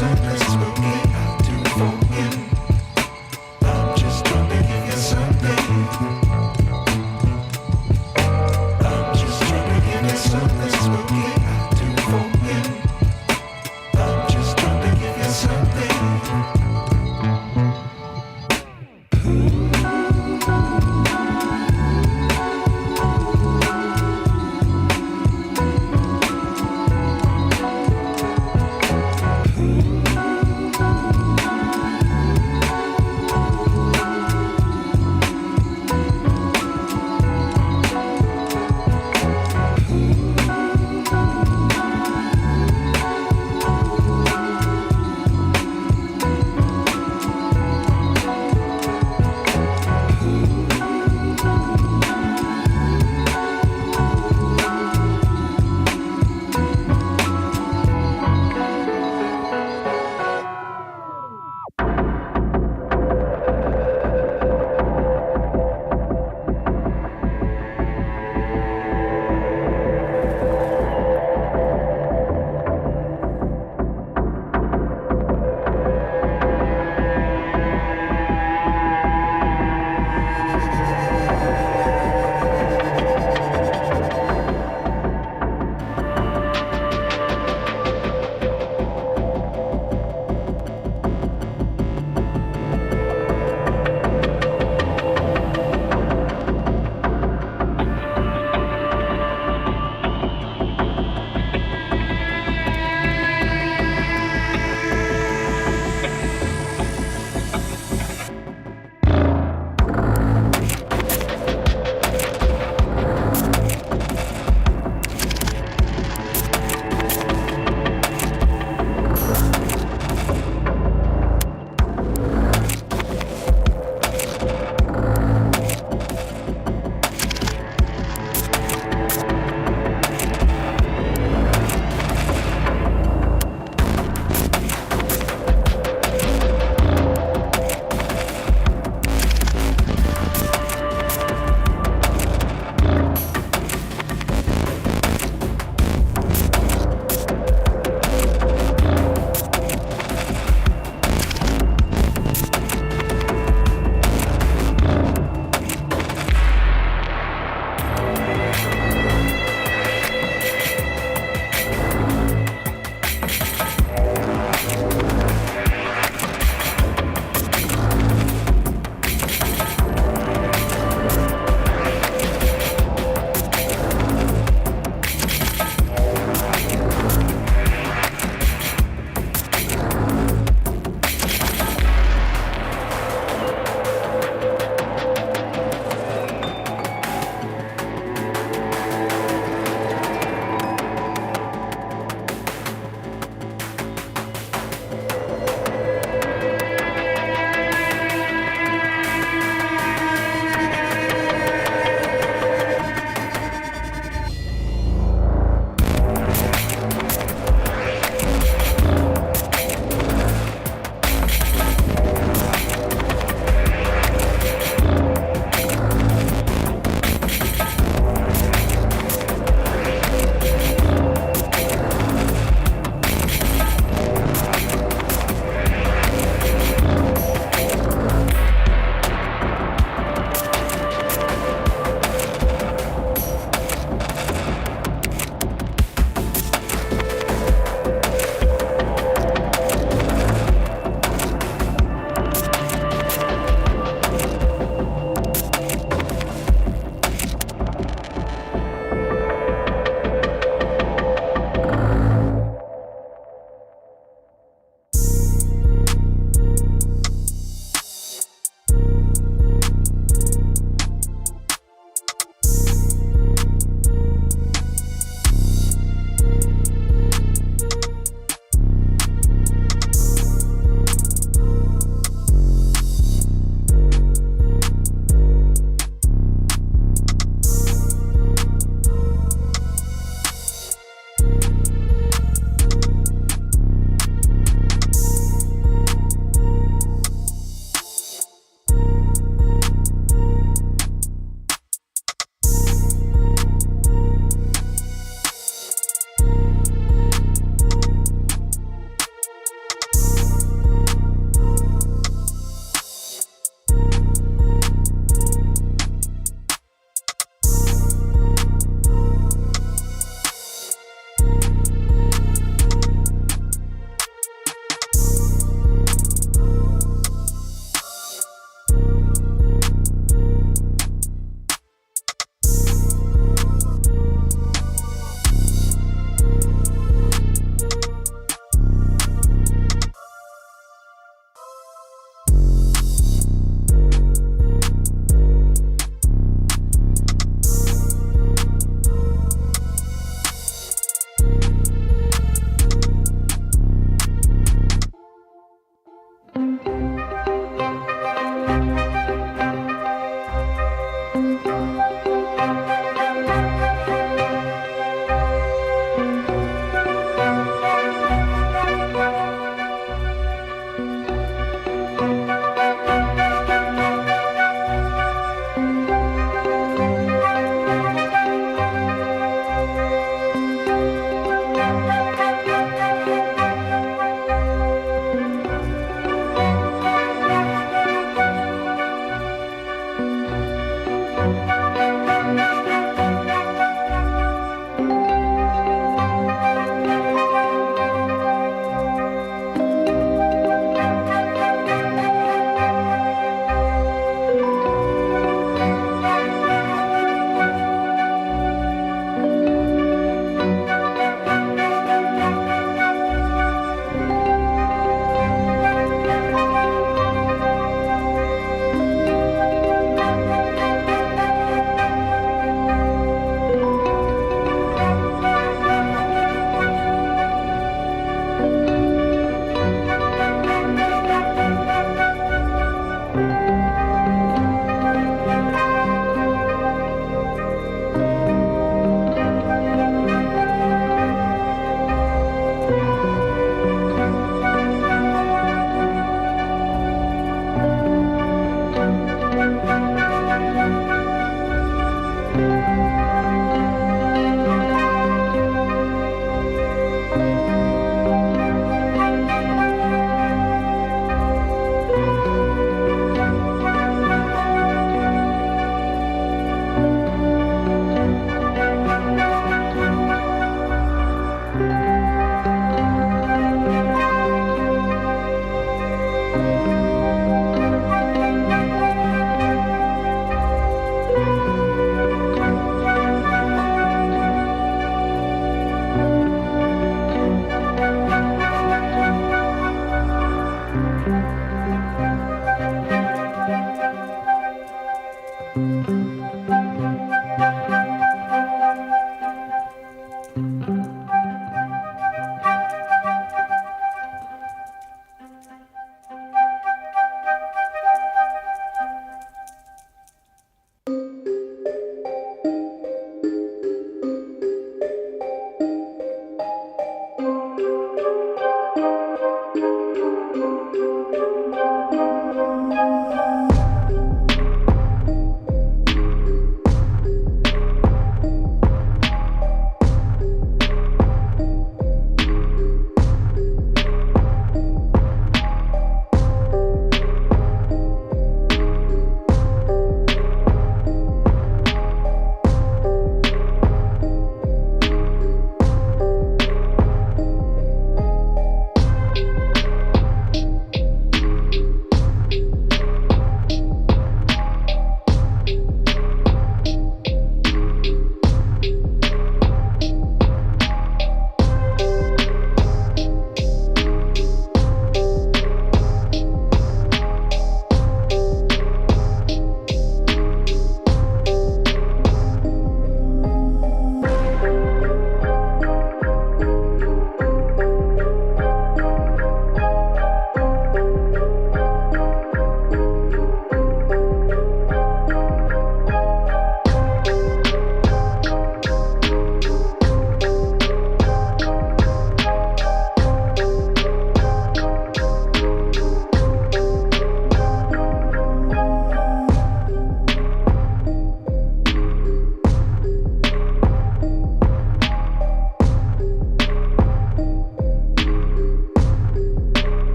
something spooky I do for you. I'm just trying to give you something. I'm just trying to give you something spooky I do for you. I'm just trying to give you something.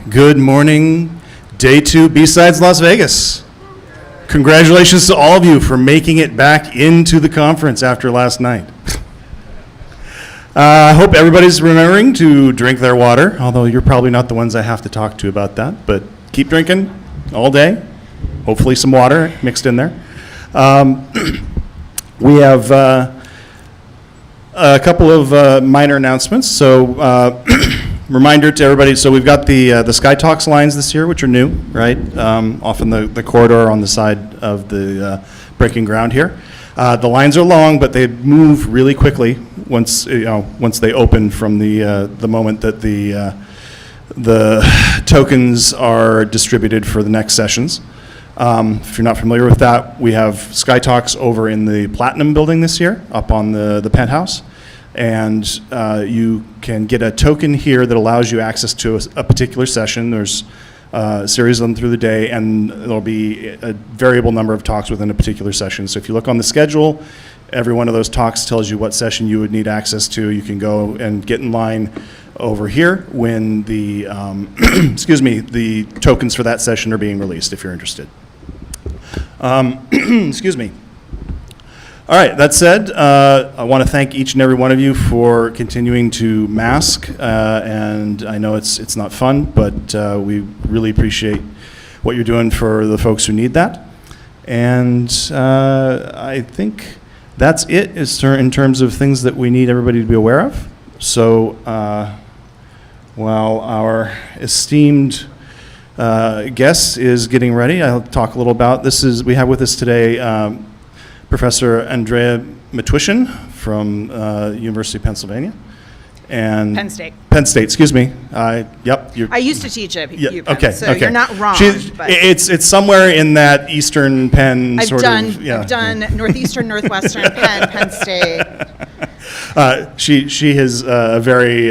Good morning, day 2, BSides Las Vegas. Congratulations to all of you for making it back into the conference after last night. I hope everybody's remembering to drink their water, although you're probably not the ones I have to talk to about that, but keep drinking all day. Hopefully some water mixed in there. We have a couple of minor announcements. So reminder to everybody, so we've got the SkyTalks lines this year, which are new, right? Off in the corridor on the side of the breaking ground here. The lines are long, but they move really quickly once they open from the moment that the tokens are distributed for the next sessions. If you're not familiar with that, we have SkyTalks over in the Platinum building this year, up on the penthouse. And you can get a token here that allows you access to a particular session. There's a series of them through the day, and there'll be a variable number of talks within a particular session. So if you look on the schedule, every one of those talks tells you what session you would need access to. You can go and get in line over here when the, excuse me, the tokens for that session are being released, if you're interested. Excuse me. All right, that said, I want to thank each and every one of you for continuing to mask, and I know it's not fun, but we really appreciate what you're doing for the folks who need that. And I think that's it in terms of things that we need everybody to be aware of. So while our esteemed guest is getting ready, I'll talk a little about we have with us today Professor Andrea Matwishin from University of Pennsylvania. And Penn State. Penn State, excuse me. Yep. I used to teach at Yeah, UPenn, okay, so okay. you're not wrong. But It's somewhere in that Eastern Penn I've sort done, of. Yeah. I've done Northeastern, Northwestern, Penn State. She has a very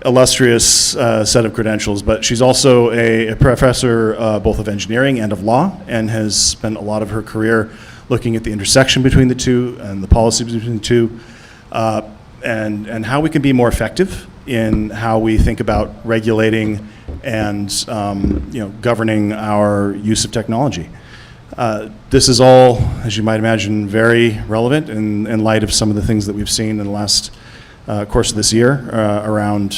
illustrious set of credentials, but she's also a professor both of engineering and of law, and has spent a lot of her career looking at the intersection between the two and the policy between the two, and how we can be more effective in how we think about regulating and governing our use of technology. This is all, as you might imagine, very relevant in light of some of the things that we've seen in the last course of this year around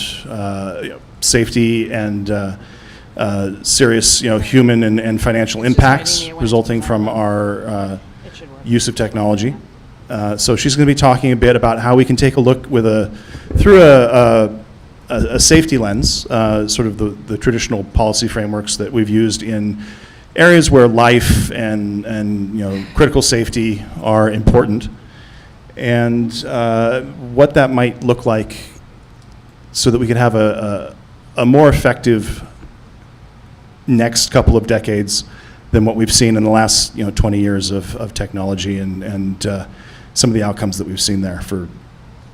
safety and serious human and financial impacts resulting from our use of technology. So she's going to be talking a bit about how we can take a look through a safety lens, sort of the traditional policy frameworks that we've used in areas where life and critical safety are important, and what that might look like so that we can have a more effective next couple of decades than what we've seen in the last 20 years of technology and some of the outcomes that we've seen there for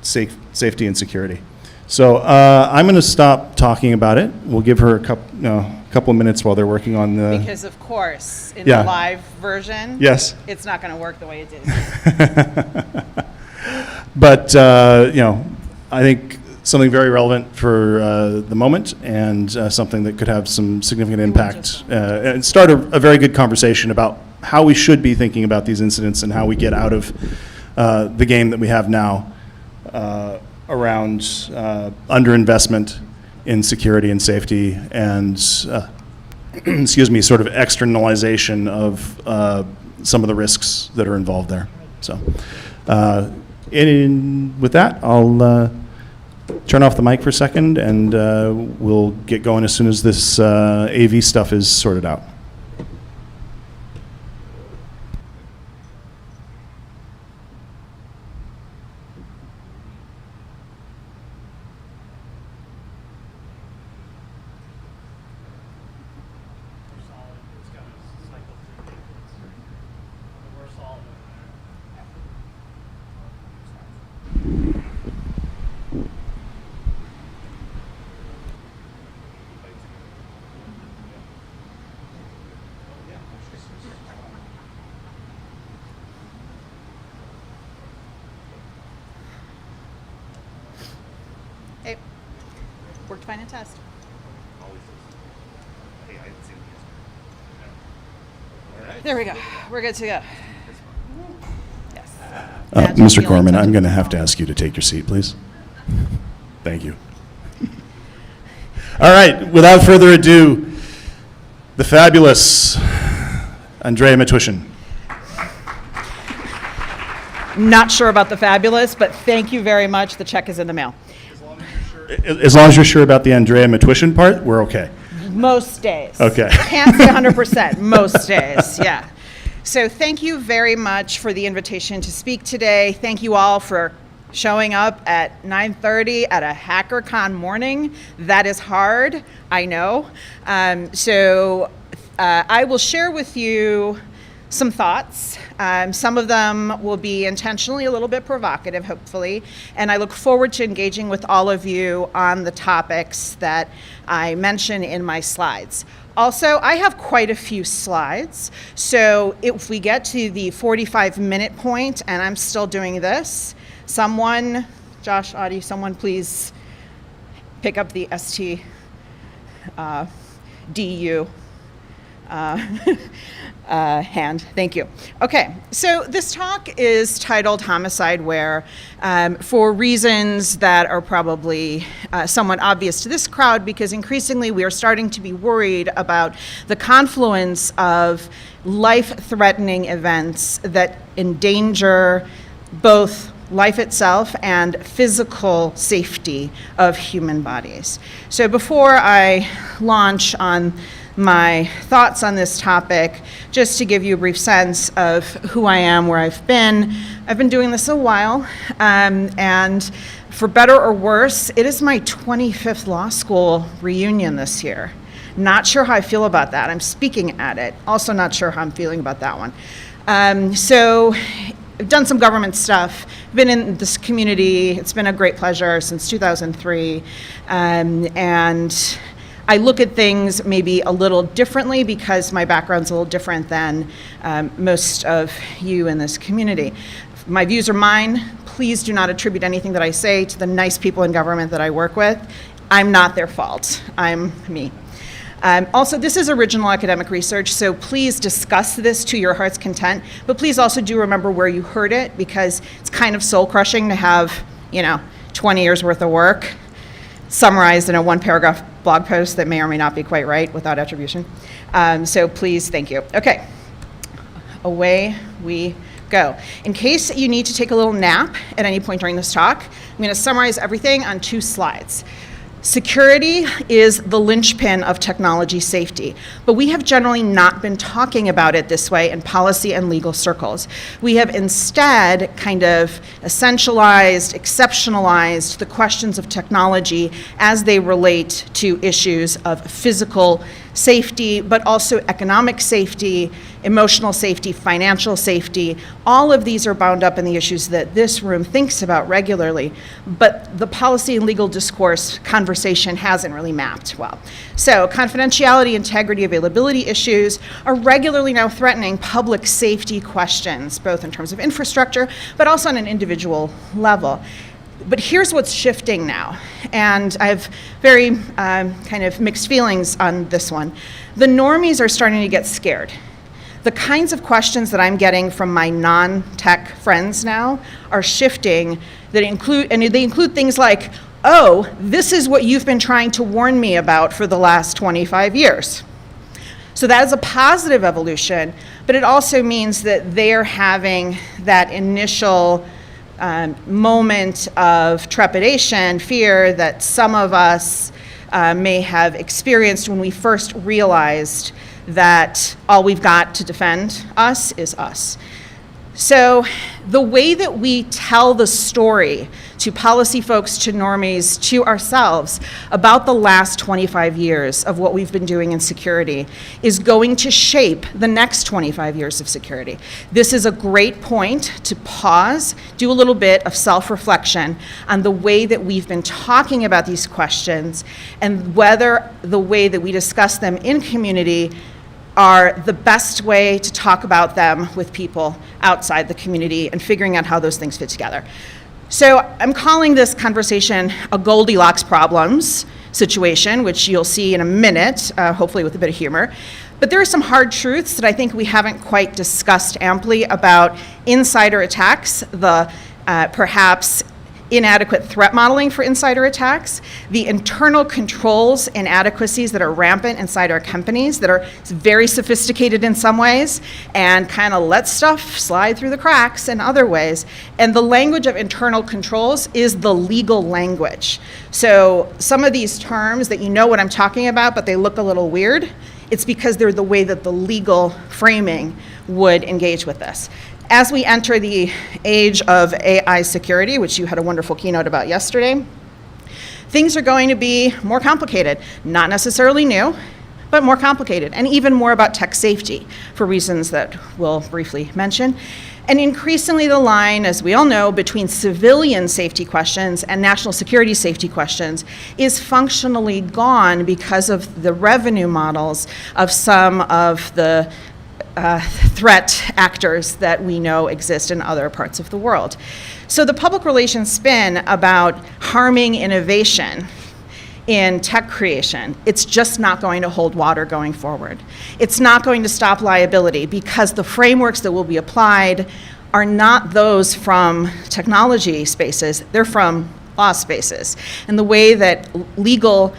safety and security. So I'm going to stop talking about it. We'll give her a couple of minutes while they're working on the... Because, of course, in Yeah. the live version, Yes. it's not going to work the way it did. But, I think something very relevant for the moment, and something that could have some significant impact, and start a very good conversation about how we should be thinking about these incidents and how we get out of the game that we have now around underinvestment in security and safety and, excuse me, sort of externalization of some of the risks that are involved there. So with that, I'll turn off the mic for a second, and we'll get going as soon as this AV stuff is sorted out. Hey, worked fine in test. There we go. We're good to go. Yes. Mr. Corman, I'm going to have to ask you to take your seat, please. Thank you. All right, without further ado, the fabulous Andrea Matwishin. Not sure about the fabulous, but thank you very much. The check is in the mail. As long as you're sure about the Andrea Matwishin part, we're okay. Most days. Okay. Can't say 100%. Most days, yeah. So thank you very much for the invitation to speak today. Thank you all for showing up at 9:30 at a HackerCon morning. That is hard, I know. I will share with you some thoughts. Some of them will be intentionally a little bit provocative, hopefully, and I look forward to engaging with all of you on the topics that I mention in my slides. Also, I have quite a few slides, so if we get to the 45-minute point and I'm still doing this, someone, Josh, Audie, someone please pick up the ST DU hand. Thank you. Okay, so this talk is titled Homicideware for reasons that are probably somewhat obvious to this crowd, because increasingly we are starting to be worried about the confluence of life-threatening events that endanger both life itself and physical safety of human bodies. So before I launch on my thoughts on this topic, just to give you a brief sense of who I am, where I've been doing this a while, and for better or worse, it is my 25th law school reunion this year. Not sure how I feel about that. I'm speaking at it. Also not sure how I'm feeling about that one. So I've done some government stuff, been in this community. It's been a great pleasure since 2003. And I look at things maybe a little differently because my background's a little different than most of you in this community. My views are mine. Please do not attribute anything that I say to the nice people in government that I work with. I'm not their fault. I'm me. Also, this is original academic research, so please discuss this to your heart's content, but please also do remember where you heard it, because it's kind of soul-crushing to have, 20 years worth of work summarized in a one-paragraph blog post that may or may not be quite right without attribution. So please, thank you. Okay, away we go. In case you need to take a little nap at any point during this talk, I'm going to summarize everything on 2 slides. Security is the linchpin of technology safety, but we have generally not been talking about it this way in policy and legal circles. We have instead kind of essentialized, exceptionalized the questions of technology as they relate to issues of physical safety, but also economic safety, emotional safety, financial safety. All of these are bound up in the issues that this room thinks about regularly, but the policy and legal discourse conversation hasn't really mapped well. So confidentiality, integrity, availability issues are regularly now threatening public safety questions, both in terms of infrastructure, but also on an individual level. But here's what's shifting now, and I have very kind of mixed feelings on this one. The normies are starting to get scared. The kinds of questions that I'm getting from my non-tech friends now are shifting, that include things like, oh, this is what you've been trying to warn me about for the last 25 years. So that is a positive evolution, but it also means that they're having that initial moment of trepidation, fear that some of us may have experienced when we first realized that all we've got to defend us is us. So the way that we tell the story to policy folks, to normies, to ourselves about the last 25 years of what we've been doing in security is going to shape the next 25 years of security. This is a great point to pause, do a little bit of self-reflection on the way that we've been talking about these questions and whether the way that we discuss them in community are the best way to talk about them with people outside the community and figuring out how those things fit together. So I'm calling this conversation a Goldilocks problems situation, which you'll see in a minute, hopefully with a bit of humor. But there are some hard truths that I think we haven't quite discussed amply about insider attacks, the perhaps inadequate threat modeling for insider attacks, the internal controls inadequacies that are rampant inside our companies that are very sophisticated in some ways and kind of let stuff slide through the cracks in other ways. And the language of internal controls is the legal language. So some of these terms that you know what I'm talking about, but they look a little weird, it's because they're the way that the legal framing would engage with this. As we enter the age of AI security, which you had a wonderful keynote about yesterday, things are going to be more complicated. Not necessarily new, but more complicated, and even more about tech safety for reasons that we'll briefly mention. And increasingly the line, as we all know, between civilian safety questions and national security safety questions is functionally gone because of the revenue models of some of the threat actors that we know exist in other parts of the world. So the public relations spin about harming innovation in tech creation, it's just not going to hold water going forward. It's not going to stop liability because the frameworks that will be applied are not those from technology spaces, they're from law spaces. And the way that legal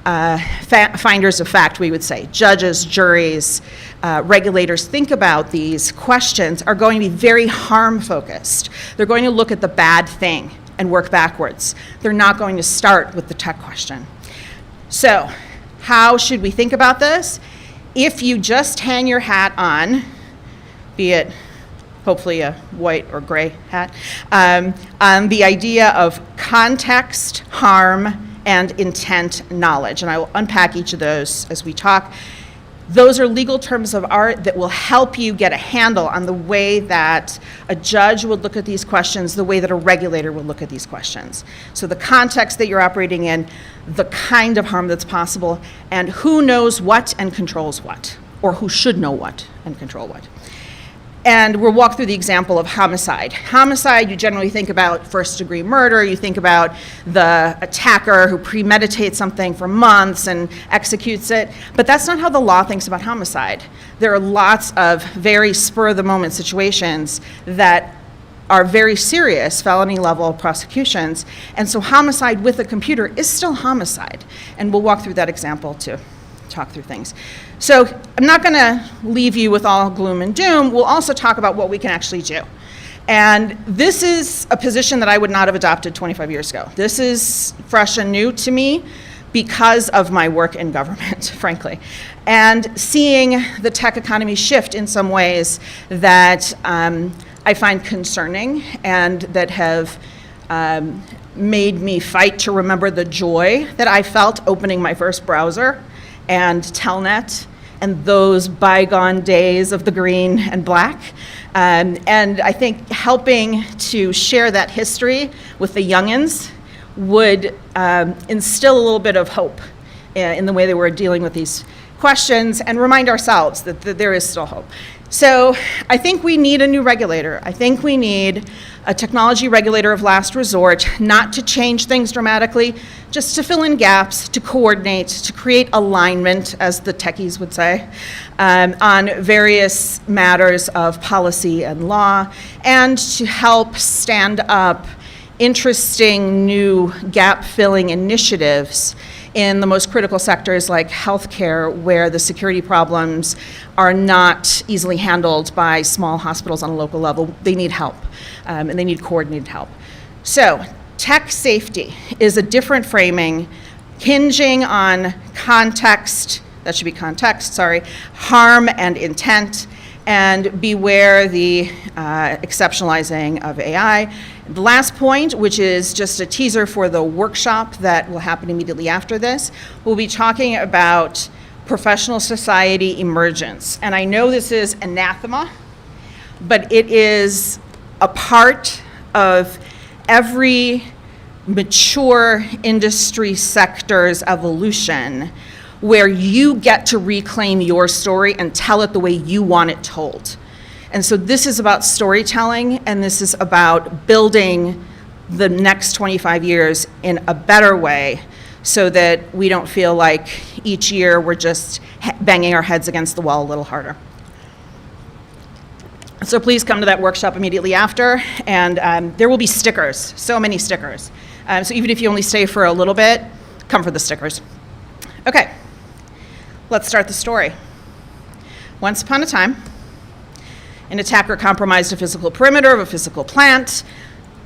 finders of fact, we would say, judges, juries, regulators think about these questions are going to be very harm-focused. They're going to look at the bad thing and work backwards. They're not going to start with the tech question. So, how should we think about this? If you just hang your hat on, be it hopefully a white or gray hat, on the idea of context, harm, and intent knowledge. And I will unpack each of those as we talk. Those are legal terms of art that will help you get a handle on the way that a judge would look at these questions, the way that a regulator would look at these questions. So the context that you're operating in, the kind of harm that's possible, and who knows what and controls what, or who should know what and control what. And we'll walk through the example of homicide. Homicide, you generally think about first-degree murder. You think about the attacker who premeditates something for months and executes it. But that's not how the law thinks about homicide. There are lots of very spur-of-the-moment situations that are very serious felony-level prosecutions. And so homicide with a computer is still homicide. And we'll walk through that example to talk through things. So I'm not going to leave you with all gloom and doom. We'll also talk about what we can actually do. And this is a position that I would not have adopted 25 years ago. This is fresh and new to me because of my work in government, frankly. And seeing the tech economy shift in some ways that I find concerning and that have made me fight to remember the joy that I felt opening my first browser and Telnet, and those bygone days of the green and black. And I think helping to share that history with the youngins would instill a little bit of hope in the way that we're dealing with these questions and remind ourselves that there is still hope. So I think we need a new regulator. I think we need a technology regulator of last resort, not to change things dramatically, just to fill in gaps, to coordinate, to create alignment, as the techies would say, on various matters of policy and law, and to help stand up interesting new gap-filling initiatives in the most critical sectors like healthcare, where the security problems are not easily handled by small hospitals on a local level. They need help, and they need coordinated help. So, tech safety is a different framing, hinging on context, that should be context, sorry, harm and intent, and beware the exceptionalizing of AI. The last point, which is just a teaser for the workshop that will happen immediately after this, we'll be talking about professional society emergence. And I know this is anathema, but it is a part of every mature industry sector's evolution where you get to reclaim your story and tell it the way you want it told. And so this is about storytelling, and this is about building the next 25 years in a better way so that we don't feel like each year we're just banging our heads against the wall a little harder. So please come to that workshop immediately after, and there will be stickers, so many stickers. So even if you only stay for a little bit, come for the stickers. Okay, let's start the story. Once upon a time, an attacker compromised a physical perimeter of a physical plant,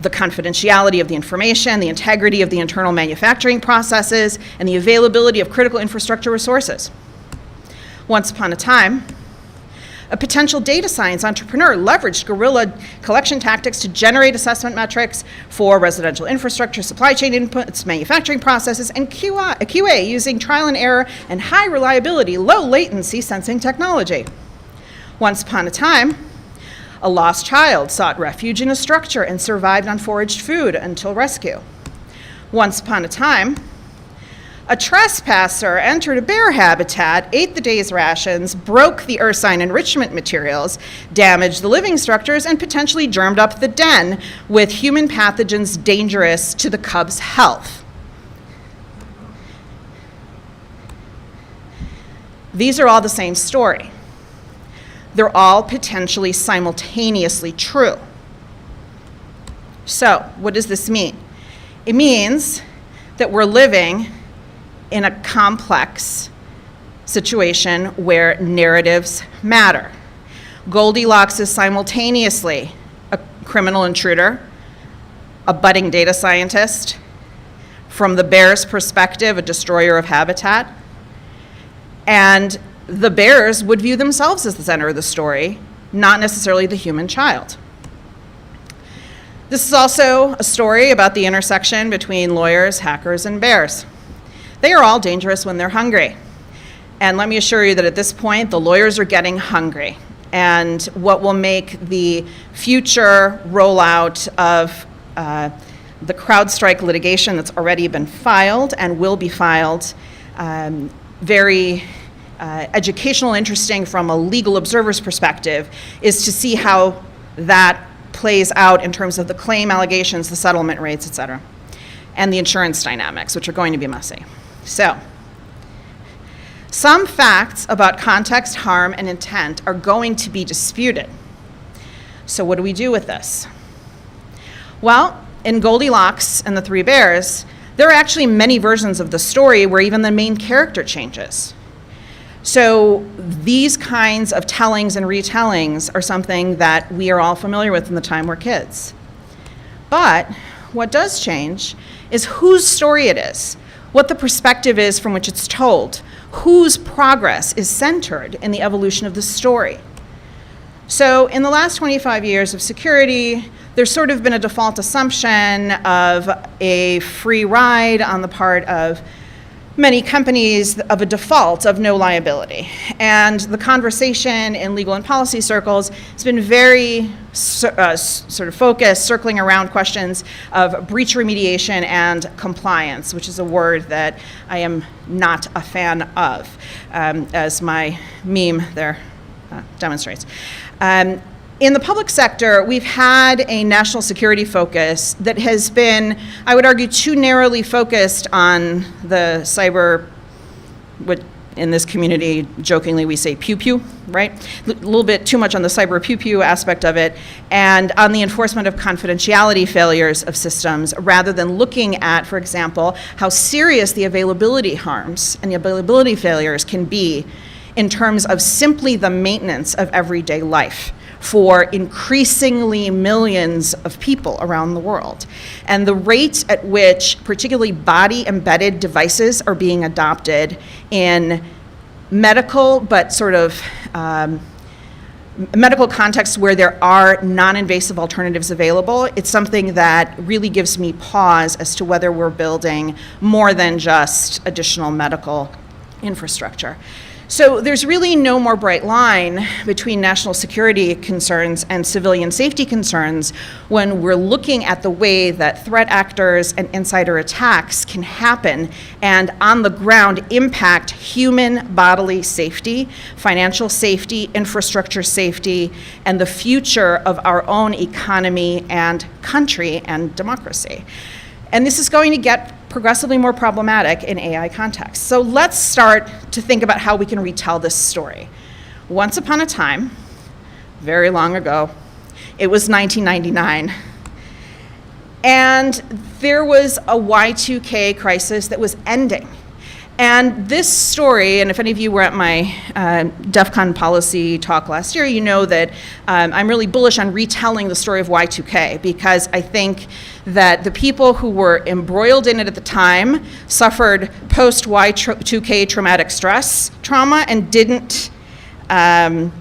the confidentiality of the information, the integrity of the internal manufacturing processes, and the availability of critical infrastructure resources. Once upon a time, a potential data science entrepreneur leveraged guerrilla collection tactics to generate assessment metrics for residential infrastructure, supply chain inputs, manufacturing processes, and QA using trial and error and high reliability, low latency sensing technology. Once upon a time, a lost child sought refuge in a structure and survived on foraged food until rescue. Once upon a time, a trespasser entered a bear habitat, ate the day's rations, broke the ursine enrichment materials, damaged the living structures, and potentially germed up the den with human pathogens dangerous to the cub's health. These are all the same story. They're all potentially simultaneously true. So, what does this mean? It means that we're living in a complex situation where narratives matter. Goldilocks is simultaneously a criminal intruder, a budding data scientist, from the bear's perspective, a destroyer of habitat, and the bears would view themselves as the center of the story, not necessarily the human child. This is also a story about the intersection between lawyers, hackers, and bears. They are all dangerous when they're hungry. And let me assure you that at this point, the lawyers are getting hungry. And what will make the future rollout of the CrowdStrike litigation that's already been filed and will be filed very educational, interesting from a legal observer's perspective, is to see how that plays out in terms of the claim allegations, the settlement rates, et cetera, and the insurance dynamics, which are going to be messy. So, some facts about context, harm, and intent are going to be disputed. So what do we do with this? Well, in Goldilocks and the Three Bears, there are actually many versions of the story where even the main character changes. So these kinds of tellings and retellings are something that we are all familiar with in the time we're kids. But what does change is whose story it is, what the perspective is from which it's told, whose progress is centered in the evolution of the story. So in the last 25 years of security, there's sort of been a default assumption of a free ride on the part of many companies of a default of no liability. And the conversation in legal and policy circles has been very sort of focused, circling around questions of breach remediation and compliance, which is a word that I am not a fan of, as my meme there demonstrates. In the public sector, we've had a national security focus that has been, I would argue, too narrowly focused on the cyber, what in this community, jokingly, we say pew-pew, right? A little bit too much on the cyber pew-pew aspect of it, and on the enforcement of confidentiality failures of systems, rather than looking at, for example, how serious the availability harms and the availability failures can be in terms of simply the maintenance of everyday life for increasingly millions of people around the world. And the rate at which particularly body-embedded devices are being adopted in medical, but sort of medical contexts where there are non-invasive alternatives available, it's something that really gives me pause as to whether we're building more than just additional medical infrastructure. So there's really no more bright line between national security concerns and civilian safety concerns when we're looking at the way that threat actors and insider attacks can happen and on the ground impact human bodily safety, financial safety, infrastructure safety, and the future of our own economy and country and democracy. And this is going to get progressively more problematic in AI contexts. So let's start to think about how we can retell this story. Once upon a time, very long ago, it was 1999, and there was a Y2K crisis that was ending. And this story, and if any of you were at my DEF CON policy talk last year, you know that I'm really bullish on retelling the story of Y2K, because I think that the people who were embroiled in it at the time suffered post-Y2K traumatic stress trauma and didn't want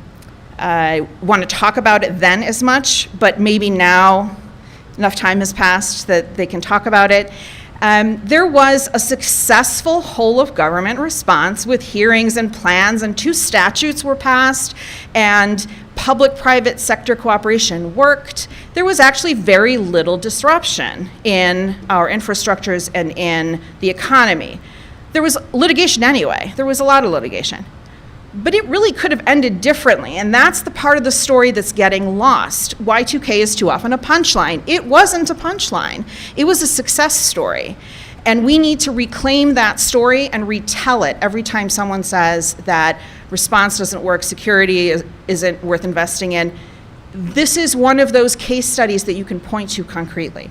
to talk about it then as much, but maybe now enough time has passed that they can talk about it. There was a successful whole of government response with hearings and plans, and 2 statutes were passed, and public-private sector cooperation worked. There was actually very little disruption in our infrastructures and in the economy. There was litigation anyway. There was a lot of litigation. But it really could have ended differently, and that's the part of the story that's getting lost. Y2K is too often a punchline. It wasn't a punchline. It was a success story. And we need to reclaim that story and retell it every time someone says that response doesn't work, security isn't worth investing in. This is one of those case studies that you can point to concretely.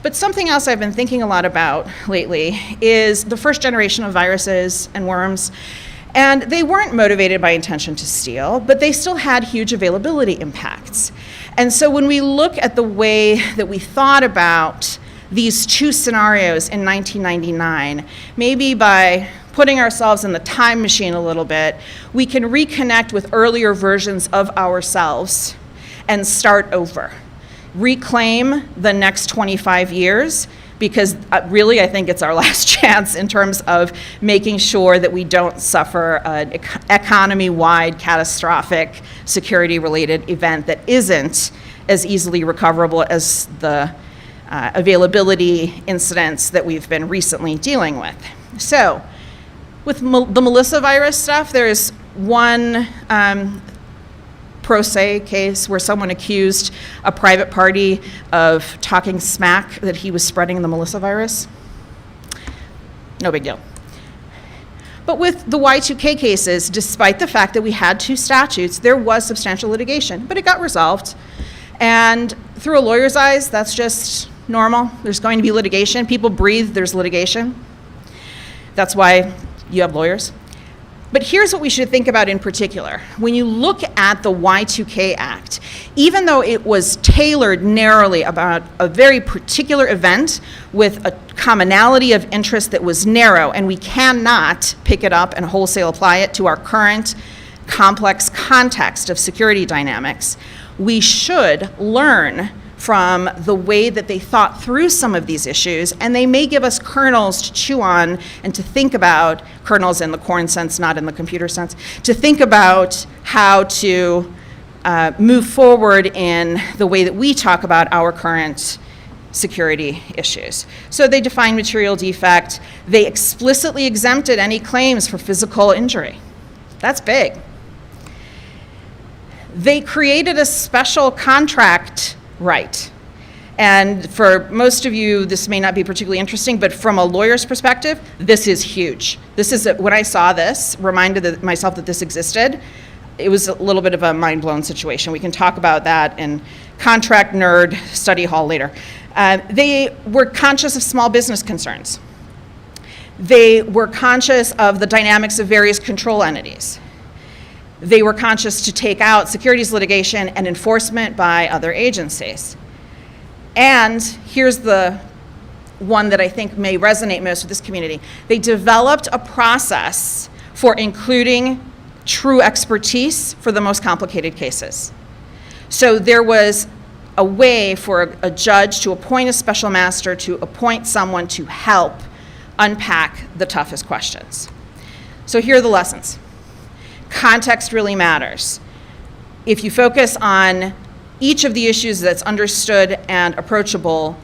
But something else I've been thinking a lot about lately is the first generation of viruses and worms. And they weren't motivated by intention to steal, but they still had huge availability impacts. And so when we look at the way that we thought about these two scenarios in 1999, maybe by putting ourselves in the time machine a little bit, we can reconnect with earlier versions of ourselves and start over. Reclaim the next 25 years, because really I think it's our last chance in terms of making sure that we don't suffer an economy-wide catastrophic security-related event that isn't as easily recoverable as the availability incidents that we've been recently dealing with. So, with the Melissa virus stuff, there's one pro se case where someone accused a private party of talking smack that he was spreading the Melissa virus. No big deal. But with the Y2K cases, despite the fact that we had two statutes, there was substantial litigation, but it got resolved. And through a lawyer's eyes, that's just normal. There's going to be litigation. People breathe, there's litigation. That's why you have lawyers. But here's what we should think about in particular. When you look at the Y2K Act, even though it was tailored narrowly about a very particular event with a commonality of interest that was narrow, and we cannot pick it up and wholesale apply it to our current complex context of security dynamics, we should learn from the way that they thought through some of these issues, and they may give us kernels to chew on and to think about, kernels in the corn sense, not in the computer sense, to think about how to move forward in the way that we talk about our current security issues. So they defined material defect. They explicitly exempted any claims for physical injury. That's big. They created a special contract right. And for most of you, this may not be particularly interesting, but from a lawyer's perspective, this is huge. This is, when I saw this, reminded myself that this existed, it was a little bit of a mind-blown situation. We can talk about that in contract nerd study hall later. They were conscious of small business concerns. They were conscious of the dynamics of various control entities. They were conscious to take out securities litigation and enforcement by other agencies. And here's the one that I think may resonate most with this community. They developed a process for including true expertise for the most complicated cases. So there was a way for a judge to appoint a special master, to appoint someone to help unpack the toughest questions. So here are the lessons. Context really matters. If you focus on each of the issues that's understood and approachable,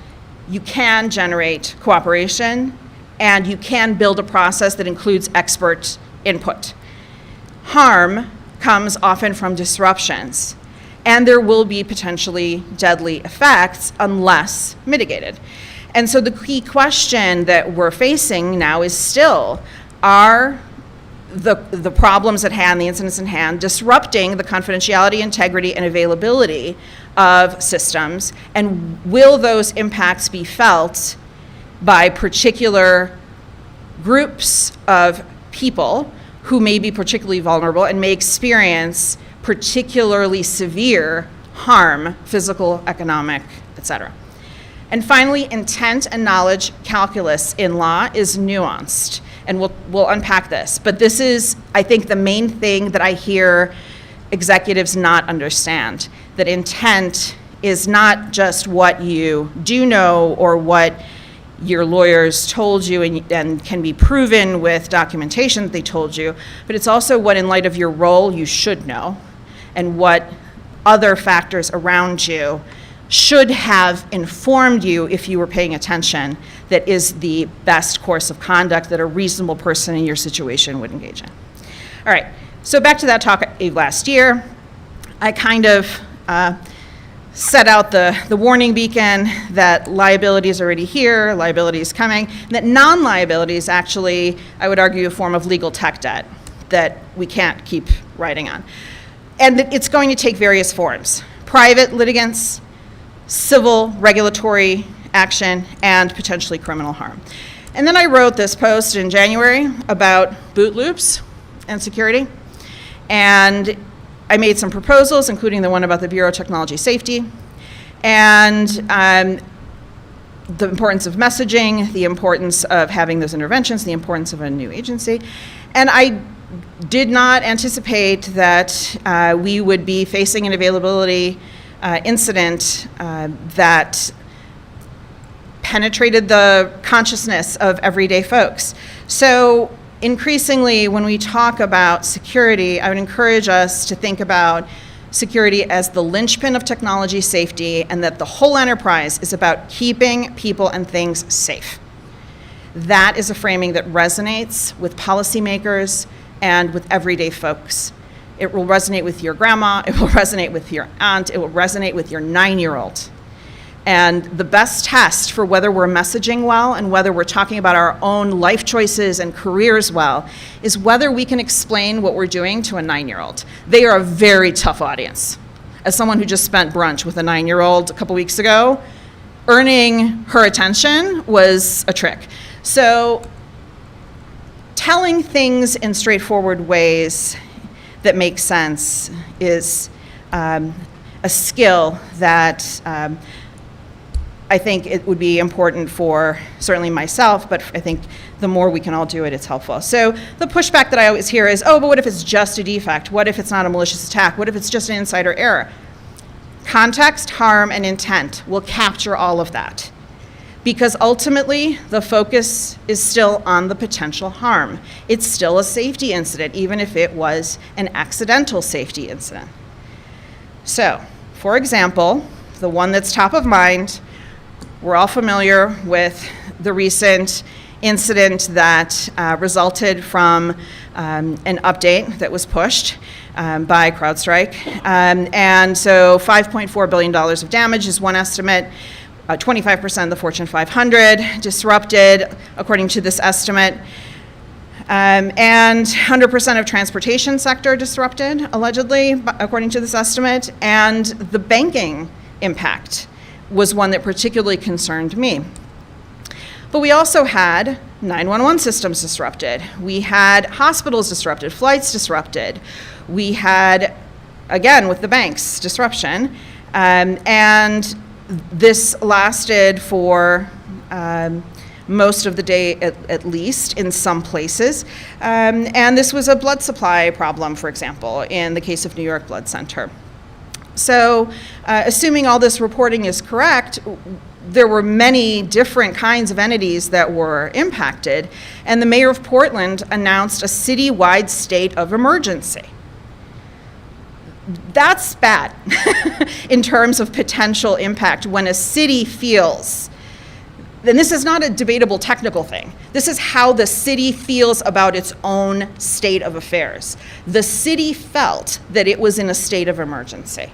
you can generate cooperation and you can build a process that includes expert input. Harm comes often from disruptions, and there will be potentially deadly effects unless mitigated. And so the key question that we're facing now is still, are the problems at hand, the incidents at hand, disrupting the confidentiality, integrity, and availability of systems, and will those impacts be felt by particular groups of people who may be particularly vulnerable and may experience particularly severe harm, physical, economic, etc. And finally, intent and knowledge calculus in law is nuanced. And we'll unpack this. But this is, I think, the main thing that I hear executives not understand, that intent is not just what you do know or what your lawyers told you and can be proven with documentation that they told you, but it's also what, in light of your role, you should know, and what other factors around you should have informed you, if you were paying attention, that is the best course of conduct that a reasonable person in your situation would engage in. All right, so back to that talk I gave last year. I kind of set out the warning beacon that liability is already here, liability is coming, and that non-liability is actually, I would argue, a form of legal tech debt that we can't keep riding on. And that it's going to take various forms: private litigants, civil regulatory action, and potentially criminal harm. And then I wrote this post in January about boot loops and security. And I made some proposals, including the one about the Bureau of Technology Safety, and the importance of messaging, the importance of having those interventions, the importance of a new agency. And I did not anticipate that we would be facing an availability incident that penetrated the consciousness of everyday folks. So increasingly, when we talk about security, I would encourage us to think about security as the linchpin of technology safety, and that the whole enterprise is about keeping people and things safe. That is a framing that resonates with policymakers and with everyday folks. It will resonate with your grandma, it will resonate with your aunt, it will resonate with your 9-year-old. And the best test for whether we're messaging well and whether we're talking about our own life choices and careers well is whether we can explain what we're doing to a 9-year-old. They are a very tough audience. As someone who just spent brunch with a 9-year-old a couple weeks ago, earning her attention was a trick. So telling things in straightforward ways that make sense is a skill that I think it would be important for certainly myself, but I think the more we can all do it, it's helpful. So the pushback that I always hear is, oh, but what if it's just a defect? What if it's not a malicious attack? What if it's just an insider error? Context, harm, and intent will capture all of that, because ultimately the focus is still on the potential harm. It's still a safety incident, even if it was an accidental safety incident. So, for example, the one that's top of mind, we're all familiar with the recent incident that resulted from an update that was pushed by CrowdStrike. And so $5.4 billion of damage is one estimate. 25% of the Fortune 500 disrupted, according to this estimate. And 100% of transportation sector disrupted, allegedly, according to this estimate. And the banking impact was one that particularly concerned me. But we also had 911 systems disrupted. We had hospitals disrupted, flights disrupted. We had, again, with the banks, disruption. And this lasted for most of the day, at least, in some places. And this was a blood supply problem, for example, in the case of New York Blood Center. So, assuming all this reporting is correct, there were many different kinds of entities that were impacted, and the mayor of Portland announced a citywide state of emergency. That's bad in terms of potential impact when a city feels, and this is not a debatable technical thing, this is how the city feels about its own state of affairs. The city felt that it was in a state of emergency.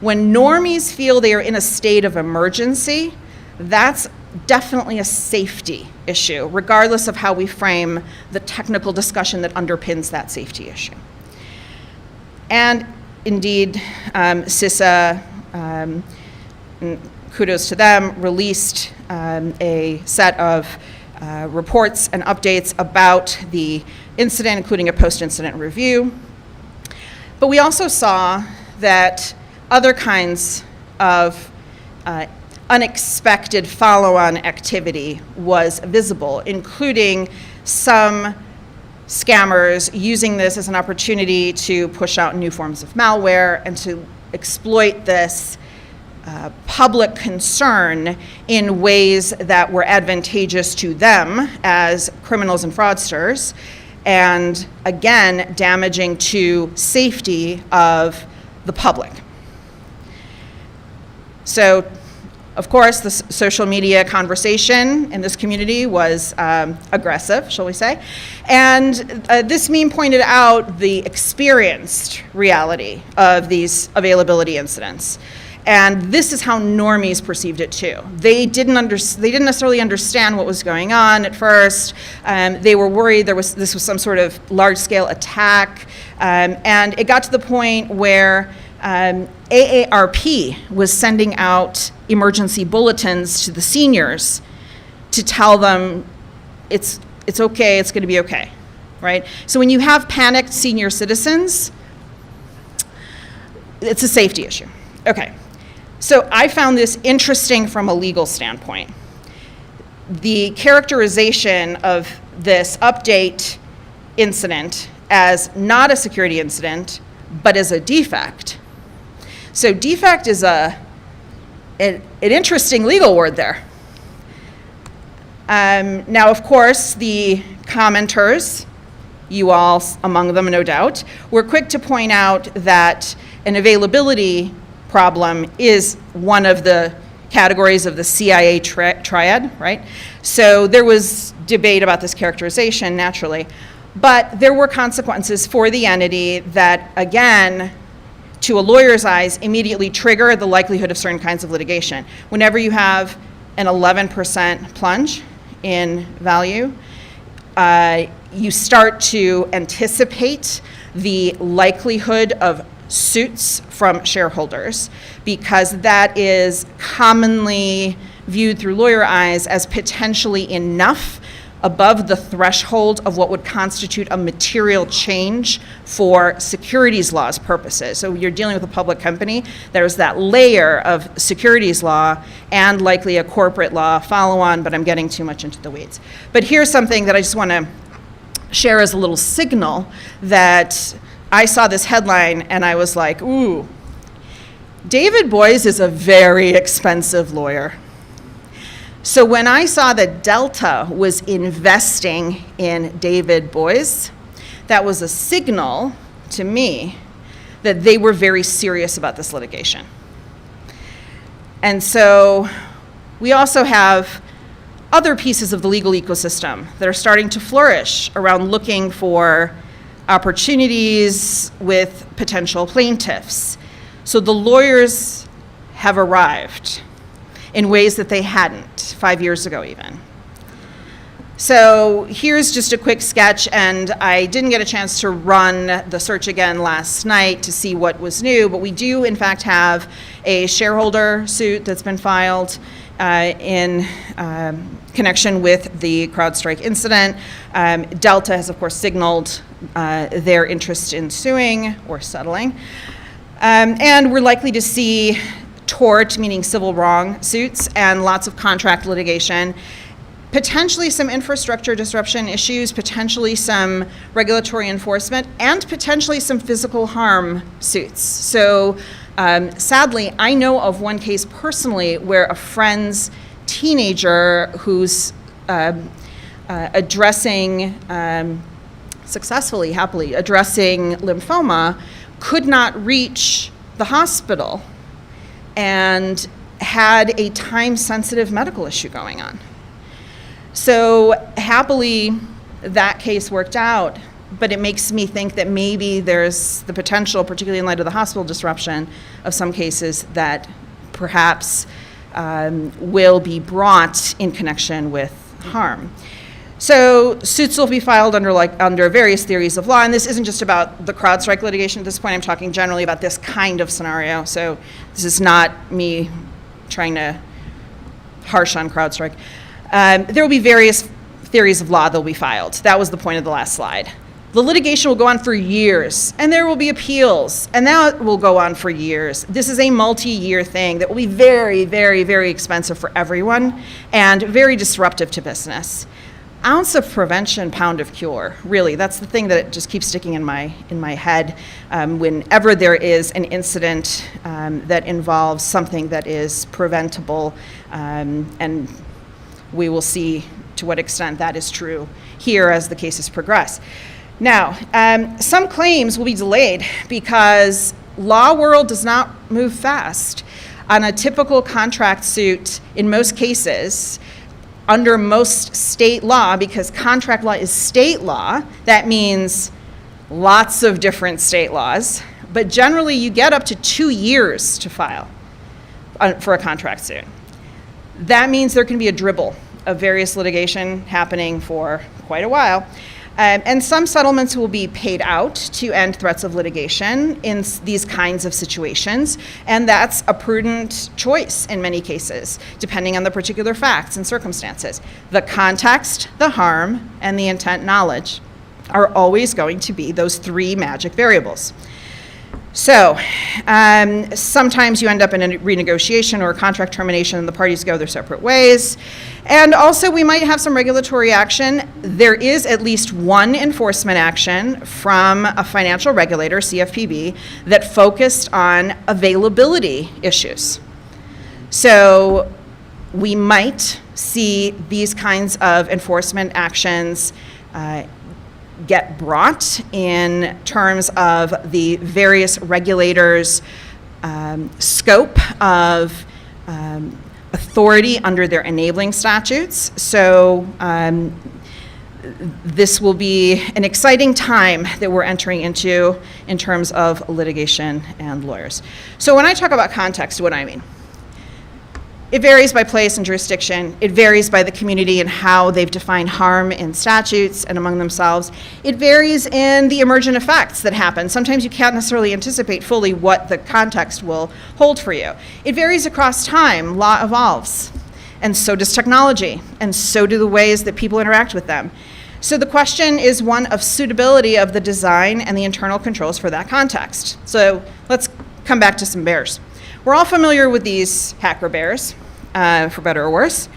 When normies feel they are in a state of emergency, that's definitely a safety issue, regardless of how we frame the technical discussion that underpins that safety issue. And indeed, CISA, kudos to them, released a set of reports and updates about the incident, including a post-incident review. But we also saw that other kinds of unexpected follow-on activity was visible, including some scammers using this as an opportunity to push out new forms of malware and to exploit this public concern in ways that were advantageous to them as criminals and fraudsters, and again, damaging to safety of the public. So, of course, the social media conversation in this community was aggressive, shall we say. And this meme pointed out the experienced reality of these availability incidents. And this is how normies perceived it too. They didn't necessarily understand what was going on at first. They were worried this was some sort of large-scale attack. And it got to the point where AARP was sending out emergency bulletins to the seniors to tell them it's okay, it's going to be okay, right? So when you have panicked senior citizens, it's a safety issue. Okay. So I found this interesting from a legal standpoint. The characterization of this update incident as not a security incident, but as a defect. So defect is an interesting legal word there. Now, of course, the commenters, you all among them, no doubt, were quick to point out that an availability problem is one of the categories of the CIA triad, right? So there was debate about this characterization, naturally. But there were consequences for the entity that, again, to a lawyer's eyes, immediately trigger the likelihood of certain kinds of litigation. Whenever you have an 11% plunge in value, you start to anticipate the likelihood of suits from shareholders, because that is commonly viewed through lawyer eyes as potentially enough above the threshold of what would constitute a material change for securities laws purposes. So you're dealing with a public company, there's that layer of securities law and likely a corporate law follow-on, but I'm getting too much into the weeds. But here's something that I just want to share as a little signal that I saw this headline and I was like, ooh, David Boies is a very expensive lawyer. So when I saw that Delta was investing in David Boies, that was a signal to me that they were very serious about this litigation. And so we also have other pieces of the legal ecosystem that are starting to flourish around looking for opportunities with potential plaintiffs. So the lawyers have arrived in ways that they hadn't 5 years ago even. So here's just a quick sketch, and I didn't get a chance to run the search again last night to see what was new, but we do in fact have a shareholder suit that's been filed in connection with the CrowdStrike incident. Delta has of course signaled their interest in suing or settling. And we're likely to see tort, meaning civil wrong suits, and lots of contract litigation, potentially some infrastructure disruption issues, potentially some regulatory enforcement, and potentially some physical harm suits. So sadly, I know of one case personally where a friend's teenager who's successfully, happily addressing lymphoma could not reach the hospital and had a time-sensitive medical issue going on. So happily, that case worked out, but it makes me think that maybe there's the potential, particularly in light of the hospital disruption of some cases, that perhaps will be brought in connection with harm. So suits will be filed under various theories of law, and this isn't just about the CrowdStrike litigation at this point. I'm talking generally about this kind of scenario. So this is not me trying to harsh on CrowdStrike. There will be various theories of law that will be filed. That was the point of the last slide. The litigation will go on for years, and there will be appeals, and that will go on for years. This is a multi-year thing that will be very, very, very expensive for everyone and very disruptive to business. Ounce of prevention, pound of cure. Really, that's the thing that just keeps sticking in my head whenever there is an incident that involves something that is preventable, and we will see to what extent that is true here as the cases progress. Now, some claims will be delayed because law world does not move fast. On a typical contract suit, in most cases, under most state law, because contract law is state law, that means lots of different state laws, but generally you get up to 2 years to file. for a contract suit. That means there can be a dribble of various litigation happening for quite a while. And some settlements will be paid out to end threats of litigation in these kinds of situations, and that's a prudent choice in many cases, depending on the particular facts and circumstances. The context, the harm, and the intent knowledge are always going to be those three magic variables. So sometimes you end up in a renegotiation or a contract termination and the parties go their separate ways. And also we might have some regulatory action. There is at least one enforcement action from a financial regulator, CFPB, that focused on availability issues. So we might see these kinds of enforcement actions get brought in terms of the various regulators' scope of authority under their enabling statutes. So this will be an exciting time that we're entering into in terms of litigation and lawyers. So when I talk about context, what do I mean? It varies by place and jurisdiction. It varies by the community and how they've defined harm in statutes and among themselves. It varies in the emergent effects that happen. Sometimes you can't necessarily anticipate fully what the context will hold for you. It varies across time. Law evolves, and so does technology, and so do the ways that people interact with them. So the question is one of suitability of the design and the internal controls for that context. So let's come back to some bears. We're all familiar with these hacker bears, for better or worse,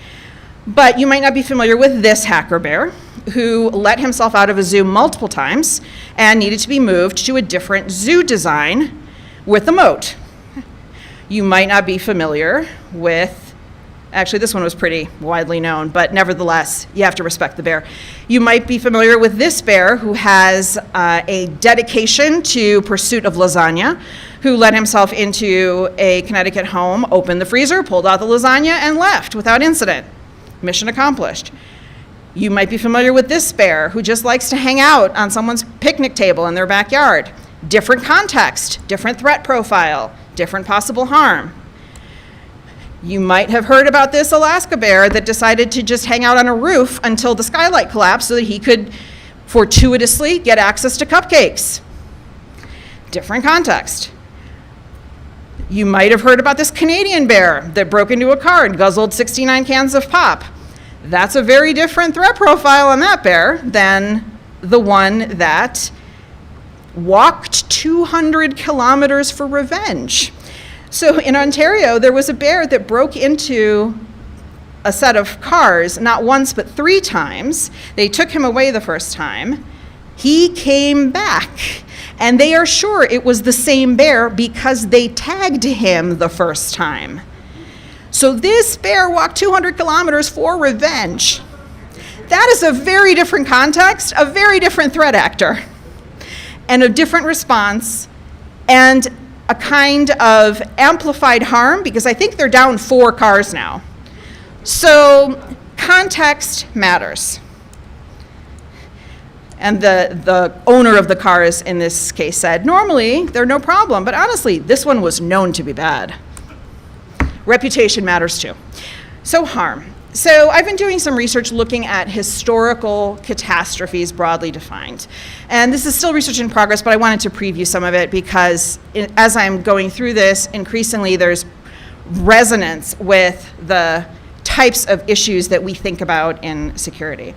but you might not be familiar with this hacker bear who let himself out of a zoo multiple times and needed to be moved to a different zoo design with a moat. You might not be familiar with, actually this one was pretty widely known, but nevertheless, you have to respect the bear. You might be familiar with this bear who has a dedication to pursuit of lasagna, who let himself into a Connecticut home, opened the freezer, pulled out the lasagna, and left without incident. Mission accomplished. You might be familiar with this bear who just likes to hang out on someone's picnic table in their backyard. Different context, different threat profile, different possible harm. You might have heard about this Alaska bear that decided to just hang out on a roof until the skylight collapsed so that he could fortuitously get access to cupcakes. Different context. You might have heard about this Canadian bear that broke into a car and guzzled 69 cans of pop. That's a very different threat profile on that bear than the one that walked 200 kilometers for revenge. So in Ontario, there was a bear that broke into a set of cars, not once but 3 times. They took him away the first time. He came back, and they are sure it was the same bear because they tagged him the first time. So this bear walked 200 kilometers for revenge. That is a very different context, a very different threat actor, and a different response, and a kind of amplified harm, because I think they're down 4 cars now. So context matters. And the owner of the cars in this case said, normally they're no problem, but honestly, this one was known to be bad. Reputation matters too. So harm. So I've been doing some research looking at historical catastrophes broadly defined. And this is still research in progress, but I wanted to preview some of it because as I'm going through this, increasingly there's resonance with the types of issues that we think about in security.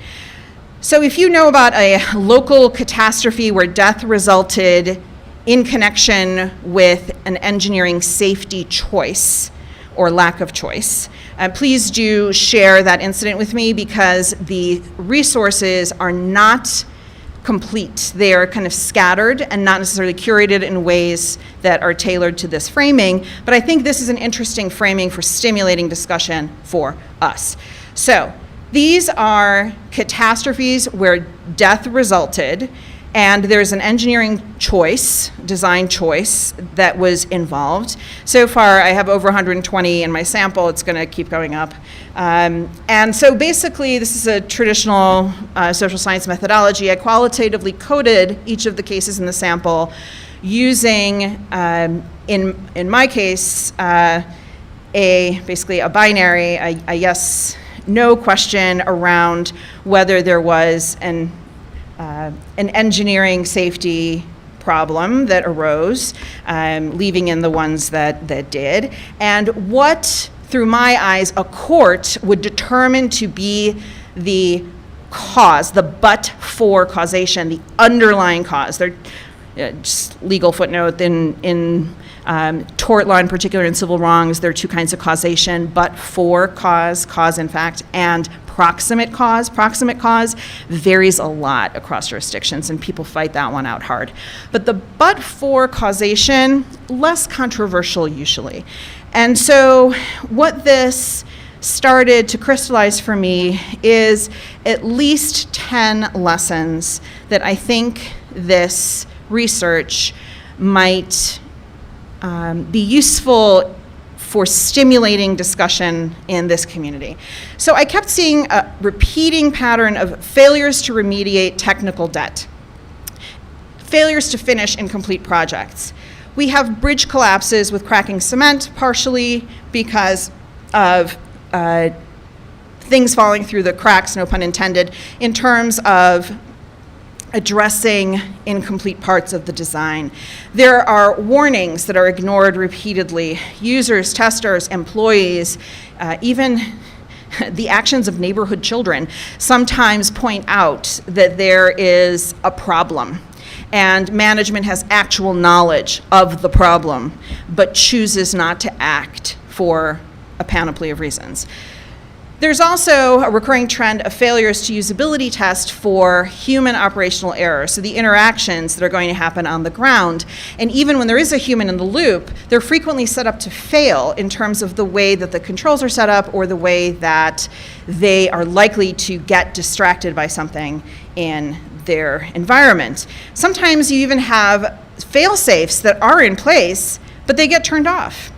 So if you know about a local catastrophe where death resulted in connection with an engineering safety choice or lack of choice, please do share that incident with me because the resources are not complete. They are kind of scattered and not necessarily curated in ways that are tailored to this framing, but I think this is an interesting framing for stimulating discussion for us. So these are catastrophes where death resulted, and there's an engineering choice, design choice, that was involved. So far, I have over 120 in my sample. It's going to keep going up. And so basically, this is a traditional social science methodology. I qualitatively coded each of the cases in the sample using, in my case, basically a binary, a yes, no question around whether there was an engineering safety problem that arose, leaving in the ones that did, and what, through my eyes, a court would determine to be the cause, the but-for causation, the underlying cause. They're just legal footnote in tort law, in particular in civil wrongs, there are two kinds of causation: but-for cause, cause in fact, and proximate cause. Proximate cause varies a lot across jurisdictions, and people fight that one out hard. But the but-for causation, less controversial usually. And so what this started to crystallize for me is at least 10 lessons that I think this research might be useful for stimulating discussion in this community. So I kept seeing a repeating pattern of failures to remediate technical debt, failures to finish incomplete projects. We have bridge collapses with cracking cement, partially because of things falling through the cracks, no pun intended, in terms of addressing incomplete parts of the design. There are warnings that are ignored repeatedly. Users, testers, employees, even the actions of neighborhood children sometimes point out that there is a problem, and management has actual knowledge of the problem, but chooses not to act for a panoply of reasons. There's also a recurring trend of failures to usability test for human operational error, so the interactions that are going to happen on the ground. And even when there is a human in the loop, they're frequently set up to fail in terms of the way that the controls are set up or the way that they are likely to get distracted by something in their environment. Sometimes you even have fail-safes that are in place, but they get turned off.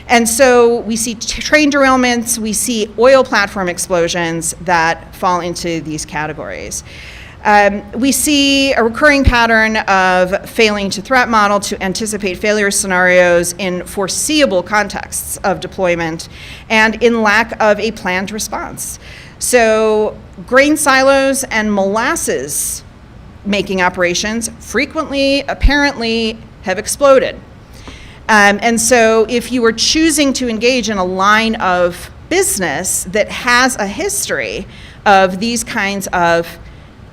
And so we see train derailments, we see oil platform explosions that fall into these categories. We see a recurring pattern of failing to threat model to anticipate failure scenarios in foreseeable contexts of deployment and in lack of a planned response. So grain silos and molasses making operations frequently, apparently, have exploded. And so if you are choosing to engage in a line of business that has a history of these kinds of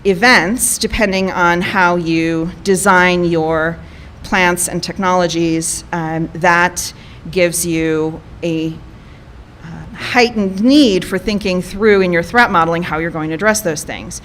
events, depending on how you design your plants and technologies, that gives you a heightened need for thinking through in your threat modeling how you're going to address those things.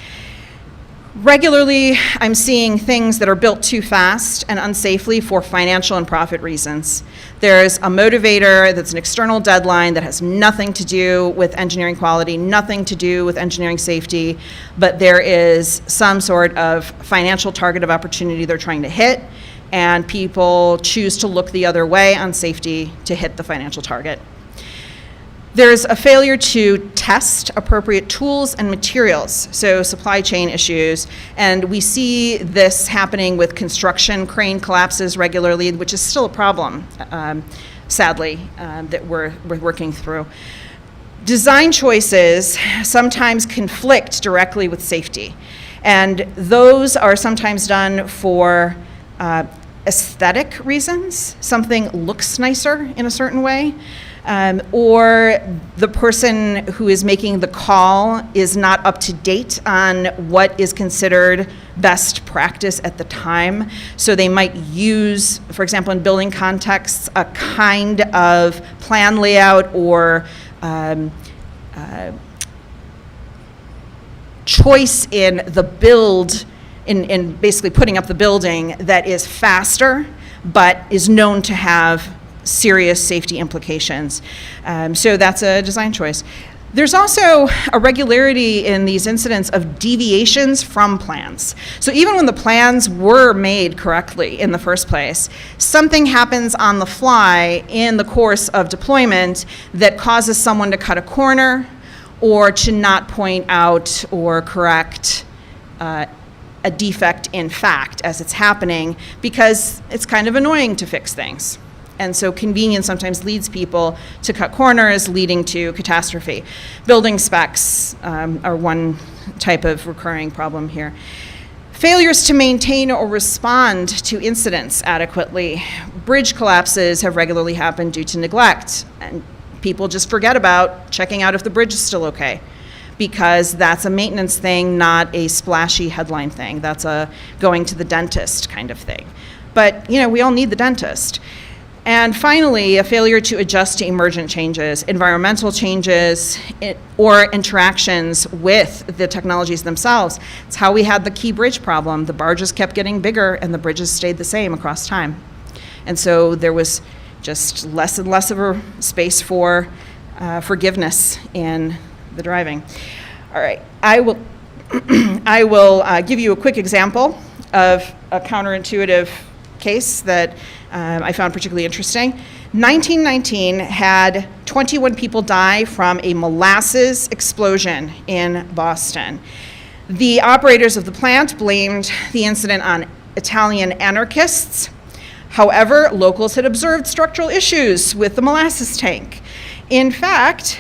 Regularly, I'm seeing things that are built too fast and unsafely for financial and profit reasons. There's a motivator that's an external deadline that has nothing to do with engineering quality, nothing to do with engineering safety, but there is some sort of financial target of opportunity they're trying to hit, and people choose to look the other way on safety to hit the financial target. There's a failure to test appropriate tools and materials, so supply chain issues, and we see this happening with construction crane collapses regularly, which is still a problem, sadly, that we're working through. Design choices sometimes conflict directly with safety, and those are sometimes done for aesthetic reasons. Something looks nicer in a certain way. Or the person who is making the call is not up to date on what is considered best practice at the time. So they might use, for example, in building contexts, a kind of plan layout or choice in the build, in basically putting up the building that is faster, but is known to have serious safety implications. So that's a design choice. There's also a regularity in these incidents of deviations from plans. So even when the plans were made correctly in the first place, something happens on the fly in the course of deployment that causes someone to cut a corner or to not point out or correct a defect in fact as it's happening, because it's kind of annoying to fix things. And so convenience sometimes leads people to cut corners, leading to catastrophe. Building specs are one type of recurring problem here. Failures to maintain or respond to incidents adequately. Bridge collapses have regularly happened due to neglect, and people just forget about checking out if the bridge is still okay, because that's a maintenance thing, not a splashy headline thing. That's a going to the dentist kind of thing. But, we all need the dentist. And finally, a failure to adjust to emergent changes, environmental changes, or interactions with the technologies themselves. It's how we had the Key Bridge problem. The barges kept getting bigger and the bridges stayed the same across time. And so there was just less and less of a space for forgiveness in the driving. All right, I will give you a quick example of a counterintuitive case that I found particularly interesting. 1919 had 21 people die from a molasses explosion in Boston. The operators of the plant blamed the incident on Italian anarchists. However, locals had observed structural issues with the molasses tank. In fact,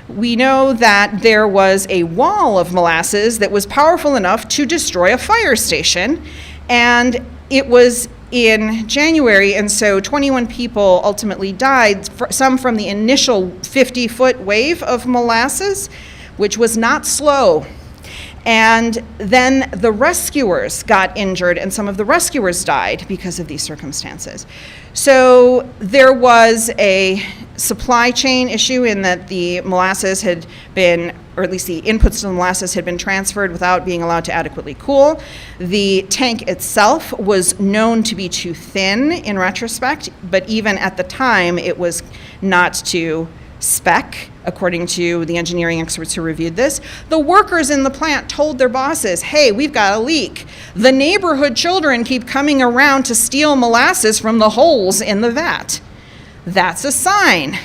we know that there was a wall of molasses that was powerful enough to destroy a fire station, and it was in January, and so 21 people ultimately died, some from the initial 50-foot wave of molasses, which was not slow. And then the rescuers got injured, and some of the rescuers died because of these circumstances. So there was a supply chain issue in that the molasses had been, or at least the inputs to the molasses had been transferred without being allowed to adequately cool. The tank itself was known to be too thin in retrospect, but even at the time it was not to spec, according to the engineering experts who reviewed this. The workers in the plant told their bosses, hey, we've got a leak. The neighborhood children keep coming around to steal molasses from the holes in the vat. That's a sign.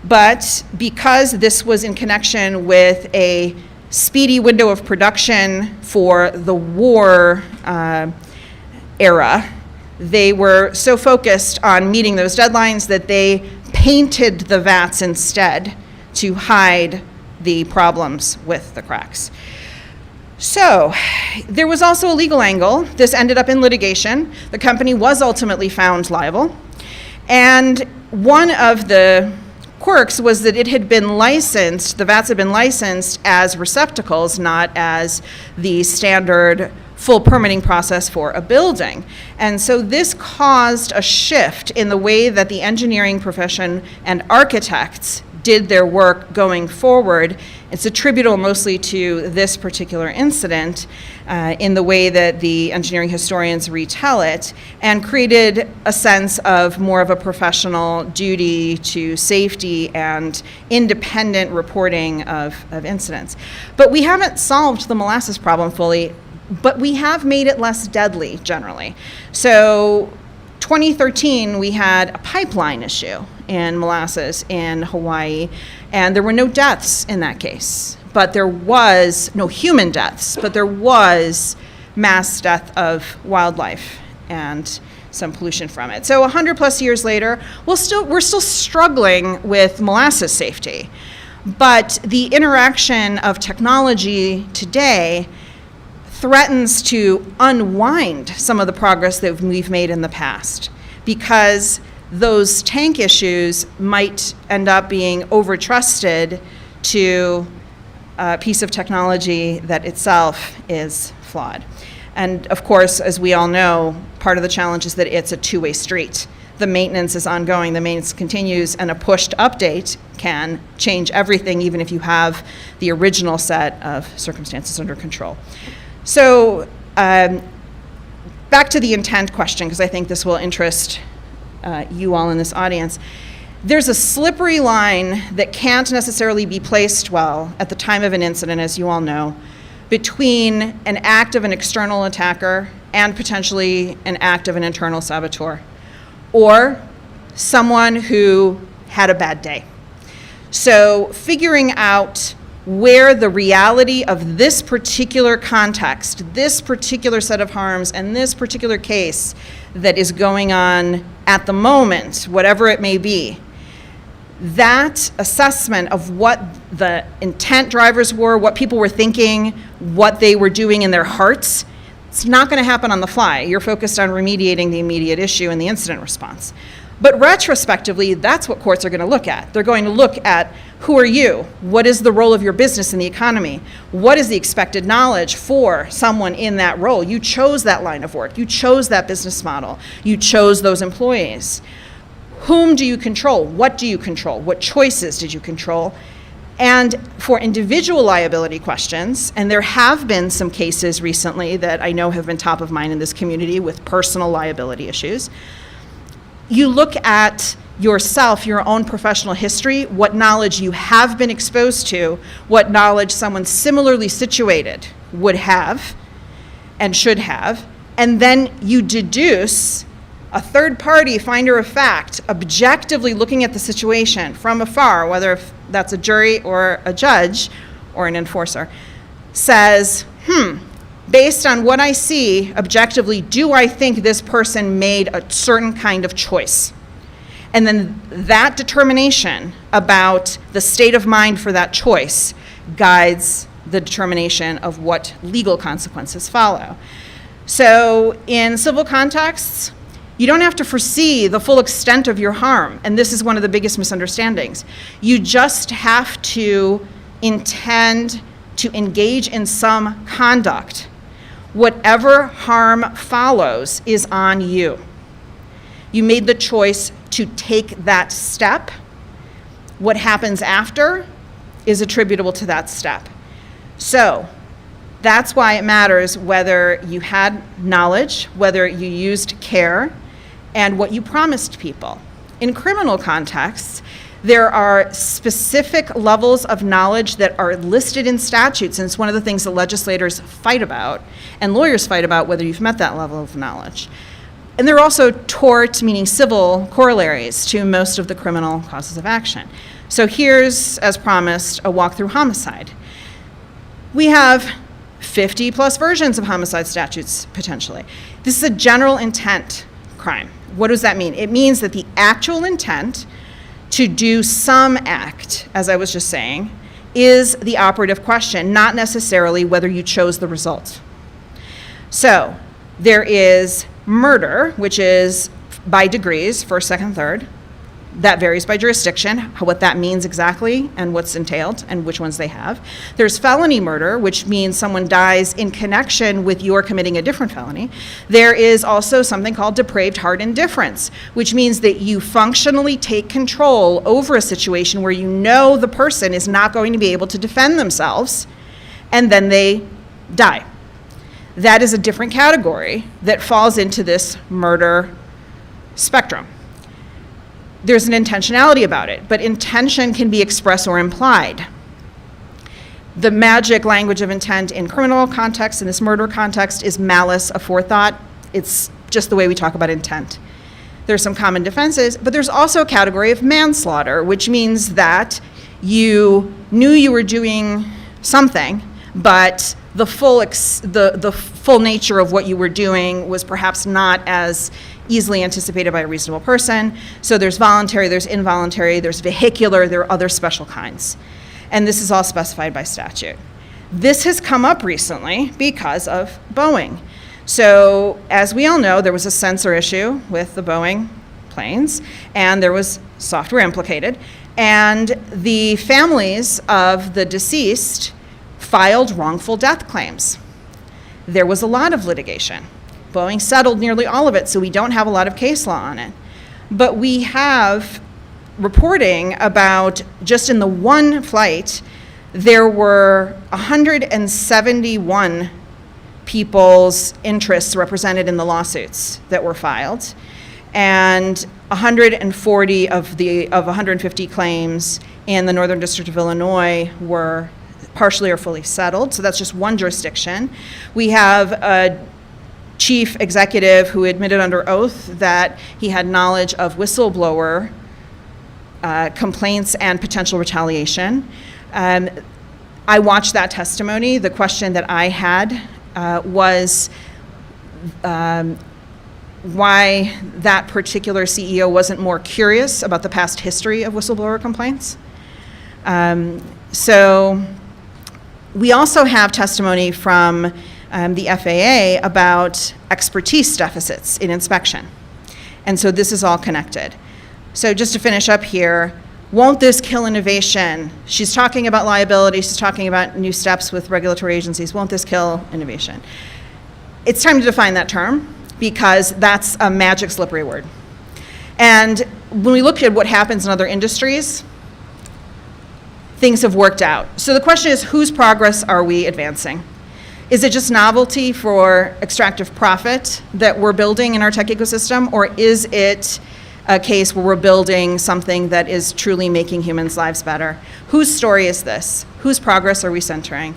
But because this was in connection with a speedy window of production for the war era, they were so focused on meeting those deadlines that they painted the vats instead to hide the problems with the cracks. So there was also a legal angle. This ended up in litigation. The company was ultimately found liable. And one of the quirks was that it had been licensed, the vats had been licensed as receptacles, not as the standard full permitting process for a building. And so this caused a shift in the way that the engineering profession and architects did their work going forward. It's attributable mostly to this particular incident in the way that the engineering historians retell it, and created a sense of more of a professional duty to safety and independent reporting of incidents. But we haven't solved the molasses problem fully, but we have made it less deadly generally. So 2013, we had a pipeline issue in molasses in Hawaii, and there were no deaths in that case. But there was no human deaths, but there was mass death of wildlife and some pollution from it. So 100 plus years later, we're still struggling with molasses safety. But the interaction of technology today threatens to unwind some of the progress that we've made in the past, because those tank issues might end up being over-trusted to a piece of technology that itself is flawed. And of course, as we all know, part of the challenge is that it's a two-way street. The maintenance is ongoing, the maintenance continues, and a pushed update can change everything, even if you have the original set of circumstances under control. So back to the intent question, because I think this will interest you all in this audience. There's a slippery line that can't necessarily be placed well at the time of an incident, as you all know, between an act of an external attacker and potentially an act of an internal saboteur, or someone who had a bad day. So figuring out where the reality of this particular context, this particular set of harms, and this particular case that is going on at the moment, whatever it may be, that assessment of what the intent drivers were, what people were thinking, what they were doing in their hearts, it's not going to happen on the fly. You're focused on remediating the immediate issue and the incident response. But retrospectively, that's what courts are going to look at. They're going to look at who are you? What is the role of your business in the economy? What is the expected knowledge for someone in that role? You chose that line of work. You chose that business model. You chose those employees. Whom do you control? What do you control? What choices did you control? And for individual liability questions, and there have been some cases recently that I know have been top of mind in this community with personal liability issues, you look at yourself, your own professional history, what knowledge you have been exposed to, what knowledge someone similarly situated would have and should have, and then you deduce a third party finder of fact, objectively looking at the situation from afar, whether that's a jury or a judge or an enforcer, says, based on what I see objectively, do I think this person made a certain kind of choice? And then that determination about the state of mind for that choice guides the determination of what legal consequences follow. So in civil contexts, you don't have to foresee the full extent of your harm, and this is one of the biggest misunderstandings. You just have to intend to engage in some conduct. Whatever harm follows is on you. You made the choice to take that step. What happens after is attributable to that step. So that's why it matters whether you had knowledge, whether you used care, and what you promised people. In criminal contexts, there are specific levels of knowledge that are listed in statutes, and it's one of the things that legislators fight about, and lawyers fight about whether you've met that level of knowledge. And there are also tort, meaning civil, corollaries to most of the criminal causes of action. So here's, as promised, a walk through homicide. We have 50 plus versions of homicide statutes, potentially. This is a general intent crime. What does that mean? It means that the actual intent to do some act, as I was just saying, is the operative question, not necessarily whether you chose the result. So there is murder, which is by degrees, first, second, third. That varies by jurisdiction, what that means exactly and what's entailed and which ones they have. There's felony murder, which means someone dies in connection with your committing a different felony. There is also something called depraved heart indifference, which means that you functionally take control over a situation where you know the person is not going to be able to defend themselves, and then they die. That is a different category that falls into this murder spectrum. There's an intentionality about it, but intention can be expressed or implied. The magic language of intent in criminal context, in this murder context, is malice aforethought. It's just the way we talk about intent. There's some common defenses, but there's also a category of manslaughter, which means that you knew you were doing something, but the full nature of what you were doing was perhaps not as easily anticipated by a reasonable person. So there's voluntary, there's involuntary, there's vehicular, there are other special kinds. And this is all specified by statute. This has come up recently because of Boeing. So as we all know, there was a sensor issue with the Boeing planes, and there was software implicated. And the families of the deceased filed wrongful death claims. There was a lot of litigation. Boeing settled nearly all of it, so we don't have a lot of case law on it. But we have reporting about, just in the one flight, there were 171 people's interests represented in the lawsuits that were filed, and 140 of 150 claims in the Northern District of Illinois were partially or fully settled. So that's just one jurisdiction. We have a chief executive who admitted under oath that he had knowledge of whistleblower complaints and potential retaliation. I watched that testimony. The question that I had was why that particular CEO wasn't more curious about the past history of whistleblower complaints. So we also have testimony from the FAA about expertise deficits in inspection. And so this is all connected. So just to finish up here, won't this kill innovation? She's talking about liability, she's talking about new steps with regulatory agencies. Won't this kill innovation? It's time to define that term, because that's a magic slippery word. And when we look at what happens in other industries, things have worked out. So the question is, whose progress are we advancing? Is it just novelty for extractive profit that we're building in our tech ecosystem, or is it a case where we're building something that is truly making humans' lives better? Whose story is this? Whose progress are we centering?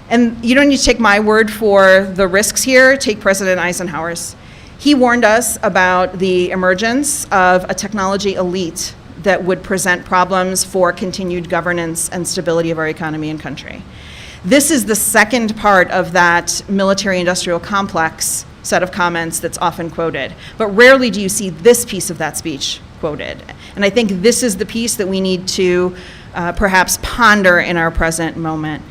And you don't need to take my word for the risks here. Take President Eisenhower's. He warned us about the emergence of a technology elite that would present problems for continued governance and stability of our economy and country. This is the second part of that military-industrial complex set of comments that's often quoted. But rarely do you see this piece of that speech quoted. And I think this is the piece that we need to perhaps ponder in our present moment.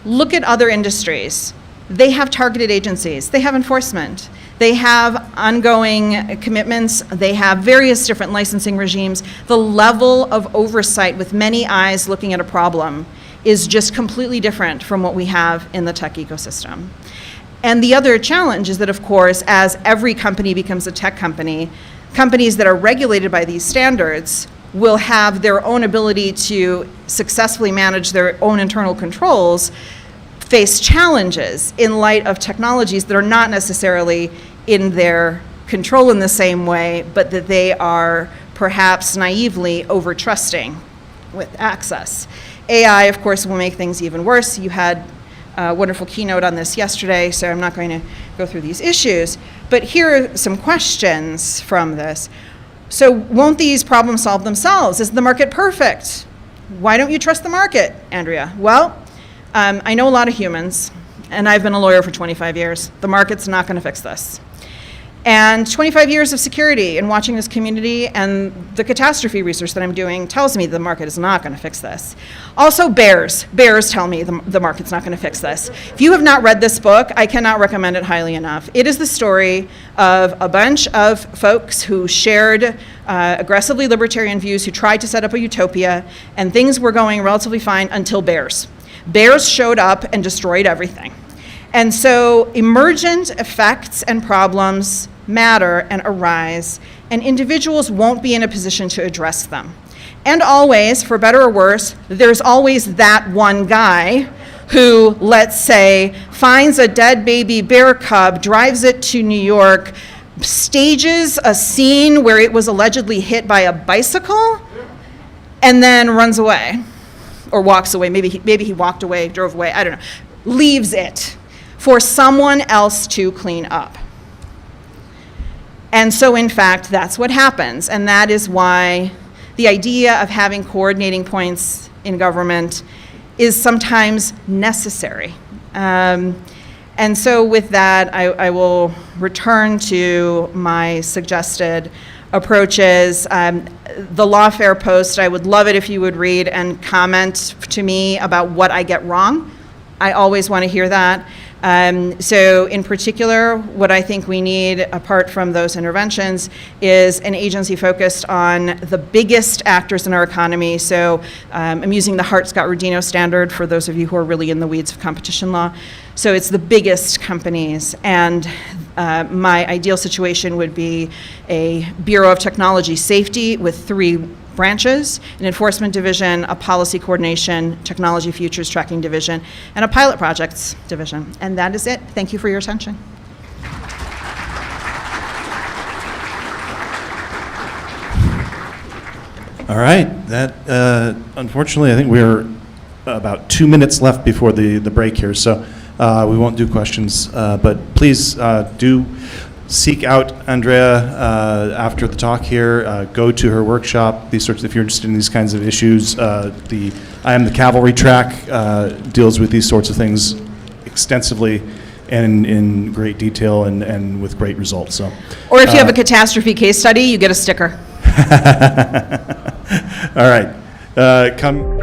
Look at other industries. They have targeted agencies. They have enforcement. They have ongoing commitments. They have various different licensing regimes. The level of oversight with many eyes looking at a problem is just completely different from what we have in the tech ecosystem. And the other challenge is that, of course, as every company becomes a tech company, companies that are regulated by these standards will have their own ability to successfully manage their own internal controls, face challenges in light of technologies that are not necessarily in their control in the same way, but that they are perhaps naively over-trusting with access. AI, of course, will make things even worse. You had a wonderful keynote on this yesterday, so I'm not going to go through these issues. But here are some questions from this. So won't these problems solve themselves? Is the market perfect? Why don't you trust the market, Andrea? Well, I know a lot of humans, and I've been a lawyer for 25 years. The market's not going to fix this. And 25 years of security and watching this community, and the catastrophe research that I'm doing tells me the market is not going to fix this. Also, bears tell me the market's not going to fix this. If you have not read this book, I cannot recommend it highly enough. It is the story of a bunch of folks who shared aggressively libertarian views, who tried to set up a utopia, and things were going relatively fine until bears. Bears showed up and destroyed everything. And so emergent effects and problems matter and arise, and individuals won't be in a position to address them. And always, for better or worse, there's always that one guy who, let's say, finds a dead baby bear cub, drives it to New York, stages a scene where it was allegedly hit by a bicycle, and then runs away, or walks away. Maybe he walked away, drove away, I don't know. Leaves it for someone else to clean up. And so, in fact, that's what happens. And that is why the idea of having coordinating points in government is sometimes necessary. And so with that, I will return to my suggested approaches. The Lawfare post, I would love it if you would read and comment to me about what I get wrong. I always want to hear that. So in particular, what I think we need, apart from those interventions, is an agency focused on the biggest actors in our economy. So I'm using the Hart-Scott-Rodino standard for those of you who are really in the weeds of competition law. So it's the biggest companies, and my ideal situation would be a Bureau of Technology Safety with 3 branches, an enforcement division, a policy coordination, technology futures tracking division, and a pilot projects division. And that is it. Thank you for your attention. All right. That, unfortunately, I think we're about 2 minutes left before the break here, so we won't do questions. But please do seek out Andrea after the talk here. Go to her workshop. These sorts. If you're interested in these kinds of issues, the I Am the Cavalry track deals with these sorts of things extensively and in great detail and with great results. So, Or if you have a catastrophe case study, you get a sticker. all right, come.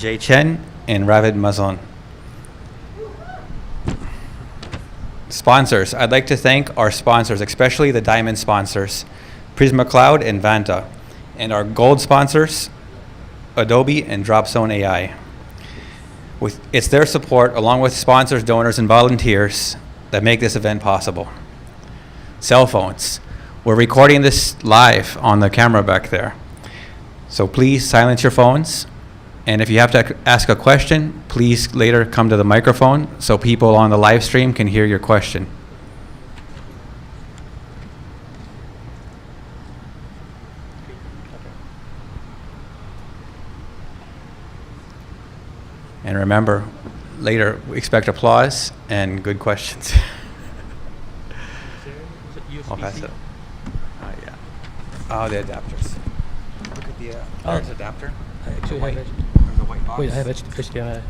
Jay Chen and Ravid Mazon. Sponsors. I'd like to thank our sponsors, especially the diamond sponsors, Prisma Cloud and Vanta, and our gold sponsors, Adobe and Dropzone AI. It's their support, along with sponsors, donors, and volunteers, that make this event possible. Cell phones. We're recording this live on the camera back there. So please silence your phones. And if you have to ask a question, please later come to the microphone so people on the live stream can hear your question. And remember, later we expect applause and good questions. I'll pass it. Yeah. Oh, the adapters. Look at the there's adapter. I actually white, have there's a white box. Wait, I have HDMI.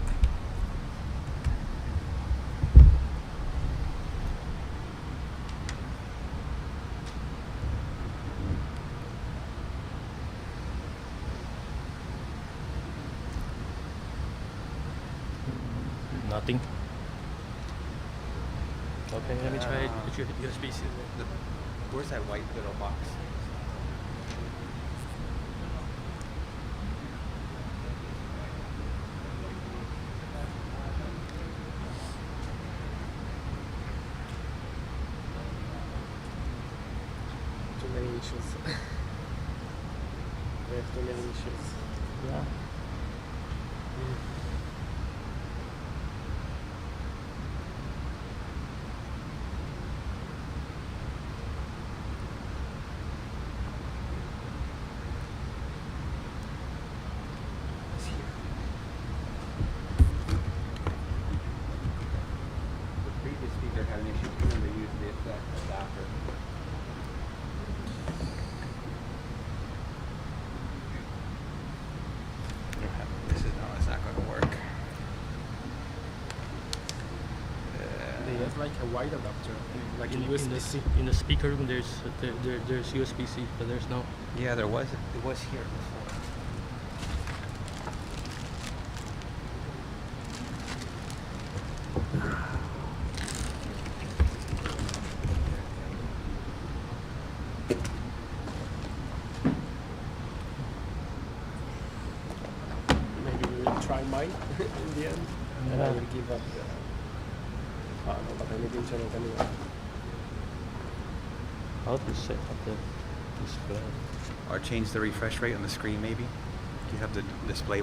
Nothing. Okay, let me try USB-C. Where's that white little box? Too many issues. We have too many issues. Yeah. The previous speaker had an issue when they used the adapter. This is no, it's not going to work. They have like a wide adapter, like In, a in, USB-C. in the speaker room, there's USB-C, but there's no. Yeah, there was. It was here before. Maybe we will try mine in the end, and I Yeah. will give up. No, but I need internet anyway. How to set up the display? Or change the refresh rate on the screen, maybe. You have the display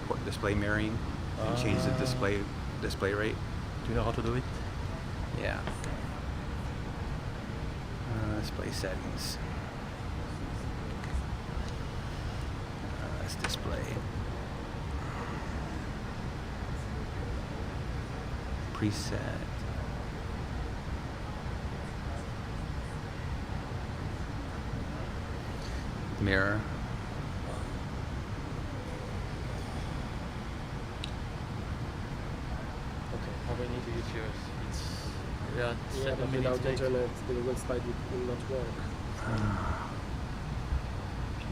mirroring, and change the display rate. Do you know how to do it? Yeah. Display settings. Let's display. Preset. Mirror. Okay, how do I need to use yours? It's yeah, Yeah, 7 but minutes without take. internet, the website will not work.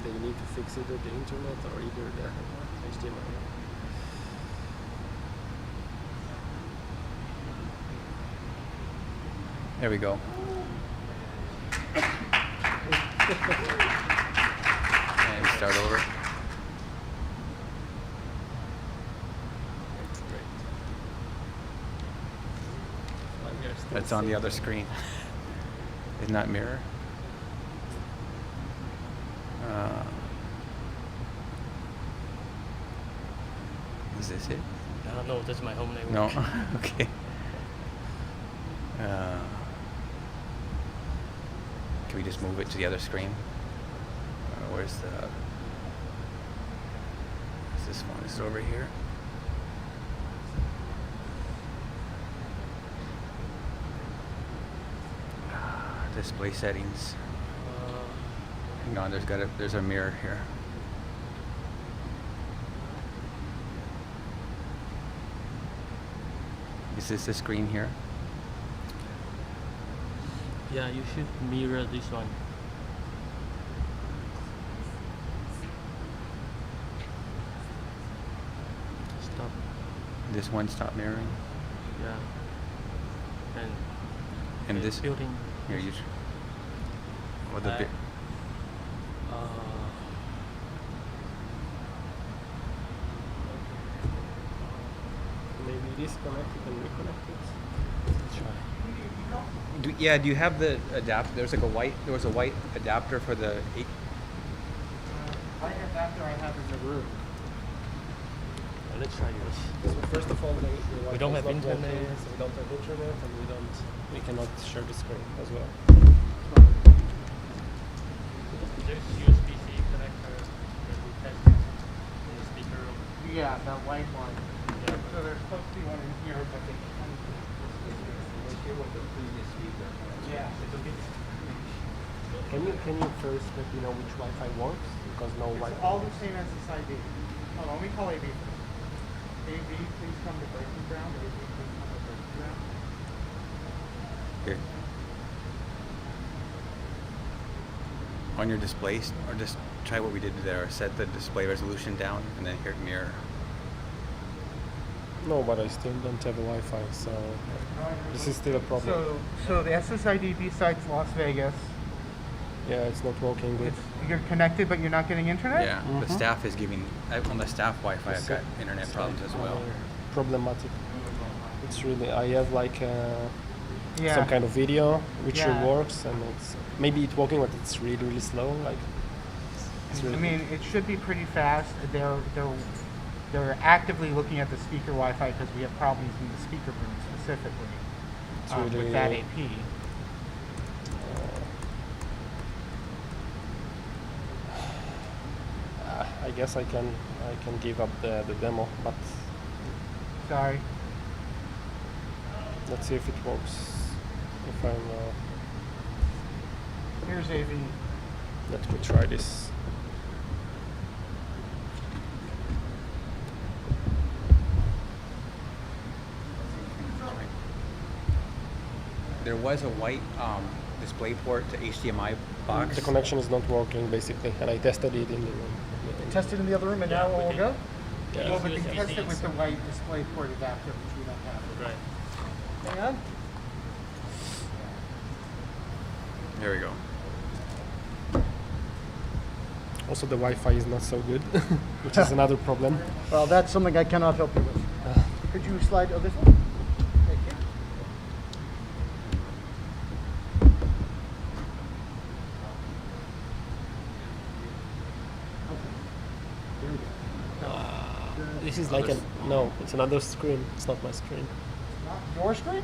They need to fix either the internet or either the HDMI. There we go. And start over. That's on the other screen. Isn't that mirror? Is this it? No, that's my home network. No. Okay. Can we just move it to the other screen? Where's the? Is this one? Is it over here? Display settings. Hang on, there's a mirror here. Is this the screen here? Yeah, you should mirror this one. Stop. This one stop mirroring? Yeah. And And this building. here you. What the bit? Maybe disconnect it and reconnect it. Let's try. Do you have the adapt? There was a white adapter for the 8. What adapter I have in the room? Let's try yours. So first of all, We don't Wi-Fi is have not internet. working, so we don't have internet, and we cannot share the screen as well. There's USB-C connector that we tested in the speaker room. Yeah, that white one. So there's supposed to be one in here, but they can't. Yeah. Can you first let me know which Wi-Fi works? Because no It's Wi-Fi. all the same as this ID. Hold on, let me call AB first. AB, please come to breaking ground. AB, please come to breaking ground. Here. On your displays, or just try what we did there. Set the display resolution down, and then hit mirror. No, but I still don't have a Wi-Fi, so this is still a problem. So the SSID BSides Las Vegas. Yeah, it's not working good. You're connected, but you're not getting internet. Yeah, the staff is giving on the staff Wi-Fi. I've got internet problems as well. Problematic. It's really. I have like Yeah. some kind of video which Yeah. works, and it's maybe it's working, but it's really slow. Like it's really. I mean, it should be pretty fast. They're actively looking at the speaker Wi-Fi because we have problems in the speaker room specifically It's with really, that AP. I guess I can give up the demo, but Sorry. let's see if it works. If I'm Here's AV. let me try this. There was a white display port to HDMI box. The connection is not working basically, and I tested it in the room. Tested in the other room and now it will go? Yeah. Well, but they USB-C test it with is- the white display port adapter, which we don't have. Right. Hang on. There we go. Also, the Wi-Fi is not so good, which is another problem. Well, that's something I cannot help you with. Could you slide this one? Thank you. This is like no, it's another screen. It's not my screen. Not your screen?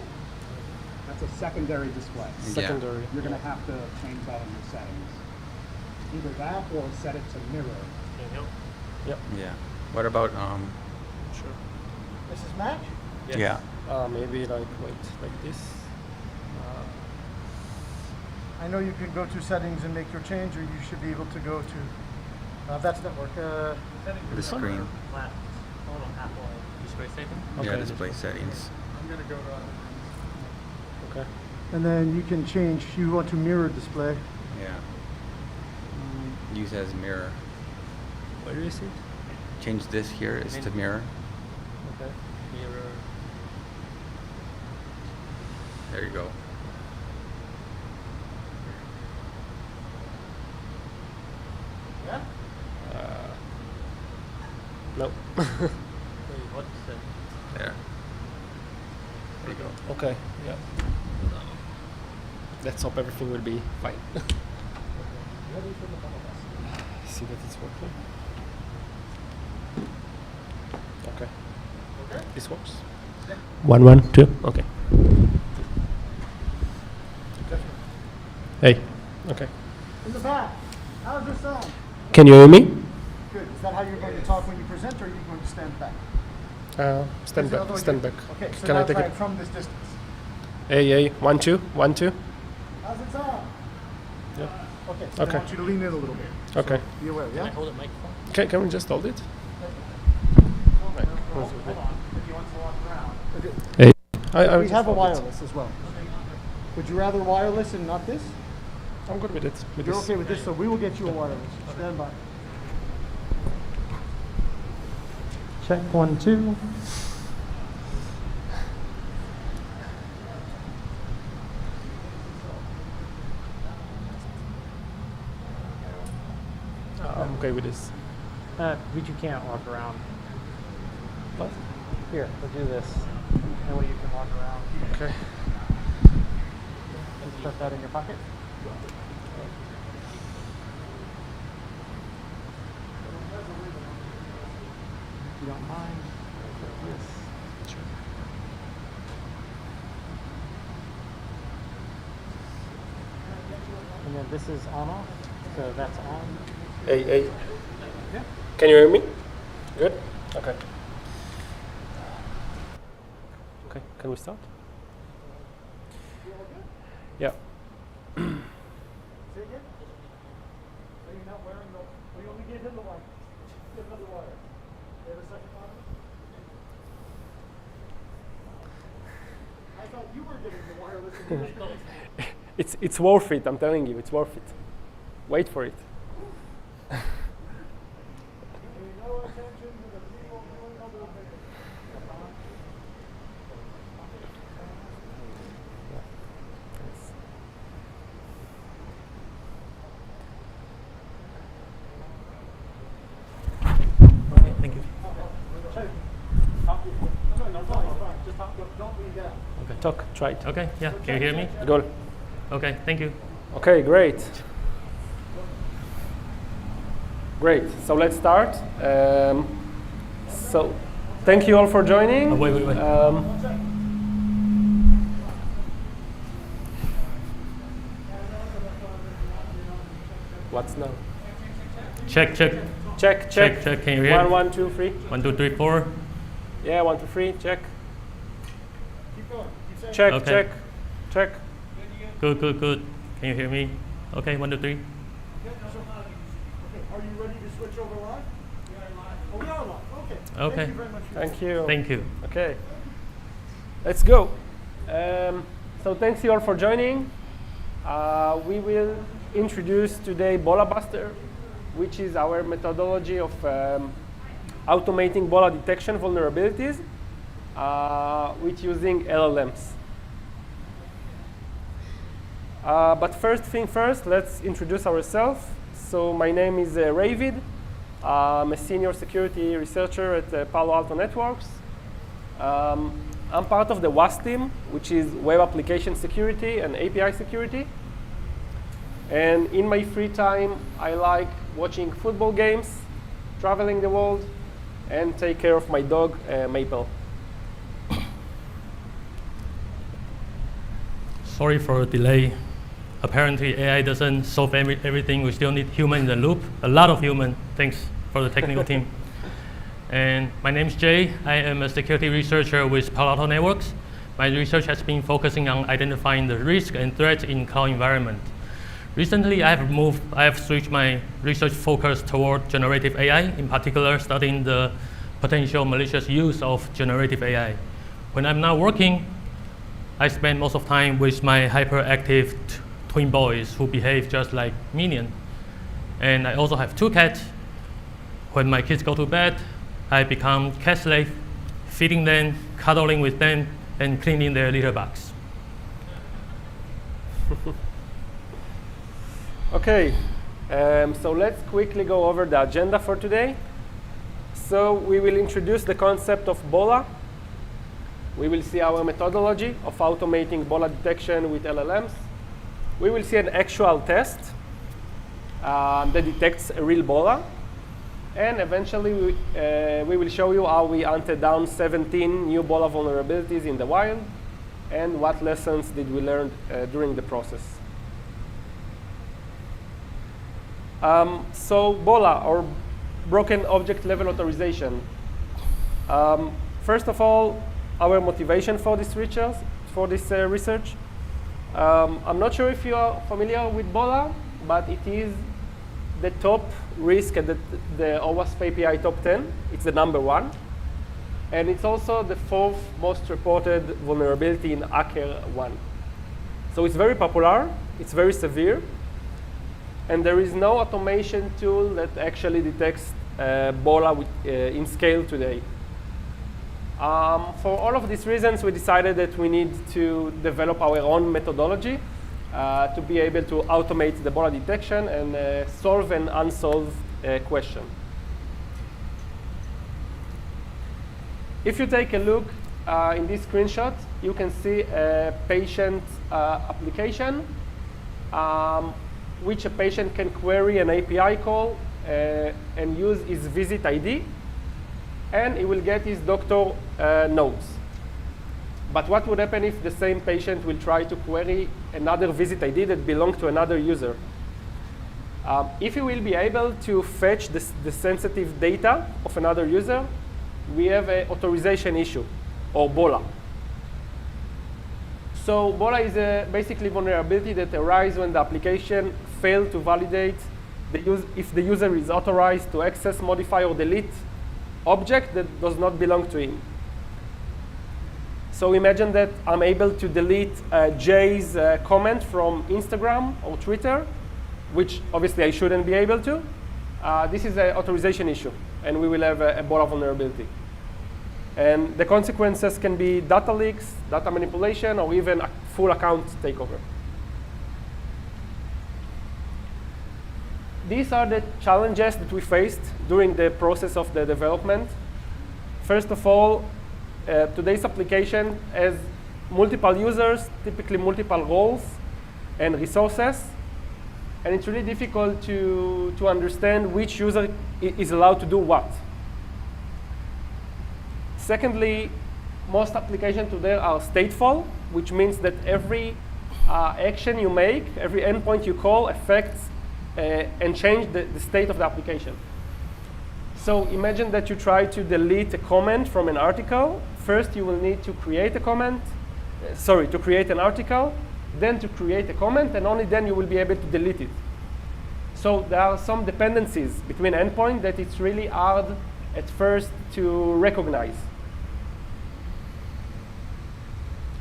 That's a secondary display. Secondary. You're going to have to change that in your settings. Either that or set it to mirror. Can you help? Yep. Yeah. What about Sure. This is Mac? Yeah. Maybe like this. I know you can go to settings and make your change, or you should be able to go to, that's network. The screen. Flat. Hold on, Apple display setting. Yeah, Okay. display settings. I'm gonna go to. Okay. And then you can change, you want to mirror display. Yeah. Use as mirror. Where is it? Change this here is to mirror. Okay. Mirror. There you go. Yeah? No. Wait, what's that? There. There you go. Okay. Yeah. Let's hope everything will be fine. See that it's working. Okay. Okay. This works. 1, 1, 2. Okay. Hey. Okay. In the back, how's this sound? Can you hear me? Good. Is that how you're going to talk when you present, or are you going to stand back? Stand back. Otherwise Stand you- back. Okay, so Can now I take try it? it from this distance. Hey, hey. 1, 2. 1, 2. How's it sound? Yep. Okay, so Okay. I want you to lean in a little bit. Okay. Be aware, Can I yeah? hold the microphone? Can we just hold it? Right. Hold on, if you want to walk around. Hey. We have a wireless as well. Would you rather wireless and not this? I'm good with it. With You're this. okay with this, so we will get you a wireless. Stand by. Check 1, 2. I'm okay with this. But you can't walk around. What? Here, we'll do this. That way you can walk around. Okay. Just put that in your pocket. If you don't mind, like this. Sure. And then this is on off, so that's on. Hey. Yeah. Can you hear me? Good? Okay. Okay, can we start? Yeah. It's worth it, I'm telling you, it's worth it. Wait for it. Okay, thank you. Okay, talk, try it. Okay, yeah. Can you hear me? Go. Okay, thank you. Okay, great. Great, so let's start. So, thank you all for joining. Oh, wait. What's now? Check. Check. Can you hear? 1, 2, 3. 1, 2, 3, 4. Yeah, 1, 2, 3. Check. Check. Okay. Check. Good. Can you hear me? Okay, 1, 2, 3. Are you ready to switch over live? We are live. Oh, we are live. Okay. Okay. Thank you very much. Thank you. Thank you. Okay. Let's go. So thanks you all for joining. We will introduce today Bola Buster, which is our methodology of automating Bola detection vulnerabilities with using LLMs. But first thing first, let's introduce ourselves. So my name is Ravid. I'm a senior security researcher at Palo Alto Networks. I'm part of the WAS team, which is Web Application Security and API Security. And in my free time, I like watching football games, traveling the world, and take care of my dog, Maple. Sorry for the delay. Apparently, AI doesn't solve everything. We still need human in the loop. A lot of human. Thanks for the technical team. And my name is Jay. I am a security researcher with Palo Alto Networks. My research has been focusing on identifying the risk and threats in cloud environment. Recently, I have switched my research focus toward generative AI, in particular studying the potential malicious use of generative AI. When I'm not working, I spend most of time with my hyperactive twin boys who behave just like minion. And I also have 2 cats. When my kids go to bed, I become cat slave, feeding them, cuddling with them, and cleaning their litter box. Okay, so let's quickly go over the agenda for today. So we will introduce the concept of Bola. We will see our methodology of automating Bola detection with LLMs. We will see an actual test that detects a real Bola. And eventually, we will show you how we hunted down 17 new Bola vulnerabilities in the wild and what lessons did we learn during the process. So Bola, or broken object level authorization. First of all, our motivation for this research. I'm not sure if you are familiar with Bola, but it is the top risk at the OWASP API top 10. It's the #1. And it's also the 4th most reported vulnerability in HackerOne. So it's very popular, it's very severe, and there is no automation tool that actually detects Bola in scale today. For all of these reasons, we decided that we need to develop our own methodology to be able to automate the Bola detection and solve and unsolve question. If you take a look in this screenshot, you can see a patient application, which a patient can query an API call and use his visit ID, and he will get his doctor notes. But what would happen if the same patient will try to query another visit ID that belongs to another user? If you will be able to fetch the sensitive data of another user, we have an authorization issue, or BOLA. So BOLA is basically vulnerability that arises when the application fails to validate if the user is authorized to access, modify, or delete object that does not belong to him. So imagine that I'm able to delete Jay's comment from Instagram or Twitter, which obviously I shouldn't be able to. This is an authorization issue, and we will have a BOLA vulnerability. And the consequences can be data leaks, data manipulation, or even a full account takeover. These are the challenges that we faced during the process of the development. First of all, today's application has multiple users, typically multiple roles and resources. And it's really difficult to understand which user is allowed to do what. Secondly, most applications today are stateful, which means that every action you make, every endpoint you call affects and change the state of the application. So imagine that you try to delete a comment from an article. First, you will need to create a comment, to create an article, then to create a comment, and only then you will be able to delete it. So there are some dependencies between endpoints that it's really hard at first to recognize.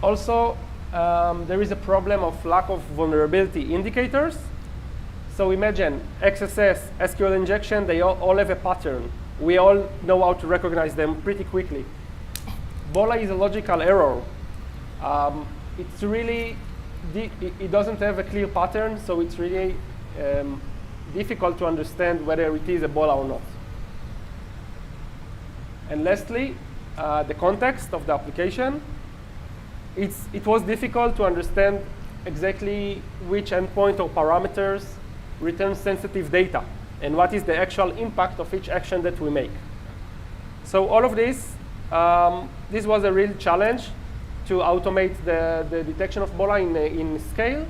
Also, there is a problem of lack of vulnerability indicators. So imagine XSS, SQL injection, they all have a pattern. We all know how to recognize them pretty quickly. BOLA is a logical error. It's really, it doesn't have a clear pattern, so it's really difficult to understand whether it is a BOLA or not. And lastly, the context of the application. It was difficult to understand exactly which endpoint or parameters return sensitive data and what is the actual impact of each action that we make. So all of this, this was a real challenge to automate the detection of BOLA in scale.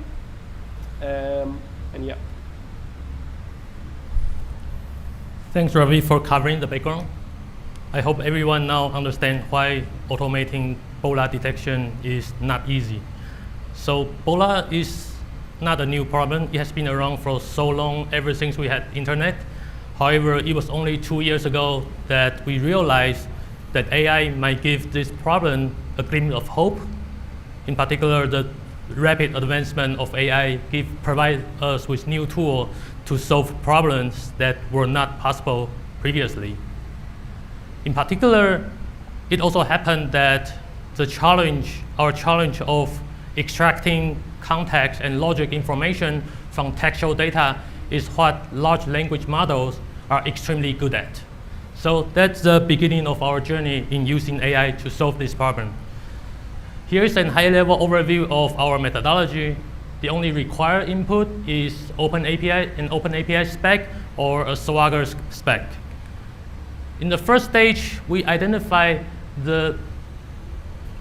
And yeah. Thanks, Ravi, for covering the background. I hope everyone now understands why automating BOLA detection is not easy. So BOLA is not a new problem. It has been around for so long, ever since we had internet. However, it was only 2 years ago that we realized that AI might give this problem a glimpse of hope. In particular, the rapid advancement of AI provide us with new tools to solve problems that were not possible previously. In particular, it also happened that our challenge of extracting context and logic information from textual data is what large language models are extremely good at. So that's the beginning of our journey in using AI to solve this problem. Here's a high-level overview of our methodology. The only required input is an OpenAPI spec or a Swagger spec. In the first stage, we identify the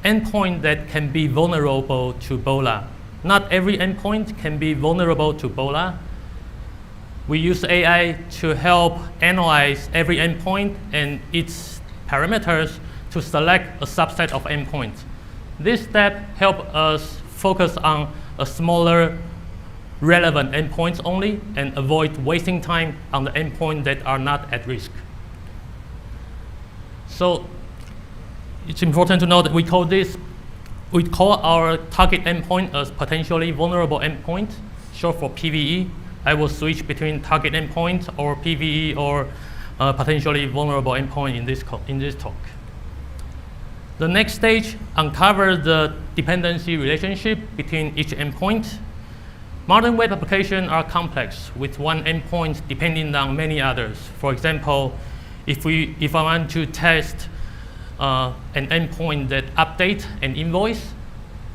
endpoint that can be vulnerable to BOLA. Not every endpoint can be vulnerable to BOLA. We use AI to help analyze every endpoint and its parameters to select a subset of endpoints. This step helps us focus on a smaller relevant endpoints only and avoid wasting time on the endpoints that are not at risk. So it's important to know that we call our target endpoint as potentially vulnerable endpoint, short for PVE. I will switch between target endpoint or PVE or potentially vulnerable endpoint in this talk. The next stage uncovers the dependency relationship between each endpoint. Modern web applications are complex with one endpoint depending on many others. For example, if I want to test an endpoint that updates an invoice,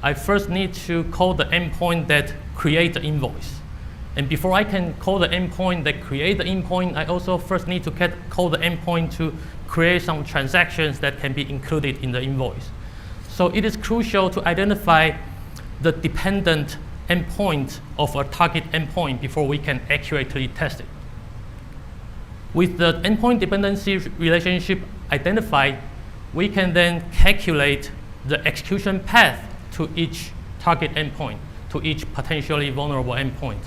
I first need to call the endpoint that creates the invoice. And before I can call the endpoint that creates the endpoint, I also first need to call the endpoint to create some transactions that can be included in the invoice. So it is crucial to identify the dependent endpoint of a target endpoint before we can accurately test it. With the endpoint dependency relationship identified, we can then calculate the execution path to each target endpoint, to each potentially vulnerable endpoint.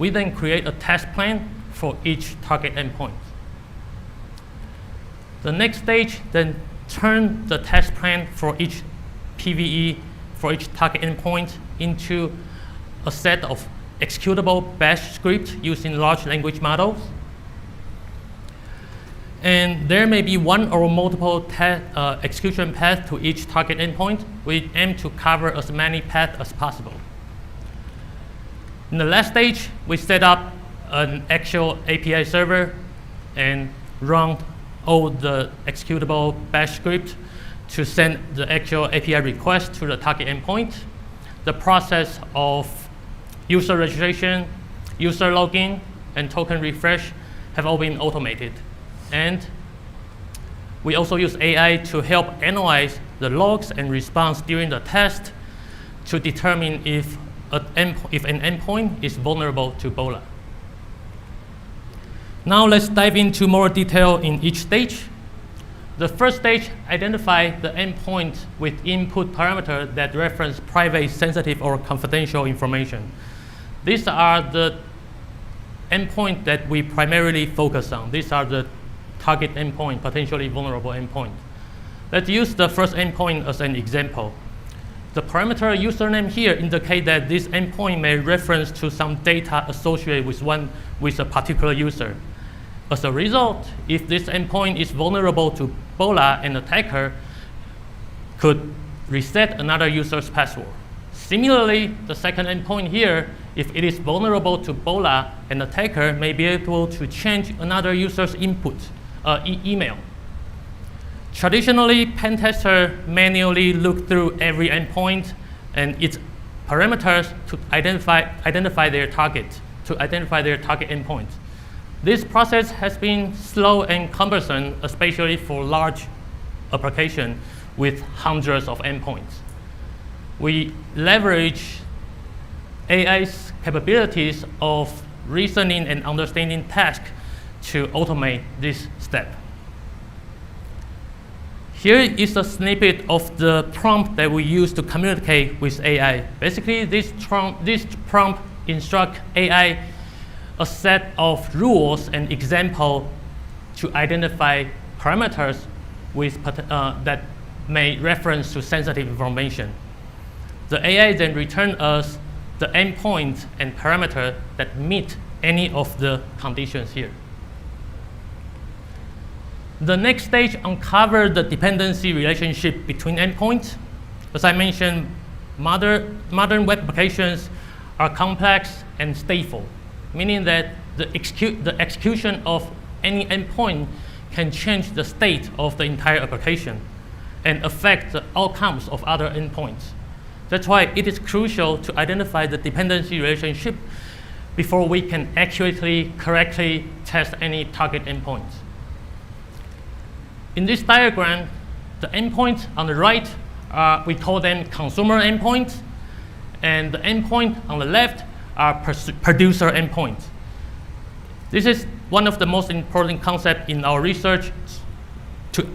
We then create a test plan for each target endpoint. The next stage then turn the test plan for each PVE, for each target endpoint into a set of executable bash scripts using large language models. And there may be one or multiple execution paths to each target endpoint. We aim to cover as many paths as possible. In the last stage, we set up an actual API server and run all the executable bash script to send the actual API request to the target endpoint. The process of user registration, user login, and token refresh have all been automated. And we also use AI to help analyze the logs and response during the test to determine if an endpoint is vulnerable to BOLA. Now let's dive into more detail in each stage. The first stage, identify the endpoint with input parameter that reference private, sensitive, or confidential information. These are the endpoint that we primarily focus on. These are the target endpoint, potentially vulnerable endpoint. Let's use the first endpoint as an example. The parameter username here indicate that this endpoint may reference to some data associated with a particular user. As a result, if this endpoint is vulnerable to BOLA, an attacker could reset another user's password. Similarly, the second endpoint here, if it is vulnerable to BOLA, an attacker may be able to change another user's input, email. Traditionally, pen testers manually look through every endpoint and its parameters to identify their target endpoint. This process has been slow and cumbersome, especially for large applications with hundreds of endpoints. We leverage AI's capabilities of reasoning and understanding tasks to automate this step. Here is a snippet of the prompt that we use to communicate with AI. Basically, this prompt instructs AI a set of rules and examples to identify parameters that may reference to sensitive information. The AI then returns us the endpoint and parameter that meet any of the conditions here. The next stage uncovers the dependency relationship between endpoints. As I mentioned, modern web applications are complex and stateful, meaning that the execution of any endpoint can change the state of the entire application and affect the outcomes of other endpoints. That's why it is crucial to identify the dependency relationship before we can accurately, correctly test any target endpoints. In this diagram, the endpoints on the right, we call them consumer endpoints, and the endpoint on the left are producer endpoints. This is one of the most important concepts in our research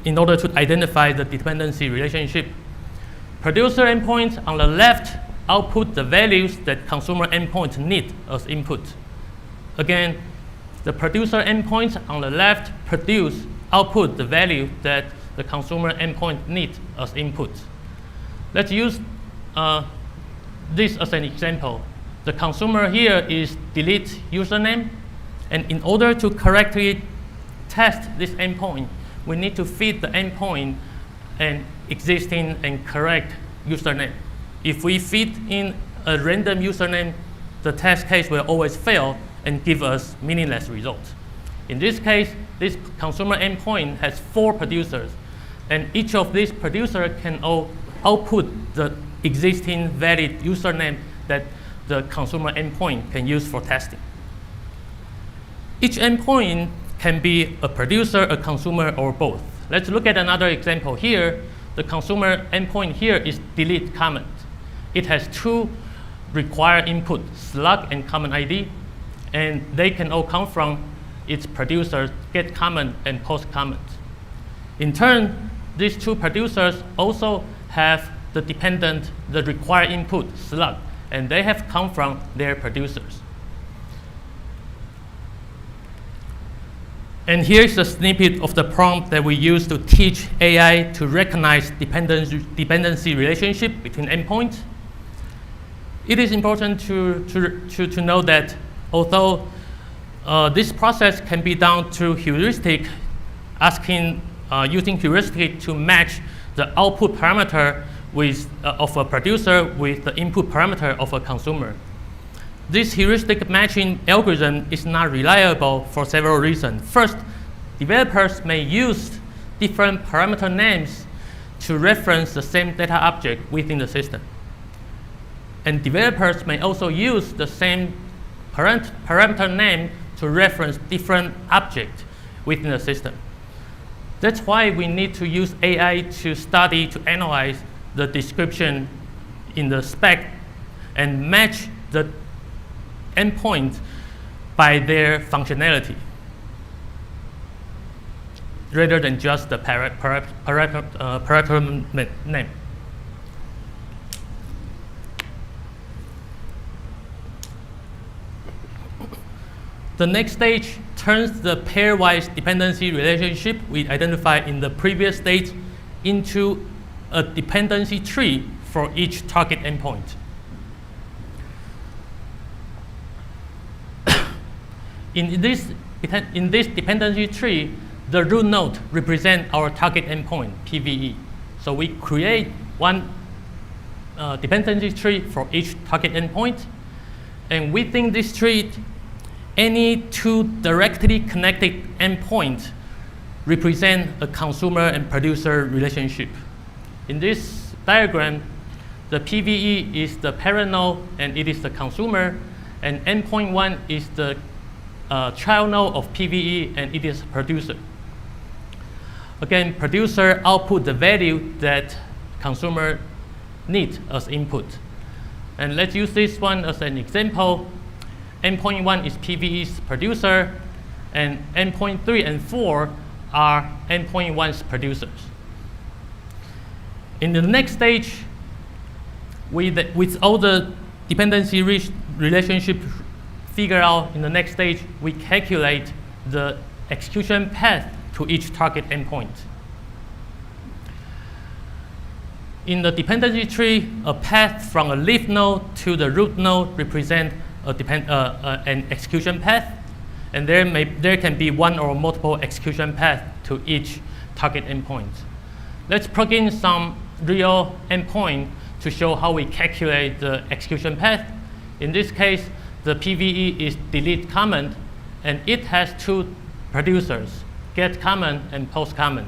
in order to identify the dependency relationship. Producer endpoints on the left output the values that consumer endpoints need as input. Again, the producer endpoints on the left output the value that the consumer endpoint needs as input. Let's use this as an example. The consumer here is delete username, and in order to correctly test this endpoint, we need to feed the endpoint an existing and correct username. If we feed in a random username, the test case will always fail and give us meaningless results. In this case, this consumer endpoint has 4 producers, and each of these producers can output the existing valid username that the consumer endpoint can use for testing. Each endpoint can be a producer, a consumer, or both. Let's look at another example here. The consumer endpoint here is delete comment. It has 2 required input, slug and comment ID, and they can all come from its producers, get comment and post comment. In turn, these 2 producers also have the dependent, the required input, slug, and they have come from their producers. And here's a snippet of the prompt that we use to teach AI to recognize dependency relationship between endpoints. It is important to know that although this process can be done through heuristic, using heuristic to match the output parameter of a producer with the input parameter of a consumer. This heuristic matching algorithm is not reliable for several reasons. First, developers may use different parameter names to reference the same data object within the system. And developers may also use the same parameter name to reference different objects within the system. That's why we need to use AI to study, to analyze the description in the spec and match the endpoint by their functionality rather than just the parameter name. The next stage turns the pairwise dependency relationship we identified in the previous stage into a dependency tree for each target endpoint. In this dependency tree, the root node represents our target endpoint, PVE. So we create one dependency tree for each target endpoint. And within this tree, any 2 directly connected endpoints represent a consumer and producer relationship. In this diagram, the PVE is the parent node and it is the consumer, and endpoint 1 is the child node of PVE and it is producer. Again, producer output the value that consumer needs as input. And let's use this one as an example. Endpoint 1 is PVE's producer, and endpoint 3 and 4 are endpoint 1's producers. In the next stage, with all the dependency relationship figured out in the next stage, we calculate the execution path to each target endpoint. In the dependency tree, a path from a leaf node to the root node represents an execution path, and there can be one or multiple execution paths to each target endpoint. Let's plug in some real endpoint to show how we calculate the execution path. In this case, the PVE is delete comment, and it has 2 producers, get comment and post comment.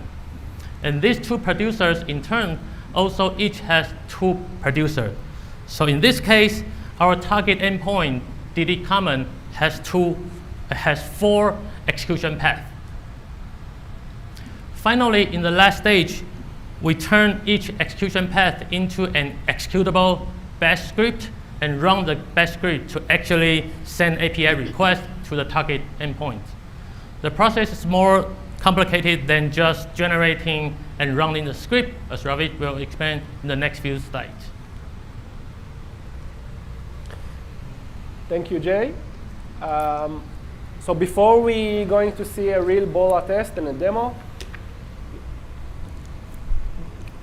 And these 2 producers, in turn, also each has 2 producers. So in this case, our target endpoint, delete comment, has 4 execution paths. Finally, in the last stage, we turn each execution path into an executable bash script and run the bash script to actually send API requests to the target endpoint. The process is more complicated than just generating and running the script, as Ravi will explain in the next few slides. Thank you, Jay. So before we going to see a real BOLA test and a demo,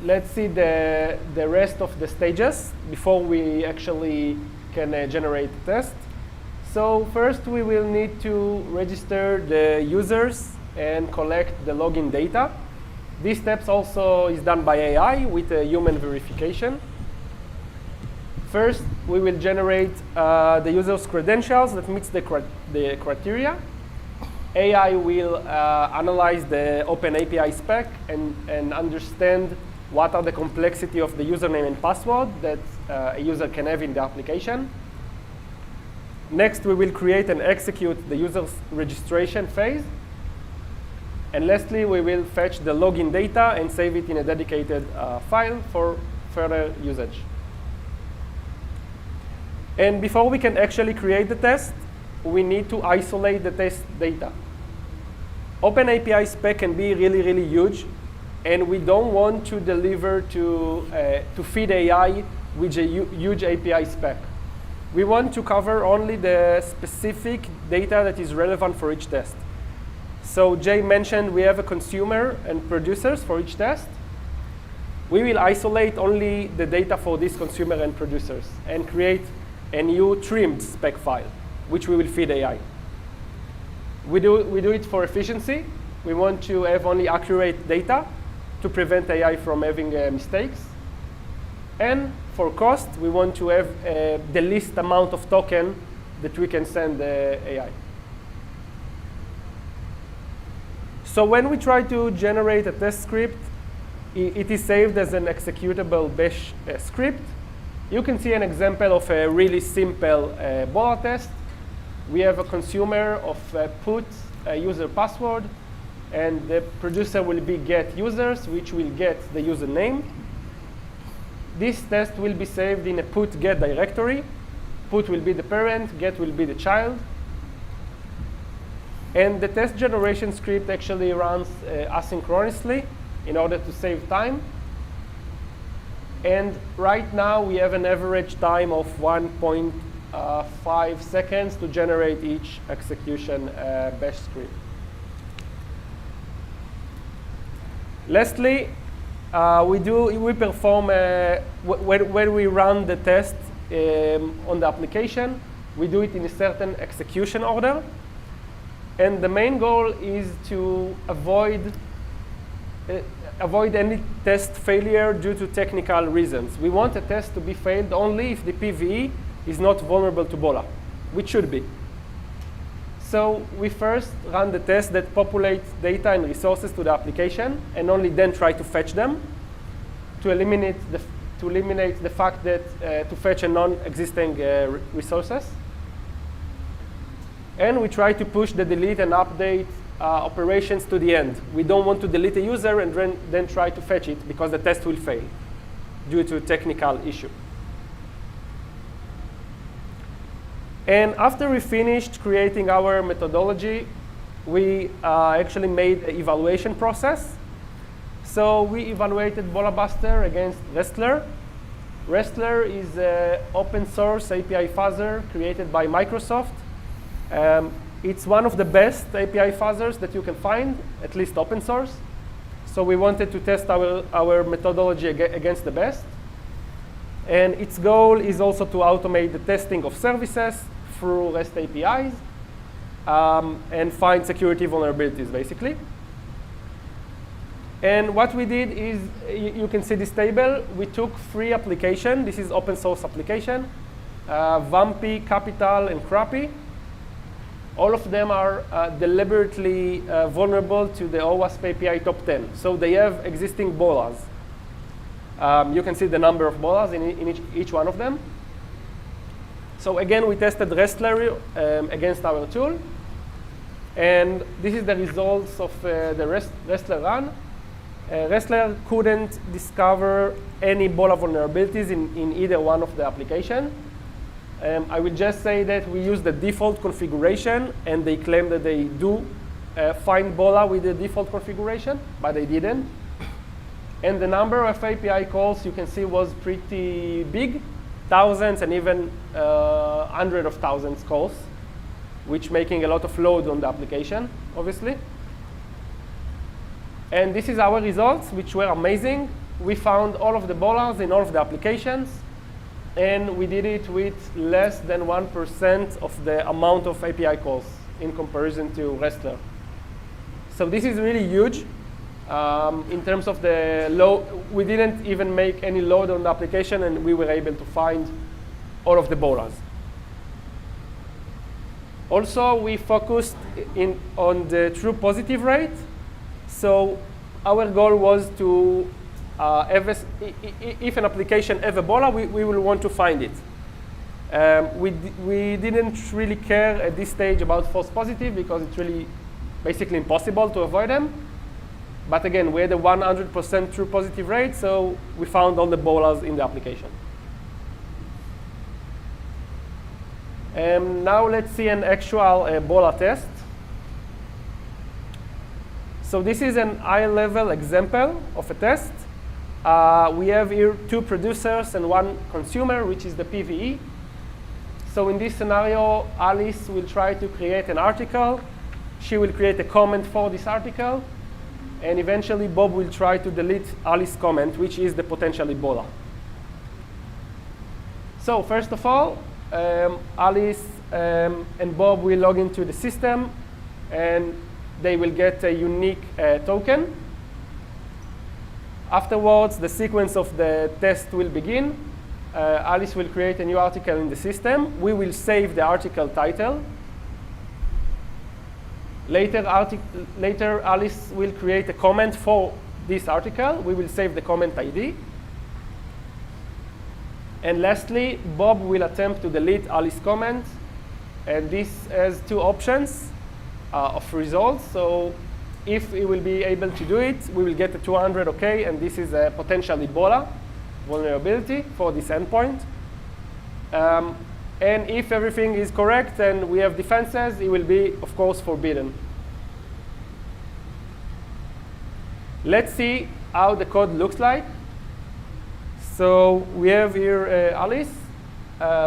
let's see the rest of the stages before we actually can generate a test. So first, we will need to register the users and collect the login data. These steps also is done by AI with a human verification. First, we will generate the user's credentials that meets the criteria. AI will analyze the open API spec and understand what are the complexity of the username and password that a user can have in the application. Next, we will create and execute the user's registration phase. And lastly, we will fetch the login data and save it in a dedicated file for further usage. And before we can actually create the test, we need to isolate the test data. Open API spec can be really, really huge, and we don't want to deliver to feed AI with a huge API spec. We want to cover only the specific data that is relevant for each test. So Jay mentioned we have a consumer and producers for each test. We will isolate only the data for these consumer and producers and create a new trimmed spec file, which we will feed AI. We do it for efficiency. We want to have only accurate data to prevent AI from having mistakes. And for cost, we want to have the least amount of token that we can send AI. So when we try to generate a test script, it is saved as an executable bash script. You can see an example of a really simple Bola test. We have a consumer of put a user password, and the producer will be get users, which will get the username. This test will be saved in a put get directory. Put will be the parent, get will be the child. And the test generation script actually runs asynchronously in order to save time. And right now, we have an average time of 1.5 seconds to generate each execution bash script. Lastly, we perform, when we run the test on the application, we do it in a certain execution order. And the main goal is to avoid any test failure due to technical reasons. We want a test to be failed only if the PVE is not vulnerable to Bola, which should be. So we first run the test that populates data and resources to the application, and only then try to fetch them to eliminate the fact that to fetch a non-existing resources. And we try to push the delete and update operations to the end. We don't want to delete a user and then try to fetch it, because the test will fail due to a technical issue. And after we finished creating our methodology, we actually made an evaluation process. So we evaluated BolaBuster against Wrestler. Wrestler is an open source API fuzzer created by Microsoft. It's one of the best API fuzzers that you can find, at least open source. So we wanted to test our methodology against the best. And its goal is also to automate the testing of services through REST APIs and find security vulnerabilities, basically. And what we did is, you can see this table. We took 3 applications. This is open source application, Vampy, Capital, and Crappy. All of them are deliberately vulnerable to the OWASP API top 10. So they have existing Bolas. You can see the number of Bolas in each one of them. So again, we tested Wrestler against our tool. And this is the results of the Wrestler run. Wrestler couldn't discover any Bola vulnerabilities in either one of the applications. I will just say that we use the default configuration, and they claim that they do find Bola with the default configuration, but they didn't. And the number of API calls you can see was pretty big, thousands and even hundreds of thousands calls, which making a lot of load on the application, obviously. And this is our results, which were amazing. We found all of the Bolas in all of the applications. And we did it with less than 1% of the amount of API calls in comparison to Wrestler. So this is really huge. In terms of the load, we didn't even make any load on the application, and we were able to find all of the bolas. Also, we focused on the true positive rate. So our goal was to, if an application have a bola, we will want to find it. We didn't really care at this stage about false positive because it's really basically impossible to avoid them. But again, we had a 100% true positive rate, so we found all the bolas in the application. Now let's see an actual bola test. So this is an high-level example of a test. We have here 2 producers and 1 consumer, which is the PVE. So in this scenario, Alice will try to create an article. She will create a comment for this article. And eventually, Bob will try to delete Alice's comment, which is the potential bola. So first of all, Alice and Bob will log into the system, and they will get a unique token. Afterwards, the sequence of the test will begin. Alice will create a new article in the system. We will save the article title. Later, Alice will create a comment for this article. We will save the comment ID. And lastly, Bob will attempt to delete Alice's comment. And this has 2 options of results. So if he will be able to do it, we will get a 200 OK. And this is a potential Ebola vulnerability for this endpoint. And if everything is correct and we have defenses, it will be, of course, forbidden. Let's see how the code looks like. So we have here Alice,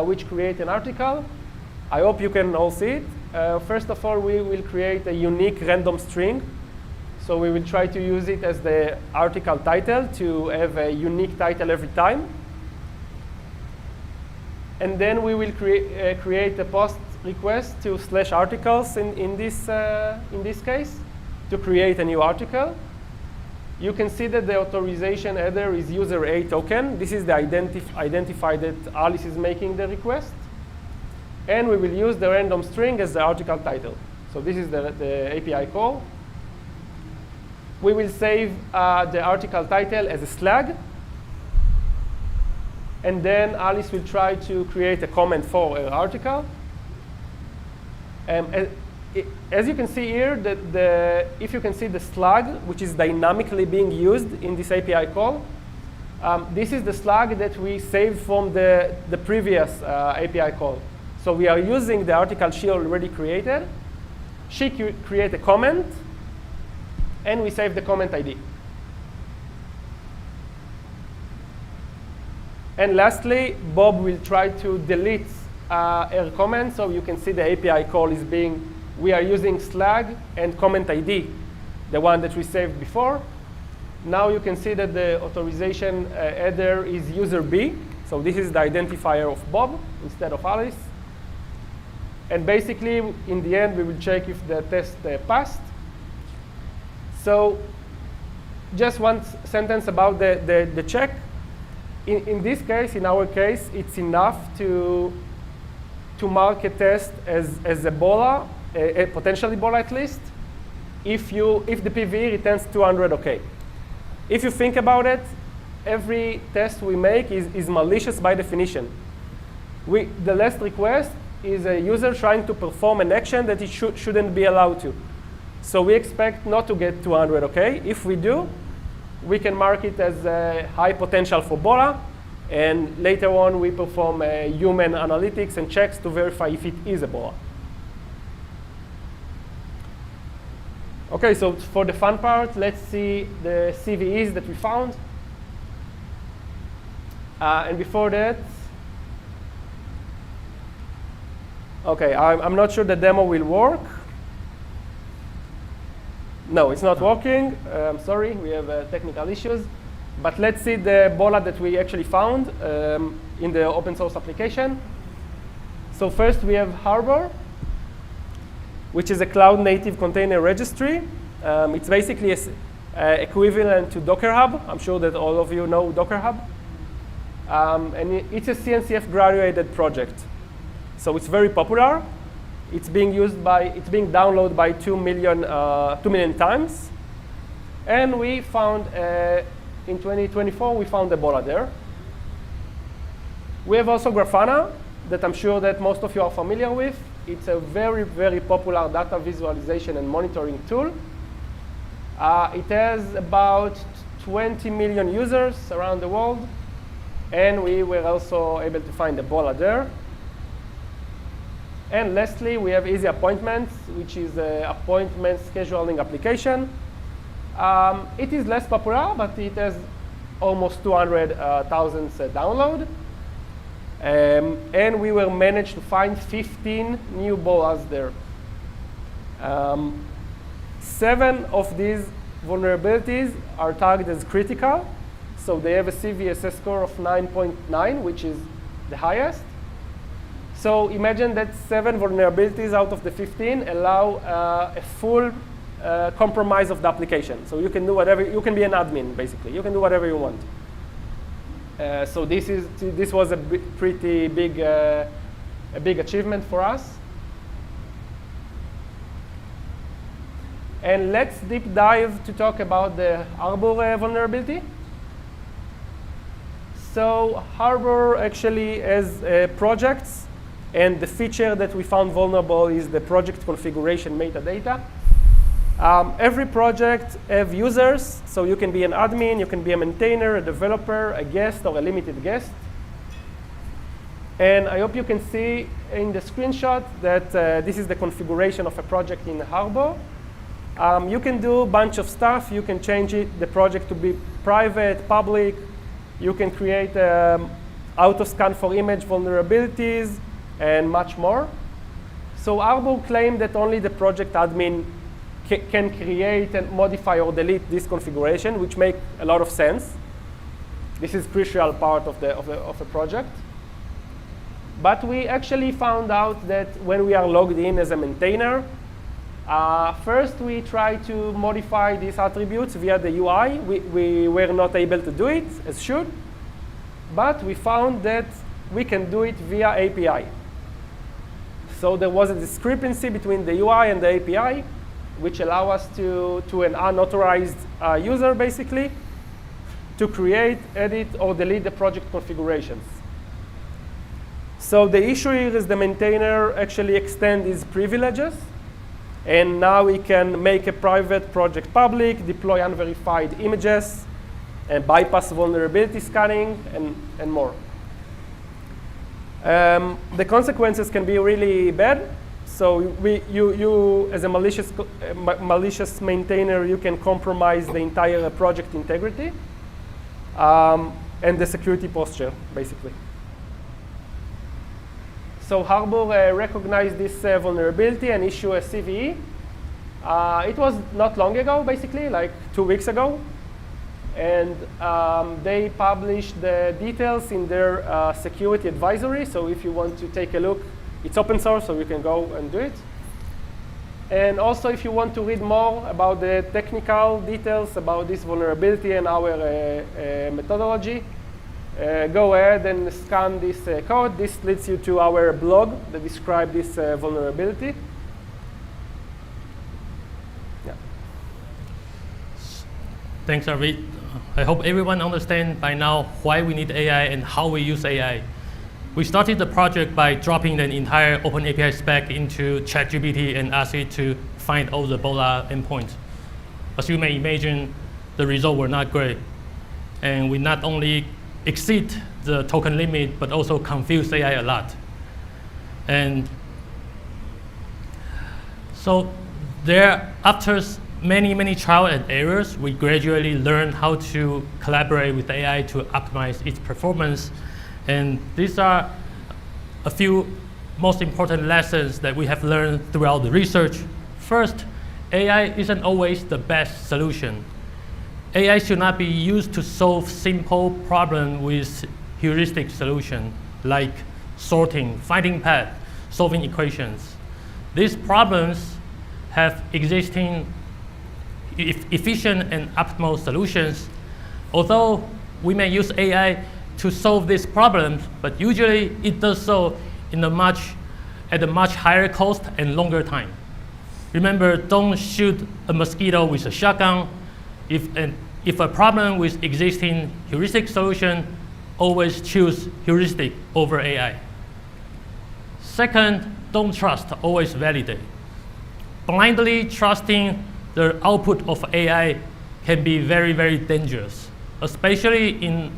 which create an article. I hope you can all see it. First of all, we will create a unique random string. So we will try to use it as the article title to have a unique title every time. And then we will create a post request to /articles in this case to create a new article. You can see that the authorization header is user A token. This is the identifier that Alice is making the request. And we will use the random string as the article title. So this is the API call. We will save the article title as a slug. And then Alice will try to create a comment for her article. As you can see here, if you can see the slug, which is dynamically being used in this API call, this is the slug that we saved from the previous API call. So we are using the article she already created. She create a comment, and we save the comment ID. And lastly, Bob will try to delete her comment. So you can see the API call is we are using slug and comment ID, the one that we saved before. Now you can see that the authorization header is user B. So this is the identifier of Bob instead of Alice. And basically, in the end, we will check if the test passed. So just one sentence about the check. In this case, in our case, it's enough to mark a test as Ebola, a potential Ebola at least, if the PV returns 200 OK. If you think about it, every test we make is malicious by definition. The last request is a user trying to perform an action that it shouldn't be allowed to. So we expect not to get 200 OK. If we do, we can mark it as a high potential for Ebola. And later on, we perform human analytics and checks to verify if it is Ebola. OK, so for the fun part, let's see the CVEs that we found. And before that, OK, I'm not sure the demo will work. No, it's not working. I'm sorry, we have technical issues. But let's see the Ebola that we actually found in the open source application. So first, we have Harbor, which is a cloud-native container registry. It's basically equivalent to Docker Hub. I'm sure that all of you know Docker Hub. And it's a CNCF graduated project. So it's very popular. It's being downloaded by 2 million times. And we found, in 2024, we found Ebola there. We have also Grafana, that I'm sure that most of you are familiar with. It's a very, very popular data visualization and monitoring tool. It has about 20 million users around the world. And we were also able to find Ebola there. And lastly, we have Easy Appointments, which is an appointment scheduling application. It is less popular, but it has almost 200,000 downloads. And we were managed to find 15 new Ebolas there. 7 of these vulnerabilities are tagged as critical. So they have a CVSS score of 9.9, which is the highest. So imagine that 7 vulnerabilities out of the 15 allow a full compromise of the application. So you can do whatever, you can be an admin, basically. You can do whatever you want. So this was a pretty big, a big achievement for us. And let's deep dive to talk about the Harbor vulnerability. So Harbor actually has projects, and the feature that we found vulnerable is the project configuration metadata. Every project have users, so you can be an admin, you can be a maintainer, a developer, a guest, or a limited guest. And I hope you can see in the screenshot that this is the configuration of a project in Harbor. You can do a bunch of stuff. You can change the project to be private, public. You can create auto-scan for image vulnerabilities, and much more. So Harbor claimed that only the project admin can create and modify or delete this configuration, which makes a lot of sense. This is a crucial part of a project. But we actually found out that when we are logged in as a maintainer, first we try to modify these attributes via the UI. We were not able to do it as should, but we found that we can do it via API. So there was a discrepancy between the UI and the API, which allow us to an unauthorized user, basically, to create, edit, or delete the project configurations. So the issue here is the maintainer actually extend his privileges, and now he can make a private project public, deploy unverified images, and bypass vulnerability scanning, and more. The consequences can be really bad. So you as a malicious maintainer, you can compromise the entire project integrity and the security posture, basically. So Harbor recognized this vulnerability and issued a CVE. It was not long ago, basically, like 2 weeks ago. And they published the details in their security advisory. So if you want to take a look, it's open source, so you can go and do it. And also, if you want to read more about the technical details about this vulnerability and our methodology, go ahead and scan this code. This leads you to our blog that describes this vulnerability. Yeah. Thanks, Arvid. I hope everyone understands by now why we need AI and how we use AI. We started the project by dropping the entire OpenAPI spec into ChatGPT and asked it to find all the Ebola endpoints. As you may imagine, the results were not great. And we not only exceed the token limit, but also confuse AI a lot. And so after many trial and errors, we gradually learned how to collaborate with AI to optimize its performance. And these are a few most important lessons that we have learned throughout the research. First, AI isn't always the best solution. AI should not be used to solve simple problems with heuristic solutions like sorting, finding path, solving equations. These problems have existing efficient and optimal solutions. Although we may use AI to solve this problem, but usually it does so at a much higher cost and longer time. Remember, don't shoot a mosquito with a shotgun. If a problem with existing heuristic solution, always choose heuristic over AI. Second, don't trust, always validate. Blindly trusting the output of AI can be very, very dangerous, especially in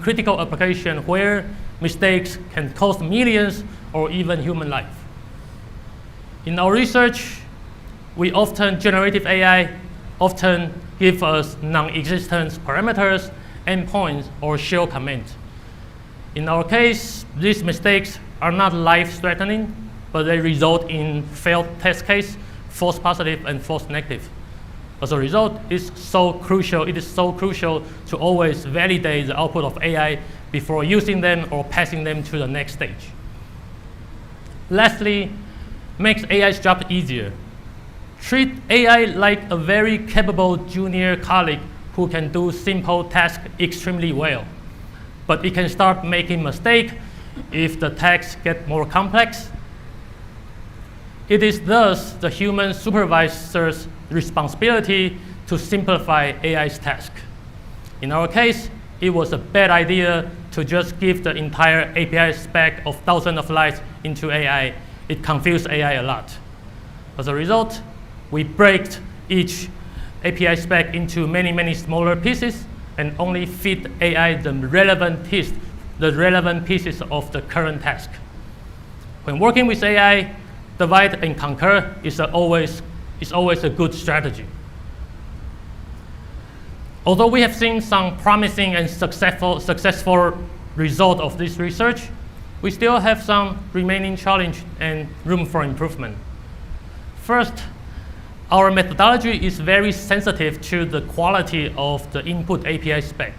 critical application where mistakes can cost millions or even human life. In our research, generative AI often give us non-existent parameters, endpoints, or shell commands. In our case, these mistakes are not life-threatening, but they result in failed test case, false positive, and false negative. As a result, it is so crucial to always validate the output of AI before using them or passing them to the next stage. Lastly, makes AI's job easier. Treat AI like a very capable junior colleague who can do simple tasks extremely well. But it can start making mistakes if the tasks get more complex. It is thus the human supervisor's responsibility to simplify AI's task. In our case, it was a bad idea to just give the entire API spec of thousands of lines into AI. It confused AI a lot. As a result, we break each API spec into many, many smaller pieces and only feed AI the relevant pieces of the current task. When working with AI, divide and conquer is always a good strategy. Although we have seen some promising and successful result of this research, we still have some remaining challenge and room for improvement. First, our methodology is very sensitive to the quality of the input API spec.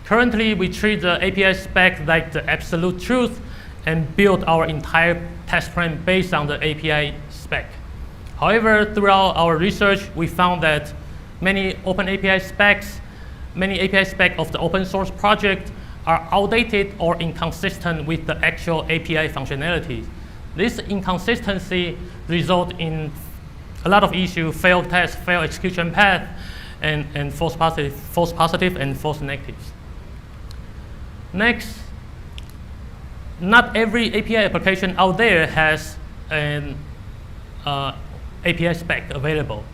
Currently, we treat the API spec like the absolute truth and build our entire test plan based on the API spec. However, throughout our research, we found that many API specs of the open source project are outdated or inconsistent with the actual API functionality. This inconsistency results in a lot of issues, failed tests, failed execution path, and false positive and false negatives. Next, not every API application out there has an API spec available.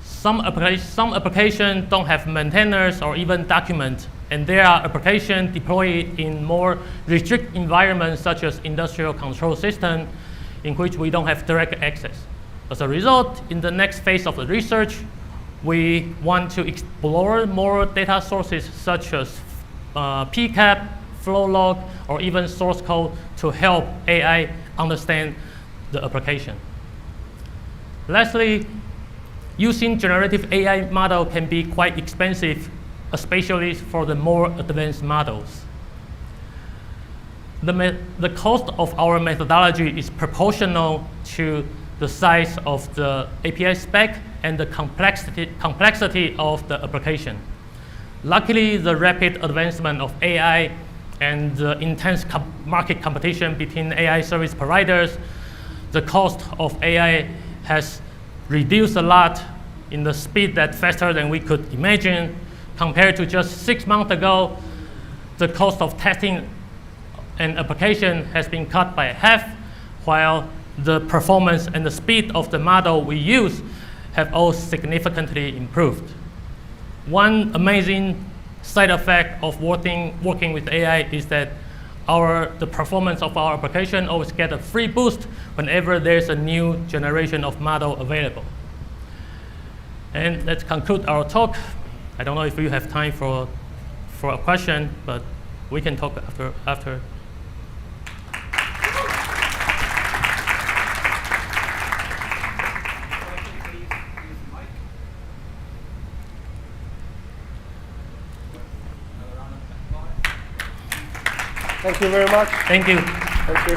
Some applications don't have maintainers or even documents, and there are applications deployed in more restricted environments such as industrial control system in which we don't have direct access. As a result, in the next phase of the research, we want to explore more data sources such as PCAP, flow log, or even source code to help AI understand the application. Lastly, using generative AI model can be quite expensive, especially for the more advanced models. The cost of our methodology is proportional to the size of the API spec and the complexity of the application. Luckily, the rapid advancement of AI and the intense market competition between AI service providers, the cost of AI has reduced a lot in the speed that faster than we could imagine. Compared to just 6 months ago, the cost of testing an application has been cut by half, while the performance and the speed of the model we use have all significantly improved. One amazing side effect of working with AI is that the performance of our application always get a free boost whenever there's a new generation of model available. And let's conclude our talk. I don't know if you have time for a question, but we can talk after. Thank you very much. Thank you. Thank you.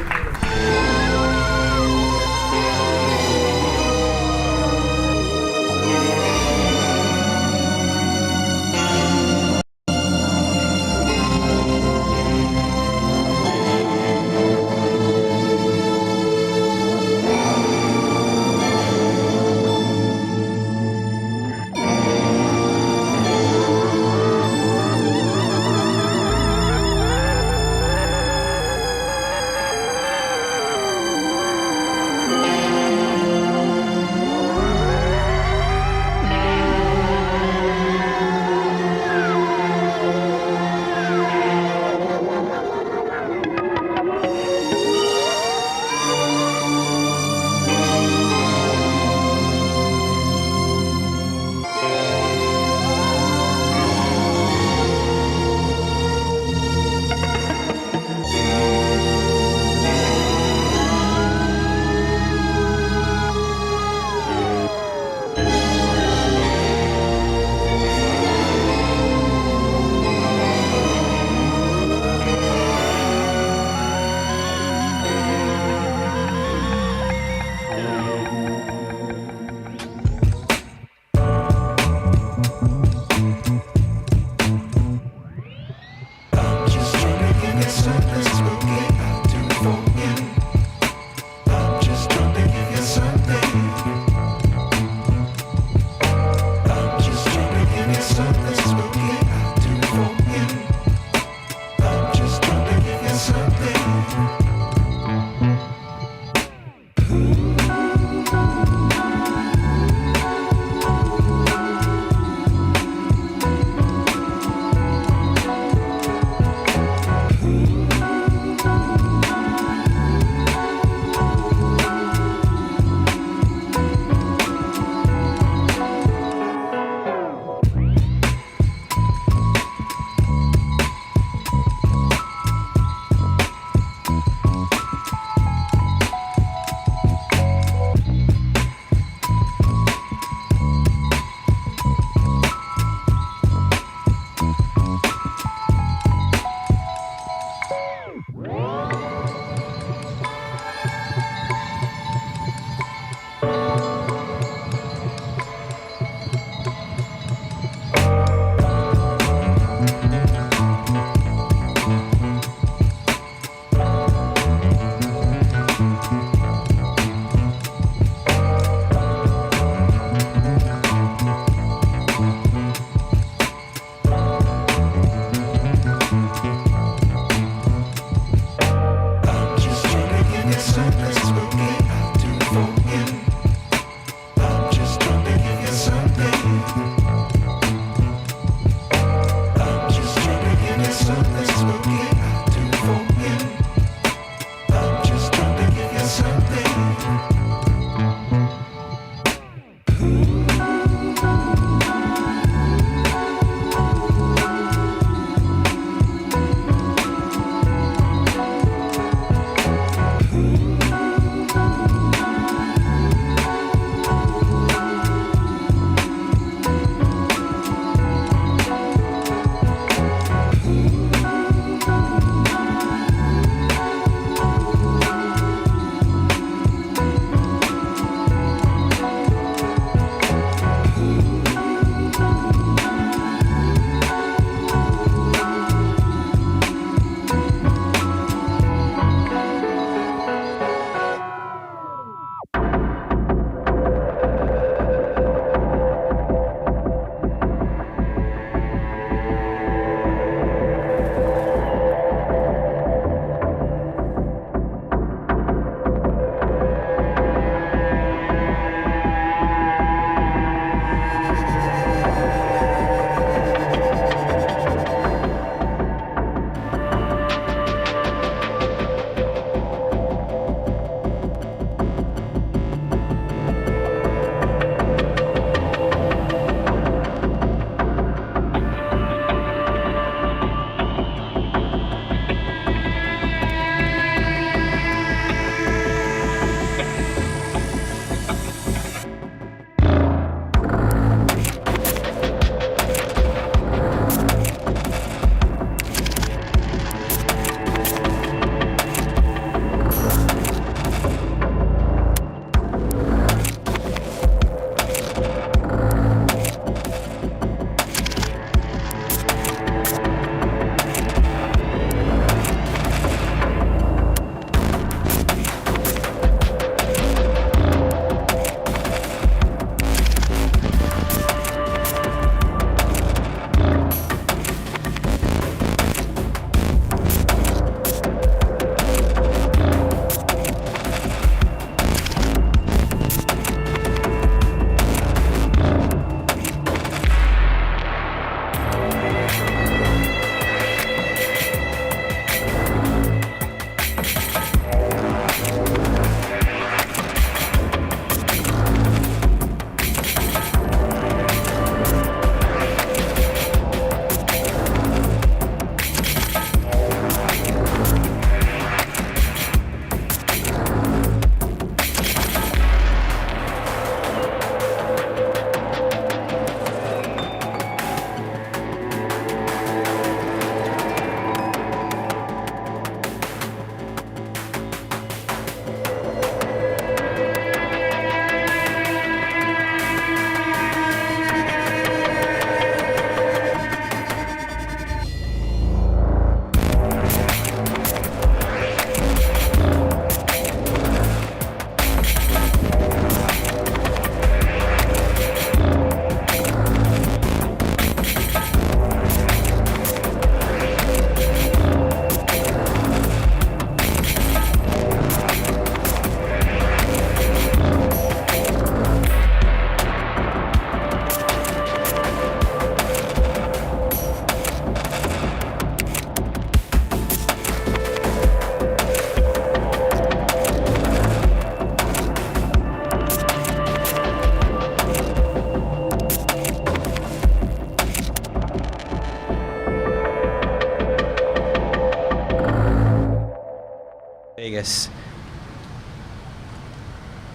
Vegas.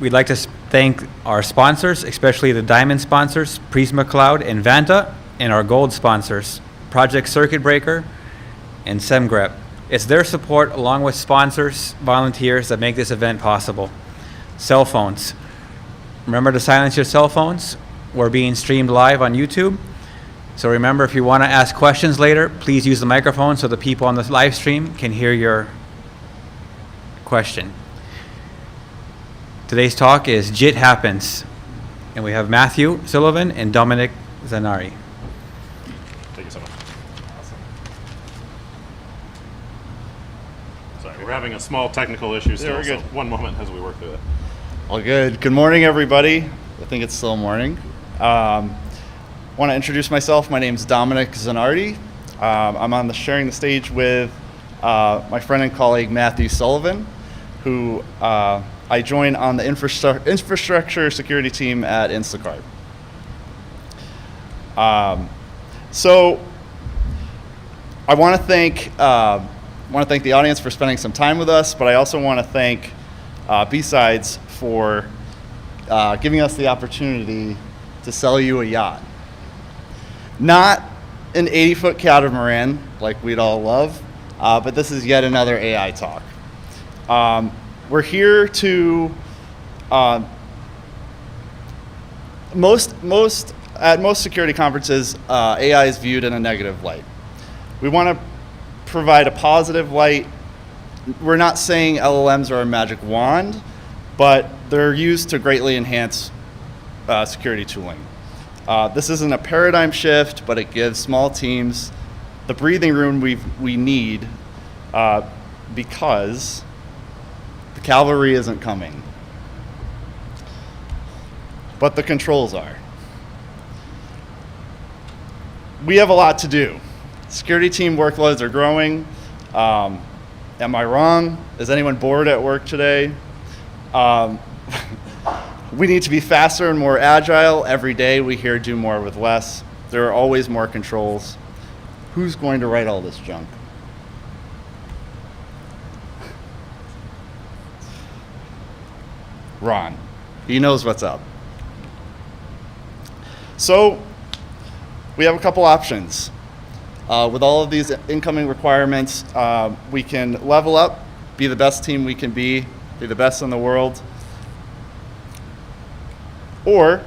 We'd like to thank our sponsors, especially the diamond sponsors, Prisma Cloud and Vanta, and our gold sponsors, Project Circuit Breaker and SEMGREP. It's their support, along with sponsors, volunteers, that make this event possible. Cell phones. Remember to silence your cell phones. We're being streamed live on YouTube. So remember, if you want to ask questions later, please use the microphone so the people on the live stream can hear your question. Today's talk is JIT Happens. And we have Matthew Sullivan and Dominic Zanari. Thank you so much. Awesome. Sorry, we're having a small technical issue still, we're so good. one moment as we work through it. All good. Good morning, everybody. I think it's still morning. Want to introduce myself. My name is Dominic Zanardi. I'm on the sharing the stage with my friend and colleague Matthew Sullivan, who I join on the infrastructure security team at Instacart. So I want to thank the audience for spending some time with us, but I also want to thank BSides for giving us the opportunity to sell you a yacht. Not an 80-foot catamaran like we'd all love, but this is yet another AI talk. We're here to at most security conferences, AI is viewed in a negative light. We want to provide a positive light. We're not saying LLMs are a magic wand, but they're used to greatly enhance security tooling. This isn't a paradigm shift, but it gives small teams the breathing room we need because the cavalry isn't coming. But the controls are. We have a lot to do. Security team workloads are growing. Am I wrong? Is anyone bored at work today? We need to be faster and more agile. Every day we hear do more with less. There are always more controls. Who's going to write all this junk? Ron. He knows what's up. So we have a couple options. With all of these incoming requirements, we can level up, be the best team we can be the best in the world. Or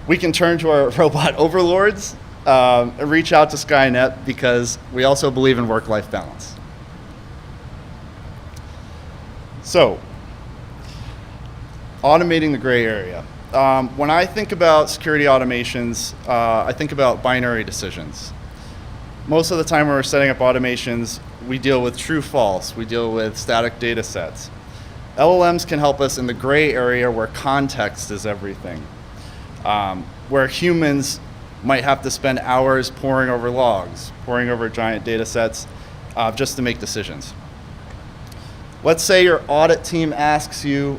we can turn to our robot overlords and reach out to Skynet because we also believe in work-life balance. So, automating the gray area. When I think about security automations, I think about binary decisions. Most of the time when we're setting up automations, we deal with true-false. We deal with static data sets. LLMs can help us in the gray area where context is everything, where humans might have to spend hours poring over logs, poring over giant data sets just to make decisions. Let's say your audit team asks you,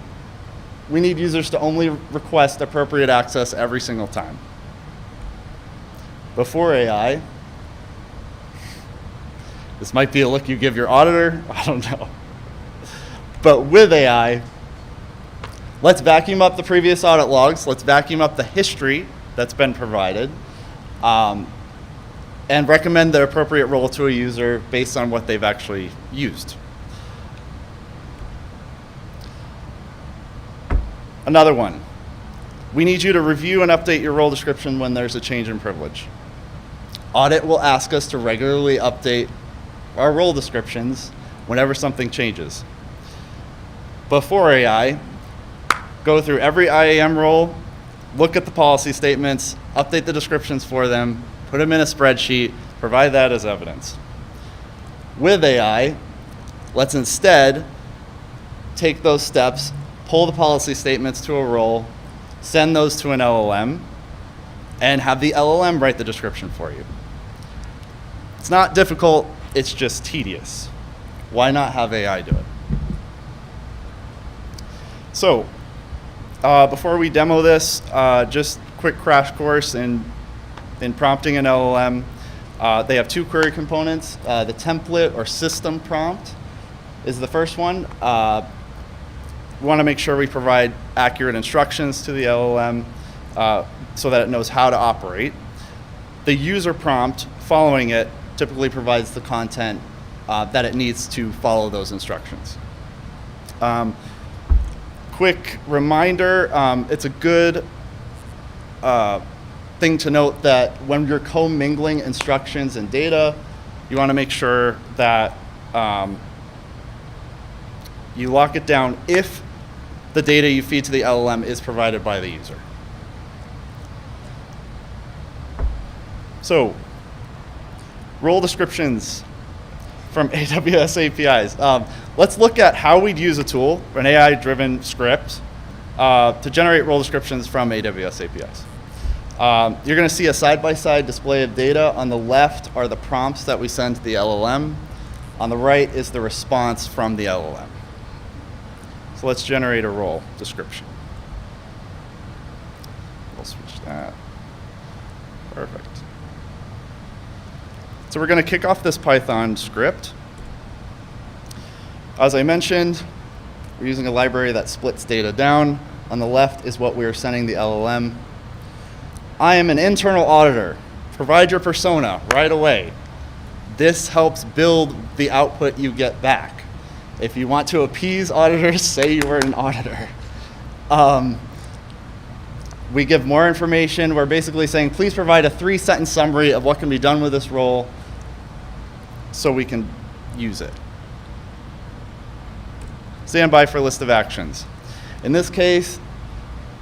we need users to only request appropriate access every single time. Before AI, this might be a look you give your auditor, I don't know. But with AI, let's vacuum up the previous audit logs, let's vacuum up the history that's been provided, and recommend the appropriate role to a user based on what they've actually used. Another one, we need you to review and update your role description when there's a change in privilege. Audit will ask us to regularly update our role descriptions whenever something changes. Before AI, go through every IAM role, look at the policy statements, update the descriptions for them, put them in a spreadsheet, provide that as evidence. With AI, let's instead take those steps, pull the policy statements to a role, send those to an LLM, and have the LLM write the description for you. It's not difficult, it's just tedious. Why not have AI do it? So, before we demo this, just quick crash course in prompting an LLM. They have two query components. The template or system prompt is the first one. We want to make sure we provide accurate instructions to the LLM so that it knows how to operate. The user prompt following it typically provides the content that it needs to follow those instructions. Quick reminder, it's a good thing to note that when you're commingling instructions and data, you want to make sure that you lock it down if the data you feed to the LLM is provided by the user. So, role descriptions from AWS APIs. Let's look at how we'd use a tool, an AI-driven script, to generate role descriptions from AWS APIs. You're going to see a side-by-side display of data. On the left are the prompts that we send to the LLM. On the right is the response from the LLM. So So let's generate a role description. We'll switch that. Perfect. So we're going to kick off this Python script. As I mentioned, we're using a library that splits data down. On the left is what we're sending the LLM. I am an internal auditor. Provide your persona right away. This helps build the output you get back. If you want to appease auditors, say you were an auditor. We give more information. We're basically saying, please provide a 3-sentence summary of what can be done with this role so we can use it. Stand by for a list of actions. In this case,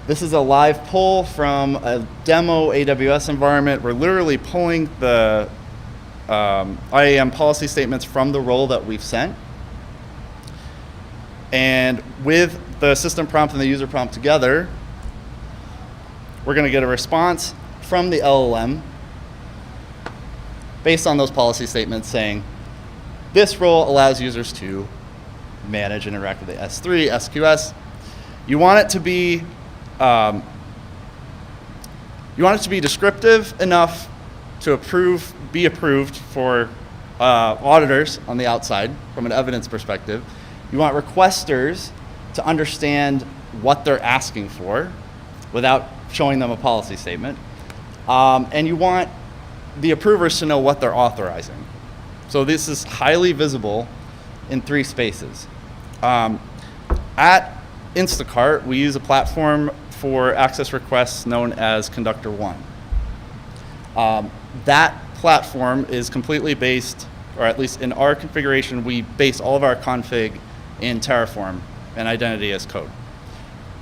this is a live pull from a demo AWS environment. We're literally pulling the IAM policy statements from the role that we've sent. And with the system prompt and the user prompt together, we're going to get a response from the LLM based on those policy statements saying, this role allows users to manage and interact with the S3, SQS. You want it to be descriptive enough to be approved for auditors on the outside from an evidence perspective. You want requesters to understand what they're asking for without showing them a policy statement. And you want the approvers to know what they're authorizing. So this is highly visible in 3 spaces. At Instacart, we use a platform for access requests known as Conductor 1. That platform is completely based, or at least in our configuration, we base all of our config in Terraform and identity as code.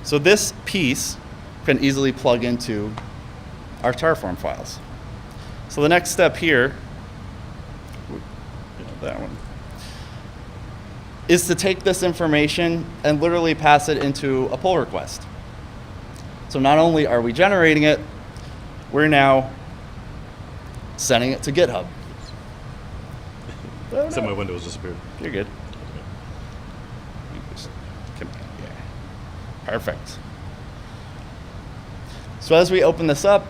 So this piece can easily plug into our Terraform files. So the next step here, that one, is to take this information and literally pass it into a pull request. So not only are we generating it, we're now sending it to GitHub. Some of my windows disappeared. You're good. Perfect. So as we open this up,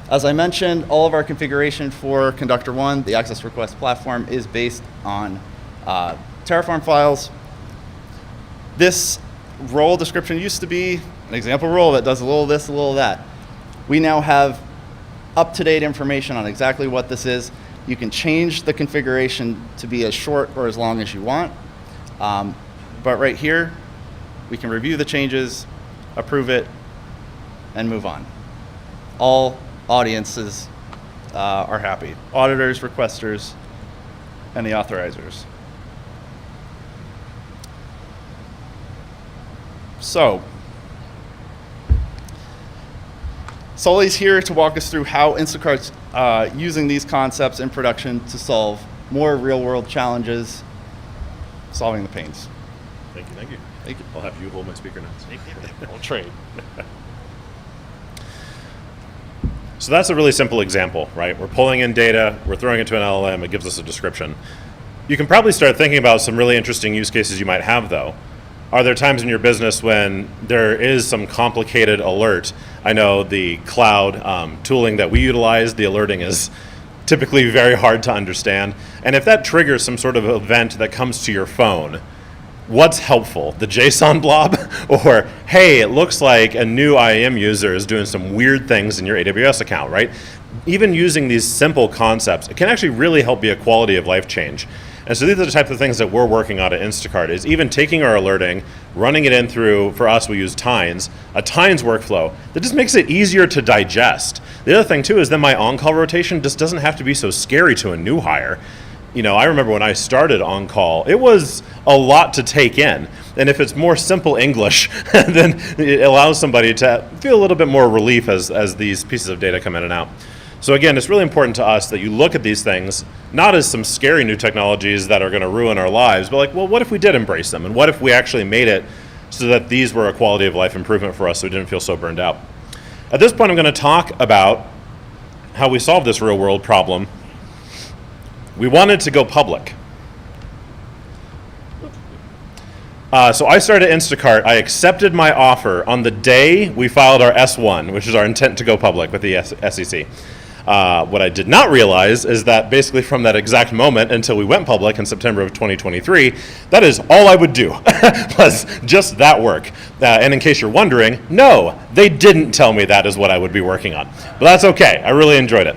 as I mentioned, all of our configuration for Conductor 1, the access request platform, is based on Terraform files. This role description used to be an example role that does a little this, a little that. We now have up-to-date information on exactly what this is. You can change the configuration to be as short or as long as you want. But right here, we can review the changes, approve it, and move on. All audiences are happy. Auditors, requesters, and the authorizers. So, Sully's here to walk us through how Instacart's using these concepts in production to solve more real-world challenges, solving the pains. Thank you, thank you. Thank you. I'll have you hold my speaker notes. We'll trade. So that's a really simple example, right? We're pulling in data, we're throwing it to an LLM, it gives us a description. You can probably start thinking about some really interesting use cases you might have, though. Are there times in your business when there is some complicated alert? I know the cloud tooling that we utilize, the alerting is typically very hard to understand. And if that triggers some sort of event that comes to your phone, what's helpful? The JSON blob? Or, hey, it looks like a new IAM user is doing some weird things in your AWS account, right? Even using these simple concepts, it can actually really help be a quality of life change. And so these are the types of things that we're working on at Instacart, is even taking our alerting, running it in through, for us, we use Tines, a Tines workflow that just makes it easier to digest. The other thing, too, is then my on-call rotation just doesn't have to be so scary to a new hire. You know, I remember when I started on-call, it was a lot to take in. And if it's more simple English, then it allows somebody to feel a little bit more relief as these pieces of data come in and out. So again, it's really important to us that you look at these things not as some scary new technologies that are going to ruin our lives, but like, well, what if we did embrace them? And what if we actually made it so that these were a quality of life improvement for us so we didn't feel so burned out? At this point, I'm going to talk about how we solve this real world problem. We wanted to go public. So I started Instacart. I accepted my offer on the day we filed our S1, which is our intent to go public with the SEC. What I did not realize is that basically from that exact moment until we went public in September of 2023, that is all I would do, was just that work. And in case you're wondering, no, they didn't tell me that is what I would be working on. But that's okay. I really enjoyed it.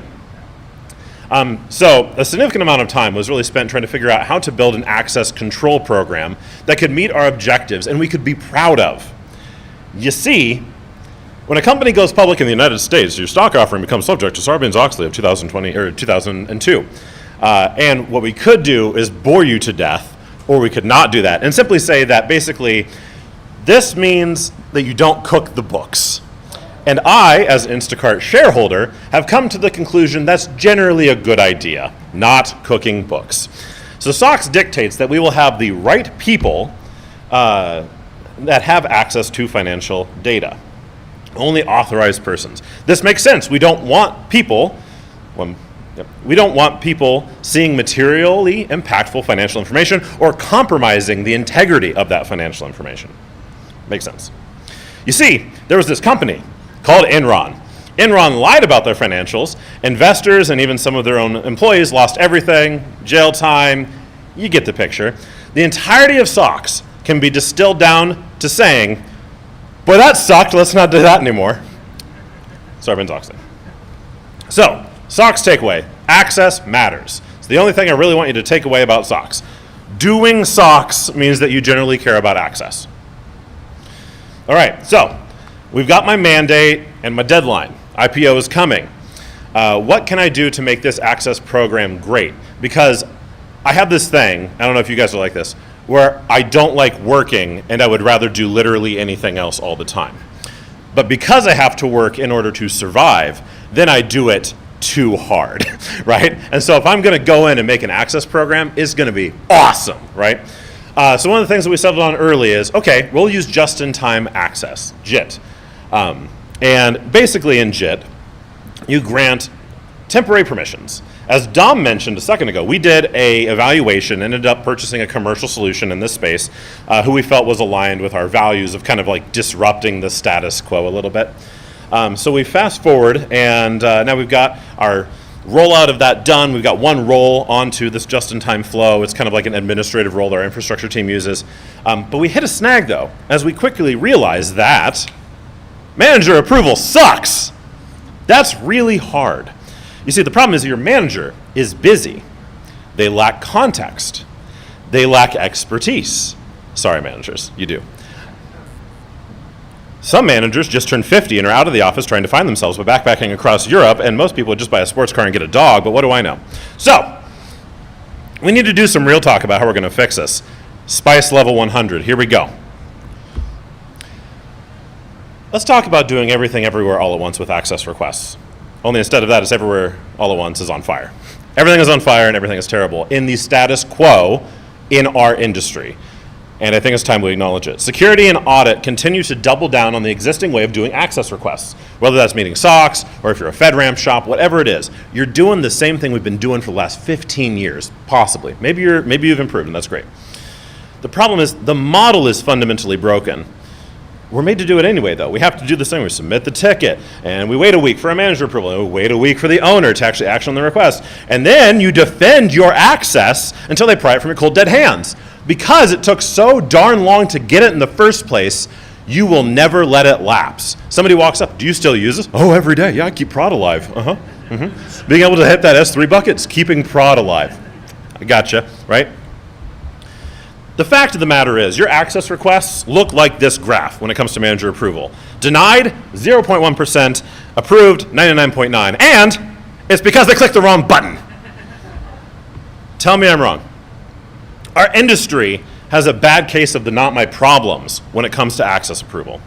So a significant amount of time was really spent trying to figure out how to build an access control program that could meet our objectives and we could be proud of. You see, when a company goes public in the United States, your stock offering becomes subject to Sarbanes-Oxley of 2002. And what we could do is bore you to death, or we could not do that and simply say that basically this means that you don't cook the books. And I, as an Instacart shareholder, have come to the conclusion that's generally a good idea, not cooking books. So SOX dictates that we will have the right people that have access to financial data. Only authorized persons. This makes sense. We don't want people seeing materially impactful financial information or compromising the integrity of that financial information. Makes sense. You see, there was this company called Enron. Enron lied about their financials. Investors and even some of their own employees lost everything, jail time. You get the picture. The entirety of SOX can be distilled down to saying, boy, that sucked, let's not do that anymore. Sarbanes-Oxley. So, SOX takeaway, access matters. It's the only thing I really want you to take away about SOX. Doing SOX means that you generally care about access. All right, so we've got my mandate and my deadline. IPO is coming. What can I do to make this access program great? Because I have this thing, I don't know if you guys are like this, where I don't like working and I would rather do literally anything else all the time. But because I have to work in order to survive, then I do it too hard, right? And so if I'm gonna go in and make an access program, it's gonna be awesome, right? So one of the things that we settled on early is, okay, we'll use just-in-time access, JIT. And basically in JIT, you grant temporary permissions. As Dom mentioned a second ago, we did a evaluation, ended up purchasing a commercial solution in this space, who we felt was aligned with our values of kind of like disrupting the status quo a little bit. So we fast forward, and now we've got our rollout of that done. We've got one role onto this just-in-time flow. It's kind of like an administrative role that our infrastructure team uses. But we hit a snag, though, as we quickly realized that manager approval sucks. That's really hard. You see, the problem is your manager is busy. They lack context. They lack expertise. Sorry, managers, you do. Some managers just turned 50 and are out of the office trying to find themselves by backpacking across Europe, and most people would just buy a sports car and get a dog, but what do I know? So, we need to do some real talk about how we're going to fix this. SPICE level 100, here we go. Let's talk about doing everything everywhere all at once with access requests. Only instead of that, it's everywhere all at once is on fire. Everything is on fire and everything is terrible in the status quo in our industry. And I think it's time we acknowledge it. Security and audit continue to double down on the existing way of doing access requests, whether that's meeting SOX or if you're a FedRAMP shop, whatever it is. You're doing the same thing we've been doing for the last 15 years, possibly. Maybe you've improved, and that's great. The problem is the model is fundamentally broken. We're made to do it anyway, though. We have to do the same. We submit the ticket, and we wait a week for a manager approval, and we wait a week for the owner to actually action on the request. And then you defend your access until they pry it from your cold, dead hands. Because it took so darn long to get it in the first place, you will never let it lapse. Somebody walks up, do you still use this? Oh, every day. Yeah, I keep prod alive. Being able to hit that S3 bucket is keeping prod alive. I gotcha, right? The fact of the matter is, your access requests look like this graph when it comes to manager approval. Denied, 0.1%, approved, 99.9%, and it's because they clicked the wrong button. Tell me I'm wrong. Our industry has a bad case of the not my problems when it comes to access approval.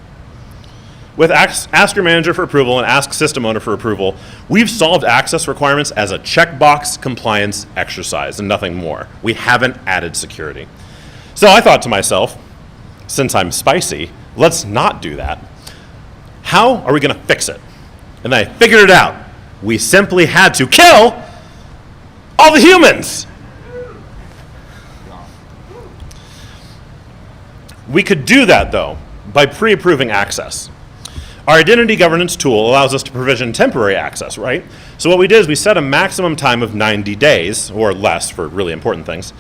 With Ask Your Manager for approval and Ask System Owner for approval, we've solved access requirements as a checkbox compliance exercise and nothing more. We haven't added security. So I thought to myself, since I'm spicy, let's not do that. How are we going to fix it? And then I figured it out. We simply had to kill all the humans. We could do that, though, by pre-approving access. Our identity governance tool allows us to provision temporary access, right? So what we did is we set a maximum time of 90 days, or less for really important things,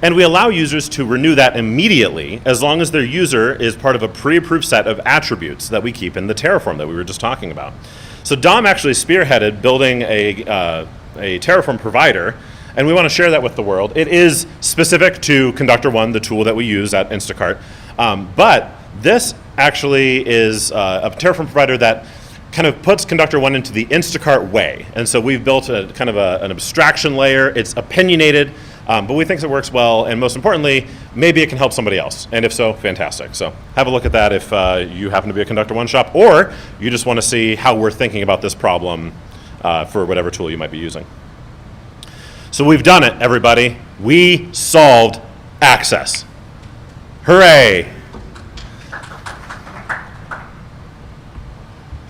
and we allow users to renew that immediately as long as their user is part of a pre-approved set of attributes that we keep in the Terraform that we were just talking about. So Dom actually spearheaded building a Terraform provider, and we want to share that with the world. It is specific to Conductor One, the tool that we use at Instacart, but this actually is a Terraform provider that kind of puts Conductor One into the Instacart way. And so we've built a kind of an abstraction layer. It's opinionated, but we think it works well. And most importantly, maybe it can help somebody else. And if so, fantastic. So have a look at that if you happen to be a Conductor One shop, or you just want to see how we're thinking about this problem for whatever tool you might be using. So we've done it, everybody. We solved access. Hooray.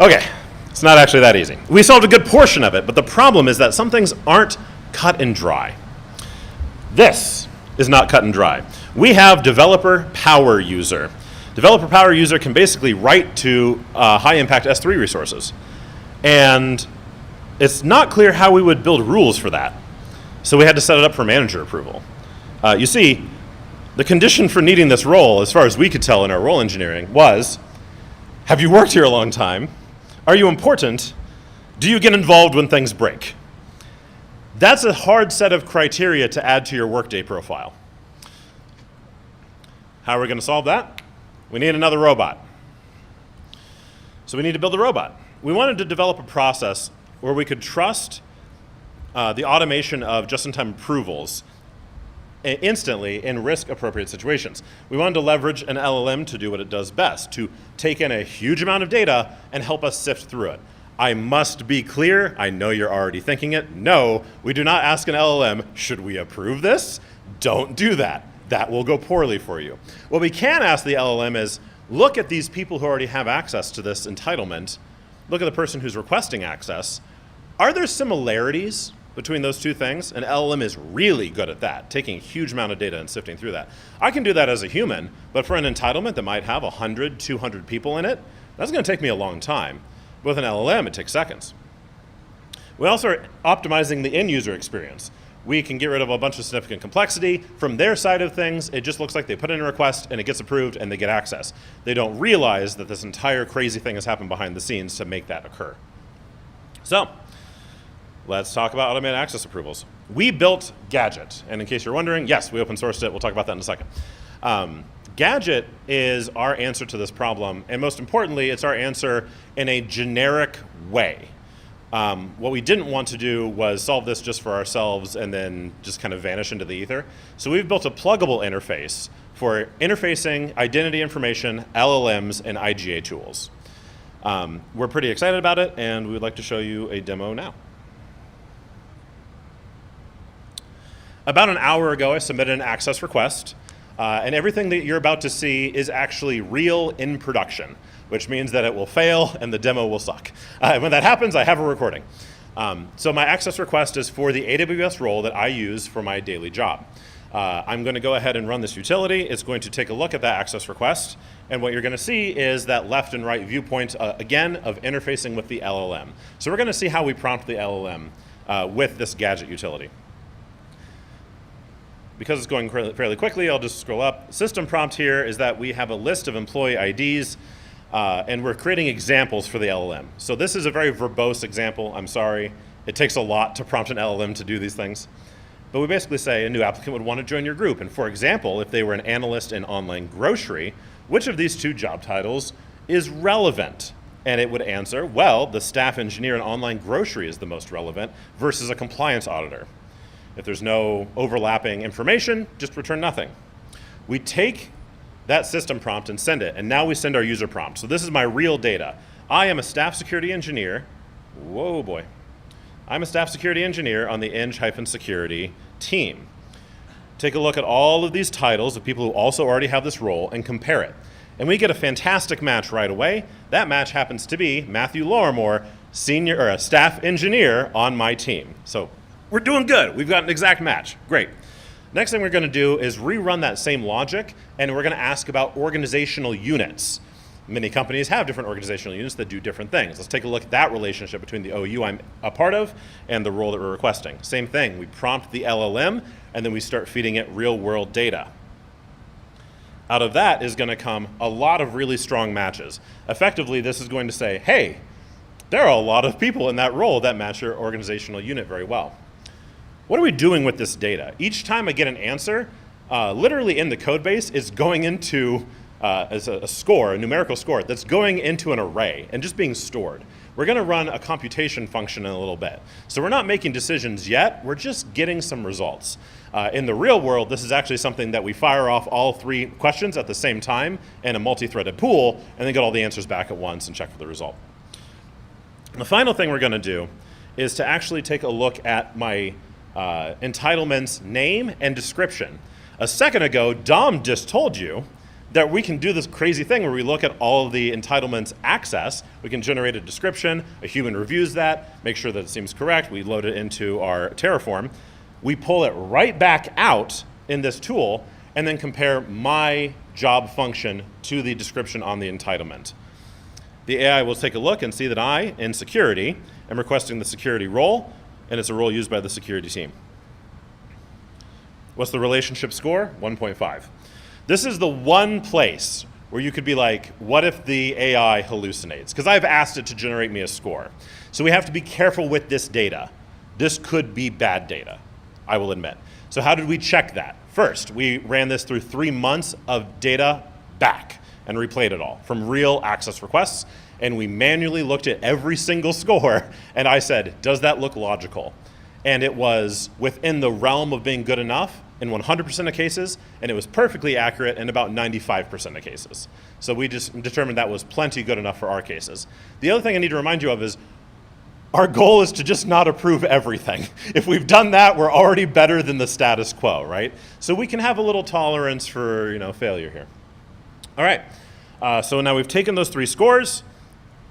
Okay, it's not actually that easy. We solved a good portion of it, but the problem is that some things aren't cut and dry. This is not cut and dry. We have developer power user. Developer power user can basically write to high impact S3 resources. And it's not clear how we would build rules for that. So we had to set it up for manager approval. You see, the condition for needing this role, as far as we could tell in our role engineering, was, have you worked here a long time? Are you important? Do you get involved when things break? That's a hard set of criteria to add to your Workday profile. How are we going to solve that? We need another robot. So we need to build a robot. We wanted to develop a process where we could trust the automation of just-in-time approvals instantly in risk-appropriate situations. We wanted to leverage an LLM to do what it does best, to take in a huge amount of data and help us sift through it. I must be clear, I know you're already thinking it. No, we do not ask an LLM, should we approve this? Don't do that. That will go poorly for you. What we can ask the LLM is, look at these people who already have access to this entitlement. Look at the person who's requesting access. Are there similarities between those two things? An LLM is really good at that, taking a huge amount of data and sifting through that. I can do that as a human, but for an entitlement that might have 100, 200 people in it, that's going to take me a long time. With an LLM, it takes seconds. We also are optimizing the end user experience. We can get rid of a bunch of significant complexity. From their side of things, it just looks like they put in a request and it gets approved and they get access. They don't realize that this entire crazy thing has happened behind the scenes to make that occur. So, let's talk about automated access approvals. We built Gadget, and in case you're wondering, yes, we open sourced it. We'll talk about that in a second. Gadget is our answer to this problem, and most importantly, it's our answer in a generic way. What we didn't want to do was solve this just for ourselves and then just kind of vanish into the ether. So we've built a pluggable interface for interfacing identity information, LLMs, and IGA tools. We're pretty excited about it, and we would like to show you a demo now. About an hour ago, I submitted an access request, and everything that you're about to see is actually real in production, which means that it will fail and the demo will suck. When that happens, I have a recording. So my access request is for the AWS role that I use for my daily job. I'm going to go ahead and run this utility. It's going to take a look at that access request, and what you're going to see is that left and right viewpoint, again, of interfacing with the LLM. So we're going to see how we prompt the LLM with this Gadget utility. Because it's going fairly quickly, I'll just scroll up. System prompt here is that we have a list of employee IDs, and we're creating examples for the LLM. So this is a very verbose example. I'm sorry. It takes a lot to prompt an LLM to do these things. But we basically say a new applicant would want to join your group. And for example, if they were an analyst in online grocery, which of these two job titles is relevant? And it would answer, well, the staff engineer in online grocery is the most relevant versus a compliance auditor. If there's no overlapping information, just return nothing. We take that system prompt and send it, and now we send our user prompt. So this is my real data. I am a staff security engineer. Whoa, boy. I'm a staff security engineer on the Eng-security team. Take a look at all of these titles of people who also already have this role and compare it. And we get a fantastic match right away. That match happens to be Matthew Lorimore, a staff engineer on my team. So we're doing good. We've got an exact match. Great. Next thing we're going to do is rerun that same logic, and we're going to ask about organizational units. Many companies have different organizational units that do different things. Let's take a look at that relationship between the OU I'm a part of and the role that we're requesting. Same thing, we prompt the LLM, and then we start feeding it real-world data. Out of that is going to come a lot of really strong matches. Effectively, this is going to say, hey, there are a lot of people in that role that match your organizational unit very well. What are we doing with this data? Each time I get an answer, literally in the code base, it's going into as a score, a numerical score, that's going into an array and just being stored. We're going to run a computation function in a little bit. So we're not making decisions yet, we're just getting some results. In the real world, this is actually something that we fire off all 3 questions at the same time in a multi-threaded pool, and then get all the answers back at once and check for the result. And the final thing we're going to do is to actually take a look at my entitlement's name and description. A second ago, Dom just told you that we can do this crazy thing where we look at all of the entitlements access. We can generate a description, a human reviews that, make sure that it seems correct, we load it into our Terraform. We pull it right back out in this tool and then compare my job function to the description on the entitlement. The AI will take a look and see that I, in security, am requesting the security role, and it's a role used by the security team. What's the relationship score? 1.5. This is the one place where you could be like, what if the AI hallucinates? Because I've asked it to generate me a score. So we have to be careful with this data. This could be bad data, I will admit. So how did we check that? First, we ran this through 3 months of data back and replayed it all from real access requests. And we manually looked at every single score, and I said, does that look logical? And it was within the realm of being good enough in 100% of cases, and it was perfectly accurate in about 95% of cases. So we just determined that was plenty good enough for our cases. The other thing I need to remind you of is our goal is to just not approve everything. If we've done that, we're already better than the status quo, right? So we can have a little tolerance for failure here. All right, so now we've taken those 3 scores,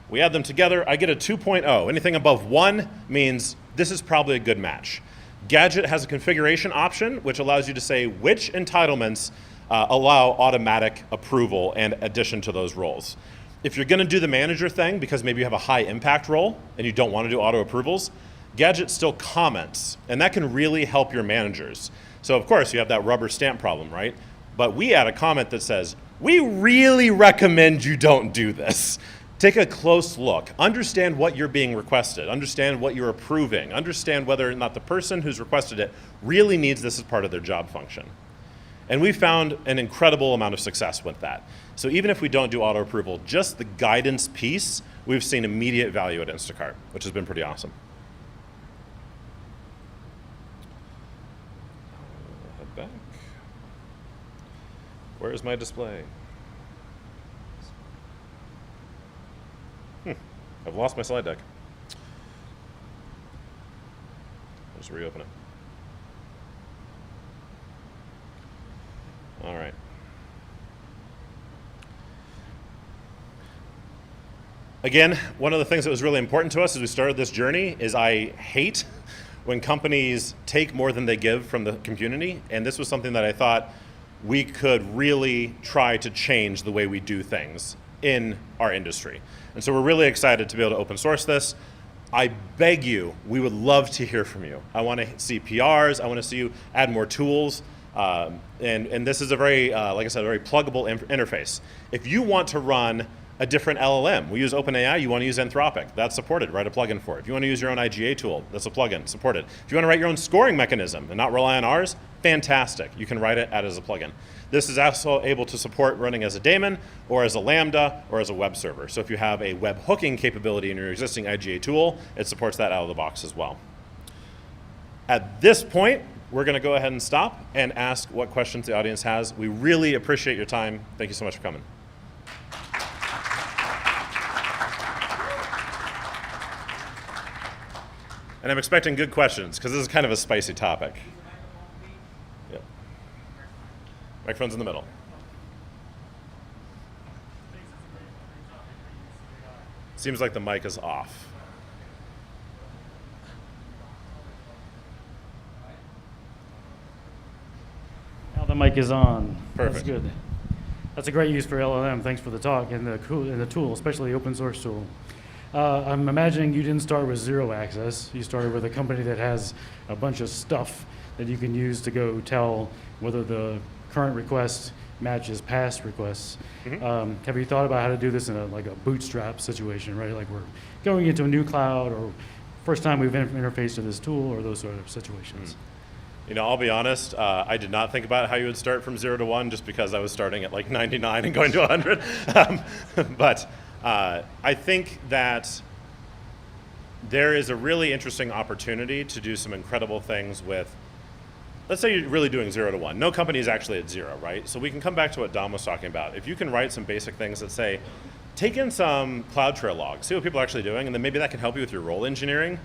we add them together, I get a 2.0. Anything above 1 means this is probably a good match. Gadget has a configuration option, which allows you to say which entitlements allow automatic approval and addition to those roles. If you're going to do the manager thing, because maybe you have a high impact role and you don't want to do auto approvals, Gadget still comments, and that can really help your managers. So of course you have that rubber stamp problem, right? But we add a comment that says, we really recommend you don't do this. Take a close look. Understand what you're being requested. Understand what you're approving. Understand whether or not the person who's requested it really needs this as part of their job function. And we found an incredible amount of success with that. So even if we don't do auto approval, just the guidance piece, we've seen immediate value at Instacart, which has been pretty awesome. Head back. Where is my display? I've lost my slide deck. I'll just reopen it. All right. Again, one of the things that was really important to us as we started this journey is I hate when companies take more than they give from the community, and this was something that I thought we could really try to change the way we do things in our industry. And so we're really excited to be able to open source this. I beg you, we would love to hear from you. I want to see PRs, I want to see you add more tools, and this is a very, like I said, a very pluggable interface. If you want to run a different LLM, we use OpenAI, you want to use Anthropic, that's supported, write a plugin for it. If you want to use your own IGA tool, that's a plugin, supported. If you want to write your own scoring mechanism and not rely on ours, fantastic, you can write it as a plugin. This is also able to support running as a daemon or as a Lambda or as a web server. So if you have a web hooking capability in your existing IGA tool, it supports that out of the box as well. At this point, we're going to go ahead and stop and ask what questions the audience has. We really appreciate your time. Thank you so much for coming. And I'm expecting good questions because this is kind of a spicy topic. Yep. Microphone's in the middle. Seems like the mic is off. mic is on. Perfect. That's good. That's a great use for LLM. Thanks for the talk and the tool, especially the open source tool. I'm imagining you didn't start with zero access. You started with a company that has a bunch of stuff that you can use to go tell whether the current request matches past requests. Have you thought about how to do this in a bootstrap situation, right? Like we're going into a new cloud, or first time we've interfaced to this tool, or those sort of situations? You know, I'll be honest, I did not think about how you would start from 0 to 1 just because I was starting at like 99 and going to 100. But I think that there is a really interesting opportunity to do some incredible things with, let's say you're really doing 0 to 1. No company is actually at 0, right? So we can come back to what Dom was talking about. If you can write some basic things that say, take in some CloudTrail logs, see what people are actually doing, and then maybe that can help you with your role engineering.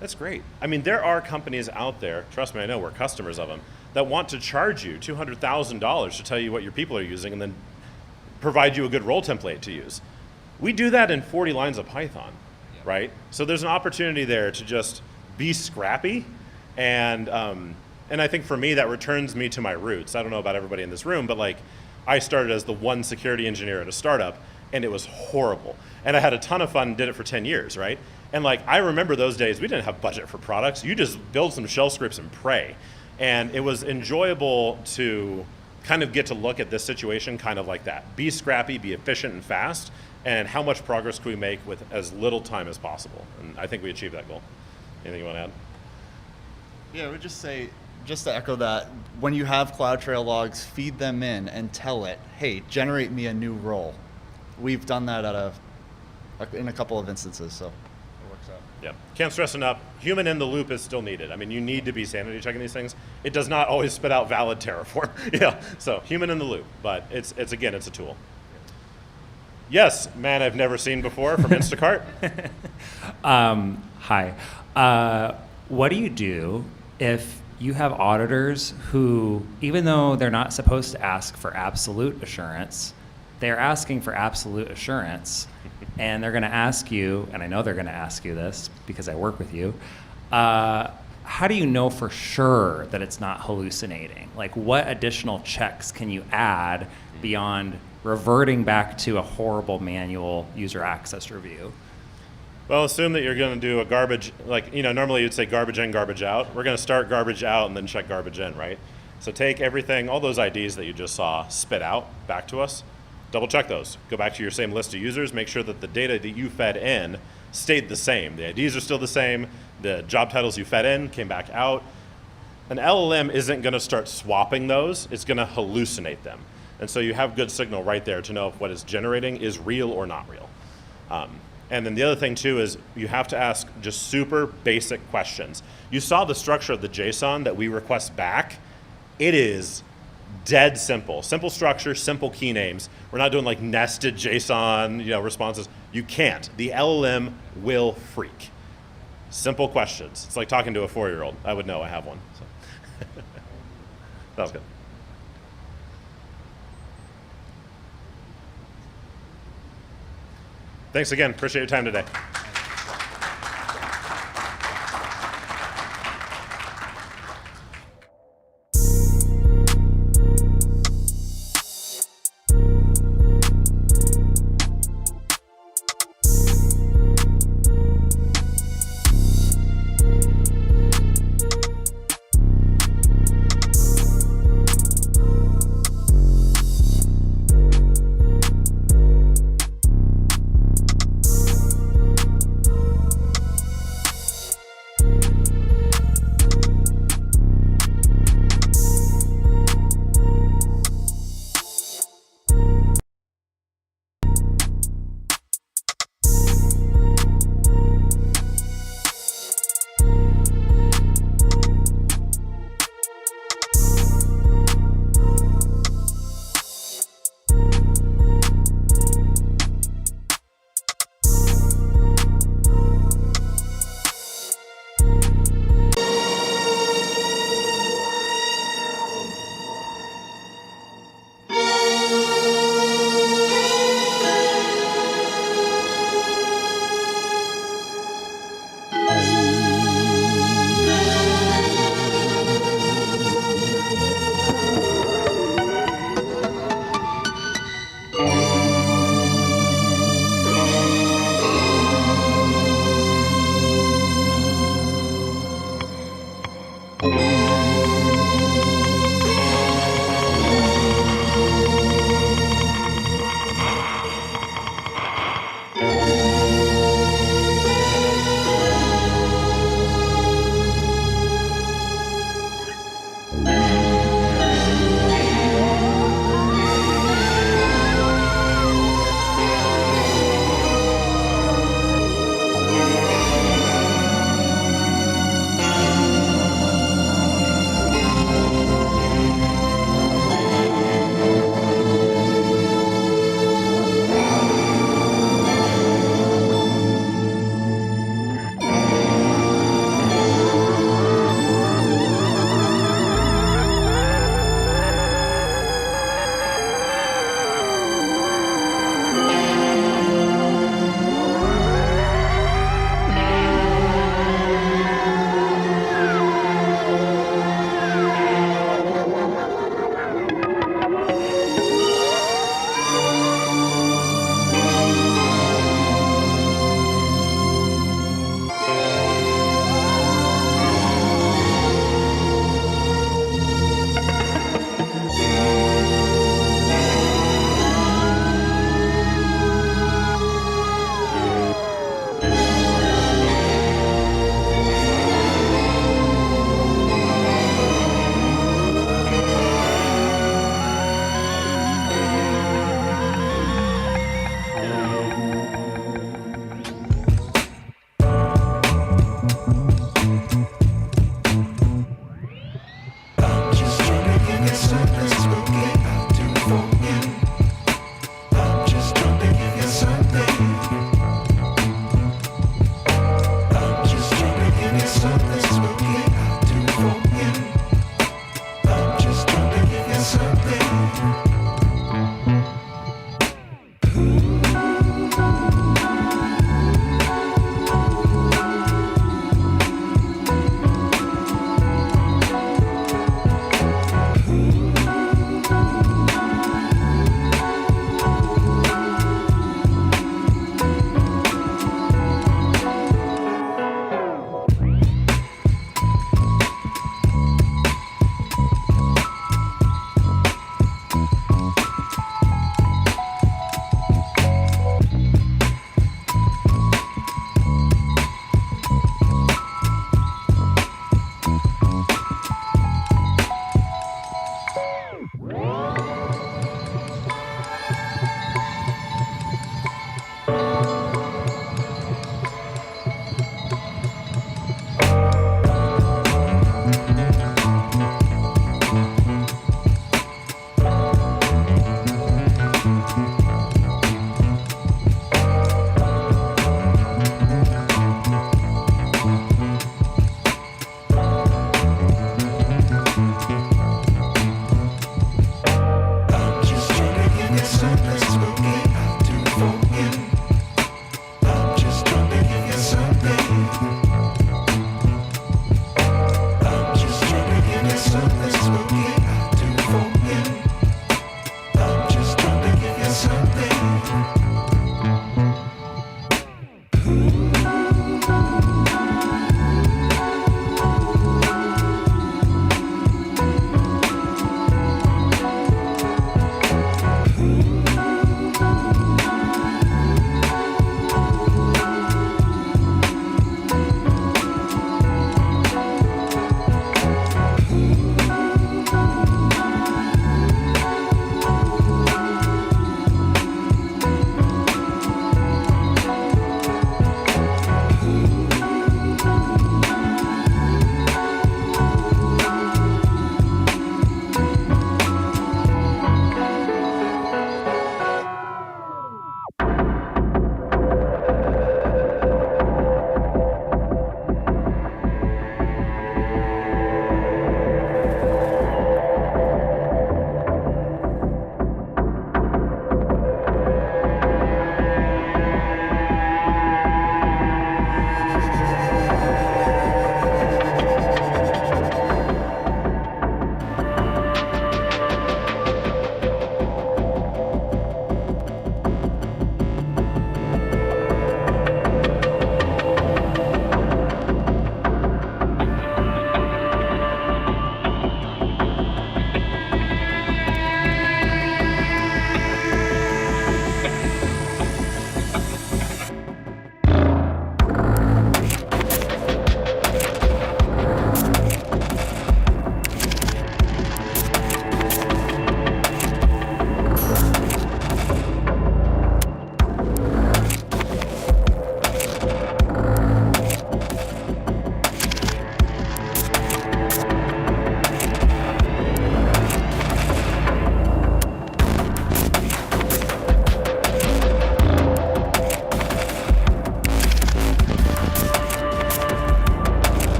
That's great. I mean, there are companies out there, trust me, I know, we're customers of them, that want to charge you $200,000 to tell you what your people are using and then provide you a good role template to use. We do that in 40 lines of Python, right? So there's an opportunity there to just be scrappy, and I think for me that returns me to my roots. I don't know about everybody in this room, but like I started as the one security engineer at a startup, and it was horrible. And I had a ton of fun and did it for 10 years, right? And like, I remember those days, we didn't have budget for products. You just build some shell scripts and pray. And it was enjoyable to kind of get to look at this situation kind of like that. Be scrappy, be efficient and fast, and how much progress can we make with as little time as possible? And I think we achieved that goal. Anything you want to add? Yeah, I would just say, just to echo that, when you have CloudTrail logs, feed them in and tell it, hey, generate me a new role. We've done that in a couple of instances, so it works out. Yeah, can't stress enough, human in the loop is still needed. I mean, you need to be sanity checking these things. It does not always spit out valid Terraform. Yeah, so human in the loop, but it's again, it's a tool. Yes, man I've never seen before from Instacart. Hi. What do you do if you have auditors who, even though they're not supposed to ask for absolute assurance, they're asking for absolute assurance, and they're going to ask you, and I know they're going to ask you this because I work with you, how do you know for sure that it's not hallucinating? Like, what additional checks can you add beyond reverting back to a horrible manual user access review? Well, assume that you're going to do a garbage, like, you know, normally you'd say garbage in, garbage out. We're going to start garbage out and then check garbage in, right? So take everything, all those IDs that you just saw, spit out back to us. Double check those. Go back to your same list of users. Make sure that the data that you fed in stayed the same. The IDs are still the same. The job titles you fed in came back out. An LLM isn't going to start swapping those. It's going to hallucinate them. And so you have good signal right there to know if what it's generating is real or not real. And then the other thing too is you have to ask just super basic questions. You saw the structure of the JSON that we request back. It is dead simple. Simple structure, simple key names. We're not doing like nested JSON, responses. You can't. The LLM will freak. Simple questions. It's like talking to a 4-year-old. I would know, I have one. So. That was good. Thanks again. Appreciate your time today.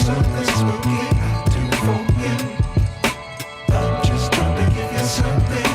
something spooky I do for you. I'm just trying to give you something.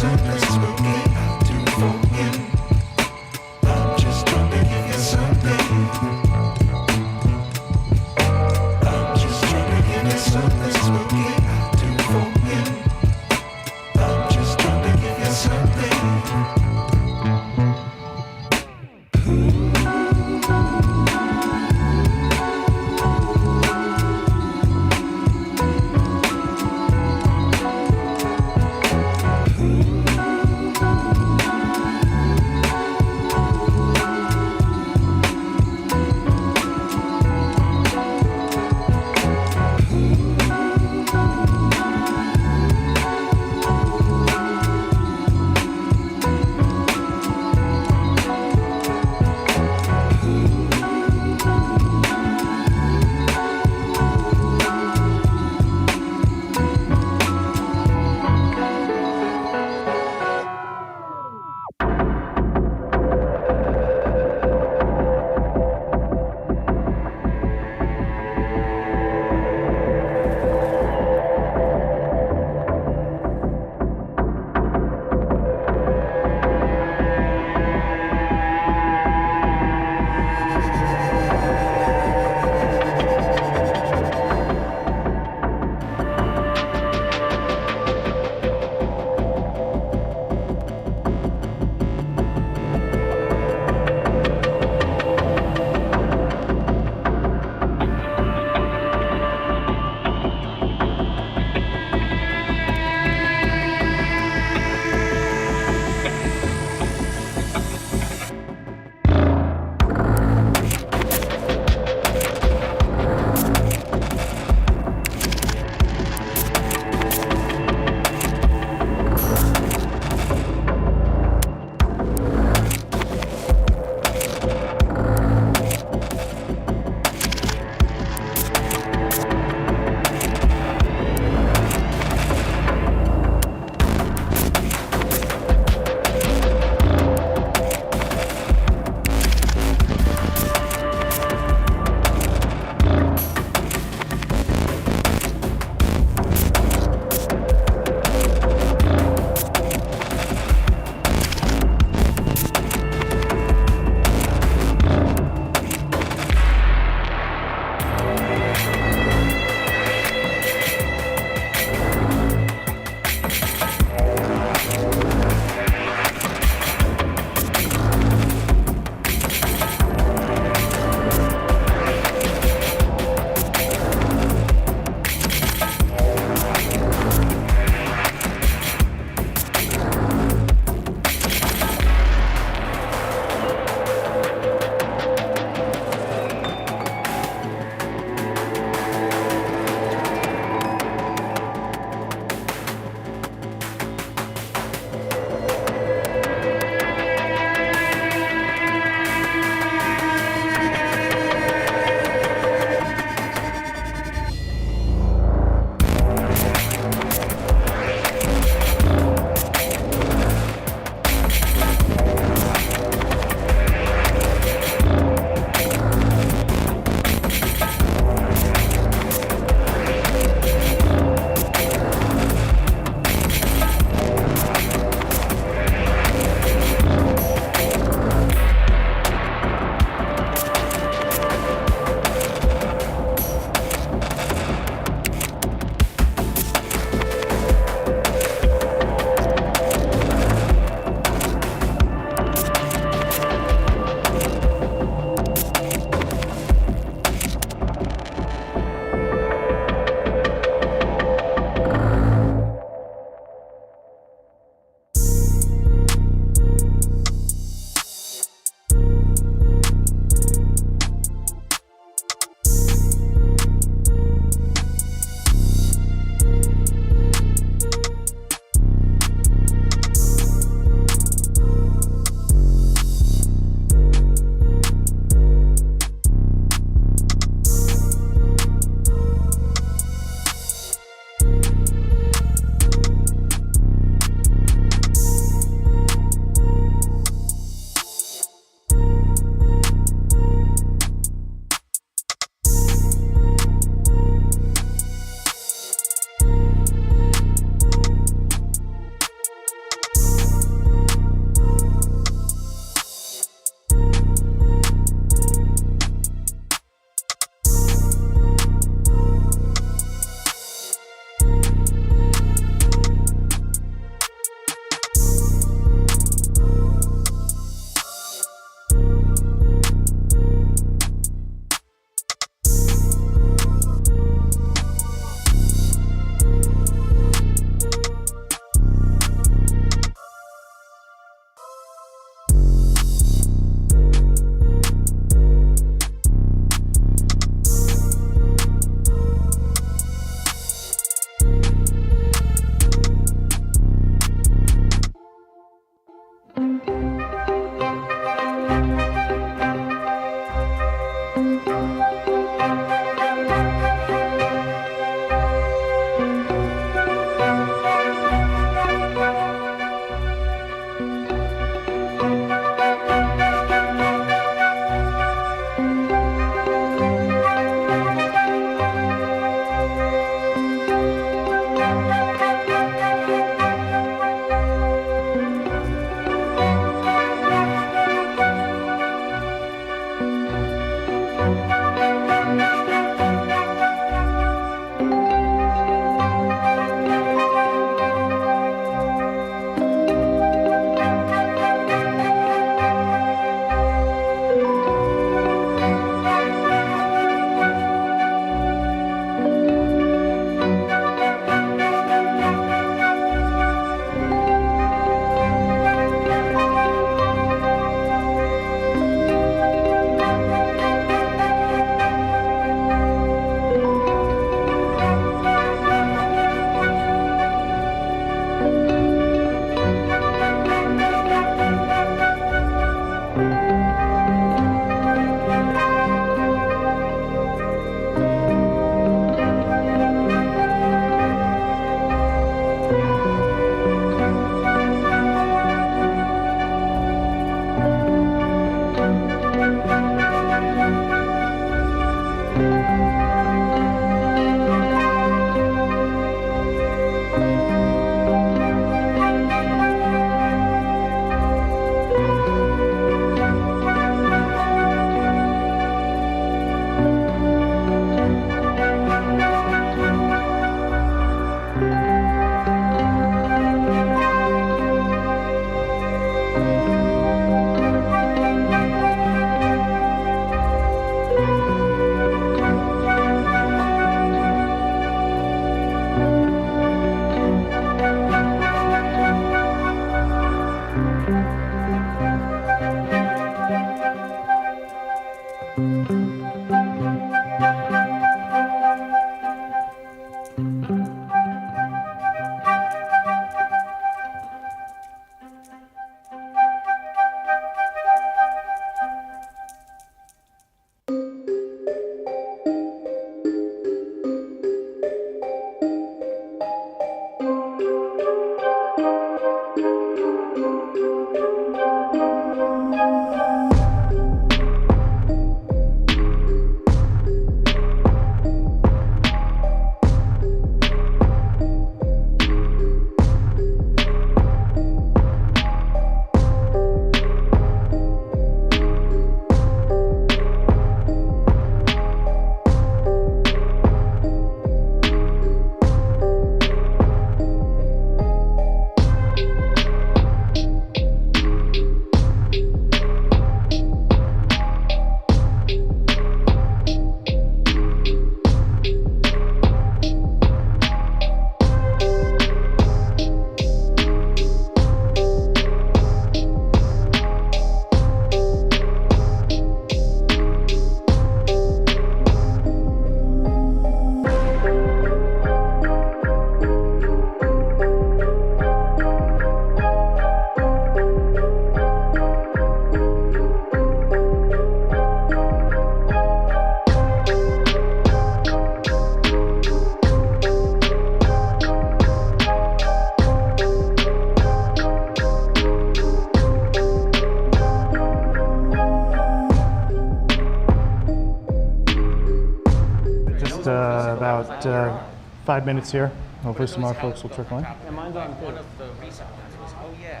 about 5 minutes here. Hopefully some more folks will trickle in. Yeah, mine's on too. One of the recent ones was, oh yeah.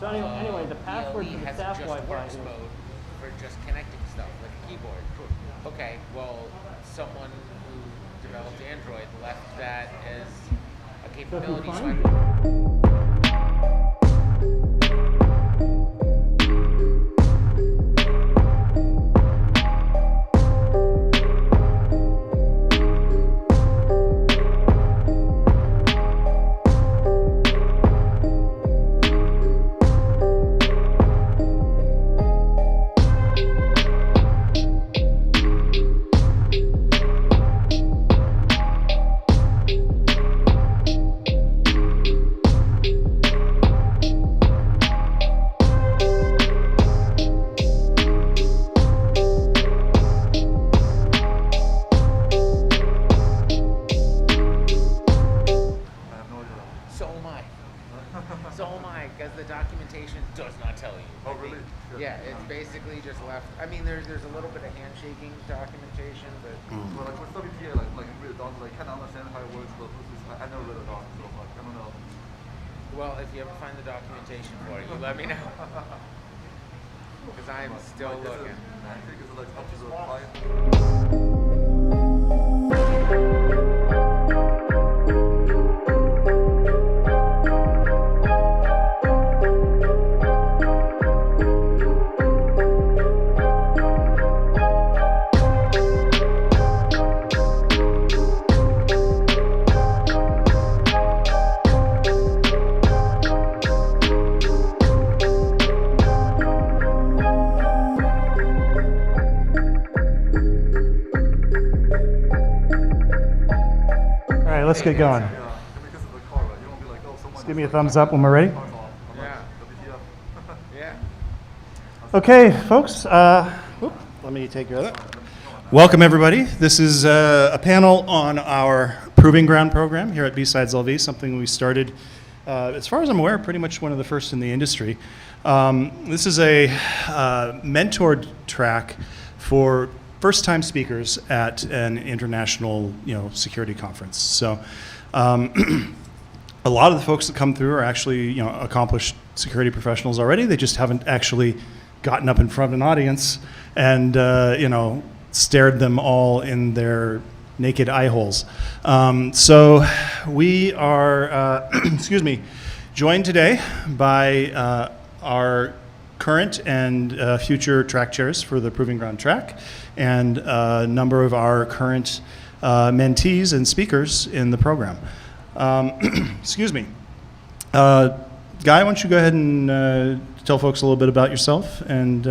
So anyway, the password to the has staff just Wi-Fi works is- mode for just connecting stuff, like a keyboard. Okay, well, someone who developed Android left that as a capability. So I point. Oh, really? Yeah, it's basically just left. I mean, there's a little bit of handshaking documentation, but Well, like with WPA, like I read the doc, like kind of understand how it works, but I never read the doc, so like I don't know. well, if you ever find the documentation for it, you let me know. Because I am still looking. I think it's like up to the client. All right, let's get going. Just give me a thumbs up when we're ready. Yeah. Yeah. Okay, folks, let me take care of that. Welcome, everybody. This is a panel on our Proving Ground program here at BsidesLV, something we started, as far as I'm aware, pretty much one of the first in the industry. This is a mentored track for first-time speakers at an international, security conference. So, a lot of the folks that come through are actually, accomplished security professionals already. They just haven't actually gotten up in front of an audience and, stared them all in their naked eye holes. So we are, joined today by our current and future track chairs for the Proving Ground track, and a number of our current mentees and speakers in the program. Excuse me. Guy, why don't you go ahead and tell folks a little bit about yourself and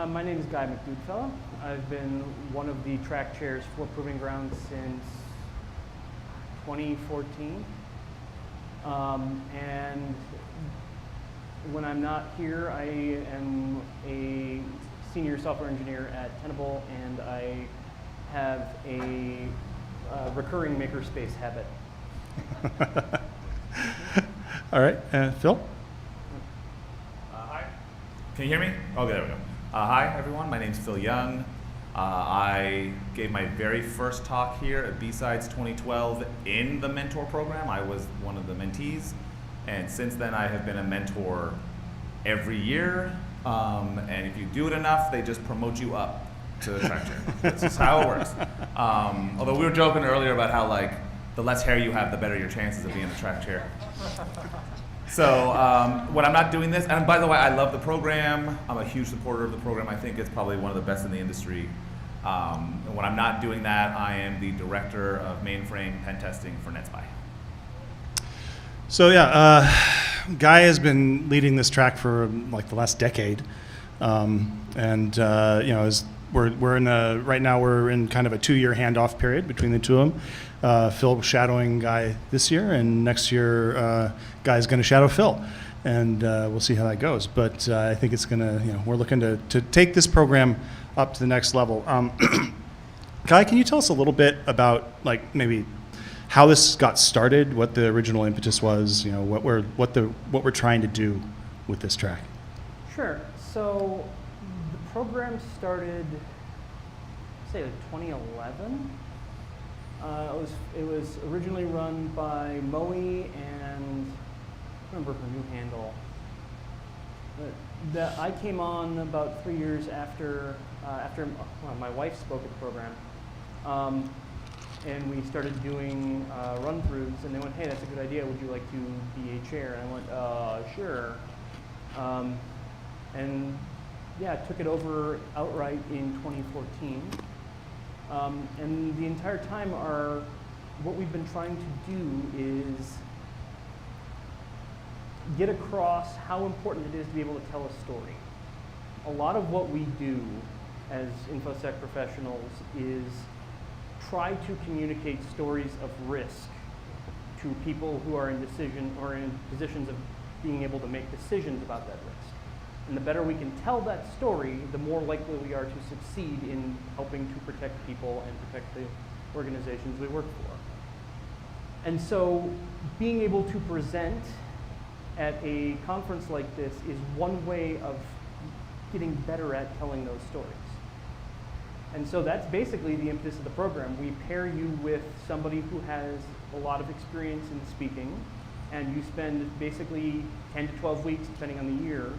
My name is Guy McDoodfellow. I've been one of the track chairs for Proving Ground since 2014. And when I'm not here, I am a senior software engineer at Tenable, and I have a recurring makerspace habit. All right, Phil? Hi. Can you hear me? Oh, there we go. Hi, everyone. My name's Phil Young. I gave my very first talk here at BSides 2012 in the mentor program. I was one of the mentees, and since then I have been a mentor every year. And if you do it enough, they just promote you up to the track chair. That's just how it works. Although we were joking earlier about how the less hair you have, the better your chances of being the track chair. So when I'm not doing this, and by the way, I love the program. I'm a huge supporter of the program. I think it's probably one of the best in the industry. And when I'm not doing that, I am the director of mainframe pen testing for NetSpy. So yeah, Guy has been leading this track for the last decade, we're in right now we're in kind of a 2-year handoff period between the two of them. Phil shadowing Guy this year, and next year Guy's going to shadow Phil, and we'll see how that goes. But I think it's going to, we're looking to take this program up to the next level. Guy, can you tell us a little bit about maybe how this got started, what the original impetus was, what we're trying to do with this track? Sure. So the program started, say, 2011. It was originally run by Moe, and I remember her new handle. I came on about 3 years after my wife spoke at the program, and we started doing run-throughs. And they went, "Hey, that's a good idea. Would you like to be a chair?" And I went, "Sure." And yeah, took it over outright in 2014. And the entire time, what we've been trying to do is get across how important it is to be able to tell a story. A lot of what we do as InfoSec professionals is try to communicate stories of risk to people who are in positions of being able to make decisions about that risk. And the better we can tell that story, the more likely we are to succeed in helping to protect people and protect the organizations we work for. And so being able to present at a conference like this is one way of getting better at telling those stories. And so that's basically the impetus of the program. We pair you with somebody who has a lot of experience in speaking, and you spend basically 10 to 12 weeks, depending on the year,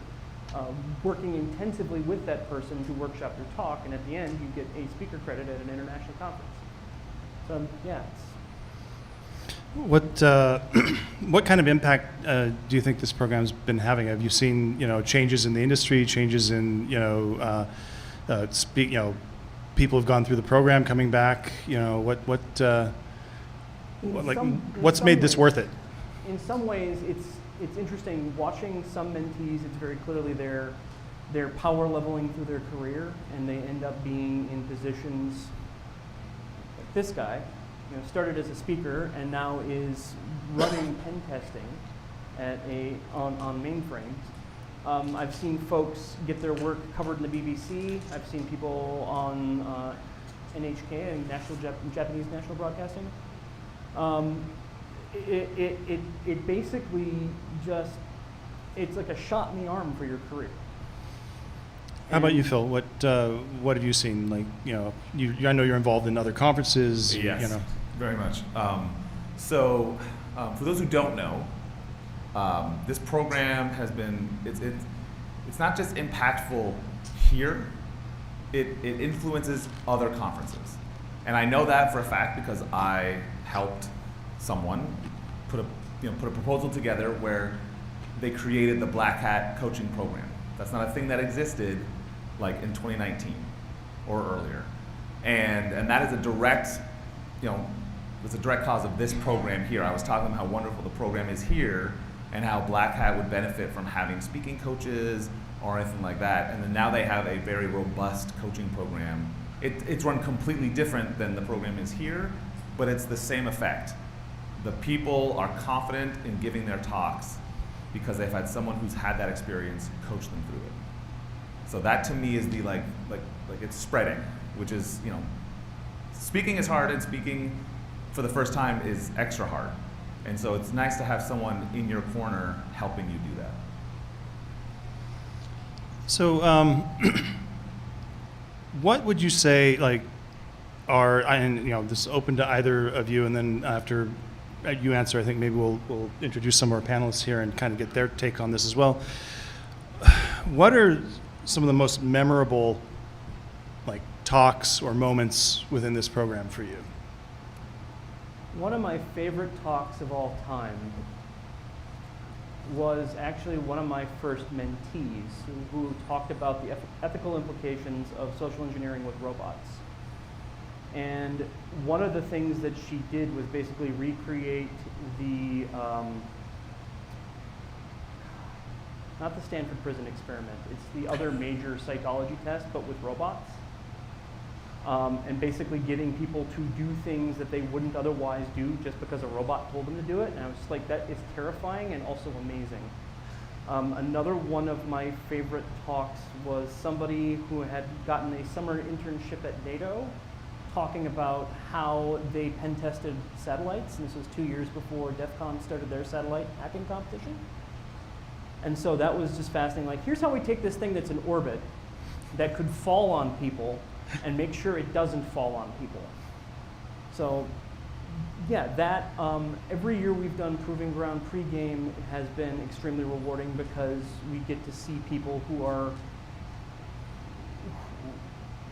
working intensively with that person to workshop your talk, and at the end you get a speaker credit at an international conference. So yeah, What kind of impact do you think this program's been having? Have you seen, changes in the industry, changes in, people have gone through the program, coming back? What's made this worth it? In some ways, it's interesting watching some mentees. It's very clearly they're power leveling through their career, and they end up being in positions like this guy. Started as a speaker and now is running pen testing on mainframes. I've seen folks get their work covered in the BBC. I've seen people on NHK, Japanese National Broadcasting. It basically it's like a shot in the arm for your career. How about you, Phil? What have you seen? I know you're involved in other conferences. Yes, very much. For those who don't know, this program has been, it's not just impactful here, it influences other conferences. And I know that for a fact because I helped someone put a proposal together where they created the Black Hat coaching program. That's not a thing that existed like in 2019 or earlier. And that is a direct, it's a direct cause of this program here. I was talking about how wonderful the program is here and how Black Hat would benefit from having speaking coaches or anything like that. And then now they have a very robust coaching program. It's run completely different than the program is here, but it's the same effect. The people are confident in giving their talks because they've had someone who's had that experience coach them through it. So that to me is the like it's spreading, which is, speaking is hard and speaking for the first time is extra hard. And so it's nice to have someone in your corner helping you do that. So what would you say this is open to either of you, and then after you answer, I think maybe we'll introduce some of our panelists here and kind of get their take on this as well. What are some of the most memorable talks or moments within this program for you? One of my favorite talks of all time was actually one of my first mentees who talked about the ethical implications of social engineering with robots. And one of the things that she did was basically recreate the, not the Stanford Prison Experiment, it's the other major psychology test, but with robots. And basically getting people to do things that they wouldn't otherwise do just because a robot told them to do it. And I was just like, that is terrifying and also amazing. Another one of my favorite talks was somebody who had gotten a summer internship at NATO, talking about how they pen tested satellites. And this was 2 years before DEF CON started their satellite hacking competition. And so that was just fascinating. Like, here's how we take this thing that's in orbit that could fall on people and make sure it doesn't fall on people. So yeah, that every year we've done Proving Ground pregame has been extremely rewarding because we get to see people who are,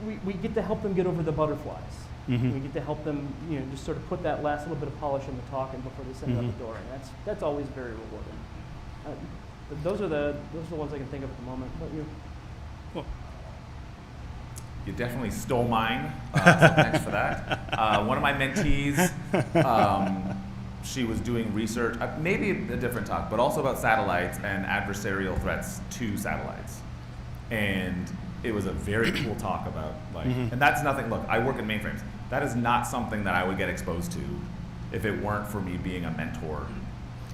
we get to help them get over the butterflies. Mm-hmm. We get to help them, just sort of put that last little bit of polish in the talk and before they send it out the door, and that's always very rewarding. But those are the ones I can think of at the moment. What about you? Well, you definitely stole mine, so thanks for that. One of my mentees, she was doing research, maybe a different talk, but also about satellites and adversarial threats to satellites. And it was a very cool talk about, and that's nothing, look, I work in mainframes. That is not something that I would get exposed to if it weren't for me being a mentor,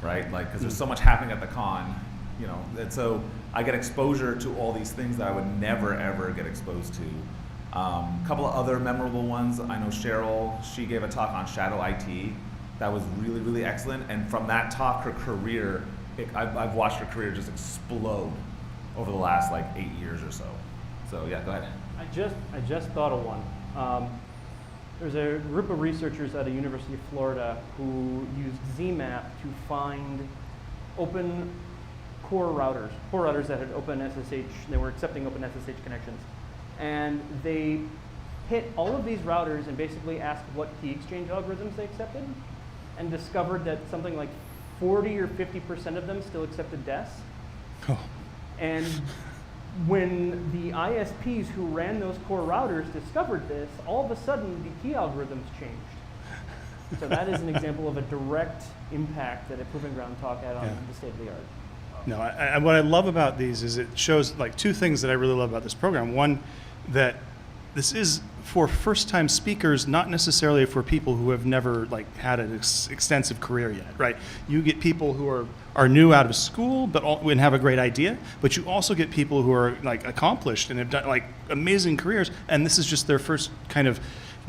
right? Because there's so much happening at the con, and so I get exposure to all these things that I would never, ever get exposed to. A couple of other memorable ones. I know Cheryl, she gave a talk on shadow IT. That was really, really excellent. And from that talk, her career I've watched her career just explode over the last like 8 years or so. So yeah, go ahead. I just thought of one. There's a group of researchers at the University of Florida who used ZMap to find open core routers that had open SSH, they were accepting open SSH connections. And they hit all of these routers and basically asked what key exchange algorithms they accepted, and discovered that something like 40 or 50% of them still accepted DES. Oh. And when the ISPs who ran those core routers discovered this, all of a sudden the key algorithms changed. So that is an example of a direct impact that a Proving Ground talk had on the state of the art. No, what I love about these is it shows like two things that I really love about this program. One, that this is for first-time speakers, not necessarily for people who have never like had an extensive career yet, right? You get people who are new out of school and have a great idea, but you also get people who are like accomplished and have done like amazing careers, and this is just their first kind of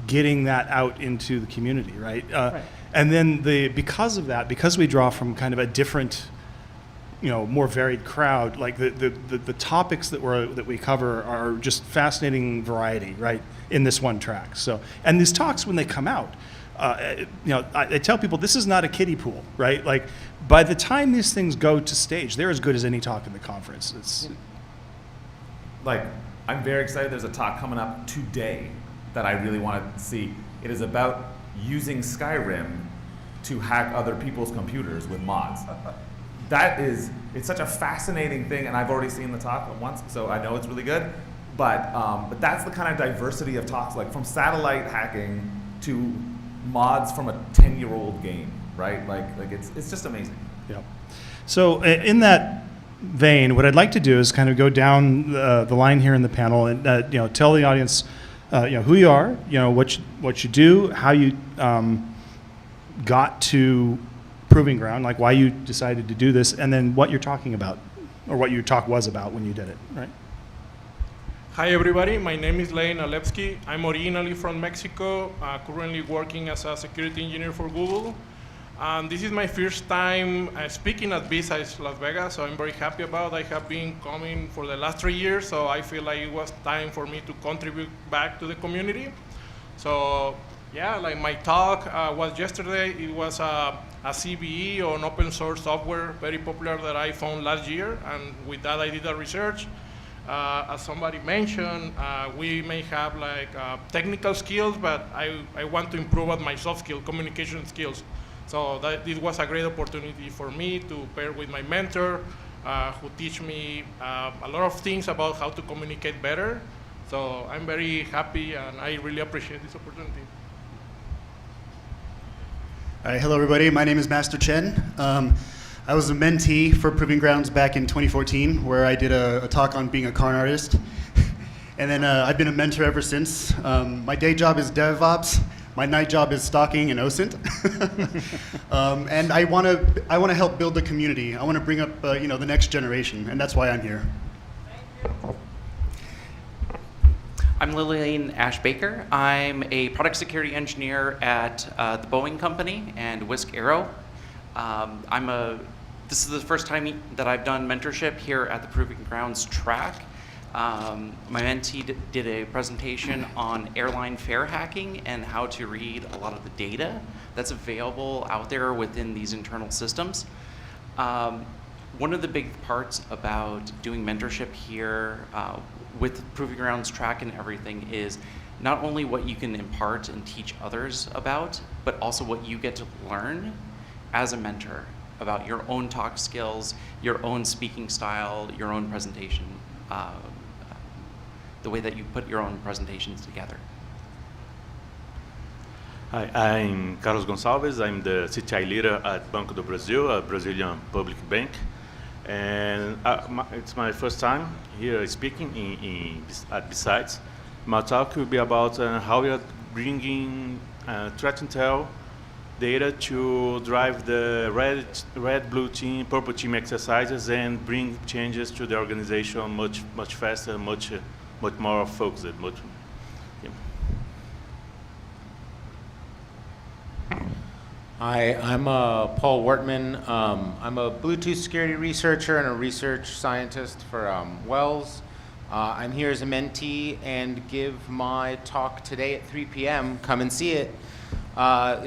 getting that out into the community, right? Right. And then because of that, because we draw from kind of a different, more varied crowd, like the topics that we cover are just fascinating variety, right, in this one track. So, and these talks, when they come out, I tell people this is not a kiddie pool, right? Like, by the time these things go to stage, they're as good as any talk in the conference. It's like, I'm very excited. There's a talk coming up today that I really want to see. It is about using Skyrim to hack other people's computers with mods. It's such a fascinating thing, and I've already seen the talk once, so I know it's really good. But that's the kind of diversity of talks, like from satellite hacking to mods from a 10-year-old game, right? Like it's just amazing. Yeah. So in that vein, what I'd like to do is kind of go down the line here in the panel and tell the audience, who you are, what you do, how you got to Proving Ground, like why you decided to do this, and then what you're talking about, or what your talk was about when you did it, right? Hi everybody, my name is Lane Alevsky. I'm originally from Mexico, currently working as a security engineer for Google. This is my first time speaking at BSides Las Vegas, so I'm very happy about it. I have been coming for the last 3 years, so I feel like it was time for me to contribute back to the community. So yeah, like my talk was yesterday. It was a CVE on open source software, very popular, that I found last year, and with that I did a research. As somebody mentioned, we may have like technical skills, but I want to improve on my soft skill, communication skills. So this was a great opportunity for me to pair with my mentor, who teach me a lot of things about how to communicate better. So I'm very happy, and I really appreciate this opportunity. All right, hello everybody, my name is Master Chen. I was a mentee for Proving Grounds back in 2014, where I did a talk on being a con artist. And then I've been a mentor ever since. My day job is DevOps, my night job is stalking and OSINT. And I want to help build the community. I want to bring up the next generation, and that's why I'm here. I'm Lillian Ash Baker. I'm a product security engineer at the Boeing Company and Whisk Aero. This is the first time that I've done mentorship here at the Proving Grounds track. My mentee did a presentation on airline fare hacking and how to read a lot of the data that's available out there within these internal systems. One of the big parts about doing mentorship here with Proving Grounds track and everything is not only what you can impart and teach others about, but also what you get to learn as a mentor about your own talk skills, your own speaking style, your own presentation, the way that you put your own presentations together. Hi, I'm Carlos Gonçalves. I'm the CTI leader at Banco do Brasil, a Brazilian public bank. And it's my first time here speaking at BSides. My talk will be about how we are bringing threat intel data to drive the red, blue team, purple team exercises and bring changes to the organization much faster, much more focused. Hi, I'm Paul Wortman. I'm a Bluetooth security researcher and a research scientist for Wells. I'm here as a mentee and give my talk today at 3 p.m. Come and see it,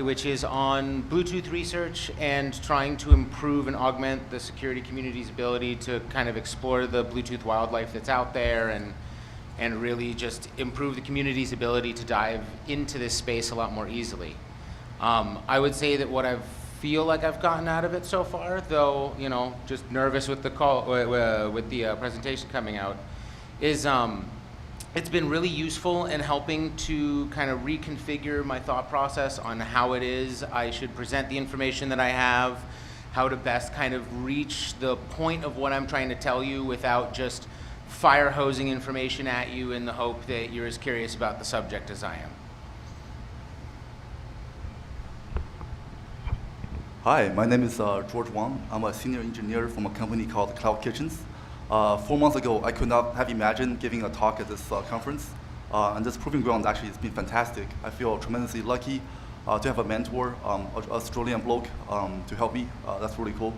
which is on Bluetooth research and trying to improve and augment the security community's ability to kind of explore the Bluetooth wildlife that's out there and really just improve the community's ability to dive into this space a lot more easily. I would say that what I feel like I've gotten out of it so far, though, you know, just nervous with the call, with the presentation coming out, is it's been really useful in helping to kind of reconfigure my thought process on how it is I should present the information that I have, how to best kind of reach the point of what I'm trying to tell you without just fire hosing information at you in the hope that you're as curious about the subject as I am. Hi, my name is George Wang. I'm a senior engineer from a company called Cloud Kitchens. 4 months ago, I could not have imagined giving a talk at this conference. And this Proving Ground actually has been fantastic. I feel tremendously lucky to have a mentor, an Australian bloke, to help me. That's really cool.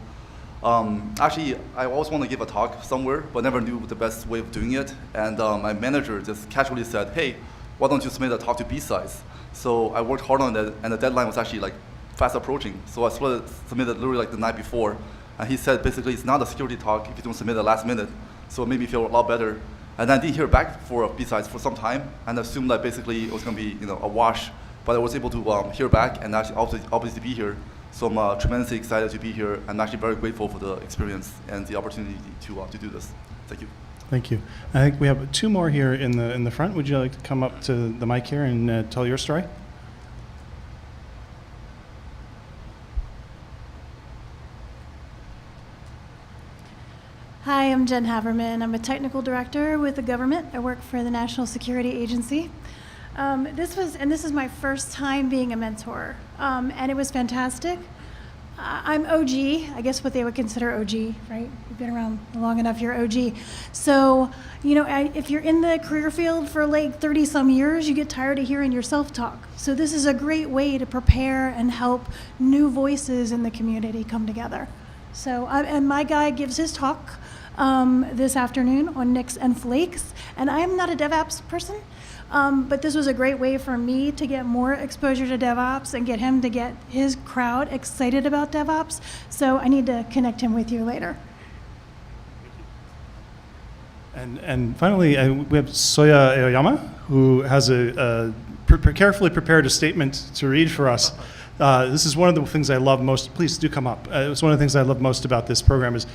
Actually, I always want to give a talk somewhere, but never knew the best way of doing it. And my manager just casually said, hey, why don't you submit a talk to BSides? So I worked hard on it, and the deadline was actually like fast approaching. So I submitted literally like the night before. And he said, basically, it's not a security talk if you don't submit it last minute. So it made me feel a lot better. And I didn't hear back for BSides for some time, and assumed that basically it was going to be, you know, a wash. But I was able to hear back and actually obviously be here. So I'm tremendously excited to be here. I'm actually very grateful for the experience and the opportunity to do this. Thank you. Thank you. I think we have 2 more here in the front. Would you like to come up to the mic here and tell your story? Hi, I'm Jen Haverman. I'm a technical director with the government. I work for the National Security Agency. This is my first time being a mentor, and it was fantastic. I'm OG, I guess what they would consider OG, right? You've been around long enough, you're OG. So, you know, if you're in the career field for like 30 some years, you get tired of hearing yourself talk. So this is a great way to prepare and help new voices in the community come together. So, and my guy gives his talk this afternoon on Nicks and Flakes, and I'm not a DevOps person, but this was a great way for me to get more exposure to DevOps and get him to get his crowd excited about DevOps. So I need to connect him with you later. And finally, we have Soya Aoyama, who has carefully prepared a statement to read for us. This is one of the things I love most. Please do come up. It's one of the things I love most about this program is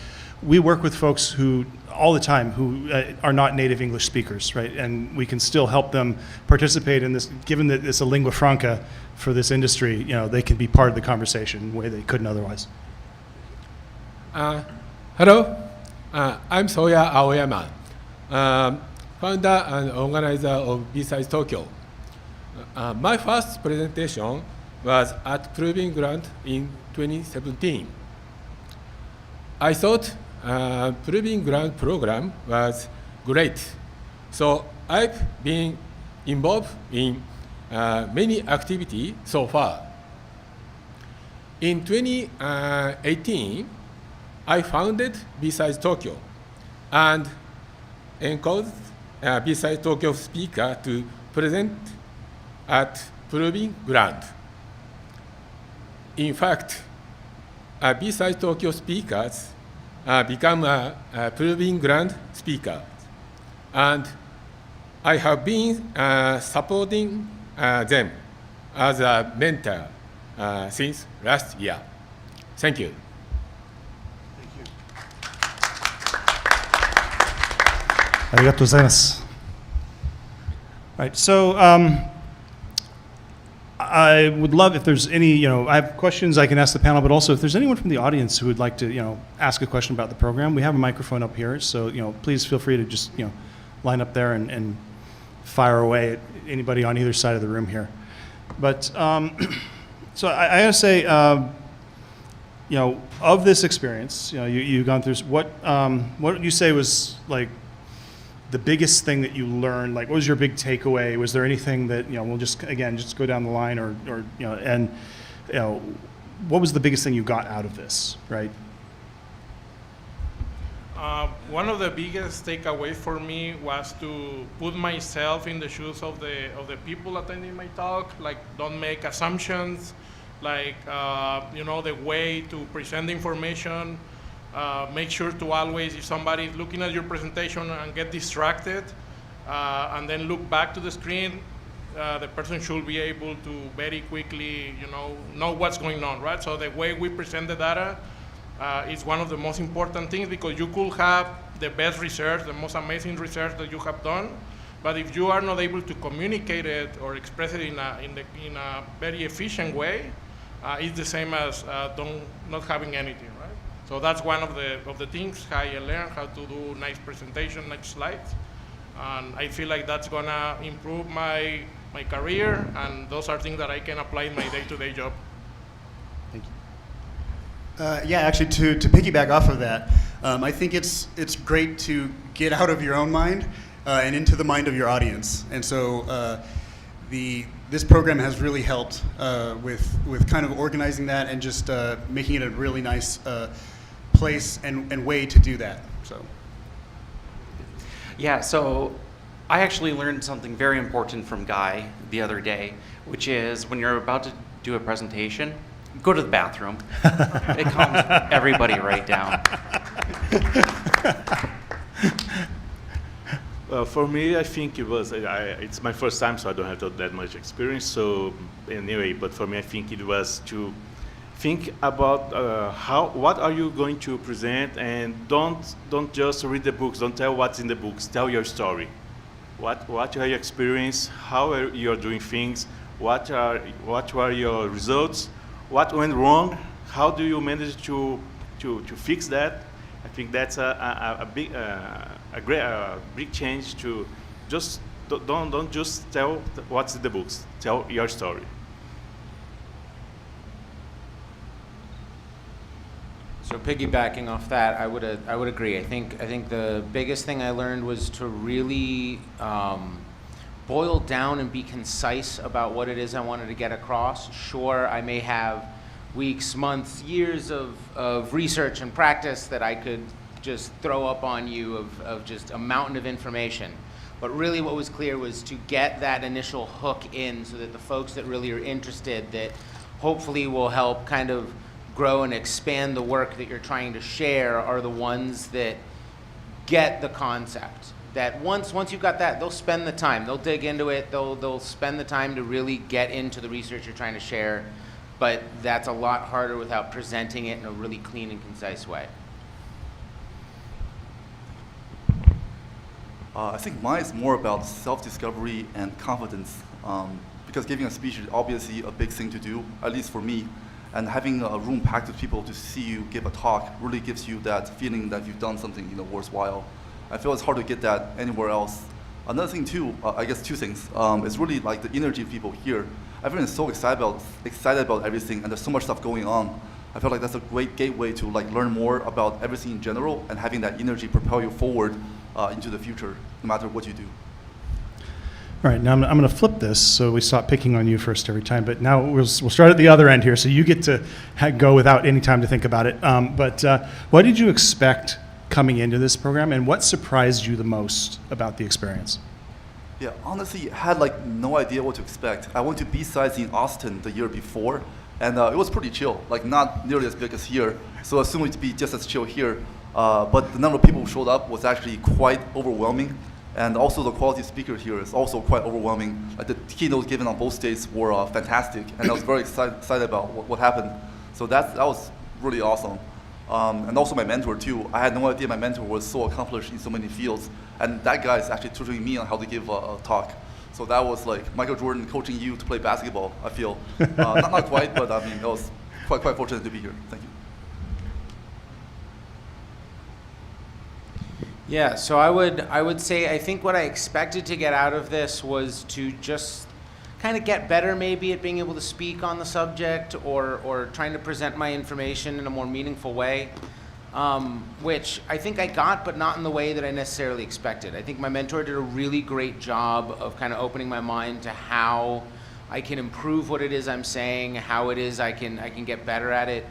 we work with folks who, all the time, who are not native English speakers, right? And we can still help them participate in this, given that it's a lingua franca for this industry, you know, they can be part of the conversation in a way they couldn't otherwise. Hello, I'm Soya Aoyama, founder and organizer of BSides Tokyo. My first presentation was at Proving Ground in 2017. I thought Proving Ground program was great. So I've been involved in many activities so far. In 2018, I founded BSides Tokyo and encouraged BSides Tokyo speaker to present at Proving Ground. In fact, BSides Tokyo speakers become a Proving Ground speaker. And I have been supporting them as a mentor since last year. Thank you. Arigatou gozaimasu. Right, so I would love if there's any, you know, I have questions I can ask the panel, but also if there's anyone from the audience who would like to, you know, ask a question about the program, we have a microphone up here, so, you know, please feel free to just, you know, line up there and fire away at anybody on either side of the room here. But, so I gotta say, you know, of this experience, you know, you've gone through, what would you say was, like, the biggest thing that you learned? Like, what was your big takeaway? Was there anything that, you know, we'll just, again, just go down the line, or you know, and, you know, what was the biggest thing you got out of this, right? One of the biggest takeaways for me was to put myself in the shoes of the people attending my talk. Like, don't make assumptions. Like, the way to present the information. Make sure to always, if somebody is looking at your presentation and get distracted, and then look back to the screen, the person should be able to very quickly, know what's going on, right? So the way we present the data is one of the most important things, because you could have the best research, the most amazing research that you have done, but if you are not able to communicate it or express it in a very efficient way, it's the same as not having anything, right? So that's one of the things I learned, how to do nice presentation, nice slides, and I feel like that's gonna improve my career, and those are things that I can apply in my day-to-day job. Thank you. Yeah, actually, to piggyback off of that, I think it's great to get out of your own mind and into the mind of your audience. And so this program has really helped with kind of organizing that and just making it a really nice place and way to do that. So. Yeah, so I actually learned something very important from Guy the other day, which is when you're about to do a presentation, go to the bathroom. It calms everybody right down. Well, for me, I think it was, it's my first time, so I don't have that much experience. So anyway, but for me, I think it was to think about what are you going to present, and don't just read the books, don't tell what's in the books, tell your story. What are your experience, how are you doing things, what were your results, what went wrong, how do you manage to fix that? I think that's a big change to just don't just tell what's in the books, tell your story. So piggybacking off that, I would agree. I think the biggest thing I learned was to really boil down and be concise about what it is I wanted to get across. Sure, I may have weeks, months, years of research and practice that I could just throw up on you of just a mountain of information. But really what was clear was to get that initial hook in so that the folks that really are interested, that hopefully will help kind of grow and expand the work that you're trying to share, are the ones that get the concept. That once you've got that, they'll spend the time, they'll dig into it, they'll spend the time to really get into the research you're trying to share, but that's a lot harder without presenting it in a really clean and concise way. I think mine is more about self-discovery and confidence, because giving a speech is obviously a big thing to do, at least for me. And having a room packed with people to see you give a talk really gives you that feeling that you've done something worthwhile. I feel it's hard to get that anywhere else. Another thing too, I guess two things. It's really like the energy of people here. Everyone is so excited about everything, and there's so much stuff going on. I feel like that's a great gateway to learn more about everything in general, and having that energy propel you forward into the future, no matter what you do. All right, now I'm going to flip this so we stop picking on you first every time. But now we'll start at the other end here, so you get to go without any time to think about it. But what did you expect coming into this program, and what surprised you the most about the experience? Yeah, honestly, I had no idea what to expect. I went to BSides in Austin the year before, and it was pretty chill, not nearly as big as here. So I assumed it to be just as chill here. But the number of people who showed up was actually quite overwhelming. And also the quality of speaker here is also quite overwhelming. The keynotes given on both stages were fantastic, and I was very excited about what happened. So that was really awesome. And also my mentor too. I had no idea my mentor was so accomplished in so many fields, and that guy is actually tutoring me on how to give a talk. So that was like Michael Jordan coaching you to play basketball, I feel. Not quite, but I mean, I was quite fortunate to be here. Thank you. Yeah, so I would say I think what I expected to get out of this was to just kind of get better maybe at being able to speak on the subject or trying to present my information in a more meaningful way, which I think I got, but not in the way that I necessarily expected. I think my mentor did a really great job of kind of opening my mind to how I can improve what it is I'm saying, how it is I can get better at it.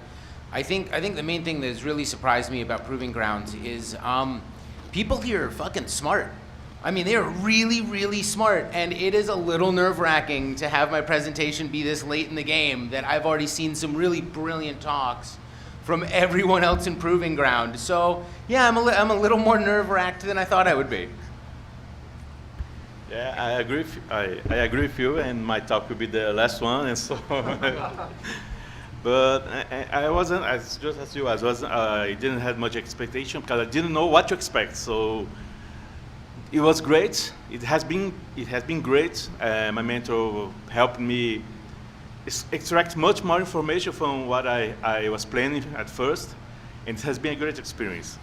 I think the main thing that has really surprised me about Proving Grounds is people here are fucking smart. I mean, they are really, really smart, and it is a little nerve-wracking to have my presentation be this late in the game that I've already seen some really brilliant talks from everyone else in Proving Ground. So yeah, I'm a little more nerve-wracked than I thought I would be. Yeah, I agree. I agree with you, and my talk will be the last one, and so. But I wasn't just as you. I didn't have much expectation because I didn't know what to expect. So it was great. It has been great. My mentor helped me extract much more information from what I was planning at first, and it has been a great experience.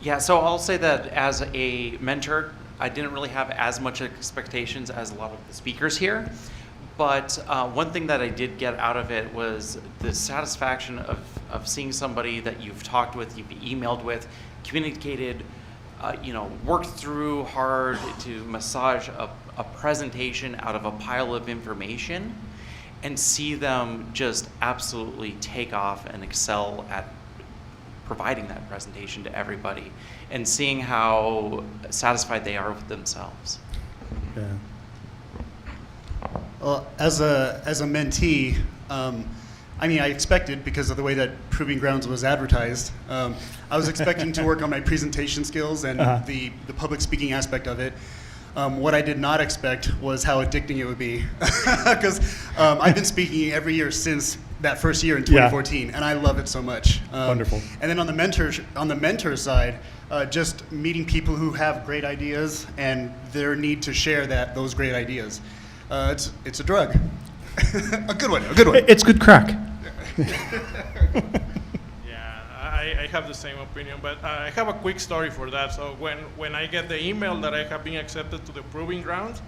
Yeah, so I'll say that as a mentor, I didn't really have as much expectations as a lot of the speakers here. But one thing that I did get out of it was the satisfaction of seeing somebody that you've talked with, you've emailed with, communicated, worked through hard to massage a presentation out of a pile of information, and see them just absolutely take off and excel at providing that presentation to everybody, and seeing how satisfied they are with themselves. Yeah. Well, as a mentee, I mean, I expected, because of the way that Proving Grounds was advertised, I was expecting to work on my presentation skills and the public speaking aspect of it. What I did not expect was how addicting it would be, because I've been speaking every year since that first year in 2014, and I love it so much. Wonderful. And then on the mentor side, just meeting people who have great ideas and their need to share those great ideas. It's a drug, a good one. It's good crack. Yeah, I have the same opinion, but I have a quick story for that. So when I get the email that I have been accepted to the Proving Grounds,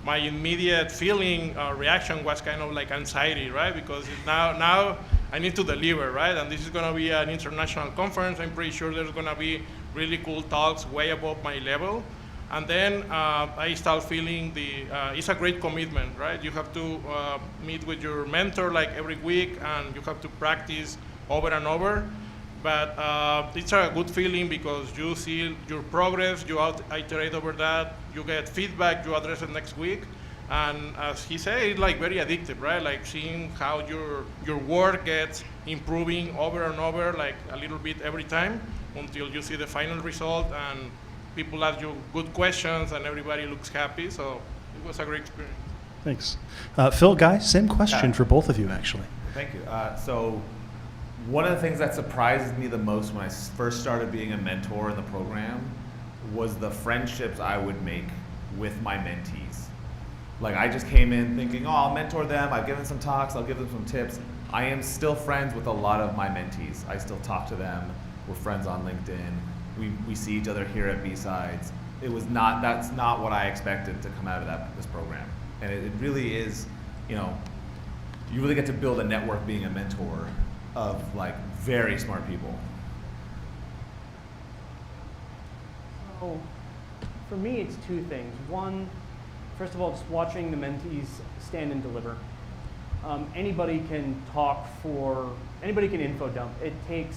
my immediate feeling reaction was kind of like anxiety, right? Because now I need to deliver, right? And this is going to be an international conference. I'm pretty sure there's going to be really cool talks way above my level. And then I start feeling it's a great commitment, right? You have to meet with your mentor like every week, and you have to practice over and over. But it's a good feeling because you see your progress, you iterate over that, you get feedback, you address it next week. And as he said, it's like very addictive, right? Like seeing how your work gets improving over and over, like a little bit every time, until you see the final result and people ask you good questions and everybody looks happy. So it was a great experience. Thanks. Phil, Guy, same question for both of you, actually. Thank you. So one of the things that surprised me the most when I first started being a mentor in the program was the friendships I would make with my mentees. Like, I just came in thinking, oh, I'll mentor them, I've given some talks, I'll give them some tips. I am still friends with a lot of my mentees. I still talk to them. We're friends on LinkedIn. We see each other here at BSides. That's not what I expected to come out of this program. And it really is, you really get to build a network being a mentor of like very smart people. So for me, it's two things. One, first of all, just watching the mentees stand and deliver. Anybody can anybody can info dump. It takes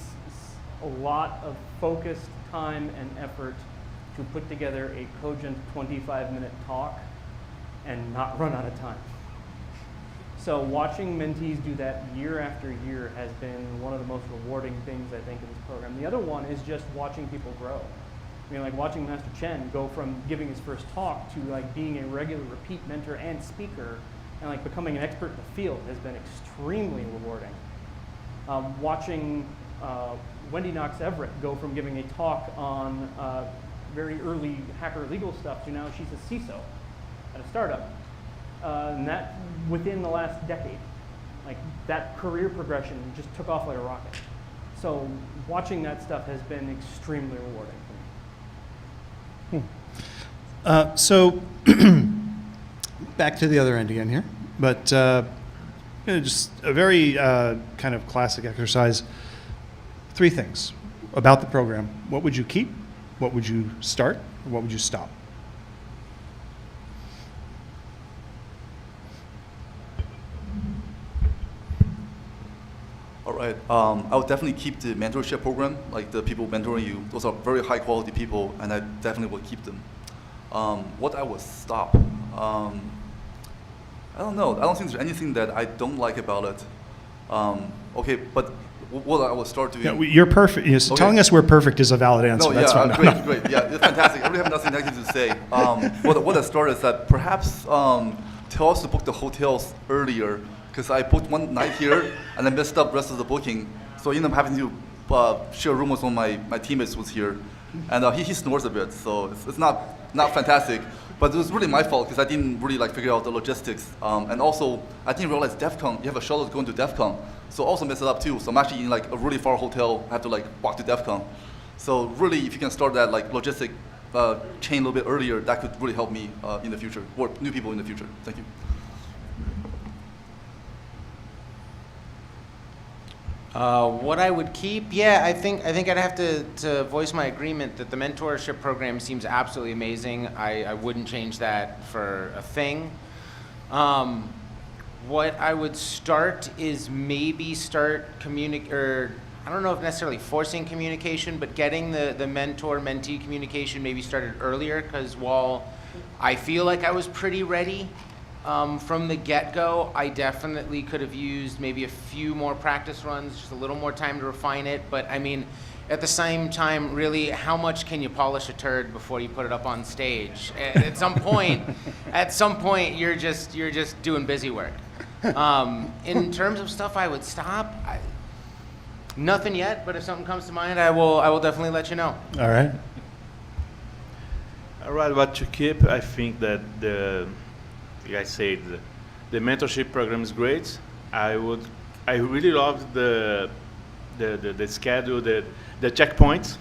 a lot of focused time and effort to put together a cogent 25-minute talk and not run out of time. So watching mentees do that year after year has been one of the most rewarding things, I think, in this program. The other one is just watching people grow. I mean, like watching Master Chen go from giving his first talk to like being a regular repeat mentor and speaker and like becoming an expert in the field has been extremely rewarding. Watching Wendy Knox Everett go from giving a talk on very early hacker legal stuff to now she's a CISO at a startup. And that within the last decade. Like that career progression just took off like a rocket. So watching that stuff has been extremely rewarding for me. So back to the other end again here, but just a very kind of classic exercise. 3 things about the program. What would you keep? What would you start? Or what would you stop? Right. I would definitely keep the mentorship program, like the people mentoring you. Those are very high quality people, and I definitely would keep them. What I would stop? I don't know. I don't think there's anything that I don't like about it. Okay, but what I will start doing. Yeah, you're perfect. Yes, Okay. Telling us we're perfect is a valid answer. No, That's yeah, fine. great. Yeah, it's fantastic. I really have nothing negative to say. What I started is that perhaps tell us to book the hotels earlier, because I booked one night here and I messed up the rest of the booking. So I ended up having to share a room with one of my teammates was here, and he snores a bit, so it's not fantastic. But it was really my fault because I didn't really figure out the logistics. And also, I didn't realize DEF CON, you have a shuttle going to DEF CON. So also messed it up too. So I'm actually in a really far hotel, I have to walk to DEF CON. So really, if you can start that logistic chain a little bit earlier, that could really help me in the future, or new people in the future. Thank you. What I would keep, yeah, I think I'd have to voice my agreement that the mentorship program seems absolutely amazing. I wouldn't change that for a thing. What I would start is maybe I don't know if necessarily forcing communication, but getting the mentor-mentee communication maybe started earlier, because while I feel like I was pretty ready from the get-go, I definitely could have used maybe a few more practice runs, just a little more time to refine it. But I mean, at the same time, really, how much can you polish a turd before you put it up on stage? At some point, you're just doing busy work. In terms of stuff I would stop, nothing yet. But if something comes to mind, I will definitely let you know. All right. All right, what to keep? I think that like I said, the mentorship program is great. I really love the schedule, the checkpoints,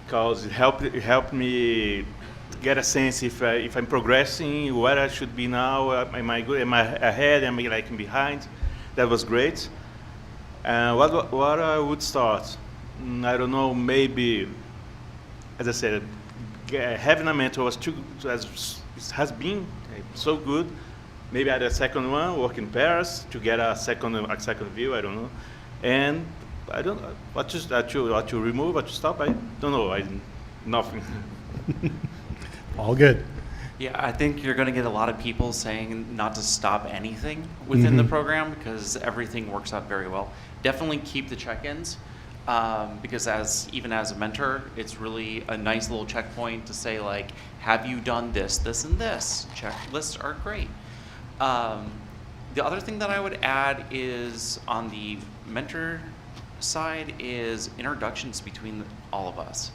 because it helped me get a sense if I'm progressing, where I should be now. Am I good? Am I ahead? Am I behind? That was great. What I would start? I don't know. Maybe, as I said, having a mentor has been so good. Maybe add a second one, work in pairs to get a second view. I don't know, and I don't know what to remove, what to stop. I don't know. Nothing. All good. Yeah, I think you're going to get a lot of people saying not to stop anything within the program, because everything works out very well. Definitely keep the check-ins, because even as a mentor, it's really a nice little checkpoint to say, have you done this, this, and this? Checklists are great. The other thing that I would add is on the mentor side is introductions between all of us,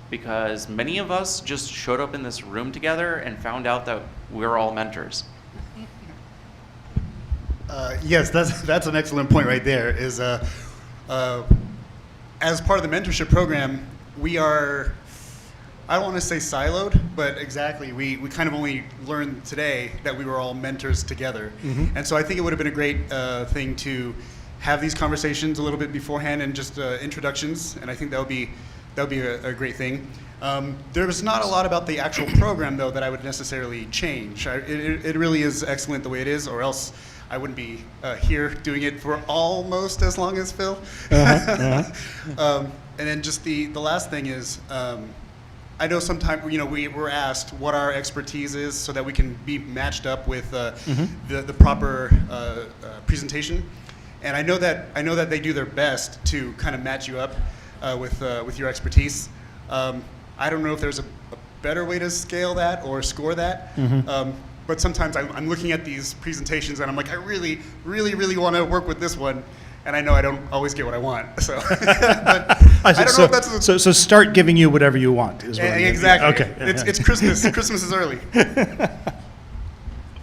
because many of us just showed up in this room together and found out that we're all mentors. Yes, that's an excellent point right there. Is as part of the mentorship program, we are, I don't want to say siloed, but exactly, we kind of only learned today that we were all mentors together. And so I think it would have been a great thing to have these conversations a little bit beforehand and just introductions, and I think that would be a great thing. There was not a lot about the actual program, though, that I would necessarily change. It really is excellent the way it is, or else I wouldn't be here doing it for almost as long as Phil. And then just the last thing is, I know sometimes we're asked what our expertise is so that we can be matched up with the proper presentation, and I know that they do their best to kind of match you up with your expertise. I don't know if there's a better way to scale that or score that. But sometimes I'm looking at these presentations and I'm like, I really, really, really want to work with this one, and I know I don't always get what I want. So, but I don't know if that's so start giving you whatever you want. Is what exactly. Okay. It's Christmas. Christmas is early.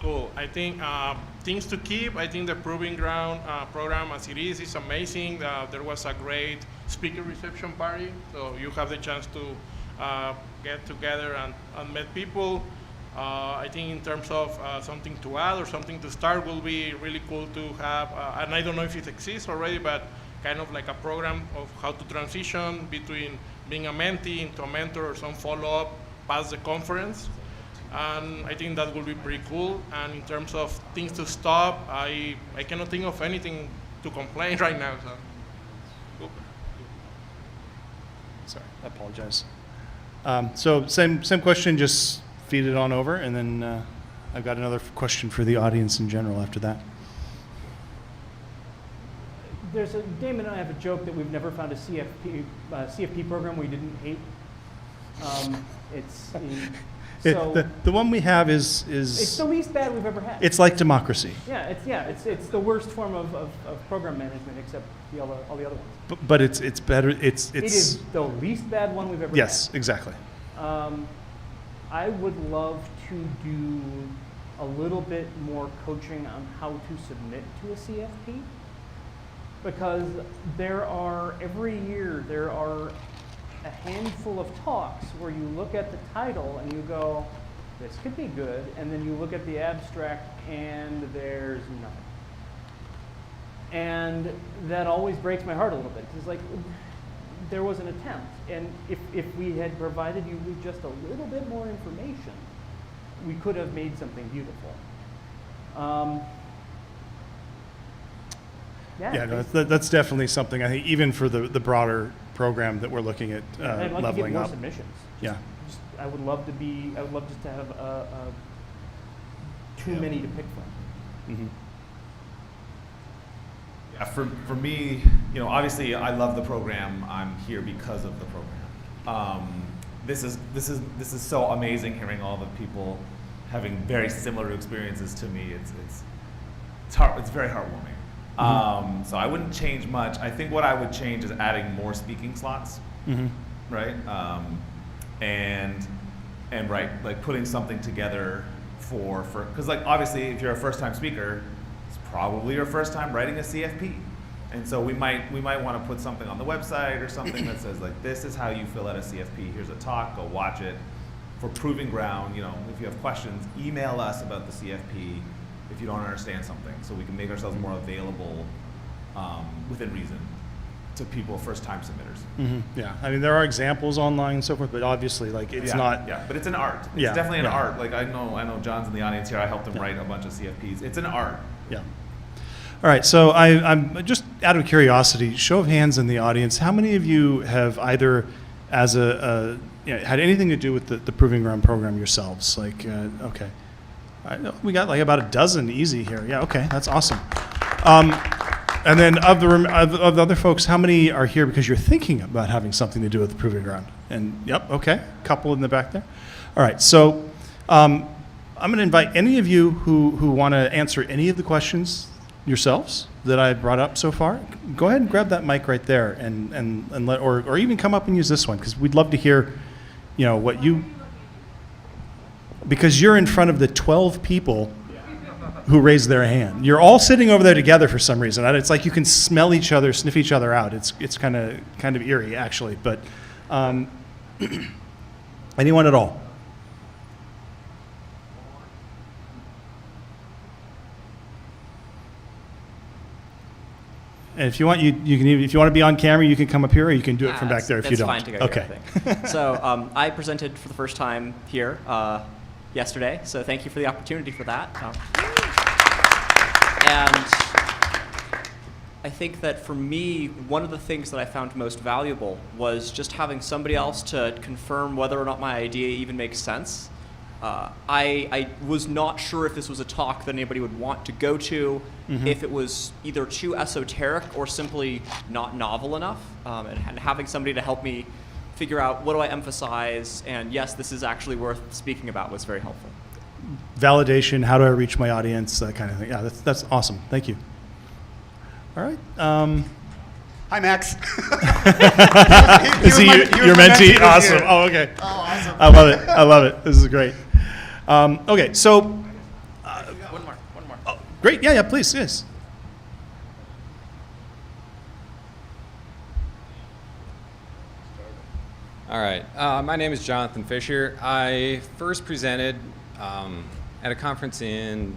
Cool. I think things to keep. I think the Proving Ground program as it is amazing. There was a great speaker reception party, so you have the chance to get together and meet people. I think in terms of something to add or something to start will be really cool to have, and I don't know if it exists already, but kind of like a program of how to transition between being a mentee into a mentor or some follow-up past the conference. And I think that will be pretty cool. And in terms of things to stop, I cannot think of anything to complain right now. So. Sorry, I apologize. So same question, just feed it on over, and then I've got another question for the audience in general after that. Damon and I have a joke that we've never found a CFP program we didn't hate. The one we have is it's the least bad we've ever had. It's like democracy. Yeah, it's the worst form of program management except all the other ones. But it's better. It is the least bad one we've ever had. Yes, exactly. I would love to do a little bit more coaching on how to submit to a CFP, because every year there are a handful of talks where you look at the title and you go, this could be good, and then you look at the abstract and there's nothing. And that always breaks my heart a little bit, because like, there was an attempt, and if we had provided you with just a little bit more information, we could have made something beautiful. That's definitely something, I think, even for the broader program that we're looking at I'd like leveling to get more up. submissions. Yeah. I would love just to have too many to pick from. Mm-hmm. Yeah, for me, obviously I love the program. I'm here because of the program. This is so amazing hearing all the people having very similar experiences to me. It's very heartwarming. Mm-hmm. So I wouldn't change much. I think what I would change is adding more speaking slots, Mm-hmm. right? And right, like putting something together for because like obviously if you're a first-time speaker, it's probably your first time writing a CFP, and so we might want to put something on the website or something that says like, this is how you fill out a CFP. Here's a talk. Go watch it. For Proving Ground, if you have questions, email us about the CFP if you don't understand something, so we can make ourselves more available within reason to people, first-time submitters. Mm-hmm. Yeah, I mean there are examples online and so forth, but obviously like it's not. Yeah, but it's an art. It's definitely an art. Like I know John's in the audience here. I helped him write a bunch of CFPs. It's an art. Yeah. All right, so I'm just out of curiosity, show of hands in the audience, how many of you have either as had anything to do with the Proving Ground program yourselves? Like, okay. We got like about a dozen easy here. Yeah, okay, that's awesome. And then of the other folks, how many are here because you're thinking about having something to do with the Proving Ground? And yep, okay, a couple in the back there. All right, so I'm going to invite any of you who want to answer any of the questions yourselves that I brought up so far. Go ahead and grab that mic right there, and let or even come up and use this one, because we'd love to hear, what you. Because you're in front of the 12 people who raised their hand. You're all sitting over there together for some reason. It's like you can smell each other, sniff each other out. It's kind of eerie, actually. But anyone at all? And if you want, you can even, if you want to be on camera, you can come up here, or you can do it from back there if you don't. That's fine to go here, I think. So I presented for the first time here yesterday, so thank you for the opportunity for that. And I think that for me, one of the things that I found most valuable was just having somebody else to confirm whether or not my idea even makes sense. I was not sure if this was a talk that anybody would want to go to, if it was either too esoteric or simply not novel enough, and having somebody to help me figure out what do I emphasize, and yes, this is actually worth speaking about was very helpful. Validation, how do I reach my audience, that kind of thing. Yeah, that's awesome. Thank you. All right. Hi, Max. Is he your mentee? Awesome. Oh, okay. Oh, awesome. I love it. This is great. Okay, so. One more. Oh, great. Yeah, please, yes. All right. My name is Jonathan Fisher. I first presented at a conference in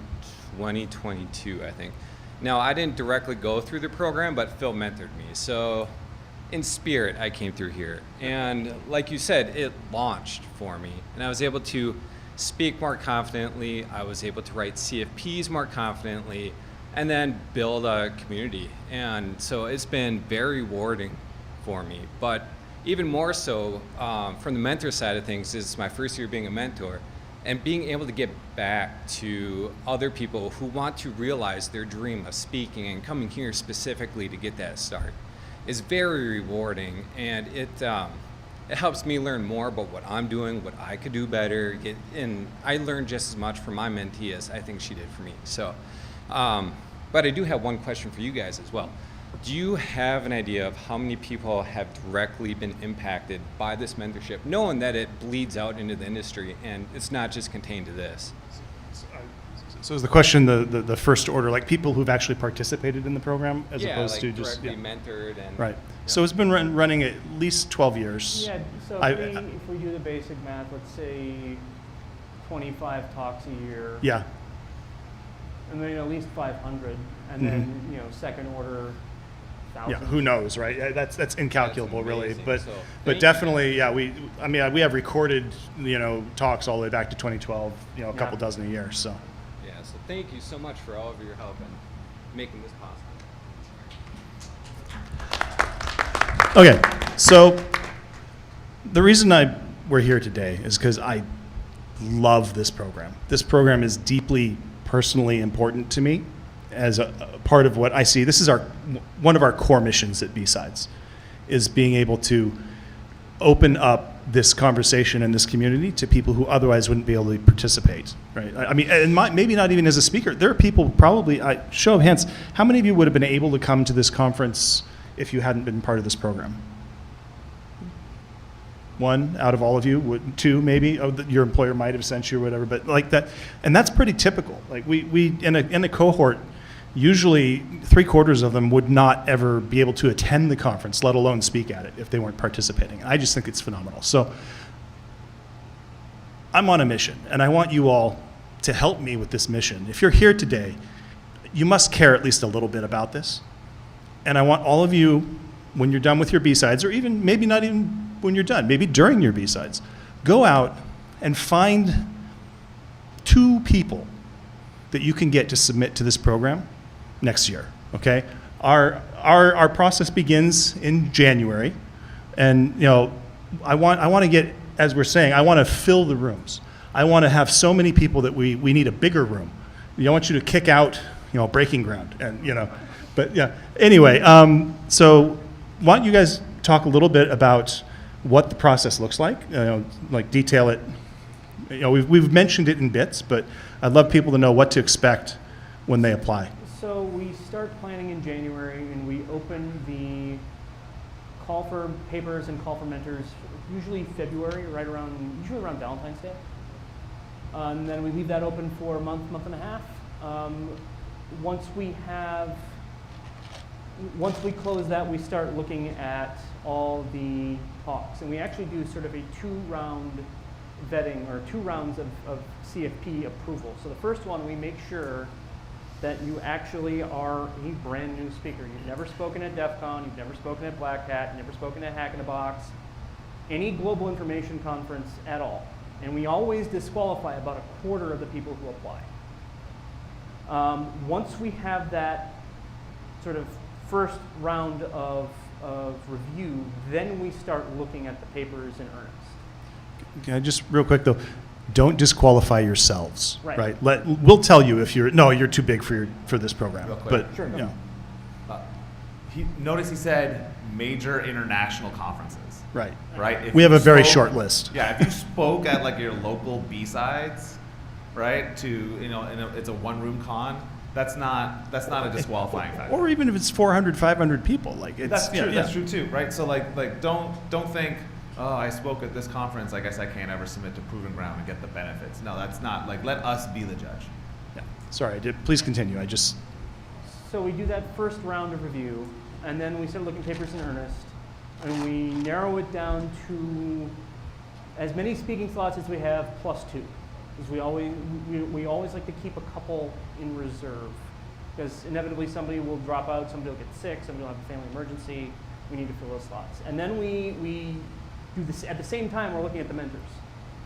2022, I think. Now, I didn't directly go through the program, but Phil mentored me. So in spirit, I came through here. And like you said, it launched for me. And I was able to speak more confidently. I was able to write CFPs more confidently, and then build a community. And so it's been very rewarding for me. But even more so from the mentor side of things, this is my first year being a mentor, and being able to get back to other people who want to realize their dream of speaking and coming here specifically to get that start is very rewarding, and it helps me learn more about what I'm doing, what I could do better, and I learned just as much from my mentee as I think she did for me. So, but I do have one question for you guys as well. Do you have an idea of how many people have directly been impacted by this mentorship, knowing that it bleeds out into the industry and it's not just contained to this? So is the question the first order, like people who've actually participated in the program as opposed like to just directly mentored and right. So it's been running at least 12 years. Yeah, so if we do the basic math, let's say 25 talks a year. Yeah. And then at least 500, and then second order. Yeah, who knows, right? That's incalculable, really. But So, but definitely, yeah. We have recorded talks all the way back to 2012. A couple dozen a year. So. Yeah. So thank you so much for all of your help in making this possible. Okay, so the reason we're here today is because I love this program. This program is deeply personally important to me as a part of what I see. This is one of our core missions at BSides, is being able to open up this conversation in this community to people who otherwise wouldn't be able to participate, right? I mean, and maybe not even as a speaker. There are people probably, show of hands, how many of you would have been able to come to this conference if you hadn't been part of this program? One out of all of you, two maybe. Your employer might have sent you or whatever, but like that, and that's pretty typical. Like we in a cohort, usually 3/4 of them would not ever be able to attend the conference, let alone speak at it, if they weren't participating. I just think it's phenomenal. So I'm on a mission, and I want you all to help me with this mission. If you're here today, you must care at least a little bit about this. And I want all of you, when you're done with your B-sides, or even maybe not even when you're done, maybe during your B-sides, go out and find 2 people that you can get to submit to this program next year, okay? Our process begins in January, and I want to get, as we're saying, I want to fill the rooms. I want to have so many people that we need a bigger room. I want you to kick out, Breaking Ground, and but yeah. Anyway, so why don't you guys talk a little bit about what the process looks like, like detail it. We've mentioned it in bits, but I'd love people to know what to expect when they apply. So we start planning in January, and we open the call for papers and call for mentors usually February, usually around Valentine's Day. And then we leave that open for a month and a half. Once we close that, we start looking at all the talks, and we actually do sort of a 2-round vetting, or 2 rounds of CFP approval. So the first one, we make sure that you actually are a brand new speaker. You've never spoken at DEF CON, you've never spoken at Black Hat, you've never spoken at Hack in the Box, any global information conference at all. And we always disqualify about 1/4 of the people who apply. Once we have that sort of first round of review, then we start looking at the papers in earnest. Okay, just real quick though, don't disqualify yourselves, Right. right? We'll tell you if you're too big for this program. Real quick. But Sure, go. Notice he said major international conferences. Right. Right. If We have you a very spoke- short list. Yeah, if you spoke at like your local B-sides, right, it's a one-room con. That's not a disqualifying factor. Or even if it's 400, 500 people, like it's That's true. yeah. That's true too, right? So like don't think, oh, I spoke at this conference, I guess I can't ever submit to Proving Ground and get the benefits. No, that's not. Like, let us be the judge. Yeah. Sorry, please continue. So we do that first round of review, and then we start looking at papers in earnest, and we narrow it down to as many speaking slots as we have plus 2. Because we always like to keep a couple in reserve, because inevitably somebody will drop out, somebody will get sick, somebody will have a family emergency. We need to fill those slots, and then we do this at the same time. We're looking at the mentors.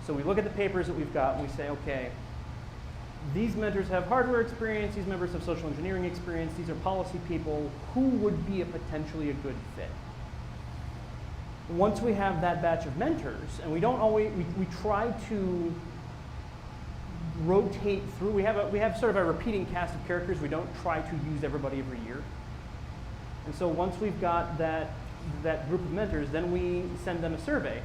So we look at the papers that we've got, and we say, okay, these mentors have hardware experience. These members have social engineering experience. These are policy people. Who would be potentially a good fit? once we have that batch of mentors, and we don't always, we try to rotate through. We have sort of a repeating cast of characters. We don't try to use everybody every year. And so once we've got that group of mentors, then we send them a survey.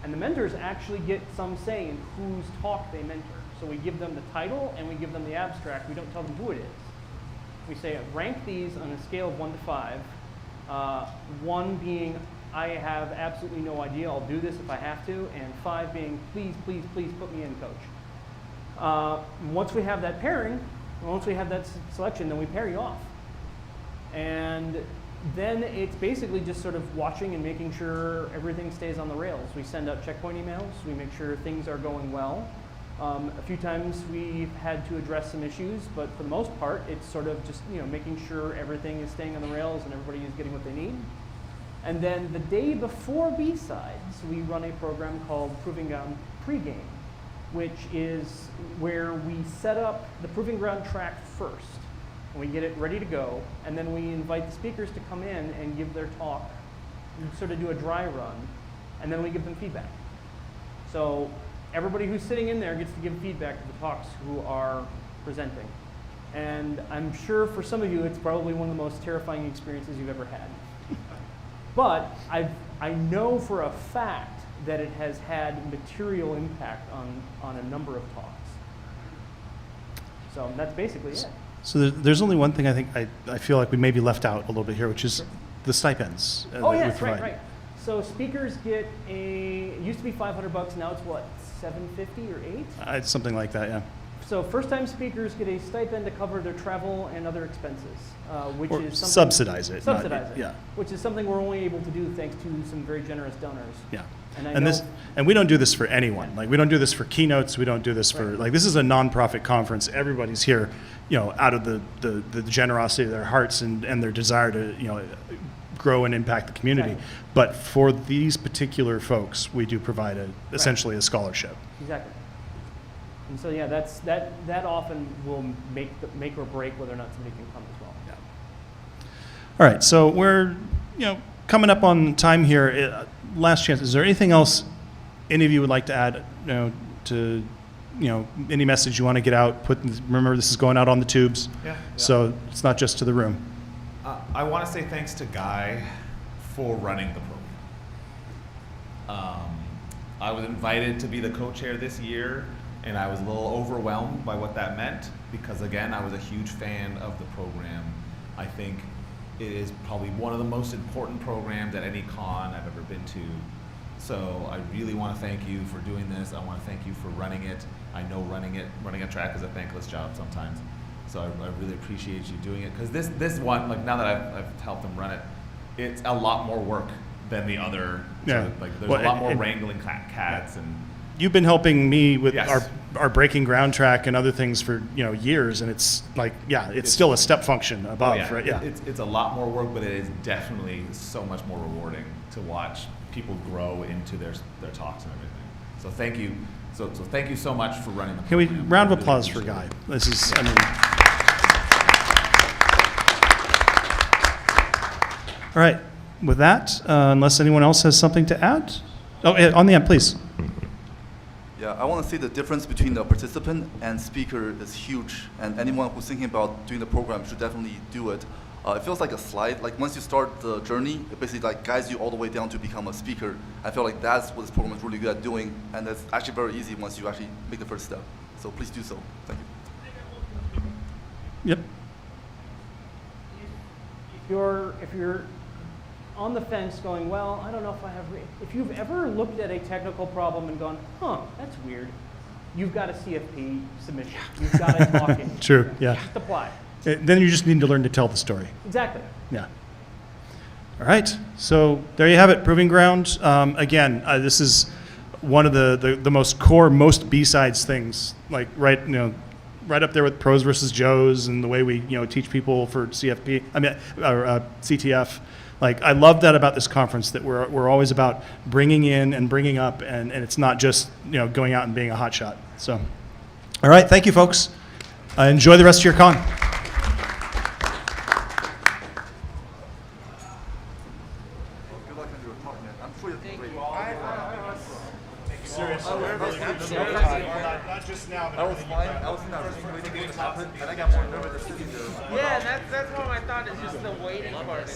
And the mentors actually get some say in whose talk they mentor. So we give them the title and we give them the abstract. We don't tell them who it is. We say, rank these on a scale of 1 to 5. 1 being, I have absolutely no idea, I'll do this if I have to. And 5 being, please, please, please put me in, coach. Once we have that pairing, once we have that selection, then we pair you off. And then it's basically just sort of watching and making sure everything stays on the rails. We send out checkpoint emails. We make sure things are going well. A few times we've had to address some issues, but for the most part, it's sort of just making sure everything is staying on the rails and everybody is getting what they need. And then the day before B-Sides, we run a program called Proving Ground Pregame, which is where we set up the Proving Ground track first. And we get it ready to go, and then we invite the speakers to come in and give their talk, and sort of do a dry run, and then we give them feedback. So everybody who's sitting in there gets to give feedback to the talks who are presenting. And I'm sure for some of you, it's probably one of the most terrifying experiences you've ever had. But I know for a fact that it has had material impact on a number of talks. So that's basically it. So there's only one thing I think I feel like we maybe left out a little bit here, which is the stipends. Oh yes, right. So speakers get it used to be $500, now it's what, $750 or $8? It's something like that, yeah. So first-time speakers get a stipend to cover their travel and other expenses, which Or is something, subsidize it. Subsidize it, yeah. which is something we're only able to do thanks to some very generous donors. Yeah. And And we don't do this for anyone. Like, we don't do this for keynotes. We don't do this for, like, this is a nonprofit conference. Everybody's here, out of the generosity of their hearts and their desire to, grow and impact the community. Right. But for these particular folks, we do provide essentially a scholarship. Exactly. And so yeah, that often will make or break whether or not somebody can come as well. Yeah. All right, so we're coming up on time here. Last chance. Is there anything else any of you would like to add? To any message you want to get out? Remember, this is going out on the tubes. Yeah. So it's not just to the room. I want to say thanks to Guy for running the program. I was invited to be the co-chair this year, and I was a little overwhelmed by what that meant because, again, I was a huge fan of the program. I think it is probably one of the most important programs at any con I've ever been to. So I really want to thank you for doing this. I want to thank you for running it. I know running a track is a thankless job sometimes. So I really appreciate you doing it because this one, like now that I've helped them run it, it's a lot more work than the other. Yeah. There's a lot more wrangling cats and. You've been helping me with Yes. our breaking ground track and other things for years, and it's like it's still a step function above, right? Yeah. It's a lot more work, but it is definitely so much more rewarding to watch people grow into their talks and everything. So thank you. So thank you so much for running the Can we program. round of Really applause for appreciate Guy? it. This is, all right. With that, unless anyone else has something to add, on the end, please. Yeah, I want to say the difference between the participant and speaker is huge, and anyone who's thinking about doing the program should definitely do it. It feels like a slide. Like once you start the journey, it basically like guides you all the way down to become a speaker. I feel like that's what this program is really good at doing, and it's actually very easy once you actually make the first step. So please do so. Thank you. Yep. If you're on the fence going, well, I don't know if I have, if you've ever looked at a technical problem and gone, that's weird, you've got a CFP submission. You've got a talking. True, yeah. Just apply. Then you just need to learn to tell the story. Exactly. Yeah. All right. So there you have it, Proving Ground. Again, this is one of the most core, most B-sides things, like right up there with pros versus Joes and the way we teach people for CFP. CTF. Like, I love that about this conference, that we're always about bringing in and bringing up, and it's not just going out and being a hotshot. So, all right, thank you, folks. Enjoy the rest of your con. Good luck on your talk, man. I'm sure Not just now. I was fine. I was waiting for it to happen, and I got more nervous than sitting there. Yeah, that's what I thought. It's just the waiting part.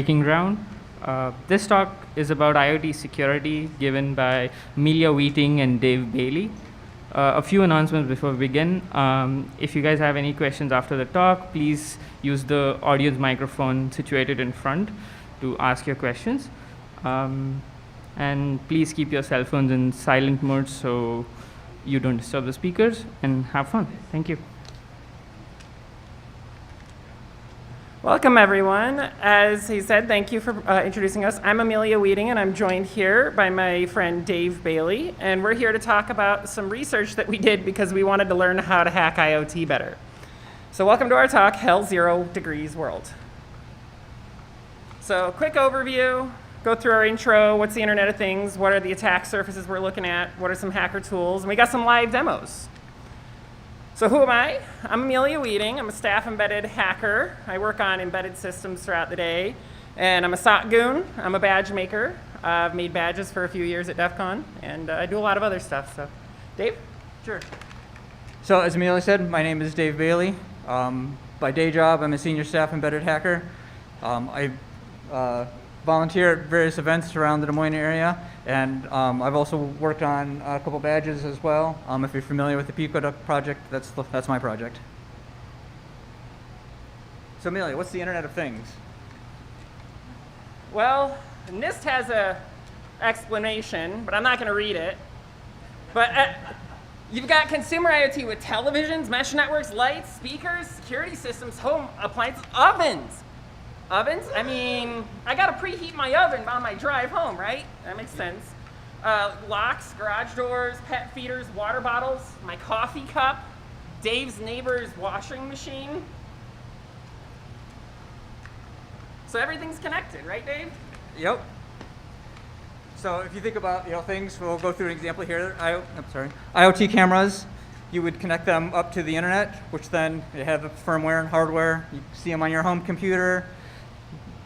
Hiking Ground. This talk is about IoT security given by Amelia Wheating and Dave Bailey. A few announcements before we begin. If you guys have any questions after the talk, please use the audience microphone situated in front to ask your questions. And please keep your cell phones in silent mode so you don't disturb the speakers, and have fun. Thank you. Welcome, everyone. As he said, thank you for introducing us. I'm Amelia Wheating, and I'm joined here by my friend Dave Bailey, and we're here to talk about some research that we did because we wanted to learn how to hack IoT better. So welcome to our talk, Hell 0 Degrees World. So quick overview, go through our intro, what's the Internet of Things, what are the attack surfaces we're looking at, what are some hacker tools, and we got some live demos. So who am I? I'm Amelia Wheating. I'm a staff embedded hacker. I work on embedded systems throughout the day. And I'm a SOC goon. I'm a badge maker. I've made badges for a few years at DEF CON, and I do a lot of other stuff. So, Dave? Sure. So as Amelia said, my name is Dave Bailey. By day job, I'm a senior staff embedded hacker. I volunteer at various events around the Des Moines area, and I've also worked on a couple badges as well. If you're familiar with the Pico project, that's my project. So Amelia, what's the Internet of Things? Well, NIST has a explanation, but I'm not going to read it. But you've got consumer IoT with televisions, mesh networks, lights, speakers, security systems, home appliances, ovens. Ovens? I mean, I got to preheat my oven on my drive home, right? That makes sense. Locks, garage doors, pet feeders, water bottles, my coffee cup, Dave's neighbor's washing machine. So everything's connected, right, Dave? Yep. So if you think about things, we'll go through an example here. IoT cameras, you would connect them up to the internet, which then you have the firmware and hardware. You see them on your home computer.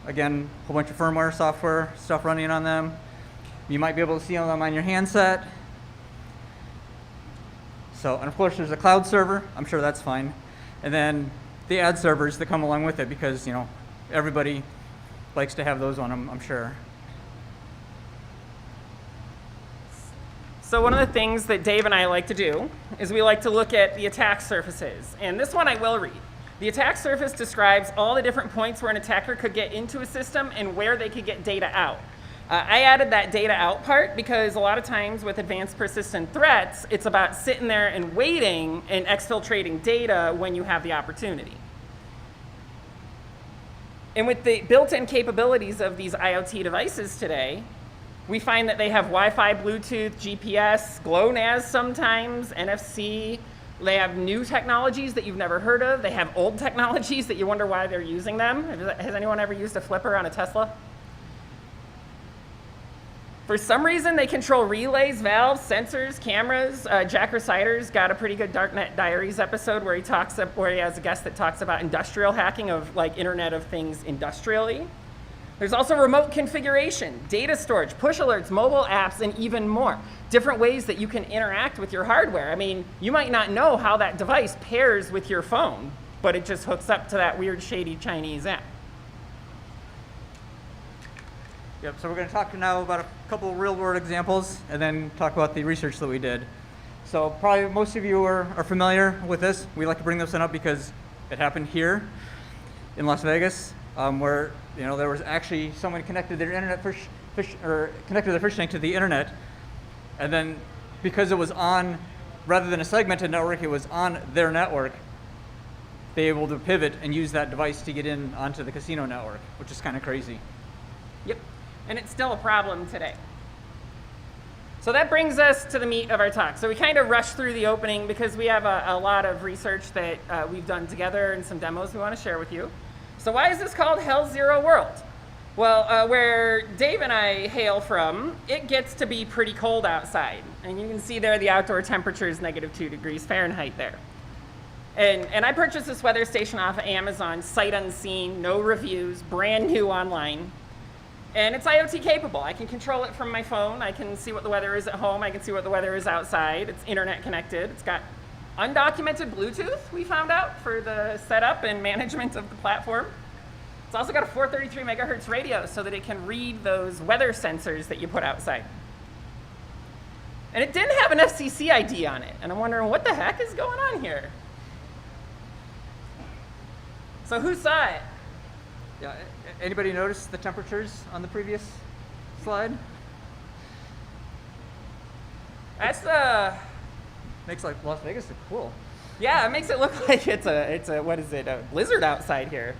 Again, a whole bunch of firmware, software, stuff running on them. You might be able to see them on your handset. So, and of course there's a cloud server. I'm sure that's fine. And then the ad servers that come along with it because, everybody likes to have those on them, I'm sure. So one of the things that Dave and I like to do is we like to look at the attack surfaces. And this one I will read. The attack surface describes all the different points where an attacker could get into a system and where they could get data out. I added that data out part because a lot of times with advanced persistent threats, it's about sitting there and waiting and exfiltrating data when you have the opportunity. And with the built-in capabilities of these IoT devices today, we find that they have Wi-Fi, Bluetooth, GPS, GLONASS sometimes, NFC. They have new technologies that you've never heard of. They have old technologies that you wonder why they're using them. Has anyone ever used a flipper on a Tesla? For some reason, they control relays, valves, sensors, cameras. Jack Resider's got a pretty good Darknet Diaries episode where he has a guest that talks about industrial hacking of like Internet of Things industrially. There's also remote configuration, data storage, push alerts, mobile apps, and even more. Different ways that you can interact with your hardware. I mean, you might not know how that device pairs with your phone, but it just hooks up to that weird, shady Chinese app. Yep, so we're going to talk now about a couple of real-world examples and then talk about the research that we did. So probably most of you are familiar with this. We like to bring this one up because it happened here in Las Vegas, where there was actually someone connected their internet connected their fish tank to the internet, and then because it was on, rather than a segmented network, it was on their network, they were able to pivot and use that device to get in onto the casino network, which is kind of crazy. Yep, and it's still a problem today. So that brings us to the meat of our talk. So we kind of rushed through the opening because we have a lot of research that we've done together and some demos we want to share with you. So why is this called Hell 0 World? Well, where Dave and I hail from, it gets to be pretty cold outside. And you can see there the outdoor temperature is -2 degrees Fahrenheit there. And I purchased this weather station off of Amazon, sight unseen, no reviews, brand new online. And it's IoT capable. I can control it from my phone. I can see what the weather is at home. I can see what the weather is outside. It's internet connected. It's got undocumented Bluetooth, we found out, for the setup and management of the platform. It's It's also got a 433 megahertz radio so that it can read those weather sensors that you put outside. And it didn't have an FCC ID on it. And I'm wondering what the heck is going on here? So who saw it? Yeah, anybody notice the temperatures on the previous slide? That's makes like Las Vegas look cool. Yeah, it makes it look like it's a what is it, a blizzard outside here.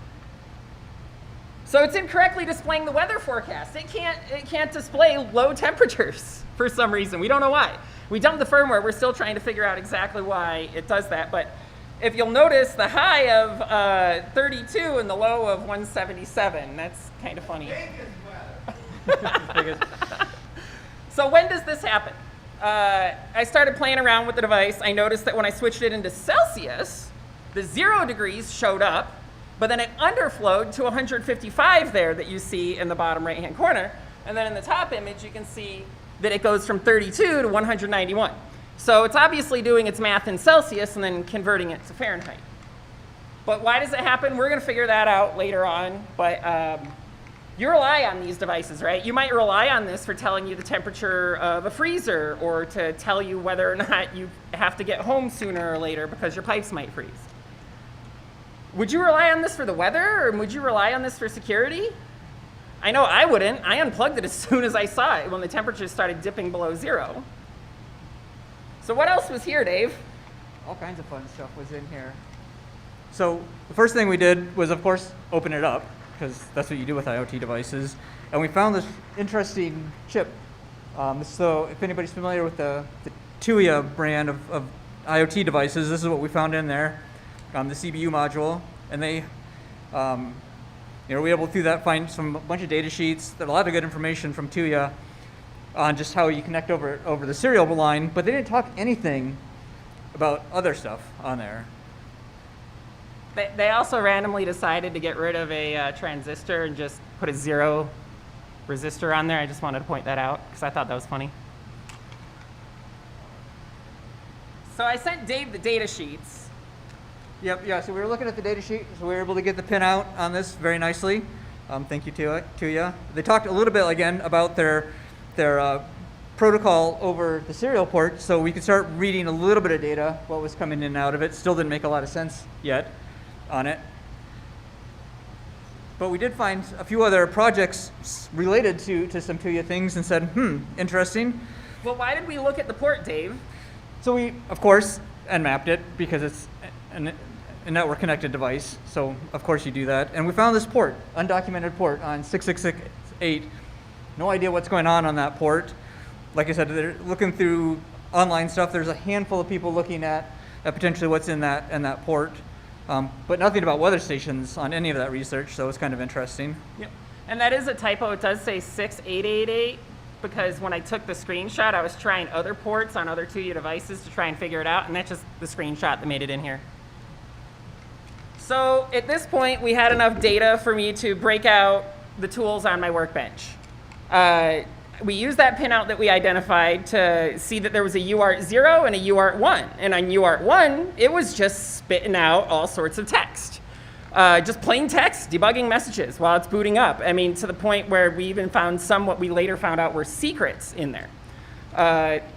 So it's incorrectly displaying the weather forecast. It can't display low temperatures for some reason. We don't know why. We dumped the firmware. We're still trying to figure out exactly why it does that. But if you'll notice, the high of 32 and the low of 177. That's kind of funny. So when does this happen? I started playing around with the device. I noticed that when I switched it into Celsius, the 0 degrees showed up, but then it underflowed to 155 there that you see in the bottom right-hand corner. And then in the top image, you can see that it goes from 32 to 191. So it's obviously doing its math in Celsius and then converting it to Fahrenheit. But why does it happen? We're going to figure that out later on. But you rely on these devices, right? You might rely on this for telling you the temperature of a freezer or to tell you whether or not you have to get home sooner or later because your pipes might freeze. Would you rely on this for the weather, or would you rely on this for security? I know I wouldn't. I unplugged it as soon as I saw it when the temperature started dipping below 0. So what else was here, Dave? All kinds of fun stuff was in here. So the first thing we did was, of course, open it up, because that's what you do with IoT devices. And we found this interesting chip. So if anybody's familiar with the Tuya brand of IoT devices, this is what we found in there, the CBU module. And they, we were able through that find a bunch of data sheets, a lot of good information from Tuya on just how you connect over the serial line, but they didn't talk anything about other stuff on there. They also randomly decided to get rid of a transistor and just put a 0 resistor on there. I just wanted to point that out because I thought that was funny. So I sent Dave the data sheets. Yep, yeah, so we were looking at the data sheet, so we were able to get the pinout on this very nicely. Thank you to you. They talked a little bit, again, about their protocol over the serial port, so we could start reading a little bit of data, what was coming in and out of it. Still didn't make a lot of sense yet on it. But we did find a few other projects related to some Tuya things and said, interesting. Well, why did we look at the port, Dave? So we, of course, nmapped it because it's a network connected device. So, of course, you do that. And we found this port, undocumented port on 6668. No idea what's going on that port. Like I said, they're looking through online stuff. There's a handful of people looking at potentially what's in that port. But nothing about weather stations on any of that research, so it's kind of interesting. Yep. And that is a typo. It does say 6888 because when I took the screenshot, I was trying other ports on other Tuya devices to try and figure it out, and that's just the screenshot that made it in here. So at this point, we had enough data for me to break out the tools on my workbench. We used that pinout that we identified to see that there was a UART0 and a UART1. And on UART1, it was just spitting out all sorts of text. Just plain text, debugging messages while it's booting up. I mean, to the point where we even found some what we later found out were secrets in there.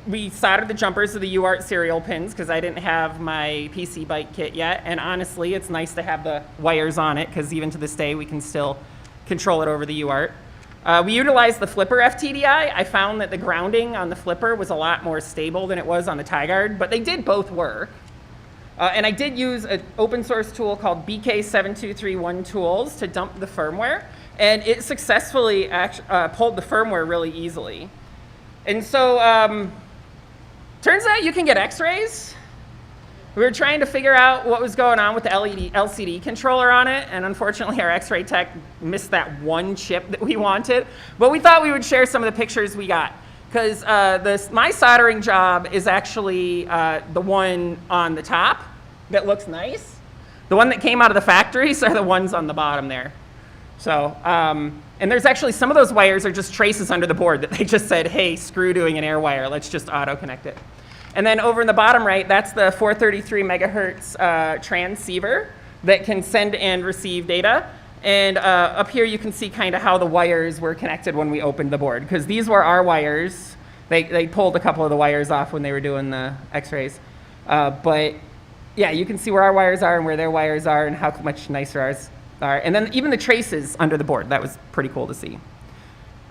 We soldered the jumpers of the UART serial pins because I didn't have my PC byte kit yet. And honestly, it's nice to have the wires on it because even to this day, we can still control it over the UART. We utilized the flipper FTDI. I found that the grounding on the flipper was a lot more stable than it was on the TiGuard, but they did both work. And I did use an open source tool called BK7231 Tools to dump the firmware, and it successfully pulled the firmware really easily. And so turns out you can get x-rays. We were trying to figure out what was going on with the LCD controller on it, and unfortunately our X-ray tech missed that one chip that we wanted. But we thought we would share some of the pictures we got, because my soldering job is actually the one on the top that looks nice. The one that came out of the factories are the ones on the bottom there. So, and there's actually some of those wires are just traces under the board that they just said, hey, screw doing an air wire, let's just auto-connect it. And then over in the bottom right, that's the 433 megahertz transceiver that can send and receive data. And up here you can see kind of how the wires were connected when we opened the board, because these were our wires. They pulled a couple of the wires off when they were doing the x-rays. But yeah, you can see where our wires are and where their wires are and how much nicer ours are. And then even the traces under the board, that was pretty cool to see.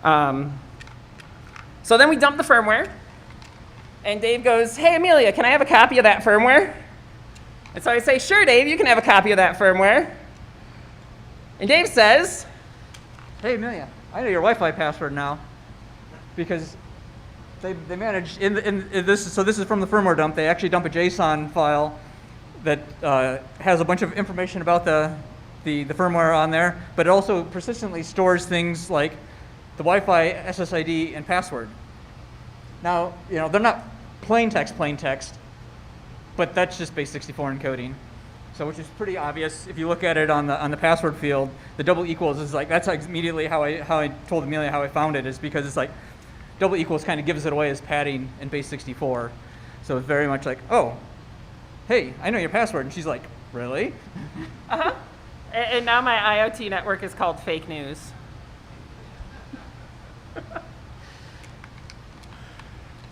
So then we dumped the firmware. And Dave goes, hey, Amelia, can I have a copy of that firmware? And so I say, sure, Dave, you can have a copy of that firmware. And Dave says, hey, Amelia, I know your Wi-Fi password now, because they managed, in this, so this is from the firmware dump, they actually dump a JSON file that has a bunch of information about the firmware on there, but it also persistently stores things like the Wi-Fi SSID and password. Now, you know, they're not plain text, but that's just base64 encoding. So, which is pretty obvious if you look at it on the password field. The double equals is like, that's immediately how I told Amelia how I found it, is because it's like double equals kind of gives it away as padding in base64. So it's very much like, oh, hey, I know your password, and she's like, really? Uh-huh. And now my IoT network is called fake news.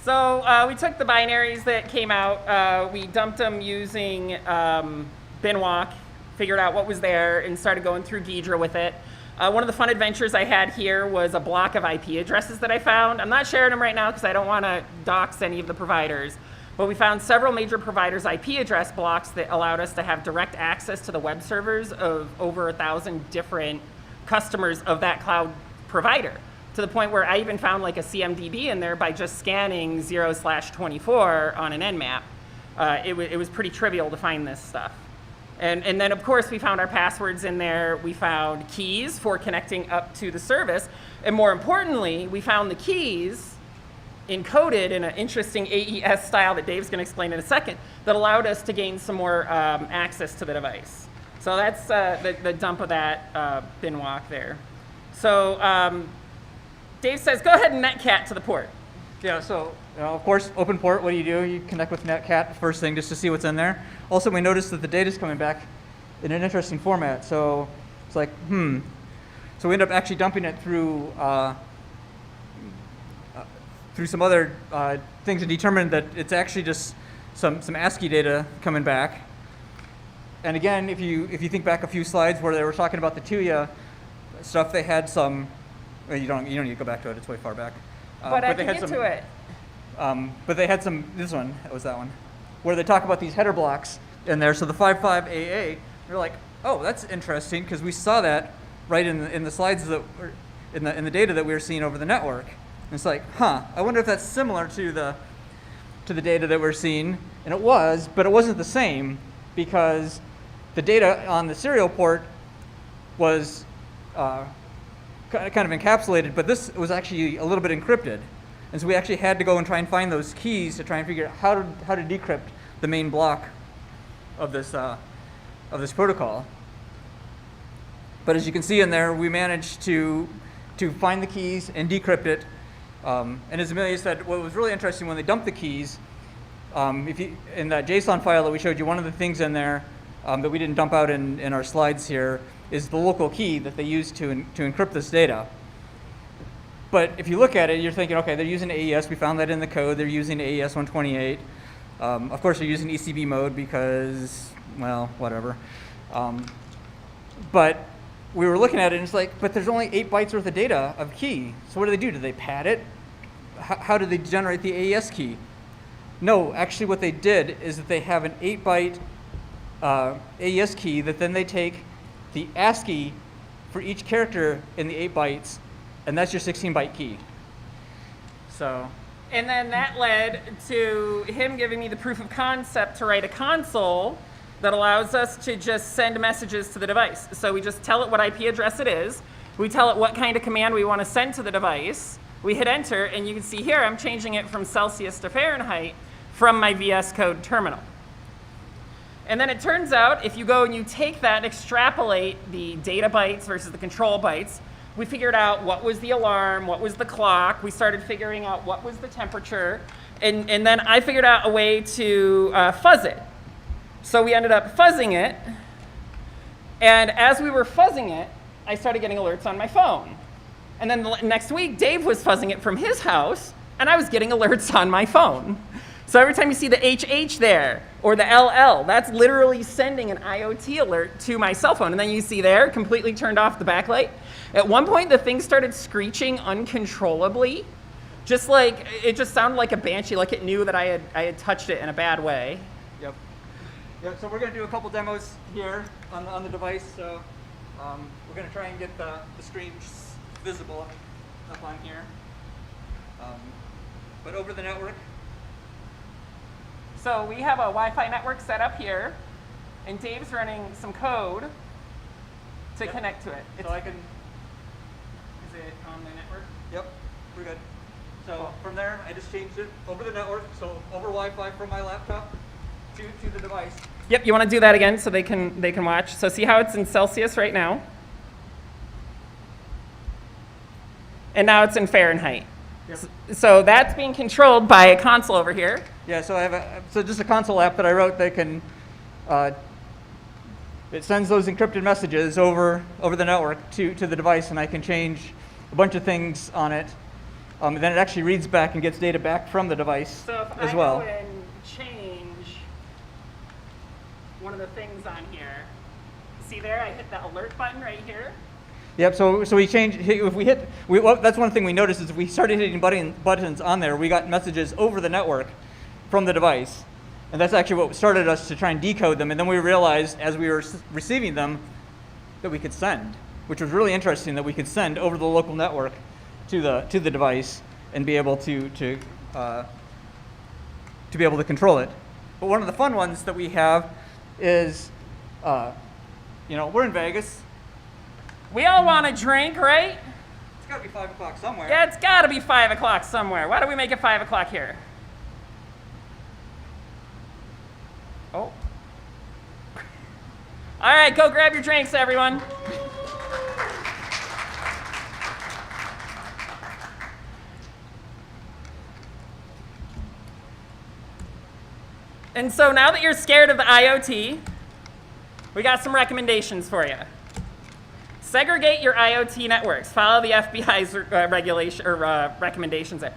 So we took the binaries that came out, we dumped them using binwalk, figured out what was there, and started going through Ghidra with it. One of the fun adventures I had here was a block of IP addresses that I found. I'm not sharing them right now because I don't want to dox any of the providers, but we found several major providers' IP address blocks that allowed us to have direct access to the web servers of over 1,000 different customers of that cloud provider, to the point where I even found like a CMDB in there by just scanning 0/24 on an Nmap. It was pretty trivial to find this stuff. And then, of course, we found our passwords in there. We found keys for connecting up to the service. And more importantly, we found the keys encoded in an interesting AES style that Dave's going to explain in a second that allowed us to gain some more access to the device. So that's the dump of that binwalk there. So Dave says, go ahead and netcat to the port. Yeah, so of course, open port, what do? You connect with netcat first thing just to see what's in there. Also, we noticed that the data's coming back in an interesting format. So it's like, So we end up actually dumping it through some other things and determined that it's actually just some ASCII data coming back. And again, if you think back a few slides where they were talking about the Tuya stuff, they had some. Well, you don't need to go back to it; it's way far back. But I can get to it. But they had some. This one was that one, where they talk about these header blocks in there. So the 55AA, they're like, oh, that's interesting because we saw that right in the slides that were in the data that we were seeing over the network. And it's like, I wonder if that's similar to the data that we're seeing. And it was, but it wasn't the same because the data on the serial port was kind of encapsulated, but this was actually a little bit encrypted. And so we actually had to go and try and find those keys to try and figure out how to decrypt the main block of this protocol. But as you can see in there, we managed to find the keys and decrypt it. And as Amelia said, what was really interesting when they dumped the keys, in that JSON file that we showed you, one of the things in there that we didn't dump out in our slides here is the local key that they used to encrypt this data. But if you look at it, you're thinking, okay, they're using AES. We found that in the code. They're using AES 128. Of course, they're using ECB mode because, well, whatever. But we were looking at it, and it's like, but there's only 8 bytes worth of data of key. So what do? Do they pad it? How do they generate the AES key? No, actually what they did is that they have an 8-byte AES key that then they take the ASCII for each character in the 8 bytes, and that's your 16-byte key. So. And then that led to him giving me the proof of concept to write a console that allows us to just send messages to the device. So we just tell it what IP address it is. We tell it what kind of command we want to send to the device. We hit enter, and you can see here I'm changing it from Celsius to Fahrenheit from my VS Code terminal. And then it turns out if you go and you take that and extrapolate the data bytes versus the control bytes, we figured out what was the alarm, what was the clock. We started figuring out what was the temperature. And then I figured out a way to fuzz it. So we ended up fuzzing it. And as we were fuzzing it, I started getting alerts on my phone. And then the next week, Dave was fuzzing it from his house, and I was getting alerts on my phone. So every time you see the HH there, or the LL, that's literally sending an IoT alert to my cell phone. And then you see there, completely turned off the backlight. At one point, the thing started screeching uncontrollably. Just like, it just sounded like a banshee, like it knew that I had touched it in a bad way. Yep. Yep, so we're going to do a couple demos here on the device. So we're going to try and get the screen visible up on here. But over the network. So we have a Wi-Fi network set up here, and Dave's running some code to connect to it. So I can. Is it on the network? Yep, we're good. So from there, I just changed it over the network, so over Wi-Fi from my laptop to the device. Yep, you want to do that again so they can watch. So see how it's in Celsius right now? And now it's in Fahrenheit. Yep. So that's being controlled by a console over here. Yeah, so I have just a console app that I wrote that can, it sends those encrypted messages over the network to the device, and I can change a bunch of things on it. And then it actually reads back and gets data back from the device So if as I well. go and change one of the things on here, see there, I hit the alert button right here. Yep. So we change. If we hit, that's one thing we noticed is if we started hitting buttons on there, we got messages over the network from the device, and that's actually what started us to try and decode them. And then we realized as we were receiving them that we could send, which was really interesting that we could send over the local network to the device and be able to be able to control it. But one of the fun ones that we have is, we're in Vegas. We all want a drink, right? It's got to be 5 o'clock somewhere. Yeah, it's got to be 5 o'clock somewhere. Why do we make it 5 o'clock here? Oh. All right, go grab your drinks, everyone. And so now that you're scared of the IoT, we got some recommendations for you. Segregate your IoT networks. Follow the FBI's recommendations there.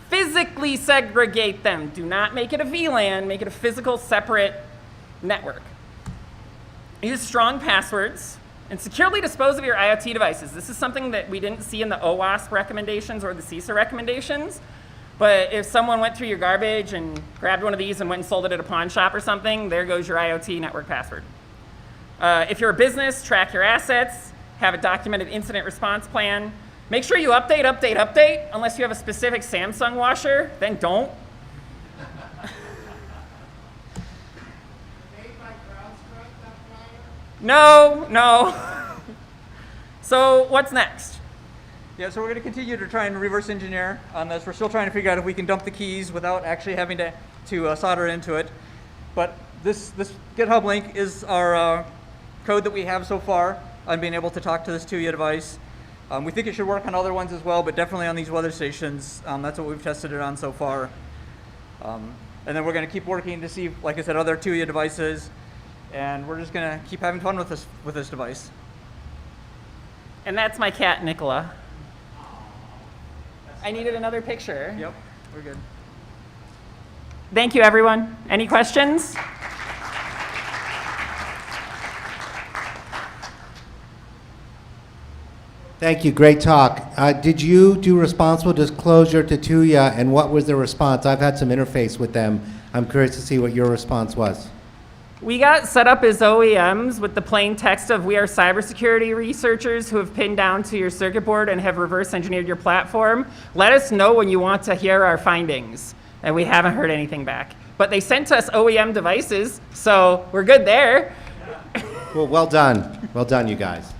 Physically segregate them. Do not make it a VLAN. Make it a physical, separate network. Use strong passwords and securely dispose of your IoT devices. This is something that we didn't see in the OWASP recommendations or the CISA recommendations. But if someone went through your garbage and grabbed one of these and went and sold it at a pawn shop or something, there goes your IoT network password. If you're a business, track your assets. Have a documented incident response plan. Make sure you update, unless you have a specific Samsung washer, then don't. No. So what's next? Yeah, so we're going to continue to try and reverse engineer on this. We're still trying to figure out if we can dump the keys without actually having to solder into it. But this GitHub link is our code that we have so far on being able to talk to this TUIA device. We think it should work on other ones as well, but definitely on these weather stations. That's what we've tested it on so far. And then we're going to keep working to see, like I said, other TUIA devices. And we're just going to keep having fun with this device. And that's my cat, Nicola. I needed another picture. Yep, we're good. Thank you, everyone. Any questions? Thank you. Great talk. Did you do responsible disclosure to TUIA, and what was the response? I've had some interface with them. I'm curious to see what your response was. We got set up as OEMs with the plain text of, we are cybersecurity researchers who have pinned down to your circuit board and have reverse engineered your platform. Let us know when you want to hear our findings. And we haven't heard anything back. But they sent us OEM devices, so we're good there. Well done. Well done, you guys.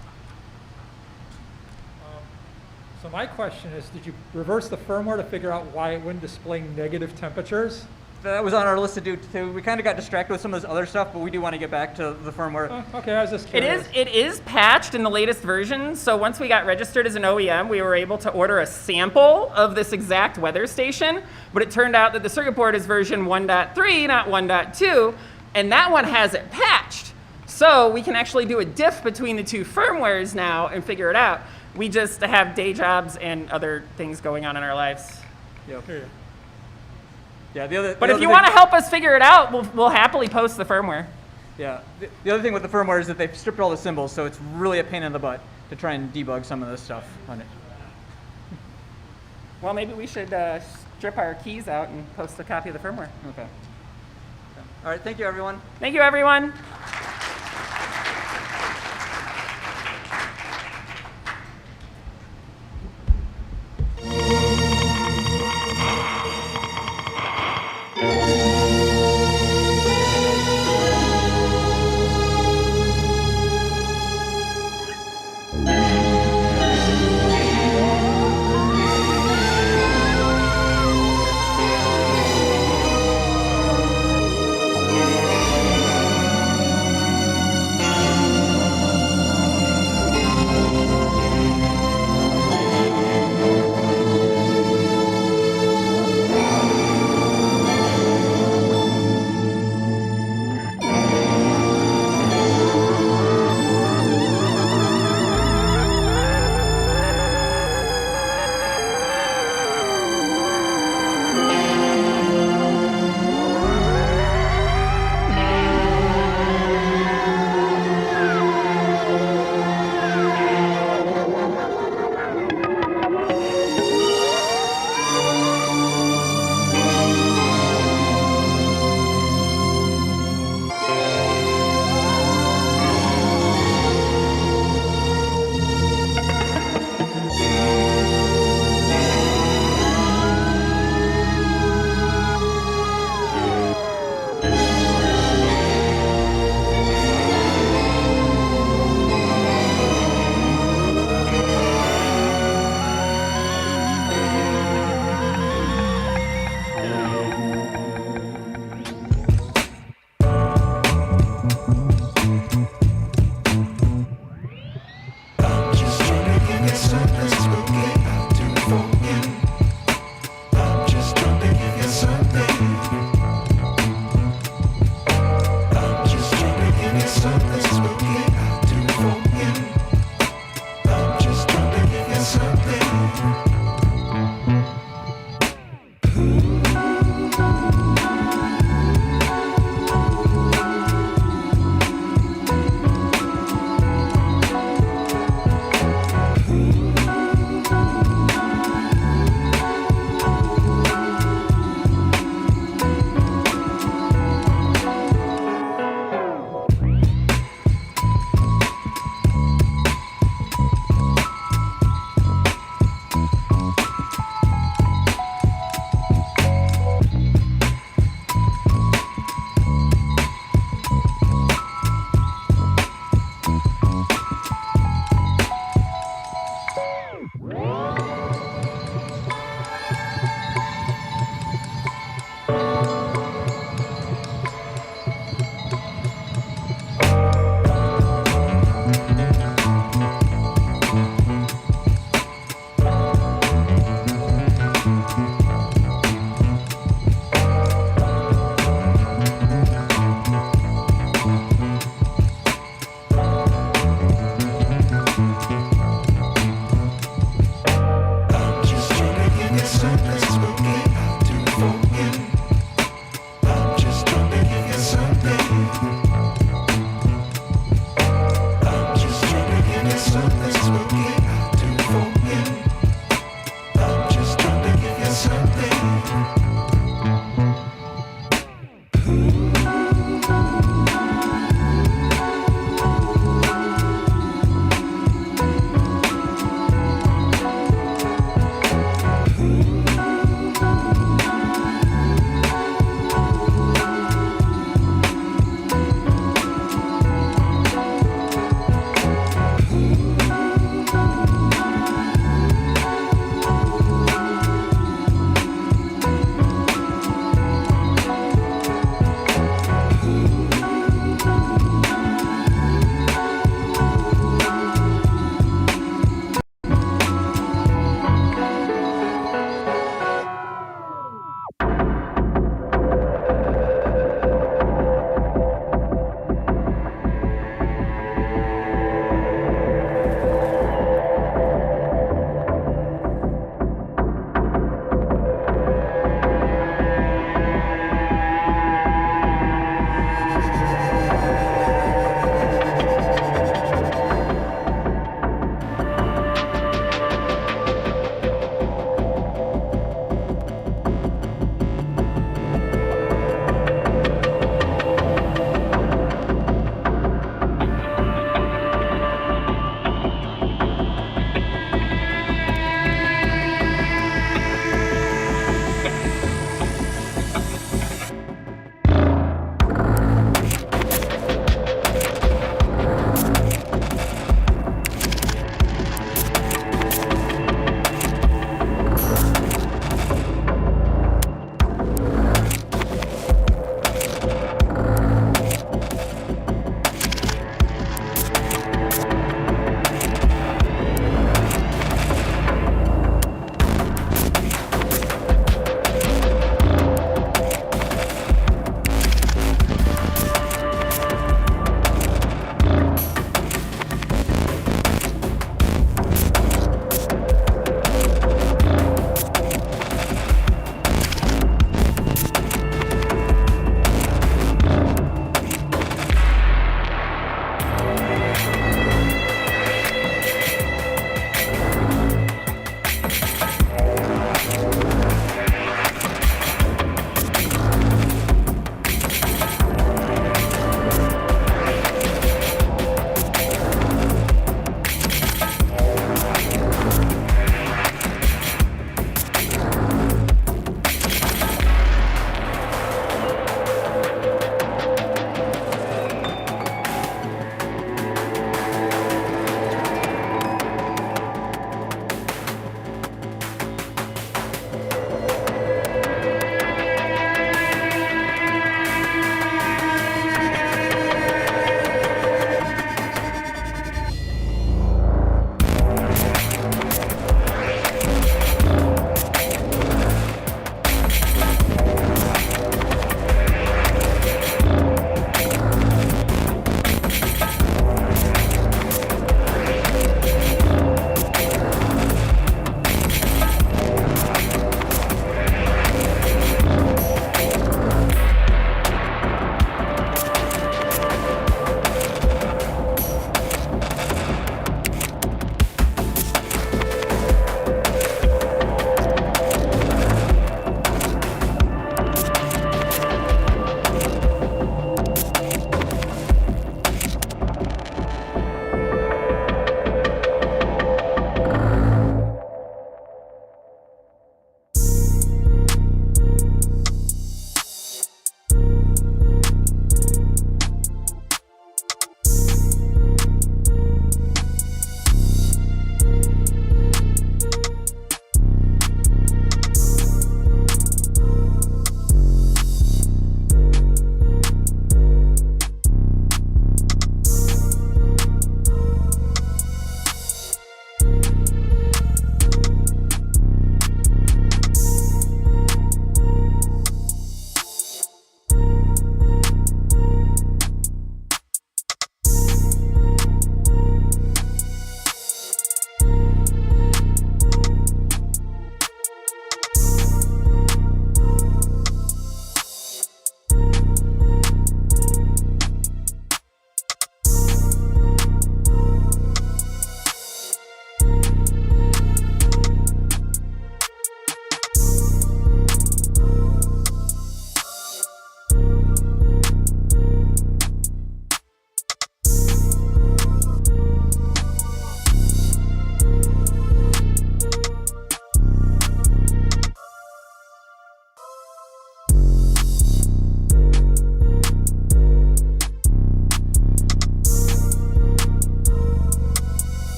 So my question is, did you reverse the firmware to figure out why it wouldn't display negative temperatures? That was on our list to do too. We kind of got distracted with some of this other stuff, but we do want to get back to the firmware. Okay, I was just curious. It is patched in the latest version. So once we got registered as an OEM, we were able to order a sample of this exact weather station. But it turned out that the circuit board is version 1.3, not 1.2, and that one has it patched. So we can actually do a diff between the two firmwares now and figure it out. We just have day jobs and other things going on in our lives. Yep. But if you want to help us figure it out, we'll happily post the firmware. Yeah. The other thing with the firmware is that they've stripped all the symbols, so it's really a pain in the butt to try and debug some of this stuff on it. Well, maybe we should strip our keys out and post a copy of the firmware. Okay. All right. Thank you, everyone. Thank you, everyone.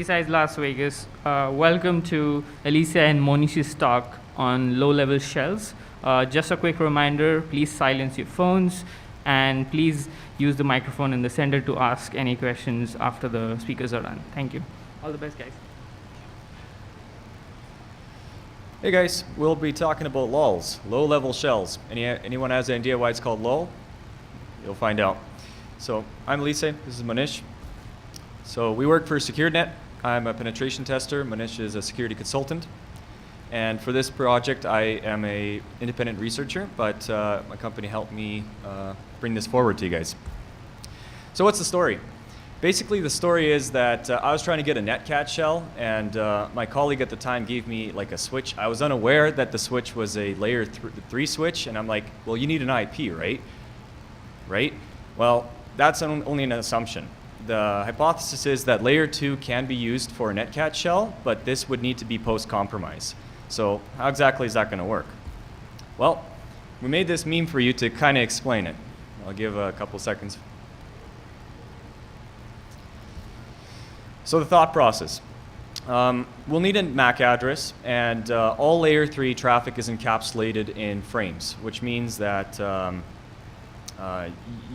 BSides Las Vegas. Welcome to Alicia and Monish's talk on low-level shells. Just a quick reminder, please silence your phones and please use the microphone in the center to ask any questions after the speakers are done. Thank you. All the best, guys. Hey guys, we'll be talking about LOLs, low-level shells. Anyone has an idea why it's called LOL? You'll find out. So I'm Alicia, this is Manish. So we work for SecureNet. I'm a penetration tester. Manish is a security consultant. And for this project, I am an independent researcher, but my company helped me bring this forward to you guys. So what's the story? Basically, the story is that I was trying to get a netcat shell, and my colleague at the time gave me like a switch. I was unaware that the switch was a layer 3 switch, and I'm like, well, you need an IP, right? Right? Well, that's only an assumption. The hypothesis is that layer 2 can be used for a netcat shell, but this would need to be post-compromise. So how exactly is that going to work? Well, we made this meme for you to kind of explain it. I'll give a couple seconds. So the thought process. We'll need a MAC address, and all layer 3 traffic is encapsulated in frames, which means that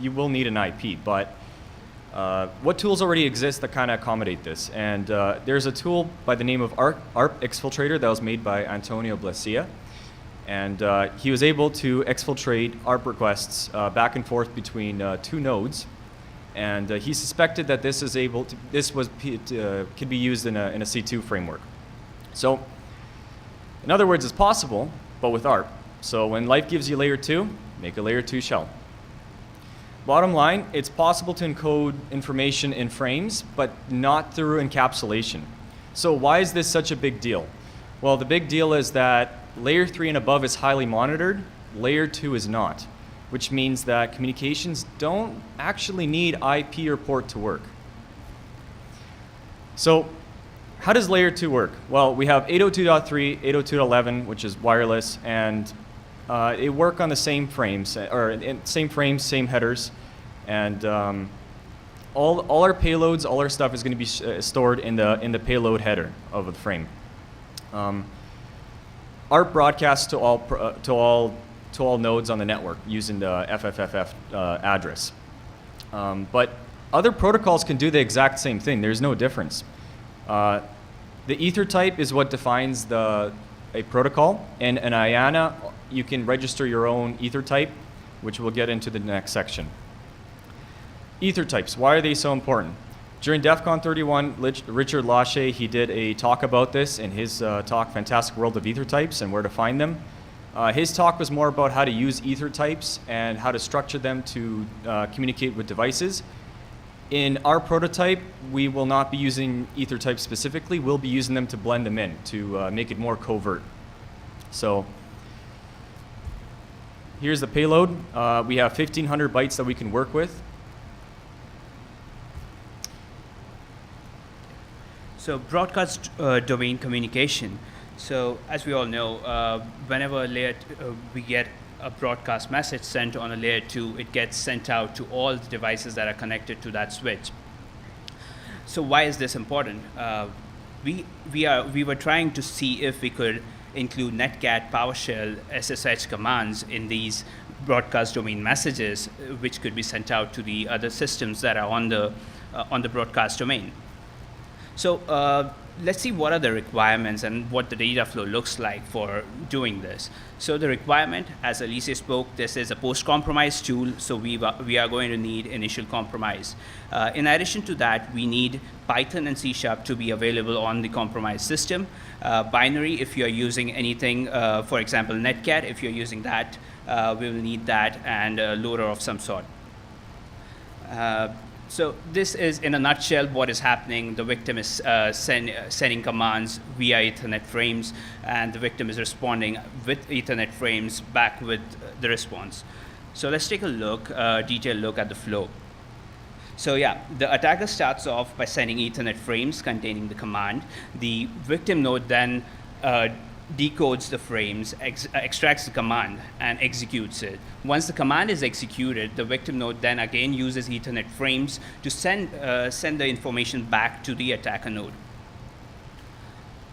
you will need an IP. But what tools already exist that kind of accommodate this? And there's a tool by the name of ARP Exfiltrator that was made by Antonio Blesia. And he was able to exfiltrate ARP requests back and forth between 2 nodes. And he suspected that this could be used in a C2 framework. So, in other words, it's possible, but with ARP. So when life gives you layer 2, make a layer 2 shell. Bottom line, it's possible to encode information in frames, but not through encapsulation. So why is this such a big deal? Well, the big deal is that layer 3 and above is highly monitored, layer 2 is not, which means that communications don't actually need IP or port to work. So how does layer 2 work? Well, we have 802.3, 802.11, which is wireless, and it work on the same frames, same headers, and all our payloads, all our stuff is going to be stored in the payload header of the frame. ARP broadcasts to all nodes on the network using the FFFF address. But other protocols can do the exact same thing. There's no difference. The ether type is what defines a protocol, and an IANA, you can register your own ether type, which we'll get into the next section. Ether types, why are they so important? During DEF CON 31, Richard Lachey, he did a talk about this in his talk, Fantastic World of Ether Types and Where to Find Them. His talk was more about how to use ether types and how to structure them to communicate with devices. In our prototype, we will not be using ether types specifically. We'll be using them to blend them in, to make it more covert. So here's the payload. We have 1,500 bytes that we can work with. So broadcast domain communication. So as we all know, whenever we get a broadcast message sent on a layer 2, it gets sent out to all the devices that are connected to that switch. So why is this important? We were trying to see if we could include netcat, PowerShell, SSH commands in these broadcast domain messages, which could be sent out to the other systems that are on the broadcast domain. So let's see what are the requirements and what the data flow looks like for doing this. So the requirement, as Alicia spoke, this is a post-compromise tool, so we are going to need initial compromise. In addition to that, we need Python and C# to be available on the compromised system. Binary, if you're using anything, for example, netcat, if you're using that, we will need that, and a loader of some sort. So this is, in a nutshell, what is happening. The victim is sending commands via Ethernet frames, and the victim is responding with Ethernet frames back with the response. So let's take a look, detailed look at the flow. So yeah, the attacker starts off by sending Ethernet frames containing the command. The victim node then decodes the frames, extracts the command, and executes it. Once the command is executed, the victim node then again uses Ethernet frames to send the information back to the attacker node.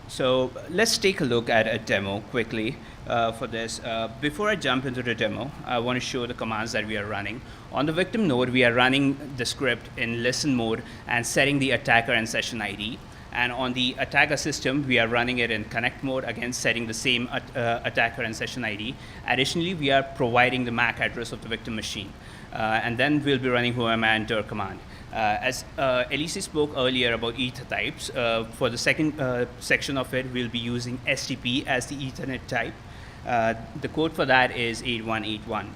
So let's take a look at a demo quickly for this. Before I jump into the demo, I want to show the commands that we are running. On the victim node, we are running the script in listen mode and setting the attacker and session ID. And on the attacker system, we are running it in connect mode, again setting the same attacker and session ID. Additionally, we are providing the MAC address of the victim machine. And then we'll be running whoami and dir command. As Elise spoke earlier about ether types, for the second section of it, we'll be using STP as the Ethernet type. The code for that is 8181.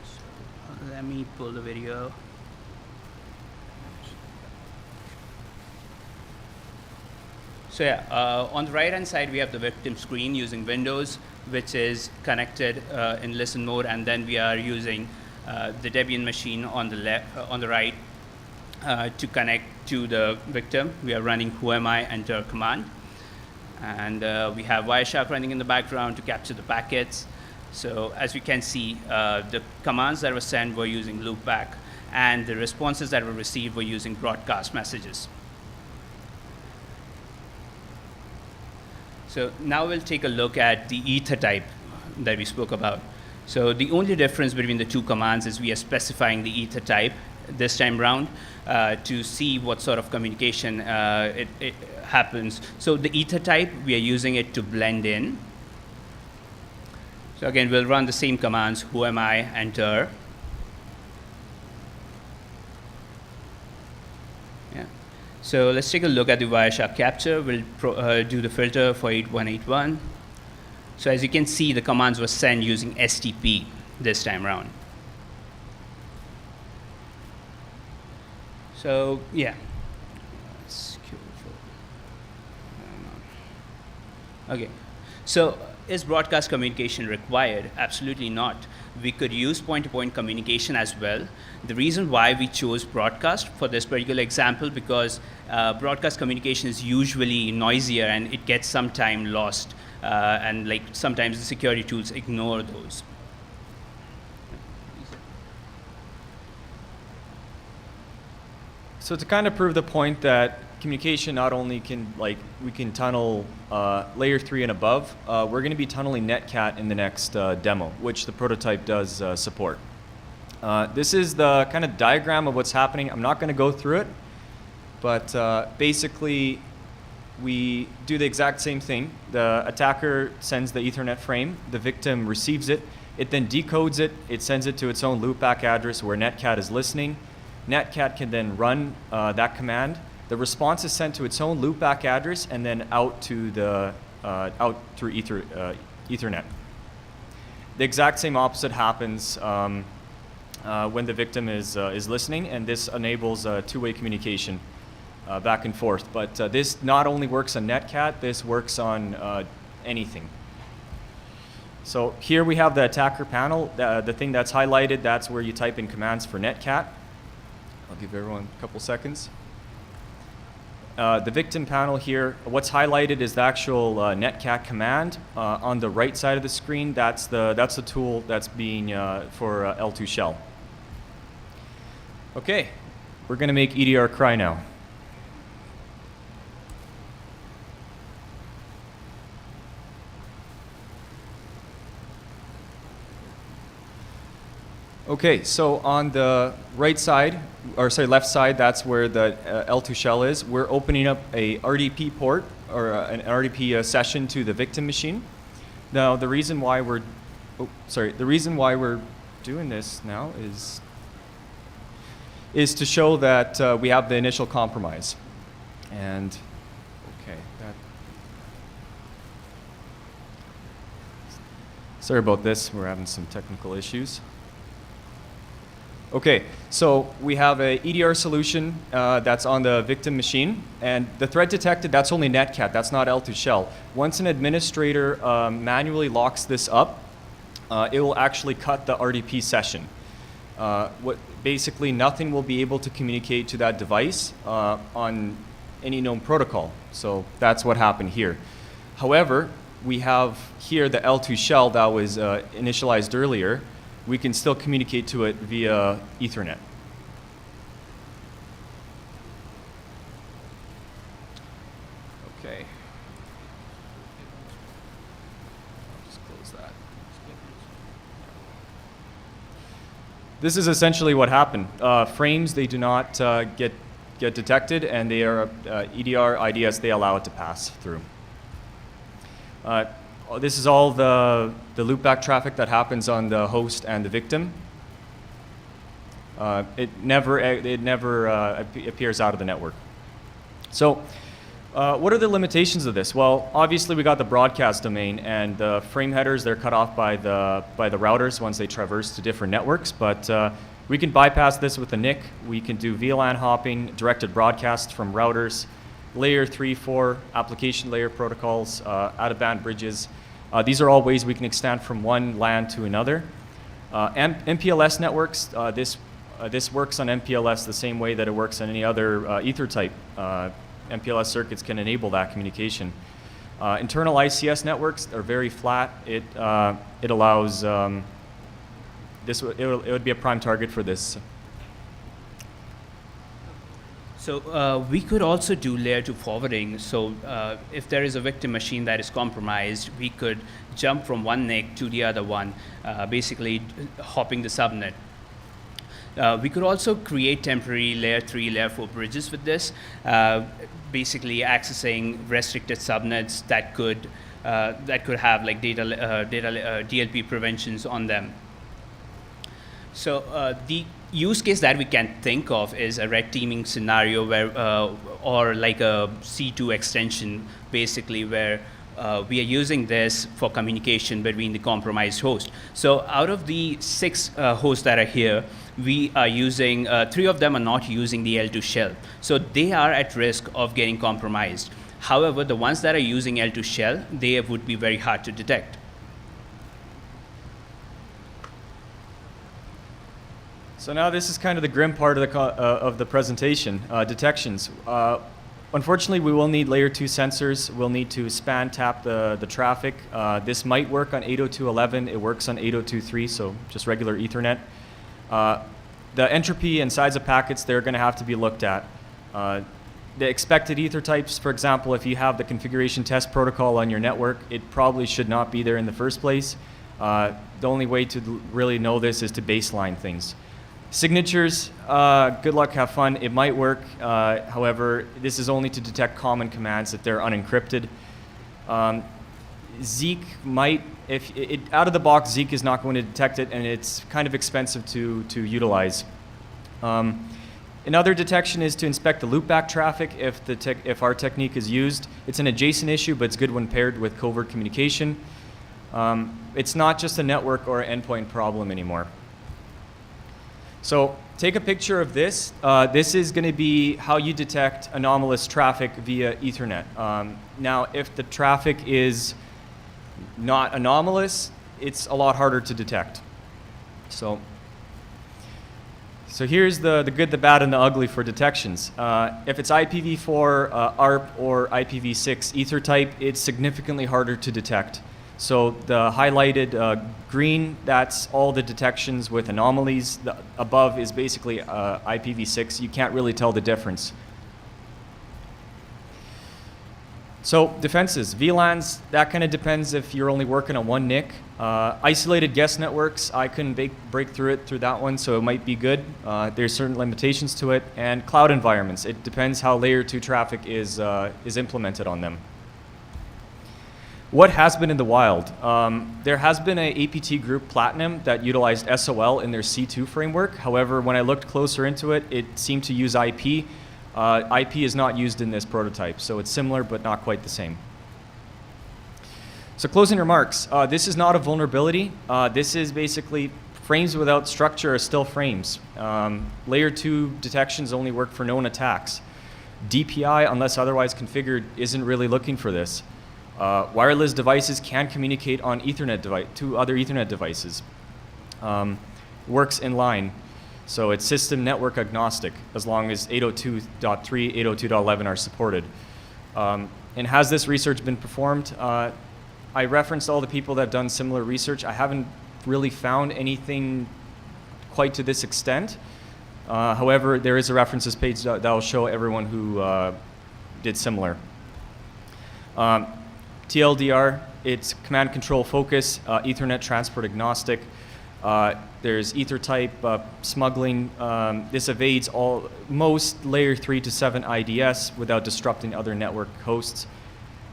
So let me pull the video. So yeah, on the right-hand side, we have the victim screen using Windows, which is connected in listen mode, and then we are using the Debian machine on the left, on the right, to connect to the victim. We are running whoami and dir command, and we have Wireshark running in the background to capture the packets. So as you can see, the commands that were sent were using loopback, and the responses that were received were using broadcast messages. So now we'll take a look at the ether type that we spoke about. So the only difference between the two commands is we are specifying the ether type this time round to see what sort of communication it happens. So the ether type, we are using it to blend in. So again, we'll run the same commands, whoami and dir. Yeah. So let's take a look at the Wireshark capture. We'll do the filter for 8181. So as you can see, the commands were sent using STP this time around. So yeah. Okay. So is broadcast communication required? Absolutely not. We could use point-to-point communication as well. The reason why we chose broadcast for this particular example, because broadcast communication is usually noisier and it gets some time lost. And like sometimes the security tools ignore those. So to kind of prove the point that communication not only can, like, we can tunnel layer 3 and above, we're going to be tunneling Netcat in the next demo, which the prototype does support. This is the kind of diagram of what's happening. I'm not going to go through it, but basically we do the exact same thing. The attacker sends the Ethernet frame, the victim receives it, it then decodes it, it sends it to its own loopback address where Netcat is listening. Netcat can then run that command. The response is sent to its own loopback address and then out to the out through Ethernet. The exact same opposite happens when the victim is listening, and this enables two-way communication back and forth. But this not only works on Netcat, this works on anything. So here we have the attacker panel. The thing that's highlighted, that's where you type in commands for Netcat. I'll give everyone a couple seconds. The victim panel here, what's highlighted is the actual Netcat command. On the right side of the screen, that's the tool that's being for L2 shell. Okay, we're going to make EDR cry now. Okay, so on the right side, or sorry, left side, that's where the L2 shell is. We're opening up a RDP port, or an RDP session to the victim machine. Now, the reason why we're, the reason why we're doing this now is to show that we have the initial compromise. And, okay, sorry about this, we're having some technical issues. Okay, so we have a EDR solution that's on the victim machine, and the threat detected, that's only Netcat, that's not L2 shell. Once an administrator manually locks this up, it will actually cut the RDP session. Basically, nothing will be able to communicate to that device on any known protocol. So that's what happened here. However, we have here the L2 shell that was initialized earlier. We can still communicate to it via Ethernet. Okay. this is essentially what happened. Frames, they do not get detected, and they are EDR, IDS, they allow it to pass through. This is all the loopback traffic that happens on the host and the victim. It never appears out of the network. So what are the limitations of this? Well, obviously we got the broadcast domain, and the frame headers, they're cut off by the routers once they traverse to different networks, but we can bypass this with the NIC. We can do VLAN hopping, directed broadcast from routers, layer 3, 4 application layer protocols, out-of-band bridges. These are all ways we can extend from one LAN to another. MPLS networks, this works on MPLS the same way that it works on any other ether type. MPLS circuits can enable that communication. Internal ICS networks are very flat. It allows, it would be a prime target for this. So we could also do layer 2 forwarding. So if there is a victim machine that is compromised, we could jump from one NIC to the other one, basically hopping the subnet. We could also create temporary layer 3, layer 4 bridges with this, basically accessing restricted subnets that could have like DLP preventions on them. So the use case that we can think of is a red teaming scenario where, or like a C2 extension, basically where we are using this for communication between the compromised host. So out of the 6 hosts that are here, we are using, 3 of them are not using the L2 shell. So they are at risk of getting compromised. However, the ones that are using L2 shell, they would be very hard to detect. So now this is kind of the grim part of the presentation, detections. Unfortunately, we will need layer 2 sensors. We'll need to span tap the traffic. This might work on 802.11. It works on 802.3, so just regular Ethernet. The entropy and size of packets, they're going to have to be looked at. The expected ether types, for example, if you have the configuration test protocol on your network, it probably should not be there in the first place. The only way to really know this is to baseline things. Signatures, good luck, have fun. It might work. However, this is only to detect common commands that they're unencrypted. Zeek might, out of the box, Zeek is not going to detect it, and it's kind of expensive to utilize. Another detection is to inspect the loopback traffic if our technique is used. It's an adjacent issue, but it's good when paired with covert communication. It's not just a network or an endpoint problem anymore. So take a picture of this. This is going to be how you detect anomalous traffic via Ethernet. Now, if the traffic is not anomalous, it's a lot harder to detect. So here's the good, the bad, and the ugly for detections. If it's IPv4, ARP, or IPv6 ether type, it's significantly harder to detect. So the highlighted green, that's all the detections with anomalies. The above is basically IPv6. You can't really tell the difference. So defenses, VLANs, that kind of depends if you're only working on one NIC. Isolated guest networks, I couldn't break through that one, so it might be good. There's certain limitations to it. And cloud environments, it depends how layer 2 traffic is implemented on them. What has been in the wild? There has been an APT group, Platinum, that utilized SOL in their C2 framework. However, when I looked closer into it, it seemed to use IP. IP is not used in this prototype, so it's similar but not quite the same. So closing remarks, this is not a vulnerability. This is basically frames without structure are still frames. Layer 2 detections only work for known attacks. DPI, unless otherwise configured, isn't really looking for this. Wireless devices can communicate on Ethernet to other Ethernet devices. Works in line. So it's system network agnostic as long as 802.3, 802.11 are supported. And has this research been performed? I referenced all the people that have done similar research. I haven't really found anything quite to this extent. However, there is a references page that will show everyone who did similar. TLDR, it's command control focus, Ethernet transport agnostic. There's ether type smuggling. This evades most layer 3 to 7 IDS without disrupting other network hosts.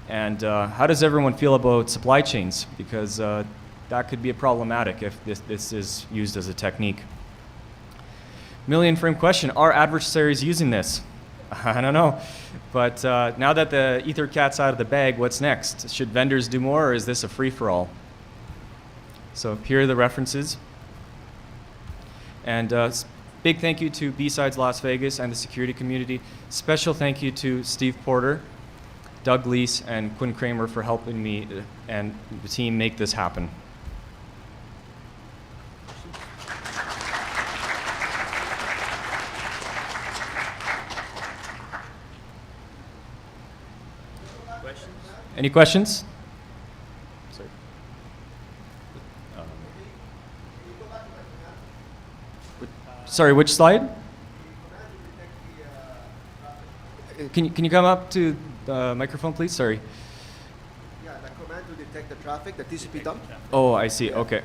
And how does everyone feel about supply chains? Because that could be problematic if this is used as a technique. Million frame question, are adversaries using this? I don't know. But now that the EtherCat's out of the bag, what's next? Should vendors do more, or is this a free-for-all? So here are the references. And big thank you to BSides Las Vegas and the security community. Special thank you to Steve Porter, Doug Leese, and Quinn Kramer for helping me and the team make this happen. Questions? Any questions? Sorry. Sorry, which slide? Can you come up to the microphone, please? Sorry. Yeah, the command to detect the traffic, the TCP dump. Oh, I see. Okay.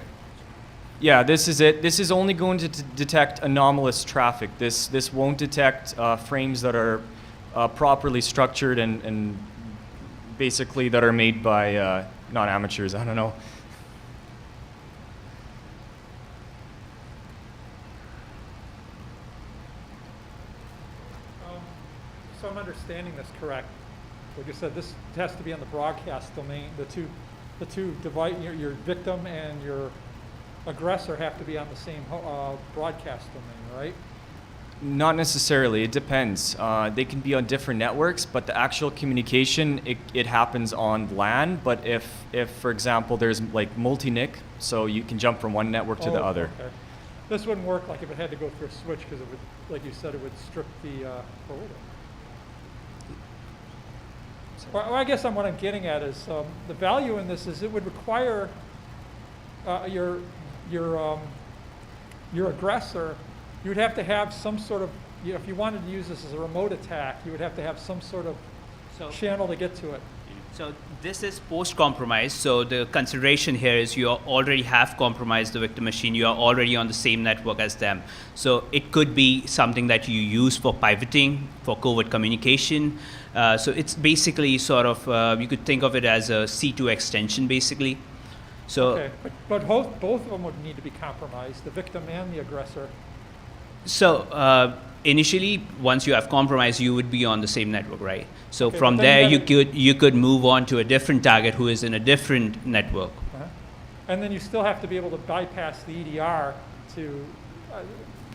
Yeah, this is it. This is only going to detect anomalous traffic. This won't detect frames that are properly structured and basically that are made by not amateurs. I don't know. So I'm understanding this correct. Like you said, this has to be on the broadcast domain. The two device, your victim and your aggressor have to be on the same broadcast domain, right? Not necessarily. It depends. They can be on different networks, but the actual communication, it happens on LAN. But if for example, there's like multi-NIC, so you can jump from one network to the other. Okay. This wouldn't work like if it had to go through a switch because it would, like you said, it would strip the. Well, I guess what I'm getting at is the value in this is it would require your aggressor. You would have to have some sort of, if you wanted to use this as a remote attack, you would have to have some sort of channel to get to it. So this is post-compromise. So the consideration here is you already have compromised the victim machine. You are already on the same network as them. So it could be something that you use for pivoting, for covert communication. So it's basically sort of, you could think of it as a C2 extension, basically. So, okay, but both of them would need to be compromised, the victim and the aggressor. So initially, once you have compromised, you would be on the same network, right? So Okay, from but then there, you could move on to a different target who is in a different network. And then you still have to be able to bypass the EDR to.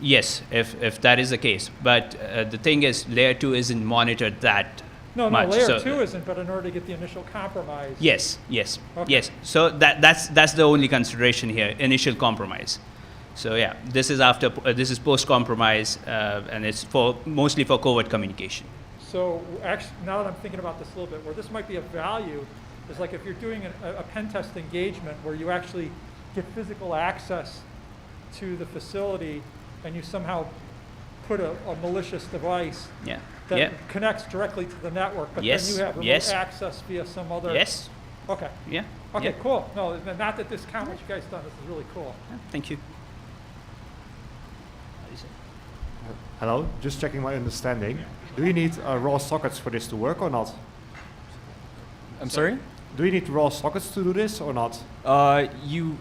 Yes, if that is the case. But the thing is, layer 2 isn't monitored that No, much. layer so 2 isn't, but in order to get the initial compromise. Yes. Okay. Yes. So that's the only consideration here, initial compromise. So yeah, this is after this is post-compromise, and it's mostly for covert communication. So actually, now that I'm thinking about this a little bit, where this might be of value is like if you're doing a pen test engagement where you actually get physical access to the facility and you somehow put a malicious device that connects directly to the network, but then you have remote access via some other. Yes. Okay. Yeah. Okay, yeah. cool. No, not that discount what you guys done. This is really cool. Thank you. Hello, just checking my understanding. Do you need raw sockets for this to work or not? I'm sorry? Do you need raw sockets to do this or not? You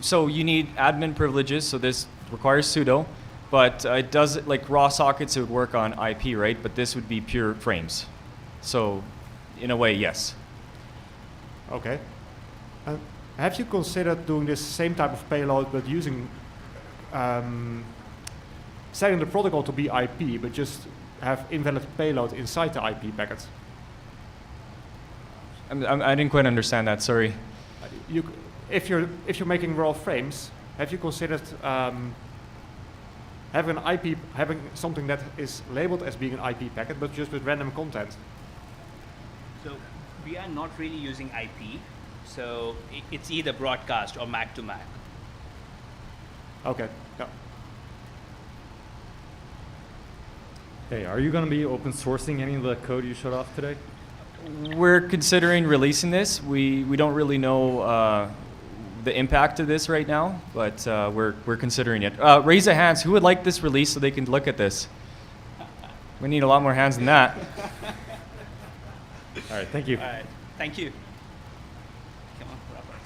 need admin privileges, so this requires sudo, but it does, like raw sockets, it would work on IP, right? But this would be pure frames. So in a way, yes. Okay. Have you considered doing this same type of payload but using setting the protocol to be IP, but just have invalid payload inside the IP packet? I didn't quite understand that. Sorry. If you're making raw frames, have you considered having something that is labeled as being an IP packet, but just with random content? So we are not really using IP. So it's either broadcast or Mac to Mac. Okay. Yeah. Hey, are you going to be open sourcing any of the code you showed off today? We're considering releasing this. We don't really know the impact of this right now, but we're considering it. Raise a hands. Who would like this release so they can look at this? We need a lot more hands than that. All right, thank you. All right, thank you. Come on, Robert.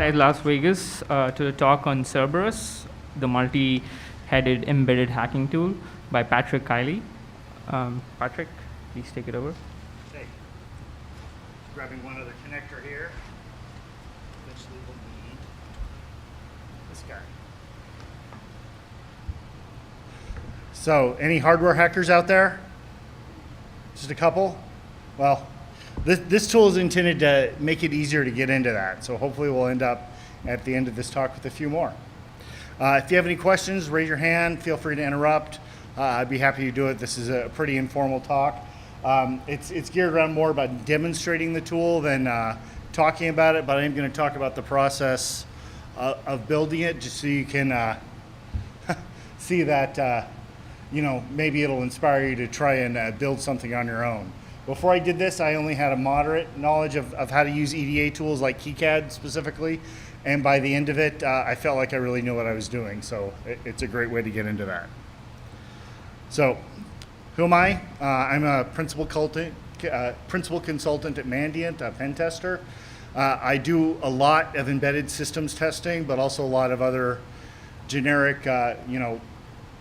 BSides Las Vegas to the talk on Cerberus, the multi-headed embedded hacking tool by Patrick Kiley. Patrick, please take it over. Okay. Grabbing one other connector here. Eventually we'll need this guy. So, any hardware hackers out there? Just a couple? Well, this tool is intended to make it easier to get into that. So hopefully we'll end up at the end of this talk with a few more. If you have any questions, raise your hand. Feel free to interrupt. I'd be happy to do it. This is a pretty informal talk. It's geared around more about demonstrating the tool than talking about it, but I'm going to talk about the process of building it just so you can see that maybe it'll inspire you to try and build something on your own. Before I did this, I only had a moderate knowledge of how to use EDA tools like KiCad specifically, and by the end of it, I felt like I really knew what I was doing, so it's a great way to get into that. So, who am I? I'm a principal consultant at Mandiant, a pen tester. I do a lot of embedded systems testing, but also a lot of other generic,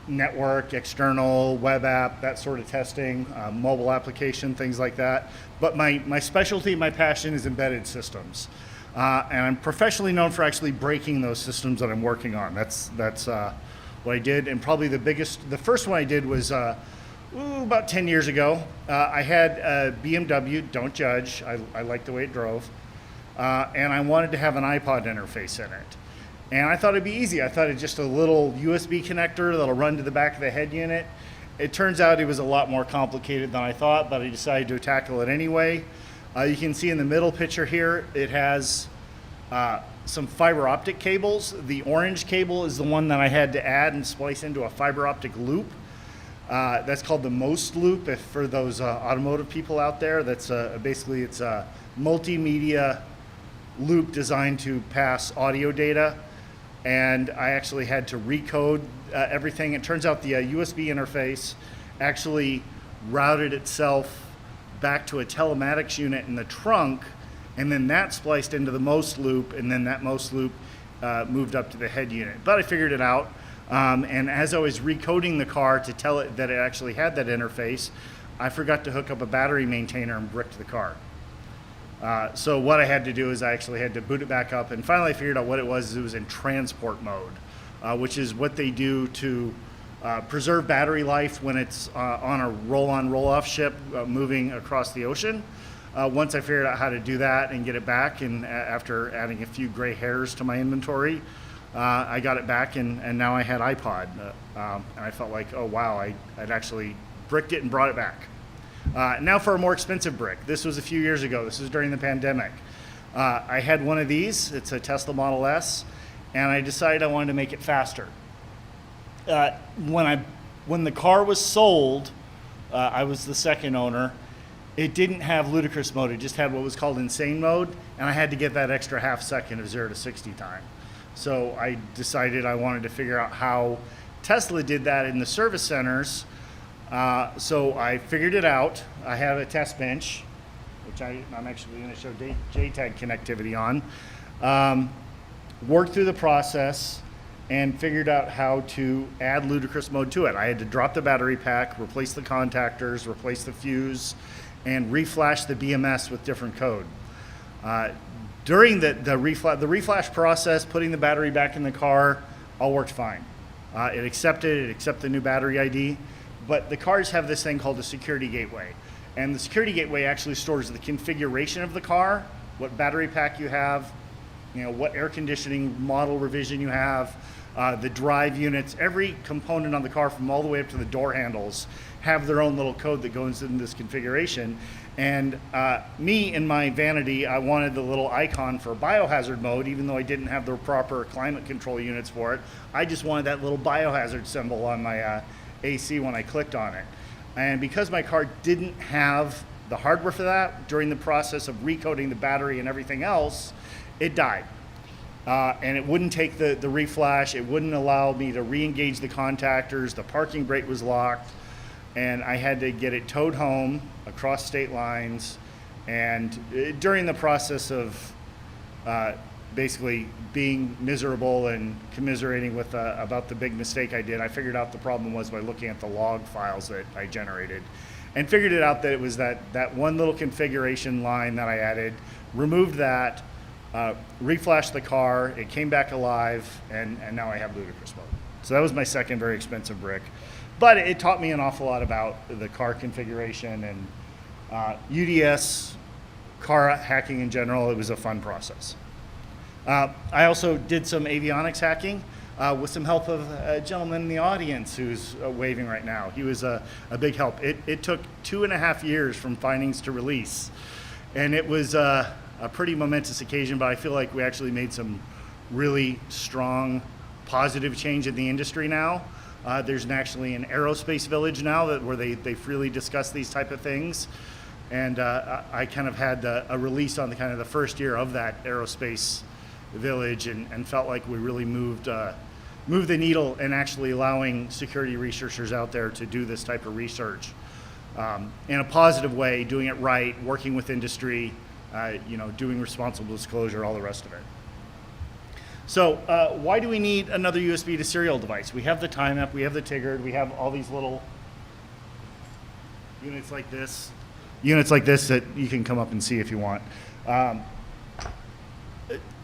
network, external, web app, that sort of testing, mobile application, things like that. But my specialty, my passion is embedded systems. And I'm professionally known for actually breaking those systems that I'm working on. That's what I did. And probably the first one I did was about 10 years ago. I had a BMW, don't judge, I liked the way it drove. And I wanted to have an iPod interface in it. And I thought it'd be easy. I thought it's just a little USB connector that'll run to the back of the head unit. It turns out it was a lot more complicated than I thought, but I decided to tackle it anyway. You can see in the middle picture here, it has some fiber optic cables. The orange cable is the one that I had to add and splice into a fiber optic loop. That's called the MOST loop, if for those automotive people out there. That's basically it's a multimedia loop designed to pass audio data. And I actually had to recode everything. It turns out the USB interface actually routed itself back to a telematics unit in the trunk, and then that spliced into the MOST loop, and then that MOST loop moved up to the head unit. But I figured it out, and as I was recoding the car to tell it that it actually had that interface, I forgot to hook up a battery maintainer and bricked the car. So what I had to do is I actually had to boot it back up, and finally I figured out what it was. It was in transport mode, which is what they do to preserve battery life when it's on a roll-on, roll-off ship moving across the ocean. Once I figured out how to do that and get it back, and after adding a few gray hairs to my inventory, I got it back, and now I had iPod. And I felt like, oh wow, I'd actually bricked it and brought it back. Now for a more expensive brick. This was a few years ago. This was during the pandemic. I had one of these. It's a Tesla Model S, and I decided I wanted to make it faster. When the car was sold, I was the second owner. It didn't have ludicrous mode. It just had what was called insane mode, and I had to get that extra half second of 0 to 60 time. So I decided I wanted to figure out how Tesla did that in the service centers. So I figured it out. I have a test bench, which I'm actually going to show JTAG connectivity on. Worked through the process and figured out how to add ludicrous mode to it. I had to drop the battery pack, replace the contactors, replace the fuse, and reflash the BMS with different code. During the reflash process, putting the battery back in the car, all worked fine. It accepted the new battery ID. But the cars have this thing called a security gateway. And the security gateway actually stores the configuration of the car, what battery pack you have, what air conditioning model revision you have, the drive units, every component on the car from all the way up to the door handles have their own little code that goes in this configuration. And me, in my vanity, I wanted the little icon for biohazard mode, even though I didn't have the proper climate control units for it. I just wanted that little biohazard symbol on my AC when I clicked on it. And because my car didn't have the hardware for that, during the process of recoding the battery and everything else, it died. And it wouldn't take the reflash, it wouldn't allow me to re-engage the contactors, the parking brake was locked, and I had to get it towed home across state lines. And during the process of basically being miserable and commiserating with about the big mistake I did, I figured out the problem was by looking at the log files that I generated, and figured it out that it was that one little configuration line that I added, removed that, reflashed the car, it came back alive, and now I have ludicrous mode. So that was my second very expensive brick. But it taught me an awful lot about the car configuration and UDS, car hacking in general. It was a fun process. I also did some avionics hacking with some help of a gentleman in the audience who's waving right now. He was a big help. It took 2.5 years from findings to release, and it was a pretty momentous occasion, but I feel like we actually made some really strong, positive change in the industry now. There's actually an aerospace village now where they freely discuss these type of things. And I kind of had a release on the kind of the first year of that aerospace village, and felt like we really moved the needle in actually allowing security researchers out there to do this type of research in a positive way, doing it right, working with industry, doing responsible disclosure, all the rest of it. So why do we need another USB to serial device? We have the time-up, we have the Tigard, we have all these little units like this that you can come up and see if you want.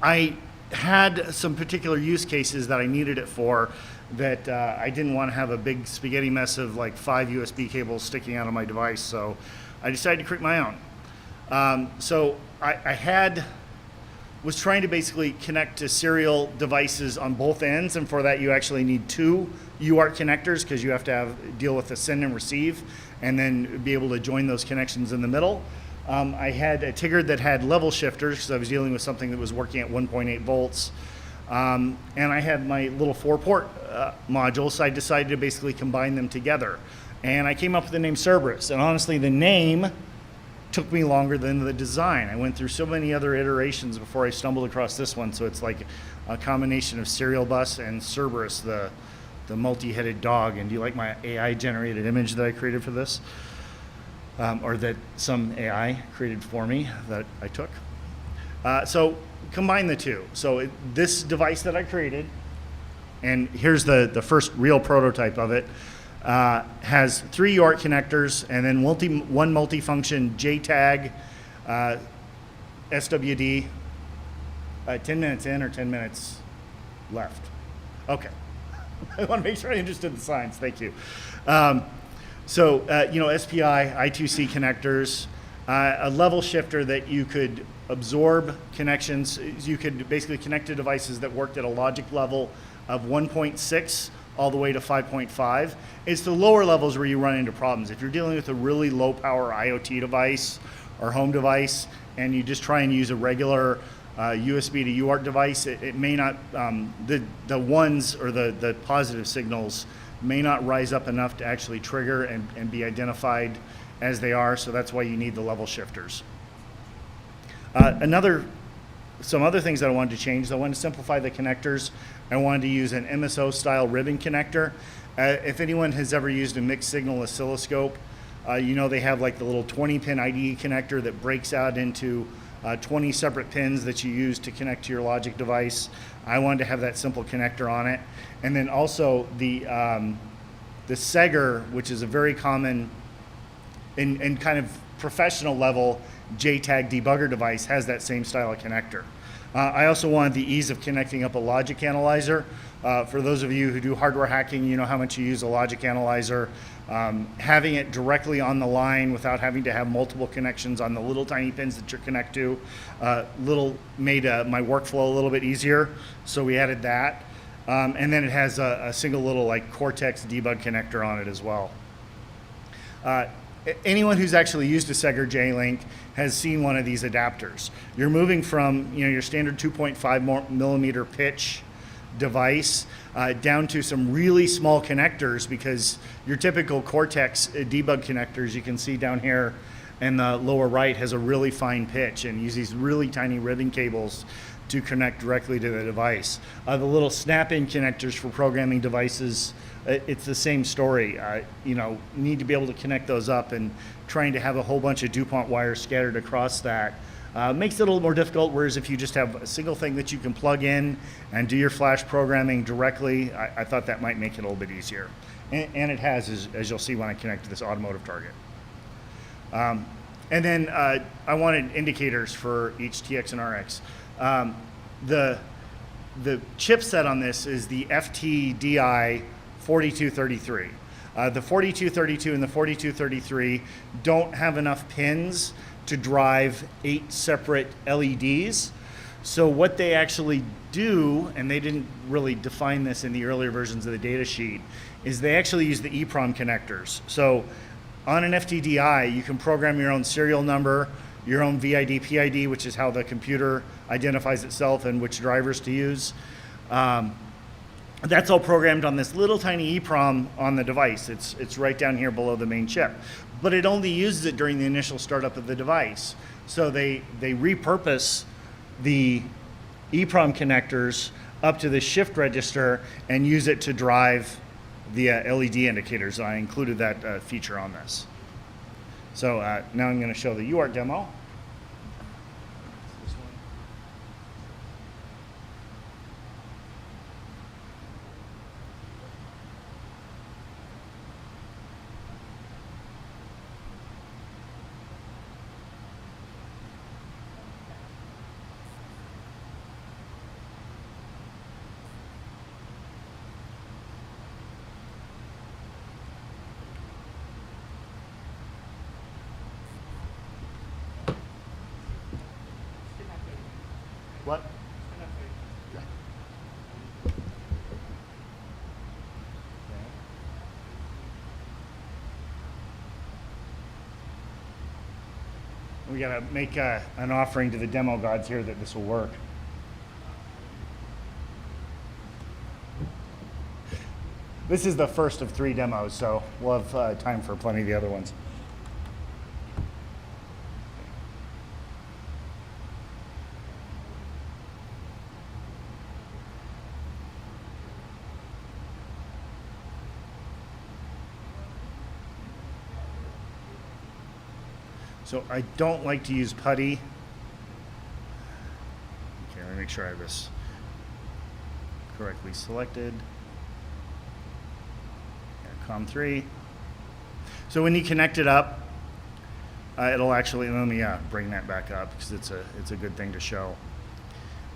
I had some particular use cases that I needed it for that I didn't want to have a big spaghetti mess of like 5 USB cables sticking out of my device, so I decided to create my own. So I was trying to basically connect to serial devices on both ends, and for that you actually need 2 UART connectors because you have to deal with the send and receive, and then be able to join those connections in the middle. I had a Tigard that had level shifters because I was dealing with something that was working at 1.8 volts. And I had my little 4-port module, so I decided to basically combine them together. And I came up with the name Cerberus, and honestly the name took me longer than the design. I went through so many other iterations before I stumbled across this one, so it's like a combination of Serial Bus and Cerberus, the multi-headed dog. And do you like my AI generated image that I created for this? Or that some AI created for me that I took. So combine the two. So this device that I created, and here's the first real prototype of it, has 3 UART connectors and then one multifunction JTAG SWD. 10 minutes in or 10 minutes left? Okay. I want to make sure I understood the signs. Thank you. So, SPI, I2C connectors, a level shifter that you could absorb connections. You could basically connect to devices that worked at a logic level of 1.6 all the way to 5.5. It's the lower levels where you run into problems. If you're dealing with a really low power IoT device or home device, and you just try and use a regular USB to UART device, it may not, the ones or the positive signals may not rise up enough to actually trigger and be identified as they are, so that's why you need the level shifters. Some other things that I wanted to change, I wanted to simplify the connectors. I wanted to use an MSO style ribbon connector. If anyone has ever used a mixed signal oscilloscope, they have like the little 20-pin IDE connector that breaks out into 20 separate pins that you use to connect to your logic device. I wanted to have that simple connector on it. And then also the Seger, which is a very common in kind of professional level JTAG debugger device, has that same style of connector. I also wanted the ease of connecting up a logic analyzer. For those of you who do hardware hacking, you know how much you use a logic analyzer. Having it directly on the line without having to have multiple connections on the little tiny pins that you connect to made my workflow a little bit easier, so we added that. And then it has a single little like Cortex debug connector on it as well. Anyone who's actually used a Seger J-Link has seen one of these adapters. You're moving from your standard 2.5 millimeter pitch device down to some really small connectors, because your typical Cortex debug connectors, you can see down here in the lower right, has a really fine pitch and use these really tiny ribbon cables to connect directly to the device. The little snap-in connectors for programming devices, it's the same story. You need to be able to connect those up, and trying to have a whole bunch of DuPont wires scattered across that Makes it a little more difficult, whereas if you just have a single thing that you can plug in and do your Flash programming directly, I thought that might make it a little bit easier. And it has, as you'll see when I connect to this automotive target. And then I wanted indicators for each TX and RX. The chipset on this is the FTDI 4233. The 4232 and the 4233 don't have enough pins to drive 8 separate LEDs. So what they actually do, and they didn't really define this in the earlier versions of the data sheet, is they actually use the EEPROM connectors. So on an FTDI, you can program your own serial number, your own VID, PID, which is how the computer identifies itself and which drivers to use. That's all programmed on this little tiny EEPROM on the device. It's right down here below the main chip. But it only uses it during the initial startup of the device. So they repurpose the EEPROM connectors up to the shift register and use it to drive the LED indicators. I included that feature on this. So now I'm going to show the UART demo. What? We gotta make an offering to the demo gods here that this will work. This is the first of 3 demos, so we'll have time for plenty of the other ones. So I don't like to use putty. Okay, let me make sure I have this correctly selected. COM3. So when you connect it up, it'll actually, let me bring that back up because it's a good thing to show.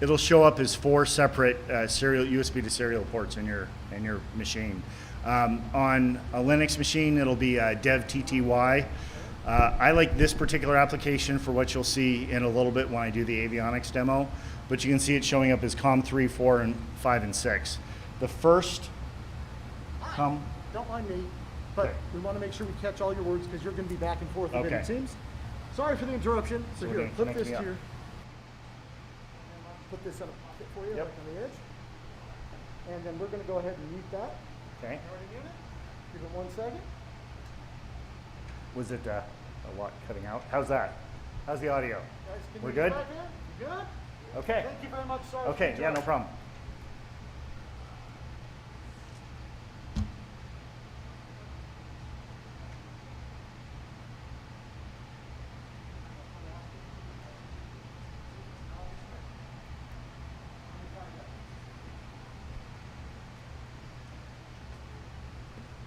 It'll show up as 4 separate serial USB to serial ports in your machine. On a Linux machine, it'll be dev TTY. I like this particular application for what you'll see in a little bit when I do the avionics demo, but you can see it showing up as COM3, 4, and 5, and 6. The first COM. Don't mind me, but we want to make sure we catch all your words because you're going to be back and forth a bit, it seems. Sorry for the interruption. So here, flip this here. Put this in a pocket for you, like on the edge. And then we're going to go ahead and mute that. Okay. Give it 1 second. Was it a lot cutting out? How's that? How's the audio? Guys, can We're you good? get back there? You good? Okay. Thank you very much. Sorry. Okay, yeah, no problem.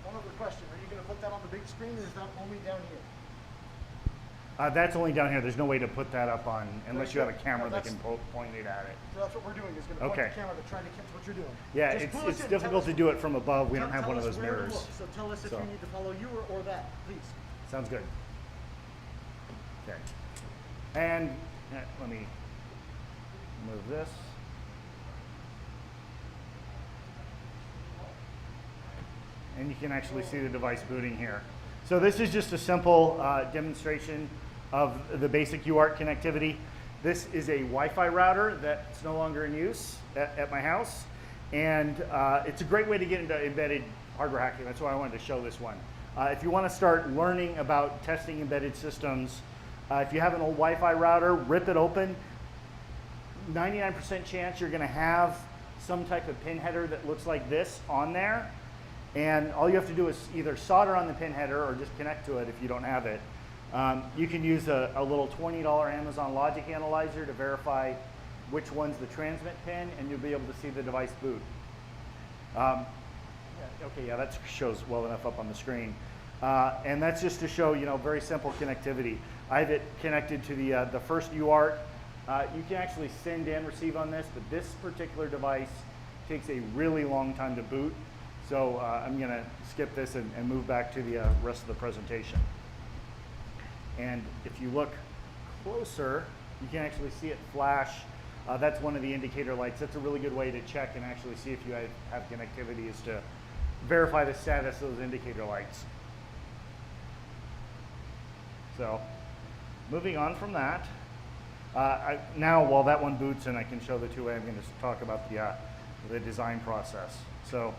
One other question. Are you going to put that on the big screen or is that only down here? That's only down here. There's no way to put that up on unless you have a camera that can point it at it. So that's what we're doing is going to point the camera to try to catch what you're doing. Yeah, Just pull us it's in. difficult to do it from above. We don't have Tell one of us those where to mirrors. look. So tell us if we need to follow you or that, please. Sounds good. Okay. And let me move this. And you can actually see the device booting here. So this is just a simple demonstration of the basic UART connectivity. This is a Wi-Fi router that's no longer in use at my house. And it's a great way to get into embedded hardware hacking. That's why I wanted to show this one. If you want to start learning about testing embedded systems, if you have an old Wi-Fi router, rip it open. 99% chance you're going to have some type of pin header that looks like this on there. And all you have to do is either solder on the pin header or just connect to it if you don't have it. You can use a little $20 Amazon Logic Analyzer to verify which one's the transmit pin, and you'll be able to see the device boot. Okay, yeah, that shows well enough up on the screen. And that's just to show, very simple connectivity. I have it connected to the first UART. You can actually send and receive on this, but this particular device takes a really long time to boot. So I'm going to skip this and move back to the rest of the presentation. And if you look closer, you can actually see it flash. That's one of the indicator lights. That's a really good way to check and actually see if you have connectivity, is to verify the status of those indicator lights. So moving on from that, now while that one boots and I can show the two-way, I'm going to talk about the design process. So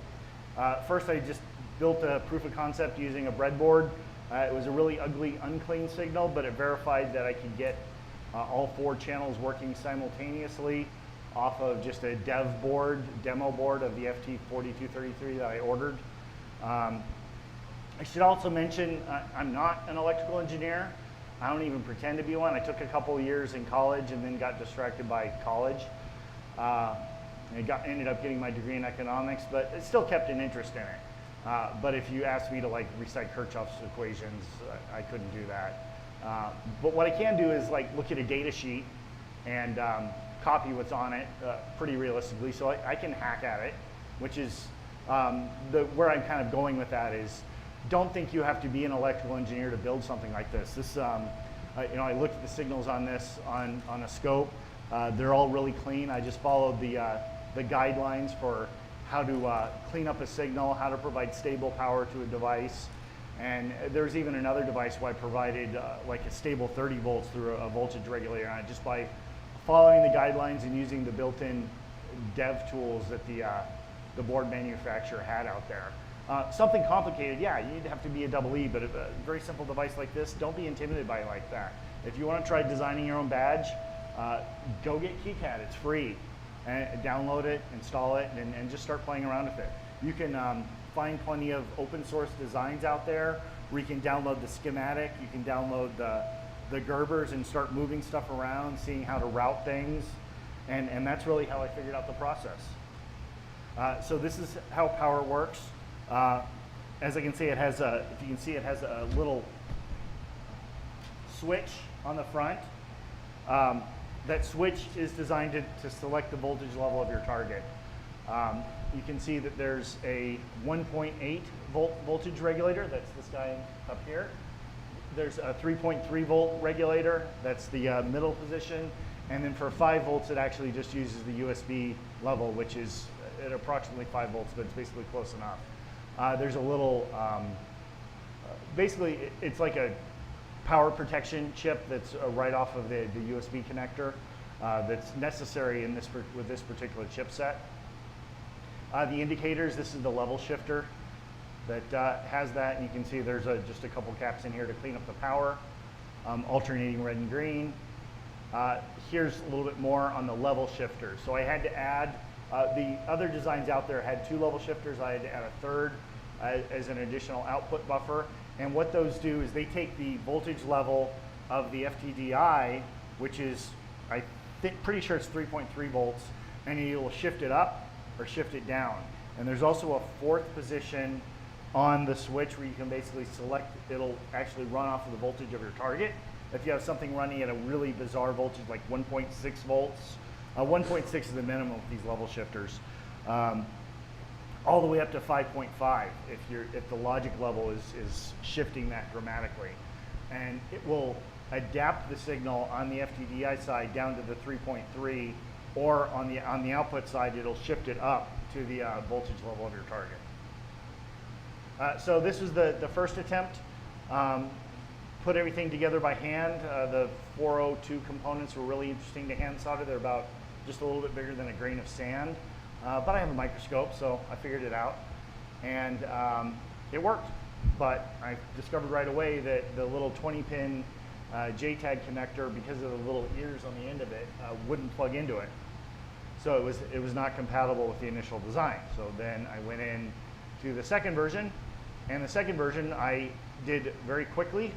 first I just built a proof of concept using a breadboard. It was a really ugly, unclean signal, but it verified that I could get all 4 channels working simultaneously off of just a dev board, demo board of the FT4233 that I ordered. I should also mention I'm not an electrical engineer. I don't even pretend to be one. I took a couple years in college and then got distracted by college. Ended up getting my degree in economics, but it still kept an interest in it. But if you asked me to recite Kirchhoff's equations, I couldn't do that. But what I can do is look at a data sheet and copy what's on it pretty realistically, so I can hack at it, which is where I'm kind of going with that is, don't think you have to be an electrical engineer to build something like this. I looked at the signals on this on a scope. They're all really clean. I just followed the guidelines for how to clean up a signal, how to provide stable power to a device. And there's even another device where I provided a stable 30 volts through a voltage regulator on it, just by following the guidelines and using the built-in dev tools that the board manufacturer had out there. Something complicated, yeah, you'd have to be a EE, but a very simple device like this, don't be intimidated by it like that. If you want to try designing your own badge, go get KiCad, it's free. And download it, install it, and just start playing around with it. You can find plenty of open source designs out there where you can download the schematic, you can download the Gerbers and start moving stuff around, seeing how to route things, and that's really how I figured out the process. So this is how power works. As I can see, it has a little switch on the front. That switch is designed to select the voltage level of your target. You can see that there's a 1.8 volt voltage regulator, that's this guy up here. There's a 3.3 volt regulator, that's the middle position. And then for 5 volts, it actually just uses the USB level, which is at approximately 5 volts, but it's basically close enough. There's a little, basically it's like a power protection chip that's right off of the USB connector that's necessary in with this particular chipset. The indicators, this is the level shifter that has that, and you can see there's just a couple caps in here to clean up the power, alternating red and green. Here's a little bit more on the level shifter. So I had to add, the other designs out there had 2 level shifters. I had to add a third as an additional output buffer. And what those do is they take the voltage level of the FTDI, which is, pretty sure it's 3.3 volts, and you'll shift it up or shift it down. And there's also a 4th position on the switch where you can basically select, it'll actually run off of the voltage of your target. If you have something running at a really bizarre voltage like 1.6 volts, 1.6 is the minimum with these level shifters. All the way up to 5.5 if the logic level is shifting that dramatically. And it will adapt the signal on the FTDI side down to the 3.3, or on the output side, it'll shift it up to the voltage level of your target. So this was the first attempt. Put everything together by hand. The 402 components were really interesting to hand solder. They're about just a little bit bigger than a grain of sand. But I have a microscope, so I figured it out. And it worked. But I discovered right away that the little 20-pin JTAG connector, because of the little ears on the end of it, wouldn't plug into it. So it was not compatible with the initial design. So then I went in to the second version. And the second version I did very quickly.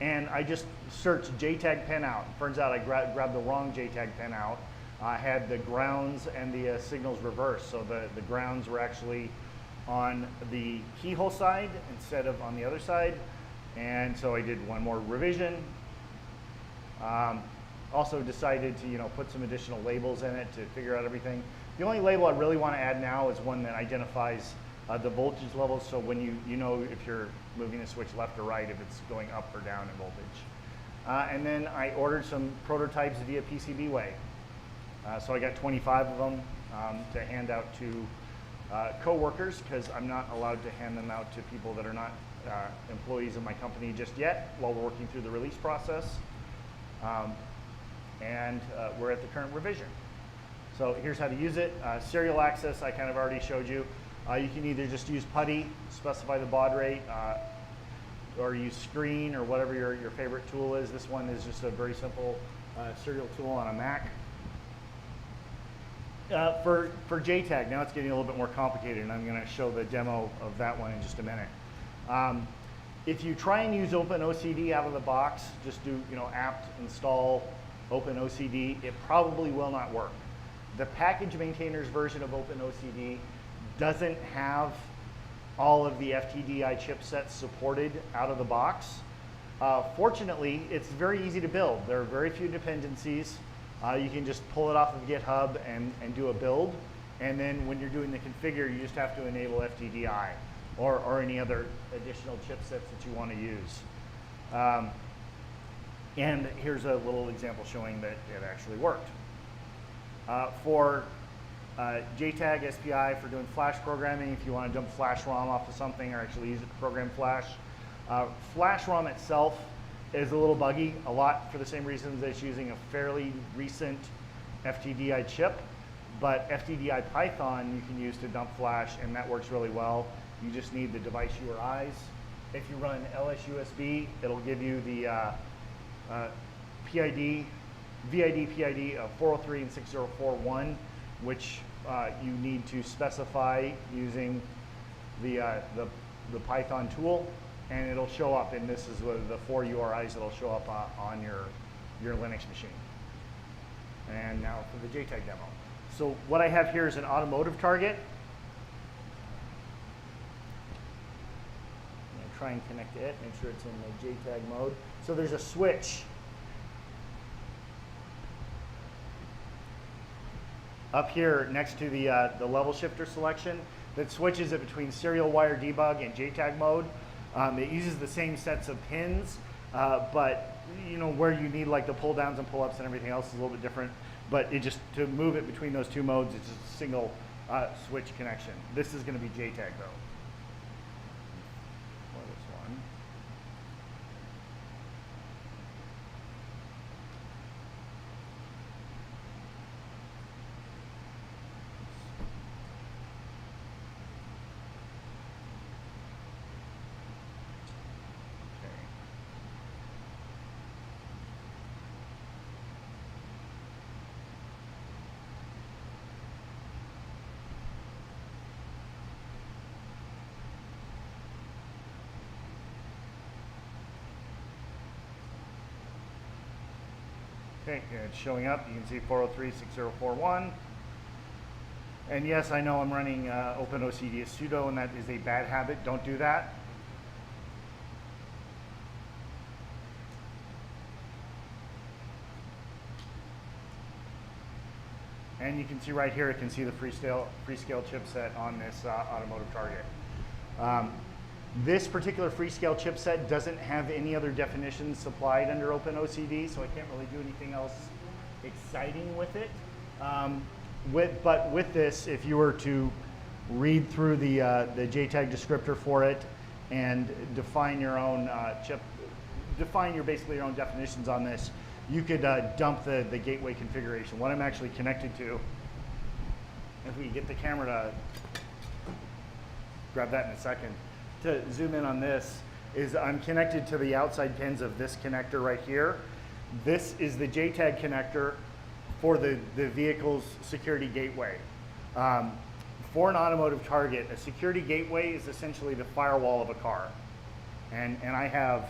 and I just searched JTAG pinout. Turns out I grabbed the wrong JTAG pinout. I had the grounds and the signals reversed, so the grounds were actually on the keyhole side instead of on the other side, and so I did one more revision. Also decided to put some additional labels in it to figure out everything. The only label I really want to add now is one that identifies the voltage levels, so when you know if you're moving the switch left or right, if it's going up or down in voltage. And then I ordered some prototypes via PCBWay. So I got 25 of them to hand out to co-workers, because I'm not allowed to hand them out to people that are not employees of my company just yet while we're working through the release process. And we're at the current revision. So here's how to use it. Serial access, I kind of already showed you. You can either just use PuTTY, specify the baud rate, or use Screen or whatever your favorite tool is. This one is just a very simple serial tool on a Mac. For JTAG, now it's getting a little bit more complicated, and I'm going to show the demo of that one in just a minute. If you try and use OpenOCD out of the box, just do apt install OpenOCD, it probably will not work. The package maintainer's version of OpenOCD doesn't have all of the FTDI chipsets supported out of the box. Fortunately, it's very easy to build. There are very few dependencies. You can just pull it off of GitHub and do a build. And then when you're doing the configure, you just have to enable FTDI or any other additional chipsets that you want to use. And here's a little example showing that it actually worked. For JTAG SPI for doing flash programming, if you want to dump flash ROM off of something or actually use it to program flash. Flash ROM itself is a little buggy, a lot for the same reasons that it's using a fairly recent FTDI chip, but FTDI Python you can use to dump flash, and that works really well. You just need the device URIs. If you run LSUSB, it'll give you the VID PID of 403 and 6041, which you need to specify using the Python tool, and it'll show up, and this is the 4 URIs that'll show up on your Linux machine. And now for the JTAG demo. So what I have here is an automotive target. I'm going to try and connect to it, make sure it's in the JTAG mode. So there's a switch up here next to the level shifter selection that switches it between serial wire debug and JTAG mode. It uses the same sets of pins, but where you need like the pull downs and pull ups and everything else is a little bit different. But to move it between those two modes, it's just a single switch connection. This is going to be JTAG though. For this one. Okay, it's showing up. You can see 4036041. And yes, I know I'm running OpenOCD as sudo, and that is a bad habit. Don't do that. And you can see right here, it can see the Freescale chipset on this automotive target. This particular Freescale chipset doesn't have any other definitions supplied under OpenOCD, so I can't really do anything else exciting with it. But with this, if you were to read through the JTAG descriptor for it and define your own basically your own definitions on this, you could dump the gateway configuration. What I'm actually connected to, if we get the camera to grab that in a second, to zoom in on this, is I'm connected to the outside pins of this connector right here. This is the JTAG connector for the vehicle's security gateway. For an automotive target, a security gateway is essentially the firewall of a car. And I have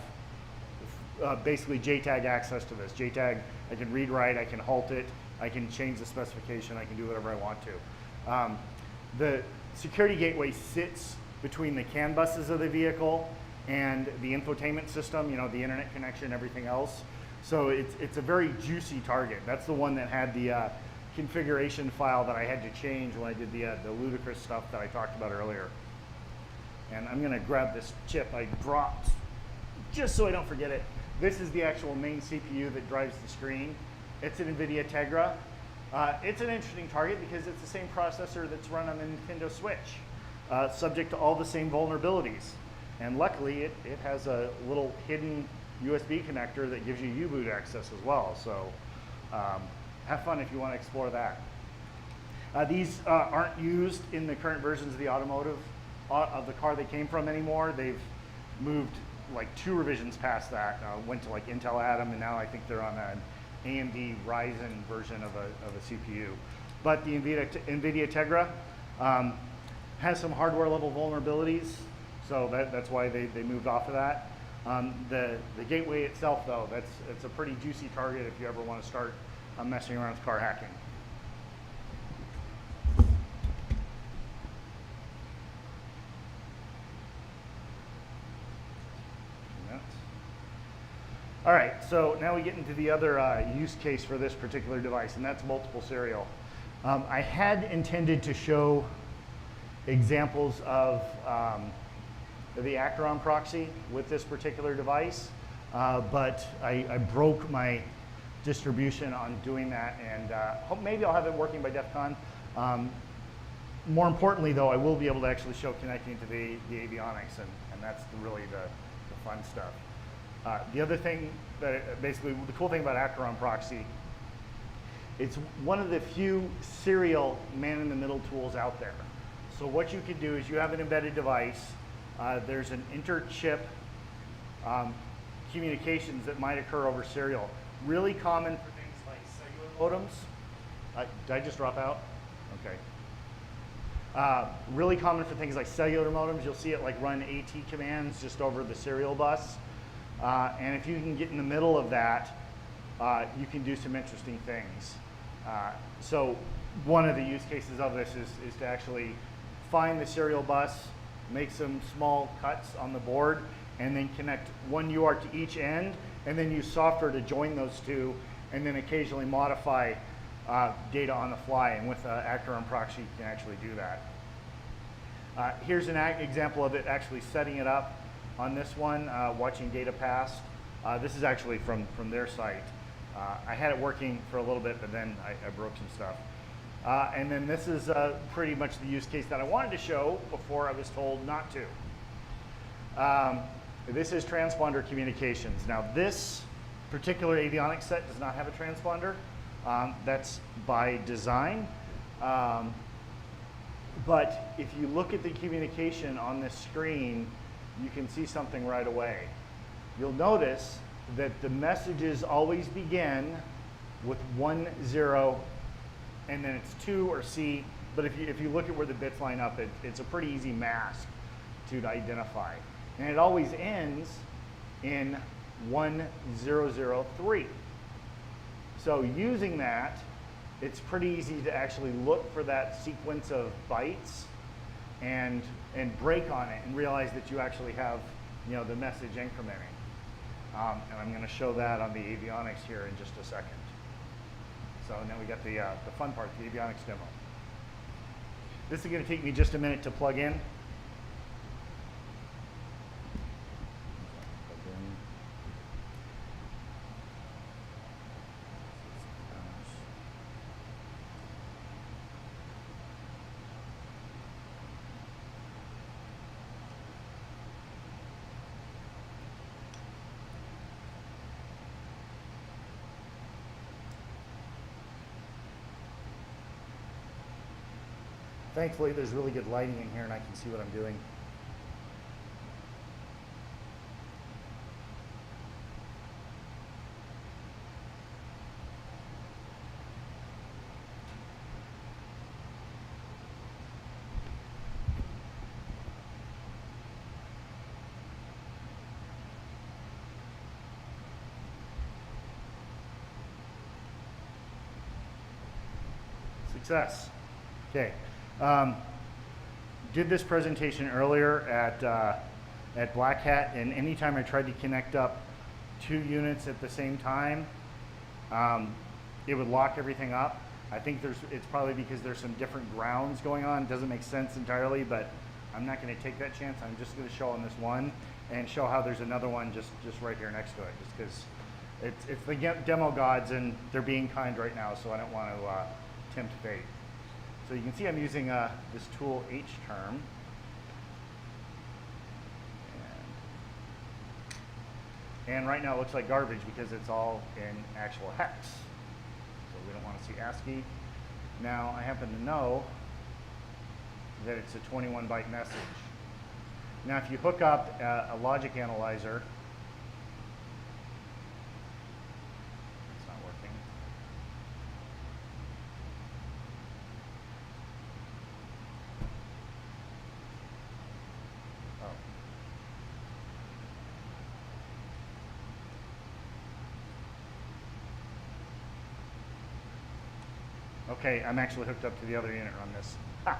basically JTAG access to this. JTAG, I can read, write, I can halt it, I can change the specification, I can do whatever I want to. The security gateway sits between the CAN buses of the vehicle and the infotainment system, you know, the internet connection, everything else. So it's a very juicy target. That's the one that had the configuration file that I had to change when I did the ludicrous stuff that I talked about earlier. And I'm gonna grab this chip I dropped just so I don't forget it. This is the actual main CPU that drives the screen. It's an NVIDIA Tegra. It's an interesting target because it's the same processor that's run on the Nintendo Switch, subject to all the same vulnerabilities. And luckily, it has a little hidden USB connector that gives you U-boot access as well. So have fun if you want to explore that. These aren't used in the current versions of the automotive of the car they came from anymore. They've moved like 2 revisions past that, went to like Intel Atom, and now I think they're on an AMD Ryzen version of a CPU. But the NVIDIA Tegra has some hardware level vulnerabilities, so that's why they moved off of that. The gateway itself, though, it's a pretty juicy target if you ever want to start messing around with car hacking. All right, so now we get into the other use case for this particular device, and that's multiple serial. I had intended to show examples of the Acheron proxy with this particular device, but I broke my distribution on doing that, and maybe I'll have it working by DEF CON. More importantly, though, I will be able to actually show connecting to the avionics, and that's really the fun stuff. The other thing, basically, the cool thing about Acheron proxy, it's one of the few serial man-in-the-middle tools out there. So what you could do is you have an embedded device. There's an inter-chip communications that might occur over serial. Really common for things like cellular modems. Did I just drop out? Okay. Really common for things like cellular modems. You'll see it like run AT commands just over the serial bus. And if you can get in the middle of that, you can do some interesting things. So one of the use cases of this is to actually find the serial bus, make some small cuts on the board, and then connect one UART to each end, and then use software to join those two, and then occasionally modify data on the fly. And with Acheron proxy, you can actually do that. Here's an example of it actually setting it up on this one, watching data pass. This is actually from their site. I had it working for a little bit, but then I broke some stuff. And then this is pretty much the use case that I wanted to show before I was told not to. This is transponder communications. Now this particular avionics set does not have a transponder. That's by design. But if you look at the communication on this screen, you can see something right away. You'll notice that the messages always begin with 1, 0, and then it's 2 or C. But if you look at where the bits line up, it's a pretty easy mask to identify. And it always ends in 1003. So using that, it's pretty easy to actually look for that sequence of bytes and break on it and realize that you actually have, you know, the message incrementing. And I'm going to show that on the avionics here in just a second. So now we got the fun part, the avionics demo. This is going to take me just a minute to plug in. Thankfully, there's really good lighting in here and I can see what I'm doing. Success. Okay. Did this presentation earlier at Black Hat, and anytime I tried to connect up 2 units at the same time, it would lock everything up. I think it's probably because there's some different grounds going on. It doesn't make sense entirely, but I'm not going to take that chance. I'm just going to show on this one and show how there's another one just right here next to it, just because it's the demo gods and they're being kind right now, so I don't want to tempt fate. So you can see I'm using this tool hterm. And right now it looks like garbage because it's all in actual hex. So we don't want to see ASCII. Now I happen to know that it's a 21-byte message. Now if you hook up a logic analyzer, it's not working. Oh. Okay, I'm actually hooked up to the other unit on this. Ha!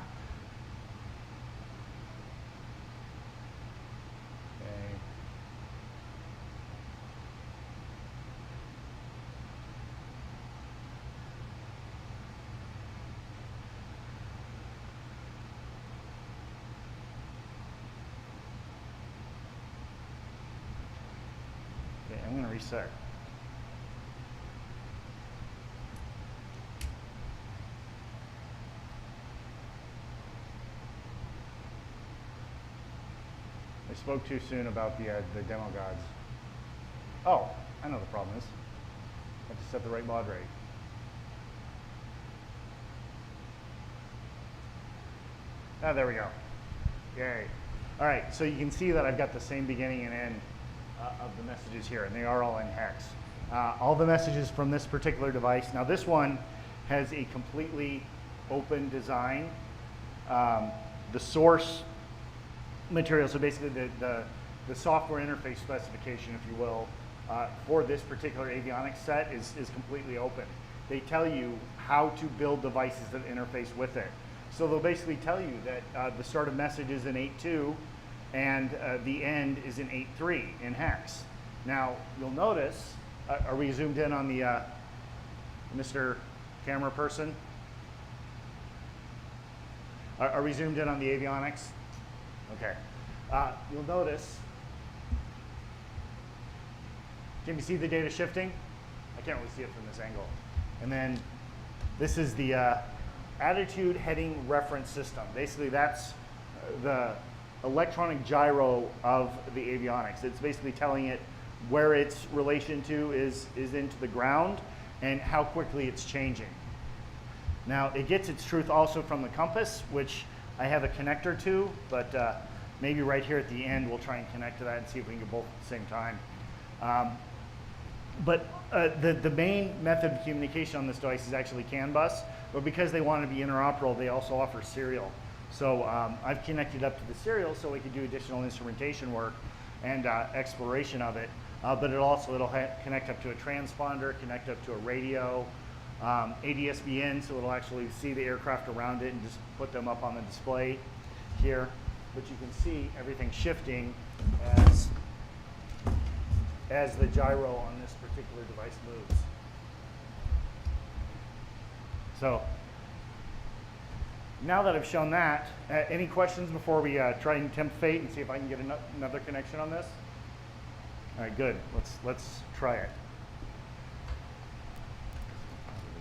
Okay, I'm going to reset. I spoke too soon about the demo gods. Oh, I know the problem is. I have to set the right baud rate. Ah, there we go. Yay. All right, so you can see that I've got the same beginning and end of the messages here, and they are all in hex. All the messages from this particular device. Now this one has a completely open design. The source material, so basically the software interface specification, if you will, for this particular avionics set is completely open. They tell you how to build devices that interface with it. So they'll basically tell you that the start of message is in 8.2 and the end is in 8.3 in hex. Now you'll notice, are we zoomed in on the Mr. Camera person? Are we zoomed in on the avionics? Okay. You'll notice, can you see the data shifting? I can't really see it from this angle. And then this is the attitude heading reference system. Basically that's the electronic gyro of the avionics. It's basically telling it where its relation to is into the ground and how quickly it's changing. Now it gets its truth also from the compass, which I have a connector to, but maybe right here at the end we'll try and connect to that and see if we can get both at the same time. But the main method of communication on this device is actually CAN bus, but because they want to be interoperable, they also offer serial. So I've connected up to the serial so we can do additional instrumentation work and exploration of it. But it'll connect up to a transponder, connect up to a radio, ADS-B in, so it'll actually see the aircraft around it and just put them up on the display here. But you can see everything shifting as the gyro on this particular device moves. So now that I've shown that, any questions before we try and tempt fate and see if I can get another connection on this? All right, good. Let's try it.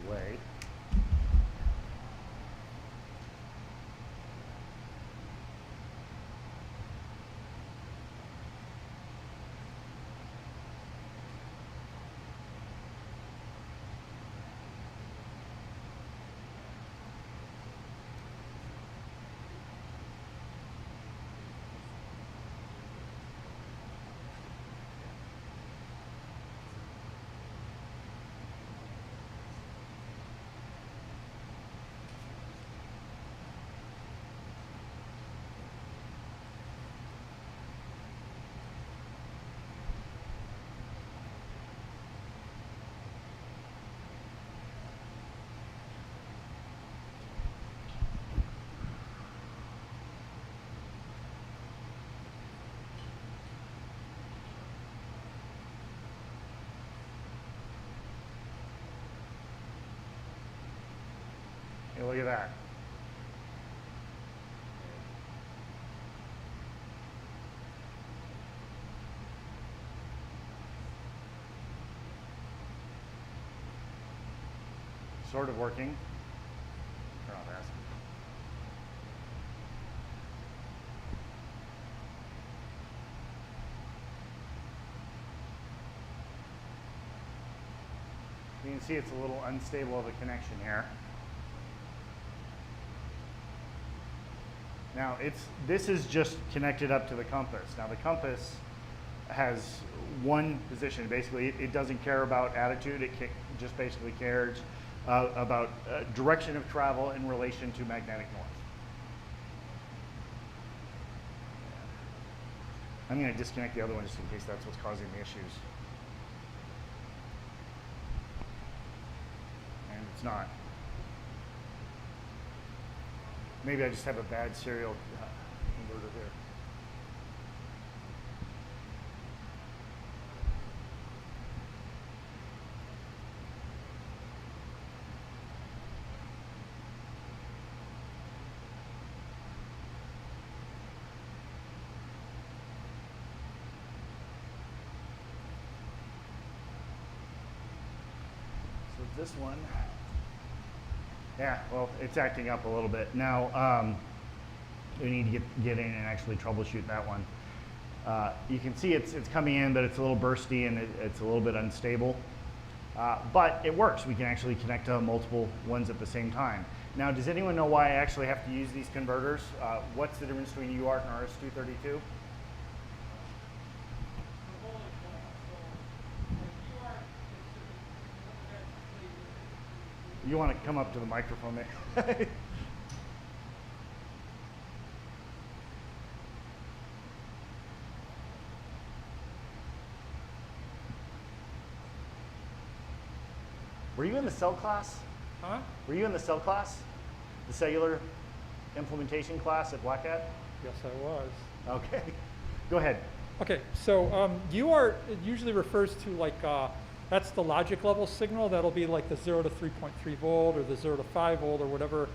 Way. look at that. Sort of working. Turn off ASCII. You can see it's a little unstable of a connection here. Now this is just connected up to the compass. Now the compass has one position. Basically, it doesn't care about attitude. It just basically cares about direction of travel in relation to magnetic north. I'm going to disconnect the other one just in case that's what's causing the issues. And it's not. Maybe I just have a bad serial converter here. This one, yeah, well, it's acting up a little bit. Now, we need to get in and actually troubleshoot that one. You can see it's coming in, but it's a little bursty and it's a little bit unstable. But it works. We can actually connect to multiple ones at the same time. Now, does anyone know why I actually have to use these converters? What's the difference between UART and RS-232? You want to come up to the microphone there. Were you in the cell class? Huh? Were you in the cell class? The cellular implementation class at Black Hat? Yes, I was. Okay. Go ahead. Okay, so UART usually refers to like, that's the logic level signal. That'll be like the 0 to 3.3 volt or the 0 to 5 volt or whatever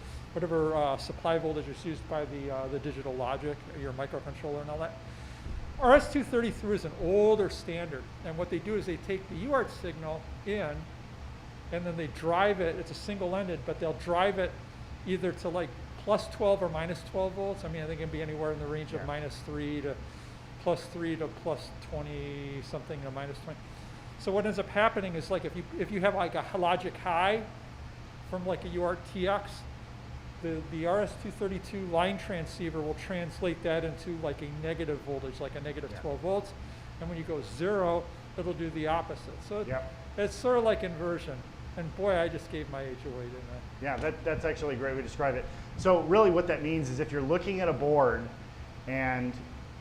supply voltage is used by the digital logic, your microcontroller and all that. RS-232 is an older standard, and what they do is they take the UART signal in, and then they drive it. It's a single-ended, but they'll drive it either to like plus 12 or minus 12 volts. I mean, I think it can be anywhere in the range of -3 to +3 to +20 something to -20. So what ends up happening is like if you have like a logic high from like a UART TX, the RS-232 line transceiver will translate that into like a negative voltage, like a negative 12 volts. And when you go 0, it'll do the opposite. So it's sort of like inversion. And boy, I just gave my age away, didn't I? Yeah, that's actually a great way to describe it. So really what that means is if you're looking at a board and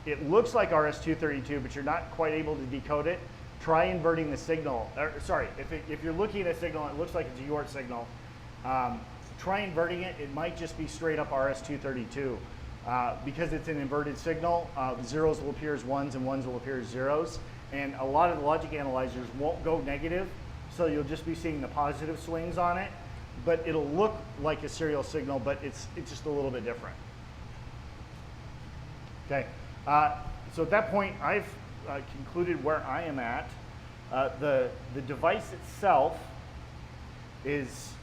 it looks like RS-232, but you're not quite able to decode it, try inverting the signal. Sorry, if you're looking at a signal and it looks like it's a UART signal, try inverting it. It might just be straight up RS-232. Because it's an inverted signal, zeros will appear as ones and ones will appear as zeros. And a lot of the logic analyzers won't go negative, so you'll just be seeing the positive swings on it. But it'll look like a serial signal, but it's just a little bit different. Okay, so at that point, I've concluded where I am at. The device itself is,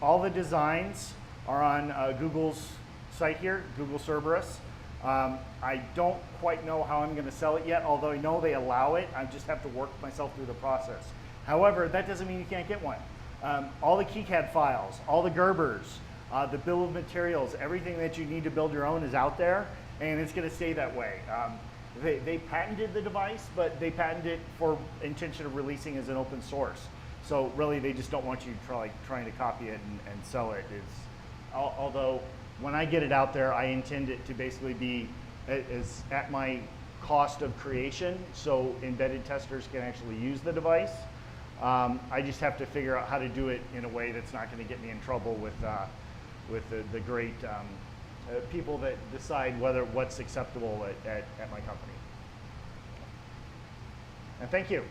all the designs are on Google's site here, Google Cerberus. I don't quite know how I'm going to sell it yet, although I know they allow it. I just have to work myself through the process. However, that doesn't mean you can't get one. All the KiCad files, all the Gerbers, the bill of materials, everything that you need to build your own is out there, and it's going to stay that way. They patented the device, but they patented it for intention of releasing as an open source. So really, they just don't want you trying to copy it and sell it. Although when I get it out there, I intend it to basically be as at my cost of creation, so embedded testers can actually use the device. I just have to figure out how to do it in a way that's not going to get me in trouble with the great people that decide what's acceptable at my company. And thank you.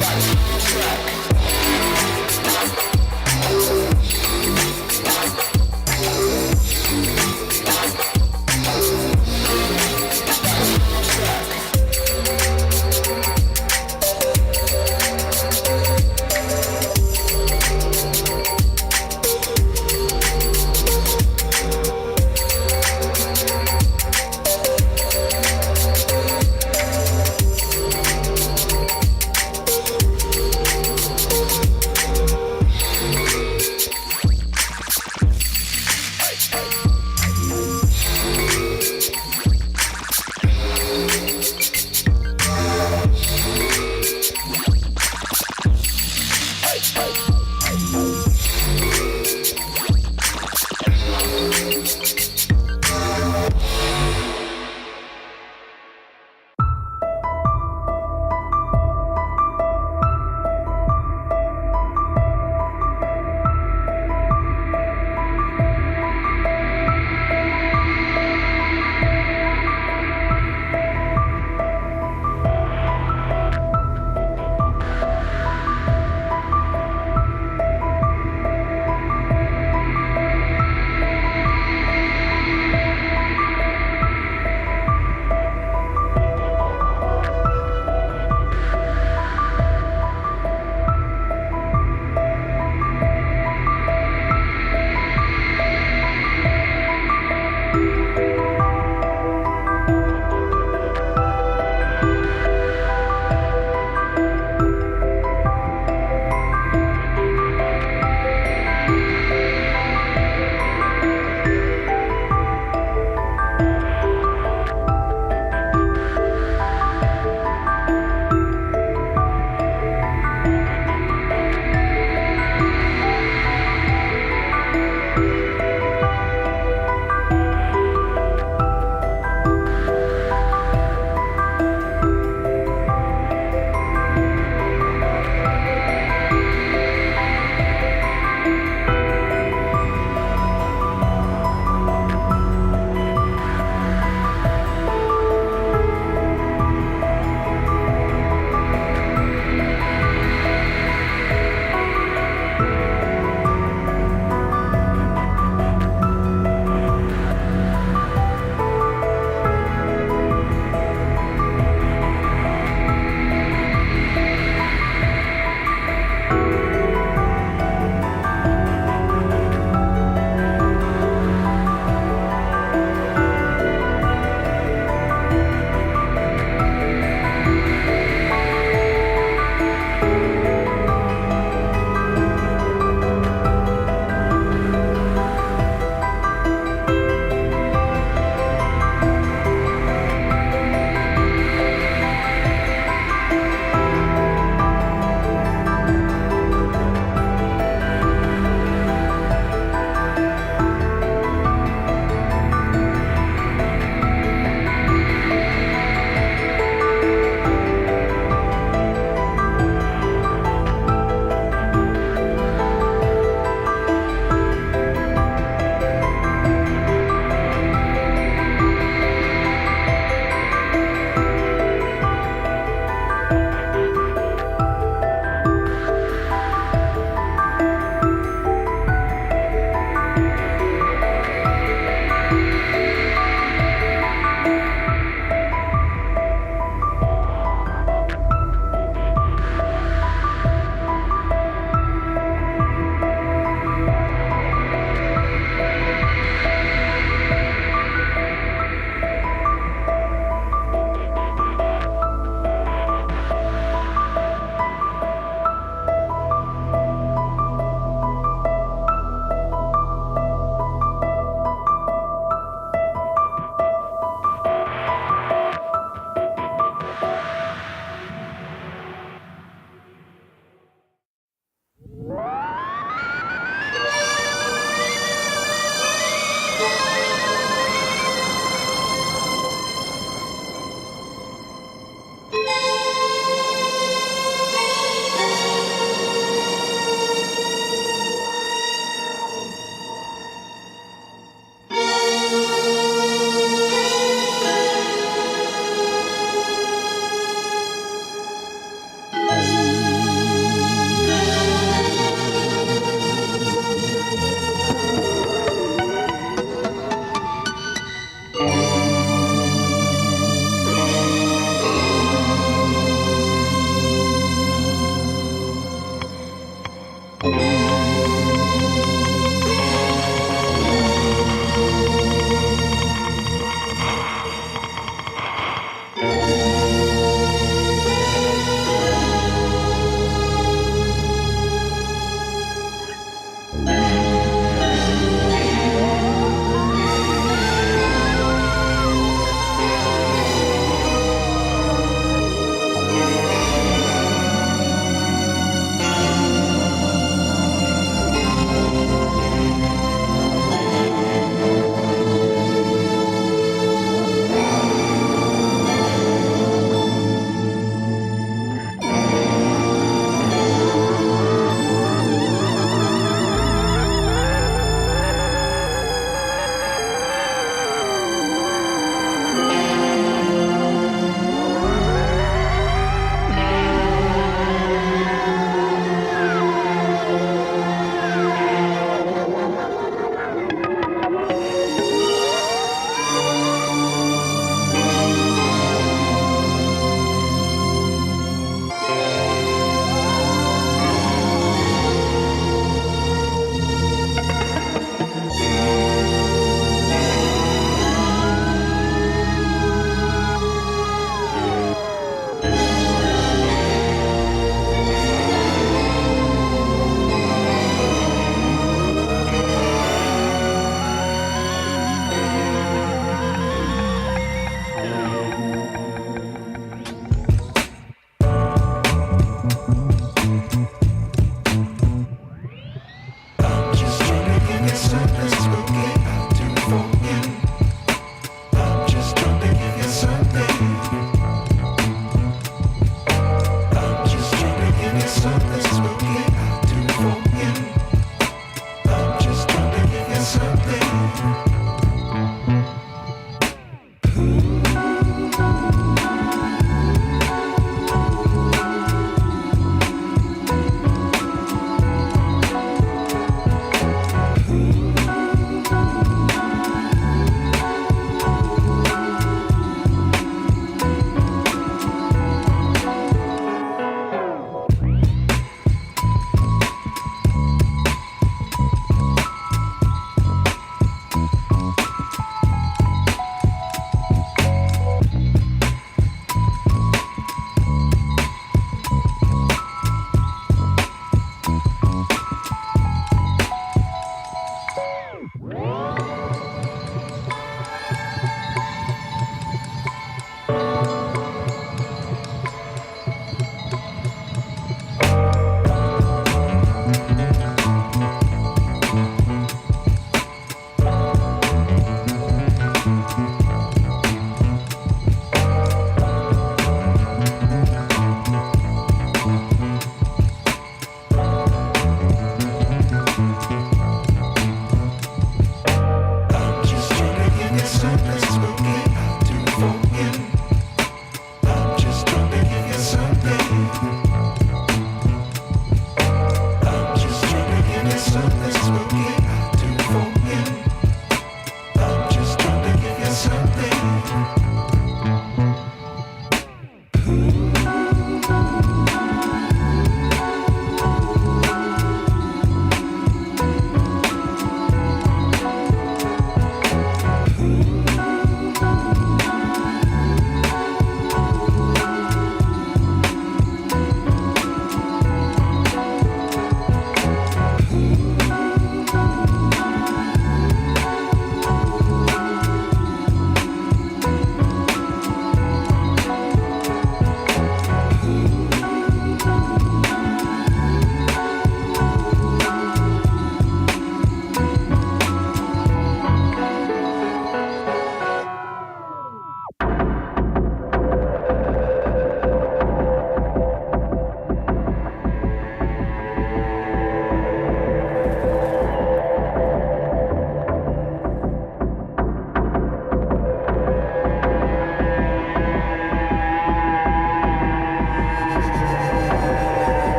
Back to the track.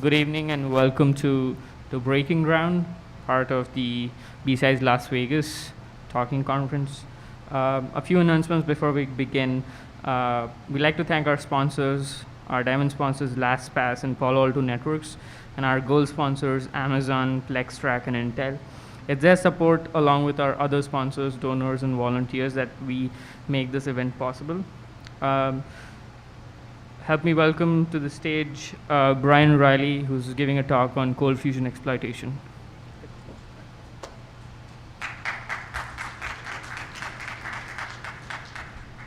Good evening and welcome to the Breaking Ground, part of the BSides Las Vegas talking conference. A few announcements before we begin. We'd like to thank our sponsors, our diamond sponsors LastPass and Palo Alto Networks, and our gold sponsors Amazon, Plextrack, and Intel. It's their support along with our other sponsors, donors, and volunteers that we make this event possible. Help me welcome to the stage Brian Riley, who's giving a talk on cold fusion exploitation.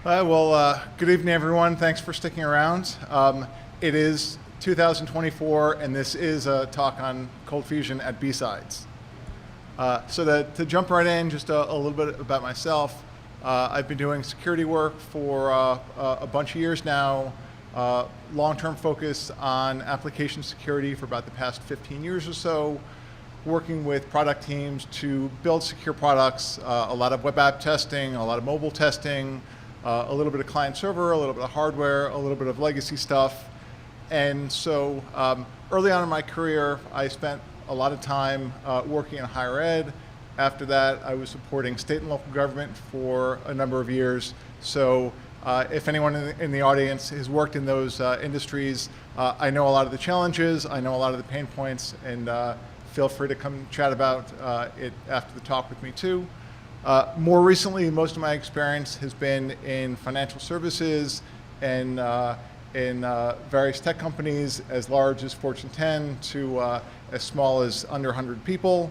Good evening, everyone. Thanks for sticking around. It is 2024, and this is a talk on cold fusion at BSides. To jump right in, just a little bit about myself. I've been doing security work for a bunch of years now. Long-term focus on application security for about the past 15 years or so, working with product teams to build secure products, a lot of web app testing, a lot of mobile testing, a little bit of client server, a little bit of hardware, a little bit of legacy stuff. And so early on in my career, I spent a lot of time working in higher ed. After that, I was supporting state and local government for a number of years. So if anyone in the audience has worked in those industries, I know a lot of the challenges, I know a lot of the pain points, and feel free to come chat about it after the talk with me too. More recently, most of my experience has been in financial services and in various tech companies as large as Fortune 10 to as small as under 100 people.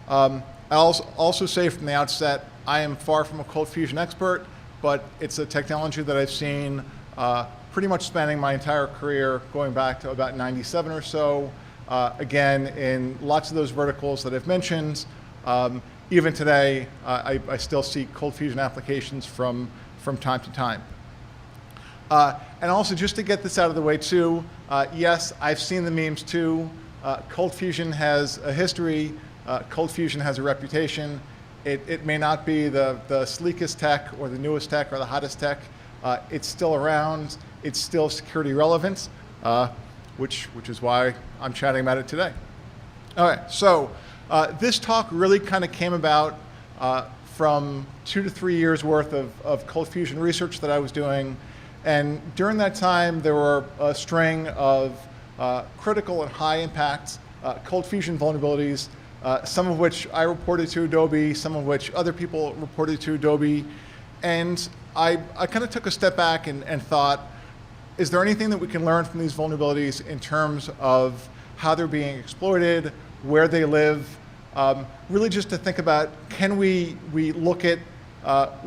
I'll also say from the outset, I am far from a cold fusion expert, but it's a technology that I've seen pretty much spanning my entire career, going back to about 97 or so. Again, in lots of those verticals that I've mentioned. Even today, I still see cold fusion applications from time to time. And also, just to get this out of the way too, yes, I've seen the memes too. Cold fusion has a history. Cold fusion has a reputation. It may not be the sleekest tech or the newest tech or the hottest tech. It's still around. It's still security relevant, which is why I'm chatting about it today. All right, so this talk really kind of came about from 2 to 3 years worth of cold fusion research that I was doing. And during that time, there were a string of critical and high impact cold fusion vulnerabilities, some of which I reported to Adobe, some of which other people reported to Adobe. And I kind of took a step back and thought, is there anything that we can learn from these vulnerabilities in terms of how they're being exploited, where they live? Really just to think about, can we look at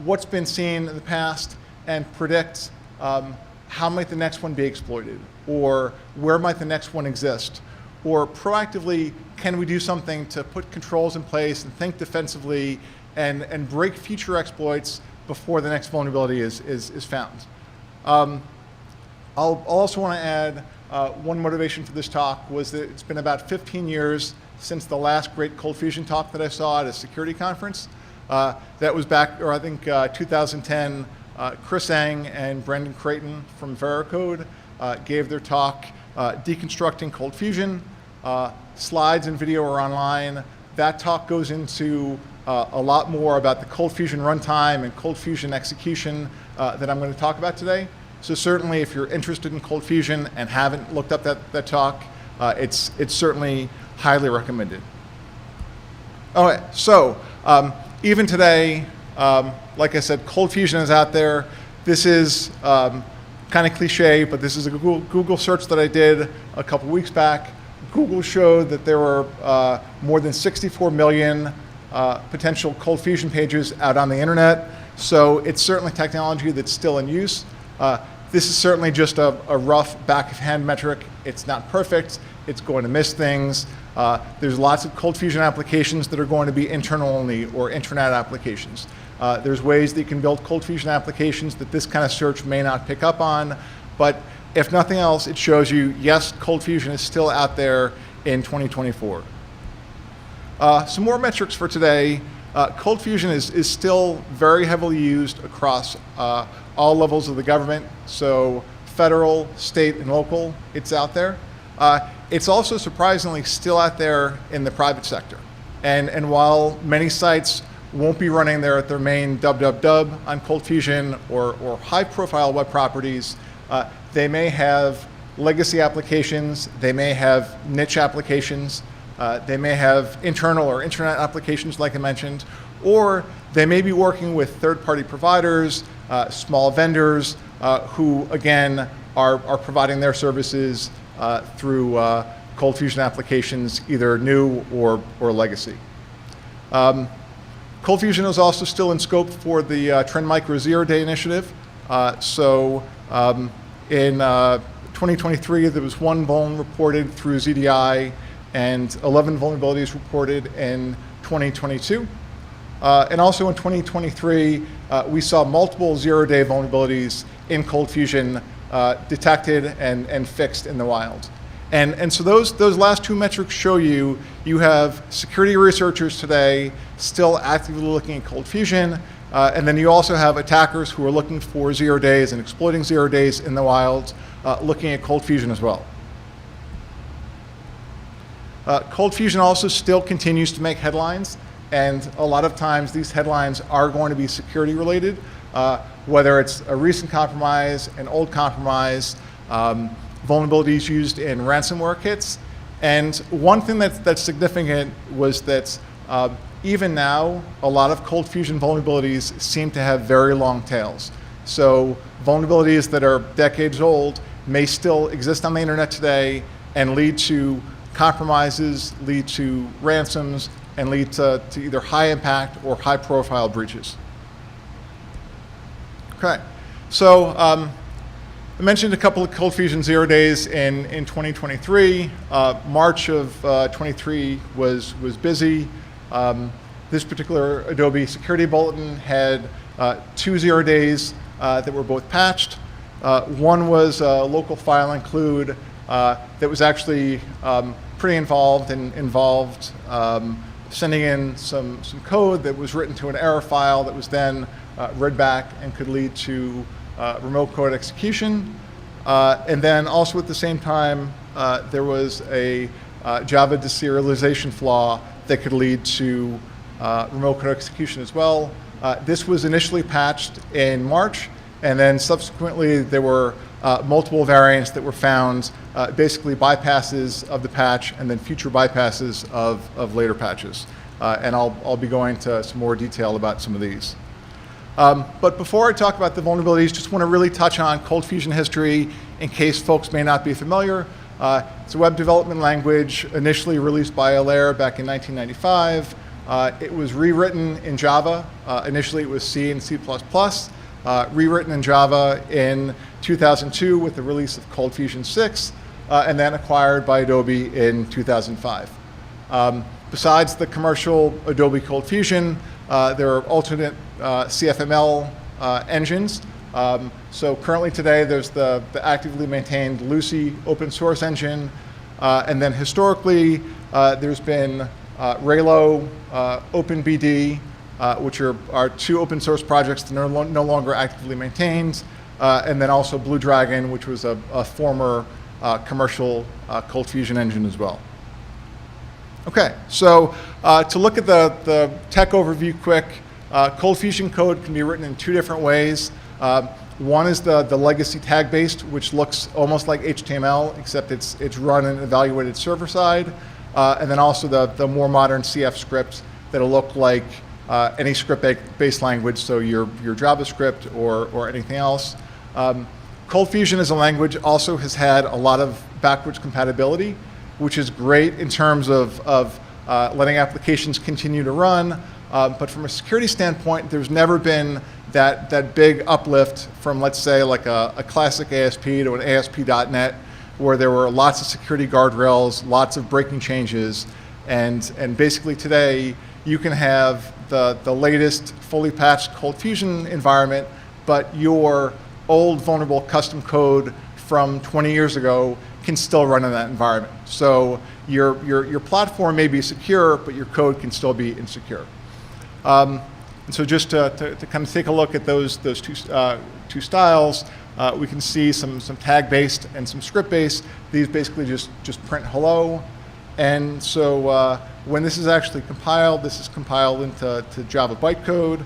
what's been seen in the past and predict how might the next one be exploited, or where might the next one exist? Or proactively, can we do something to put controls in place and think defensively and break future exploits before the next vulnerability is found? I'll also want to add one motivation for this talk was that it's been about 15 years since the last great cold fusion talk that I saw at a security conference. That was back, or I think 2010, Chris Eng and Brendan Creighton from Veracode gave their talk deconstructing cold fusion. Slides and video are online. That talk goes into a lot more about the cold fusion runtime and cold fusion execution that I'm going to talk about today. So certainly if you're interested in cold fusion and haven't looked up that talk, it's certainly highly recommended. All right, so even today, like I said, cold fusion is out there. This is kind of cliche, but this is a Google search that I did a couple weeks back. Google showed that there were more than 64 million potential cold fusion pages out on the internet. So it's certainly technology that's still in use. This is certainly just a rough back-of-hand metric. It's not perfect. It's going to miss things. There's lots of cold fusion applications that are going to be internal only or intranet applications. There's ways that you can build cold fusion applications that this kind of search may not pick up on. But if nothing else, it shows you, yes, cold fusion is still out there in 2024. Some more metrics for today. Cold fusion is still very heavily used across all levels of the government. So federal, state, and local, it's out there. It's also surprisingly still out there in the private sector. And while many sites won't be running their main www on cold fusion or high-profile web properties, they may have legacy applications, they may have niche applications, they may have internal or intranet applications like I mentioned, or they may be working with third-party providers, small vendors who, again, are providing their services through cold fusion applications, either new or legacy. Cold fusion is also still in scope for the Trend Micro Zero Day initiative. In 2023, there was 1 vuln reported through ZDI and 11 vulnerabilities reported in 2022. And also in 2023, we saw multiple zero-day vulnerabilities in Cold Fusion detected and fixed in the wild. And so those last 2 metrics show you have security researchers today still actively looking at Cold Fusion, and then you also have attackers who are looking for 0 days and exploiting 0 days in the wild, looking at Cold Fusion as well. Cold Fusion also still continues to make headlines, and a lot of times these headlines are going to be security related, whether it's a recent compromise, an old compromise, vulnerabilities used in ransomware kits. And one thing that's significant was that even now, a lot of Cold Fusion vulnerabilities seem to have very long tails. So vulnerabilities that are decades old may still exist on the internet today and lead to compromises, lead to ransoms, and lead to either high impact or high profile breaches. Okay, so I mentioned a couple of Cold Fusion 0 days in 2023. March of 23 was busy. This particular Adobe security bulletin had 2 0 days that were both patched. One was a local file include that was actually pretty involved and involved sending in some code that was written to an error file that was then read back and could lead to remote code execution. And then also at the same time, there was a Java deserialization flaw that could lead to remote code execution as well. This was initially patched in March, and then subsequently there were multiple variants that were found, basically bypasses of the patch and then future bypasses of later patches. And I'll be going to some more detail about some of these. But before I talk about the vulnerabilities, just want to really touch on Cold Fusion history in case folks may not be familiar. It's a web development language initially released by Alaire back in 1995. It was rewritten in Java. Initially it was C and C++. Rewritten in Java in 2002 with the release of Cold Fusion 6, and then acquired by Adobe in 2005. Besides the commercial Adobe Cold Fusion, there are alternate CFML engines. So currently today there's the actively maintained Lucy open source engine, and then historically there's been Raylo, OpenBD, which are 2 open source projects that are no longer actively maintained, and then also Blue Dragon, which was a former commercial Cold Fusion engine as well. Okay, so to look at the tech overview quick, Cold Fusion code can be written in 2 different ways. One is the legacy tag-based, which looks almost like HTML, except it's run and evaluated server side. And then also the more modern CF script that'll look like any script-based language, so your JavaScript or anything else. Cold Fusion as a language also has had a lot of backwards compatibility, which is great in terms of letting applications continue to run. But from a security standpoint, there's never been that big uplift from, let's say, like a classic ASP to an ASP.NET, where there were lots of security guardrails, lots of breaking changes, and basically today you can have the latest fully patched Cold Fusion environment, but your old vulnerable custom code from 20 years ago can still run in that environment. So your platform may be secure, but your code can still be insecure. And so just to kind of take a look at those two styles, we can see some tag-based and some script-based. These basically just print hello. And so when this is actually compiled, this is compiled into Java bytecode.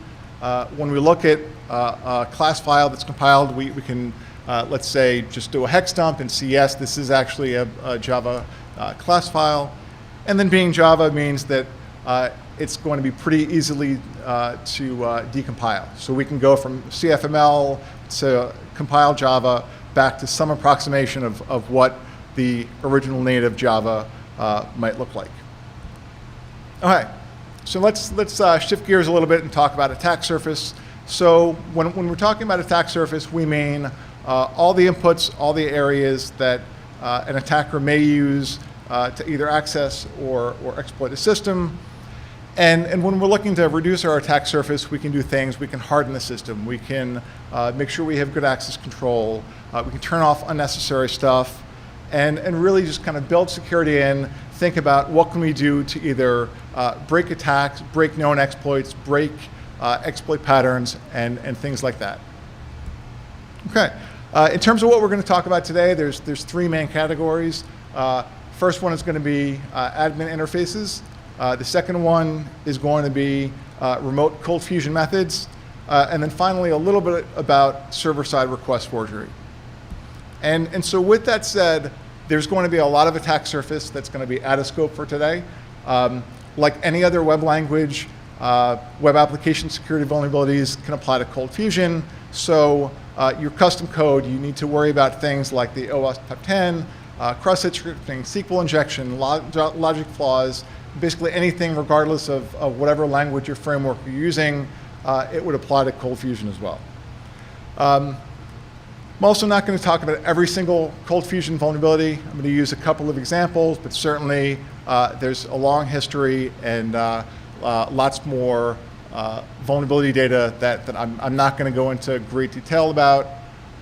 When we look at a class file that's compiled, we can, let's say, just do a hex dump and see, yes, this is actually a Java class file. And then being Java means that it's going to be pretty easily to decompile. So we can go from CFML to compile Java back to some approximation of what the original native Java might look like. Okay, so let's shift gears a little bit and talk about attack surface. So when we're talking about attack surface, we mean all the inputs, all the areas that an attacker may use to either access or exploit a system. And when we're looking to reduce our attack surface, we can do things. We can harden the system. We can make sure we have good access control. We can turn off unnecessary stuff and really just kind of build security in, think about what can we do to either break attacks, break known exploits, break exploit patterns, and things like that. Okay, in terms of what we're going to talk about today, there's three main categories. First one is going to be admin interfaces. The second one is going to be remote cold fusion methods. And then finally, a little bit about server-side request forgery. And so with that said, there's going to be a lot of attack surface that's going to be out of scope for today. Like any other web language, web application security vulnerabilities can apply to cold fusion. So your custom code, you need to worry about things like the OS Type 10, cross-site scripting, SQL injection, logic flaws, basically anything regardless of whatever language or framework you're using, it would apply to cold fusion as well. I'm also not going to talk about every single cold fusion vulnerability. I'm going to use a couple of examples, but certainly there's a long history and lots more vulnerability data that I'm not going to go into great detail about.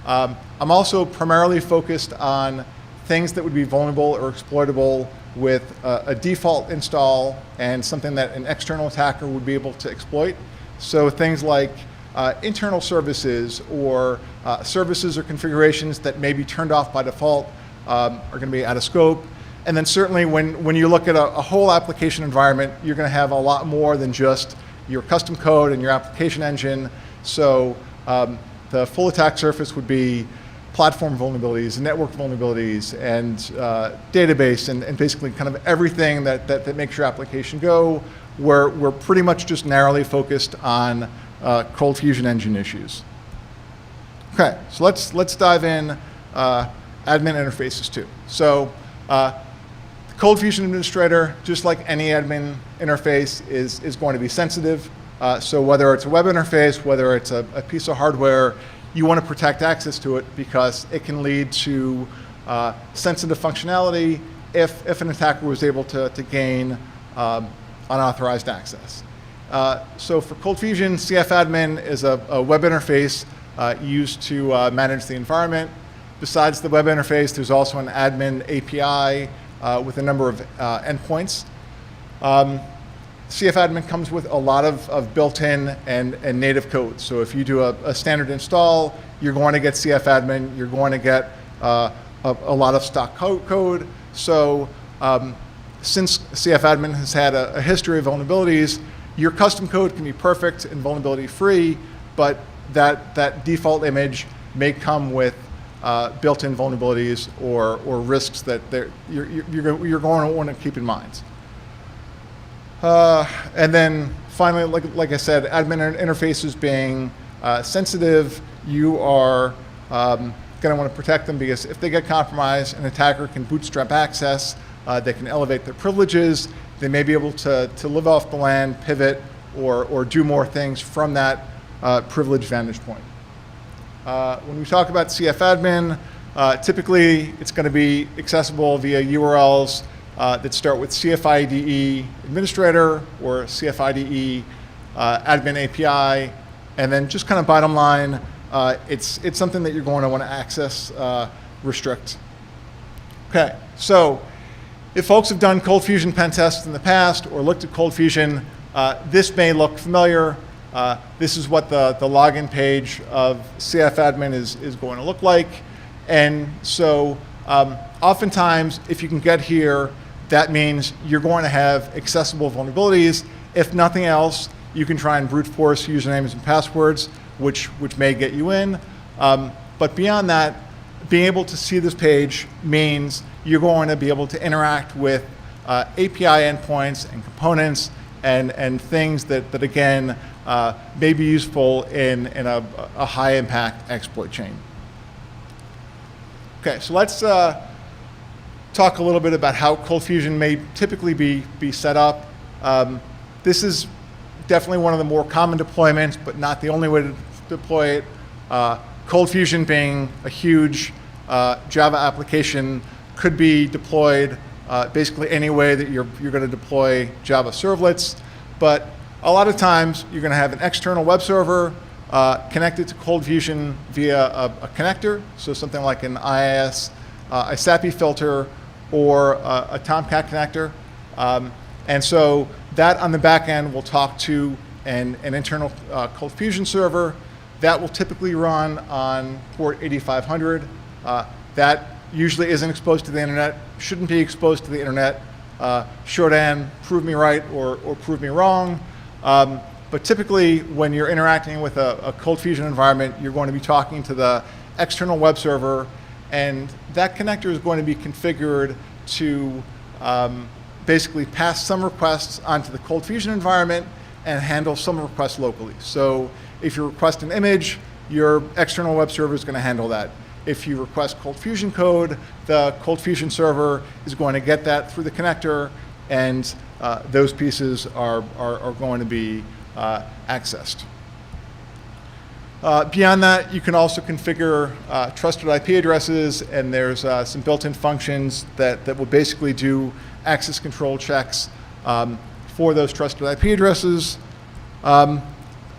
I'm also primarily focused on things that would be vulnerable or exploitable with a default install and something that an external attacker would be able to exploit. So things like internal services or services or configurations that may be turned off by default are going to be out of scope. And then certainly when you look at a whole application environment, you're going to have a lot more than just your custom code and your application engine. So the full attack surface would be platform vulnerabilities, network vulnerabilities, and database, and basically kind of everything that makes your application go. We're pretty much just narrowly focused on cold fusion engine issues. Okay, so let's dive in admin interfaces too. So the cold fusion administrator, just like any admin interface, is going to be sensitive. So whether it's a web interface, whether it's a piece of hardware, you want to protect access to it because it can lead to sensitive functionality if an attacker was able to gain unauthorized access. So for cold fusion, CFadmin is a web interface used to manage the environment. Besides the web interface, there's also an admin API with a number of endpoints. CFadmin comes with a lot of built-in and native code. So if you do a standard install, you're going to get CFadmin. You're going to get a lot of stock code. So since CFadmin has had a history of vulnerabilities, your custom code can be perfect and vulnerability-free, but that default image may come with built-in vulnerabilities or risks that you're going to want to keep in mind. And then finally, like I said, admin interfaces being sensitive, you are going to want to protect them because if they get compromised, an attacker can bootstrap access, they can elevate their privileges, they may be able to live off the land, pivot, or do more things from that privileged vantage point. When we talk about CFadmin, typically it's going to be accessible via URLs that start with CFIDE administrator or CFIDE admin API, and then just kind of bottom line, it's something that you're going to want to access, restrict. Okay, so if folks have done cold fusion pen tests in the past or looked at cold fusion, this may look familiar. This is what the login page of CFadmin is going to look like. And so oftentimes, if you can get here, that means you're going to have accessible vulnerabilities. If nothing else, you can try and brute force usernames and passwords, which may get you in. But beyond that, being able to see this page means you're going to be able to interact with API endpoints and components and things that again, may be useful in a high impact exploit chain. Okay, so let's talk a little bit about how cold fusion may typically be set up. This is definitely one of the more common deployments, but not the only way to deploy it. Cold Fusion being a huge Java application could be deployed basically any way that you're going to deploy Java servlets. But a lot of times you're going to have an external web server connected to Cold Fusion via a connector, so something like an IIS, ISAPI filter, or a Tomcat connector. And so that on the back end will talk to an internal Cold Fusion server that will typically run on port 8500. That usually isn't exposed to the internet, shouldn't be exposed to the internet. Shodan, prove me right or prove me wrong. But typically when you're interacting with a Cold Fusion environment, you're going to be talking to the external web server, and that connector is going to be configured to basically pass some requests onto the Cold Fusion environment and handle some requests locally. So if you request an image, your external web server is going to handle that. If you request Cold Fusion code, the Cold Fusion server is going to get that through the connector, and those pieces are going to be accessed. Beyond that, you can also configure trusted IP addresses, and there's some built-in functions that will basically do access control checks for those trusted IP addresses.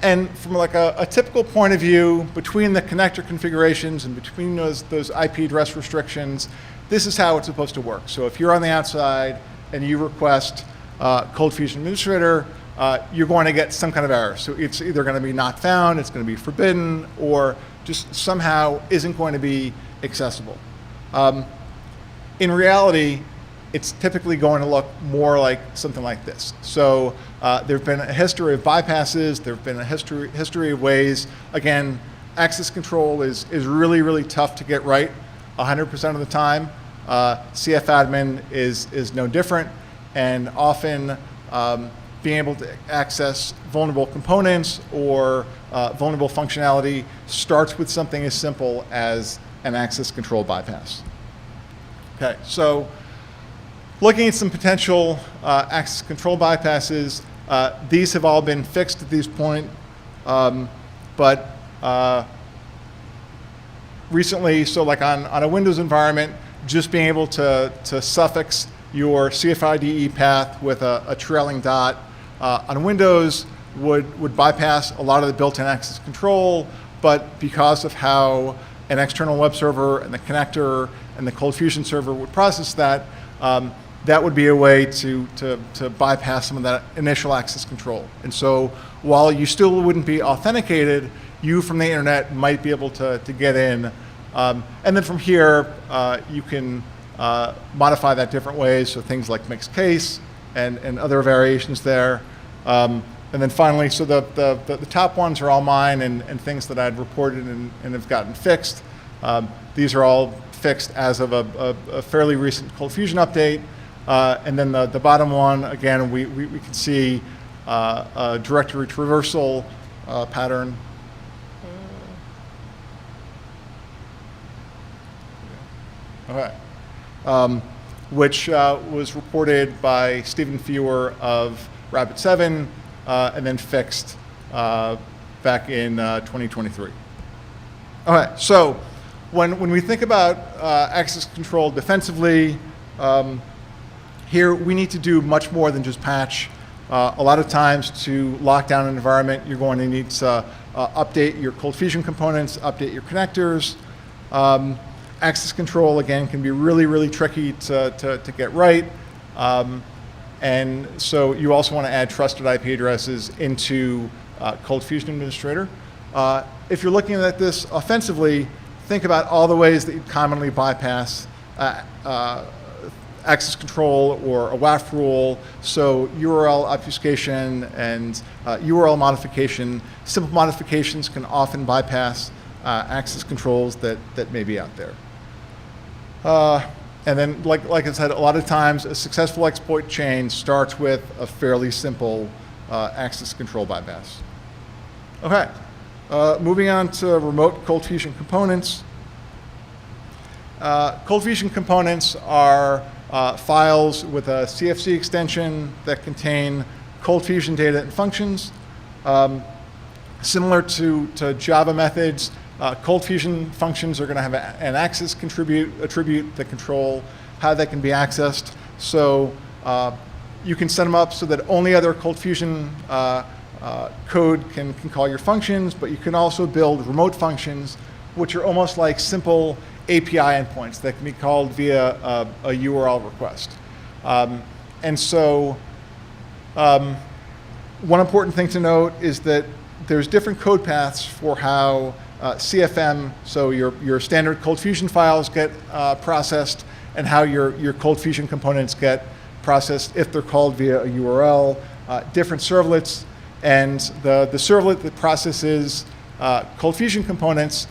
And from like a typical point of view, between the connector configurations and between those IP address restrictions, this is how it's supposed to work. So if you're on the outside and you request Cold Fusion Administrator, you're going to get some kind of error. So it's either going to be not found, it's going to be forbidden, or just somehow isn't going to be accessible. In reality, it's typically going to look more like something like this. So there have been a history of bypasses, there have been a history of ways. Again, access control is really, really tough to get right 100% of the time. CFadmin is no different, and often being able to access vulnerable components or vulnerable functionality starts with something as simple as an access control bypass. Okay, so looking at some potential access control bypasses, these have all been fixed at this point, but recently, so like on a Windows environment, just being able to suffix your CFIDE path with a trailing dot on Windows would bypass a lot of the built-in access control, but because of how an external web server and the connector and the Cold Fusion server would process that, that would be a way to bypass some of that initial access control. And so while you still wouldn't be authenticated, you from the internet might be able to get in. And then from here, you can modify that different ways, so things like mixed case and other variations there. And then finally, so the top ones are all mine and things that I'd reported and have gotten fixed. These are all fixed as of a fairly recent Cold Fusion update. And then the bottom one, again, we can see a directory traversal pattern. Okay. Which was reported by Stephen Fewer of Rapid7 and then fixed back in 2023. Okay, so when we think about access control defensively, here we need to do much more than just patch. A lot of times to lock down an environment, you're going to need to update your Cold Fusion components, update your connectors. Access control, again, can be really, really tricky to get right. And so you also want to add trusted IP addresses into Cold Fusion Administrator. If you're looking at this offensively, think about all the ways that you commonly bypass access control or a WAF rule. So URL obfuscation and URL modification. Simple modifications can often bypass access controls that may be out there. And then, like I said, a lot of times a successful exploit chain starts with a fairly simple access control bypass. Okay, moving on to remote Cold Fusion components. Cold Fusion components are files with a CFC extension that contain cold fusion data and functions. Similar to Java methods, cold fusion functions are going to have an access attribute that control how they can be accessed. So you can set them up so that only other cold fusion code can call your functions, but you can also build remote functions, which are almost like simple API endpoints that can be called via a URL request. And so one important thing to note is that there's different code paths for how CFM, so your standard cold fusion files get processed, and how your cold fusion components get processed if they're called via a URL. Different servlets, and the servlet that processes cold fusion components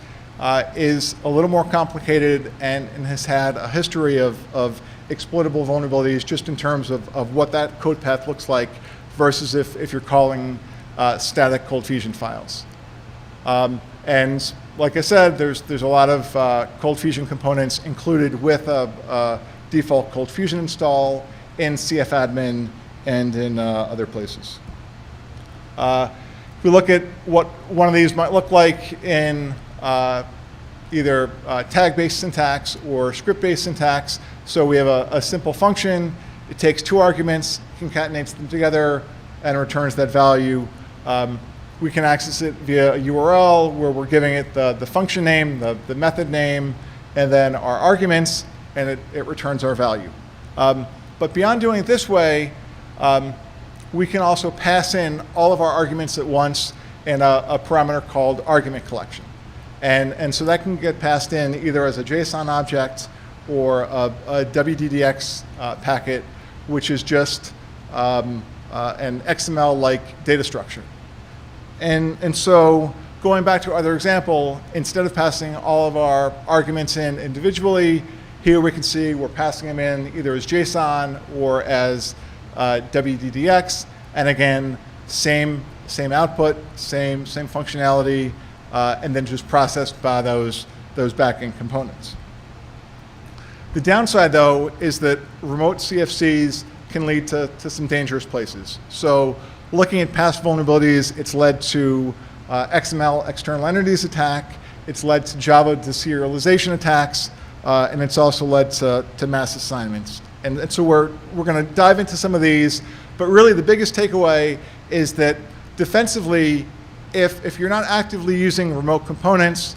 is a little more complicated and has had a history of exploitable vulnerabilities just in terms of what that code path looks like versus if you're calling static cold fusion files. And like I said, there's a lot of cold fusion components included with a default cold fusion install in CFadmin and in other places. If we look at what one of these might look like in either tag-based syntax or script-based syntax, so we have a simple function. It takes two arguments, concatenates them together, and returns that value. We can access it via a URL where we're giving it the function name, the method name, and then our arguments, and it returns our value. But beyond doing it this way, we can also pass in all of our arguments at once in a parameter called argument collection. And so that can get passed in either as a JSON object or a WDDX packet, which is just an XML-like data structure. And so going back to our other example, instead of passing all of our arguments in individually, here we can see we're passing them in either as JSON or as WDDX, and again, same output, same functionality, and then just processed by those backend components. The downside, though, is that remote CFCs can lead to some dangerous places. So looking at past vulnerabilities, it's led to XML external entities attack, it's led to Java deserialization attacks, and it's also led to mass assignments. And so we're going to dive into some of these, but really the biggest takeaway is that defensively, if you're not actively using remote components,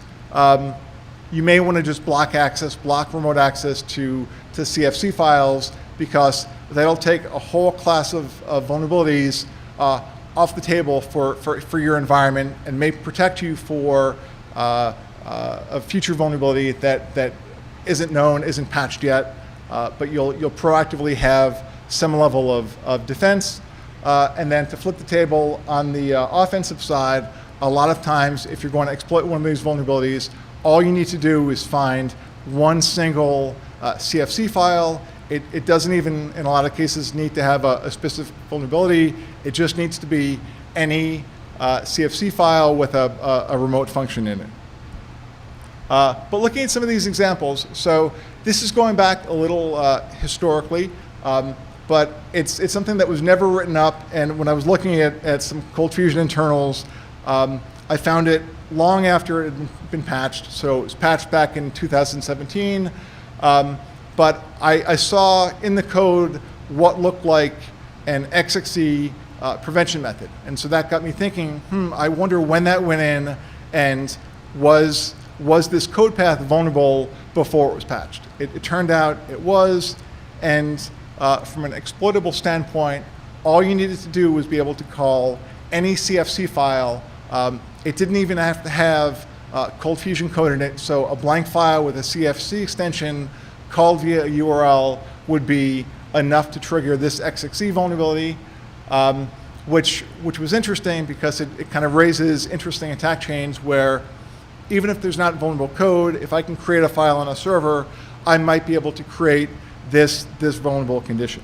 you may want to just block remote access to CFC files, because that'll take a whole class of vulnerabilities off the table for your environment and may protect you for a future vulnerability that isn't known, isn't patched yet, but you'll proactively have some level of defense. And then to flip the table on the offensive side, a lot of times if you're going to exploit one of these vulnerabilities, all you need to do is find one single CFC file. It doesn't even, in a lot of cases, need to have a specific vulnerability. It just needs to be any CFC file with a remote function in it. But looking at some of these examples, so this is going back a little historically, but it's something that was never written up, and when I was looking at some Cold Fusion internals, I found it long after it had been patched. So it was patched back in 2017, but I saw in the code what looked like an XXE prevention method. And so that got me thinking, I wonder when that went in, and was this code path vulnerable before it was patched? It turned out it was, and from an exploitable standpoint, all you needed to do was be able to call any CFC file. It didn't even have to have Cold Fusion code in it, so a blank file with a CFC extension called via a URL would be enough to trigger this XXE vulnerability, which was interesting because it kind of raises interesting attack chains where even if there's not vulnerable code, if I can create a file on a server, I might be able to create this vulnerable condition.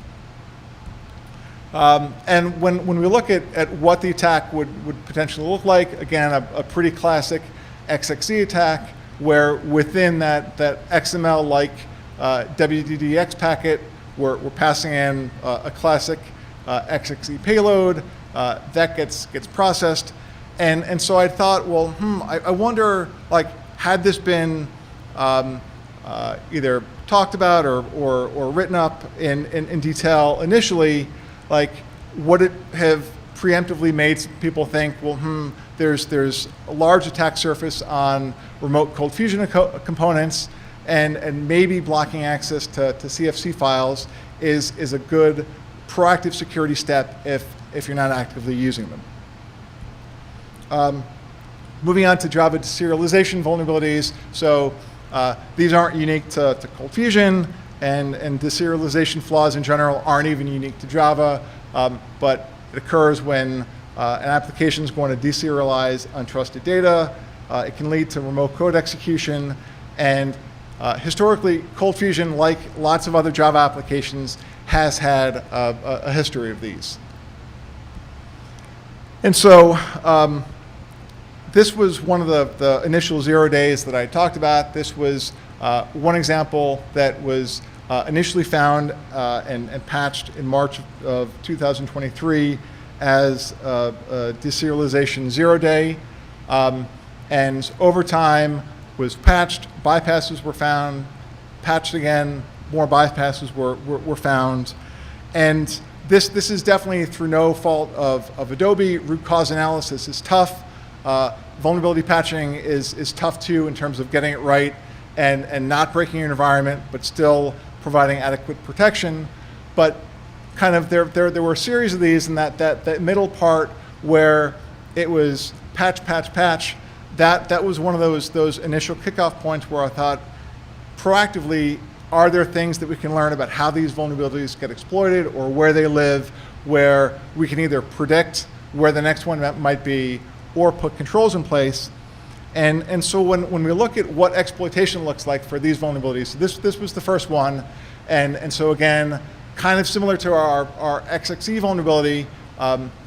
And when we look at what the attack would potentially look like, again, a pretty classic XXE attack where within that XML-like WDDX packet, we're passing in a classic XXE payload. That gets processed. And so I thought, well, I wonder, like, had this been either talked about or written up in detail initially, like, would it have preemptively made people think, well, there's a large attack surface on remote cold fusion components, and maybe blocking access to CFC files is a good proactive security step if you're not actively using them. Moving on to Java deserialization vulnerabilities. So these aren't unique to Cold Fusion, and deserialization flaws in general aren't even unique to Java, but it occurs when an application is going to deserialize untrusted data. It can lead to remote code execution, and historically, Cold Fusion, like lots of other Java applications, has had a history of these. And so this was one of the initial 0 days that I talked about. This was one example that was initially found and patched in March of 2023 as a deserialization 0 day. And over time was patched, bypasses were found, patched again, more bypasses were found. And this is definitely through no fault of Adobe. Root cause analysis is tough. Vulnerability patching is tough too in terms of getting it right and not breaking your environment, but still providing adequate protection. But kind of there were a series of these, and that middle part where it was patch, that was one of those initial kickoff points where I thought, proactively, are there things that we can learn about how these vulnerabilities get exploited or where they live, where we can either predict where the next one might be or put controls in place. And so when we look at what exploitation looks like for these vulnerabilities, this was the first one. And so again, kind of similar to our XXE vulnerability,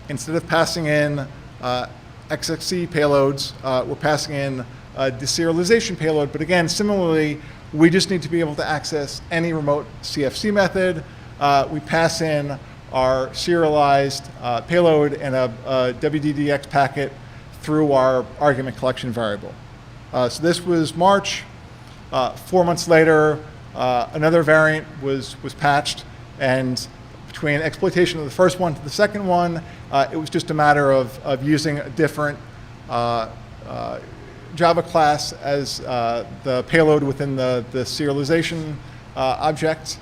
instead of passing in XXE payloads, we're passing in a deserialization payload. But again, similarly, we just need to be able to access any remote CFC method. We pass in our serialized payload and a WDDX packet through our argument collection variable. So this was March. 4 months later, another variant was patched, and between exploitation of the first one to the second one, it was just a matter of using a different Java class as the payload within the serialization object.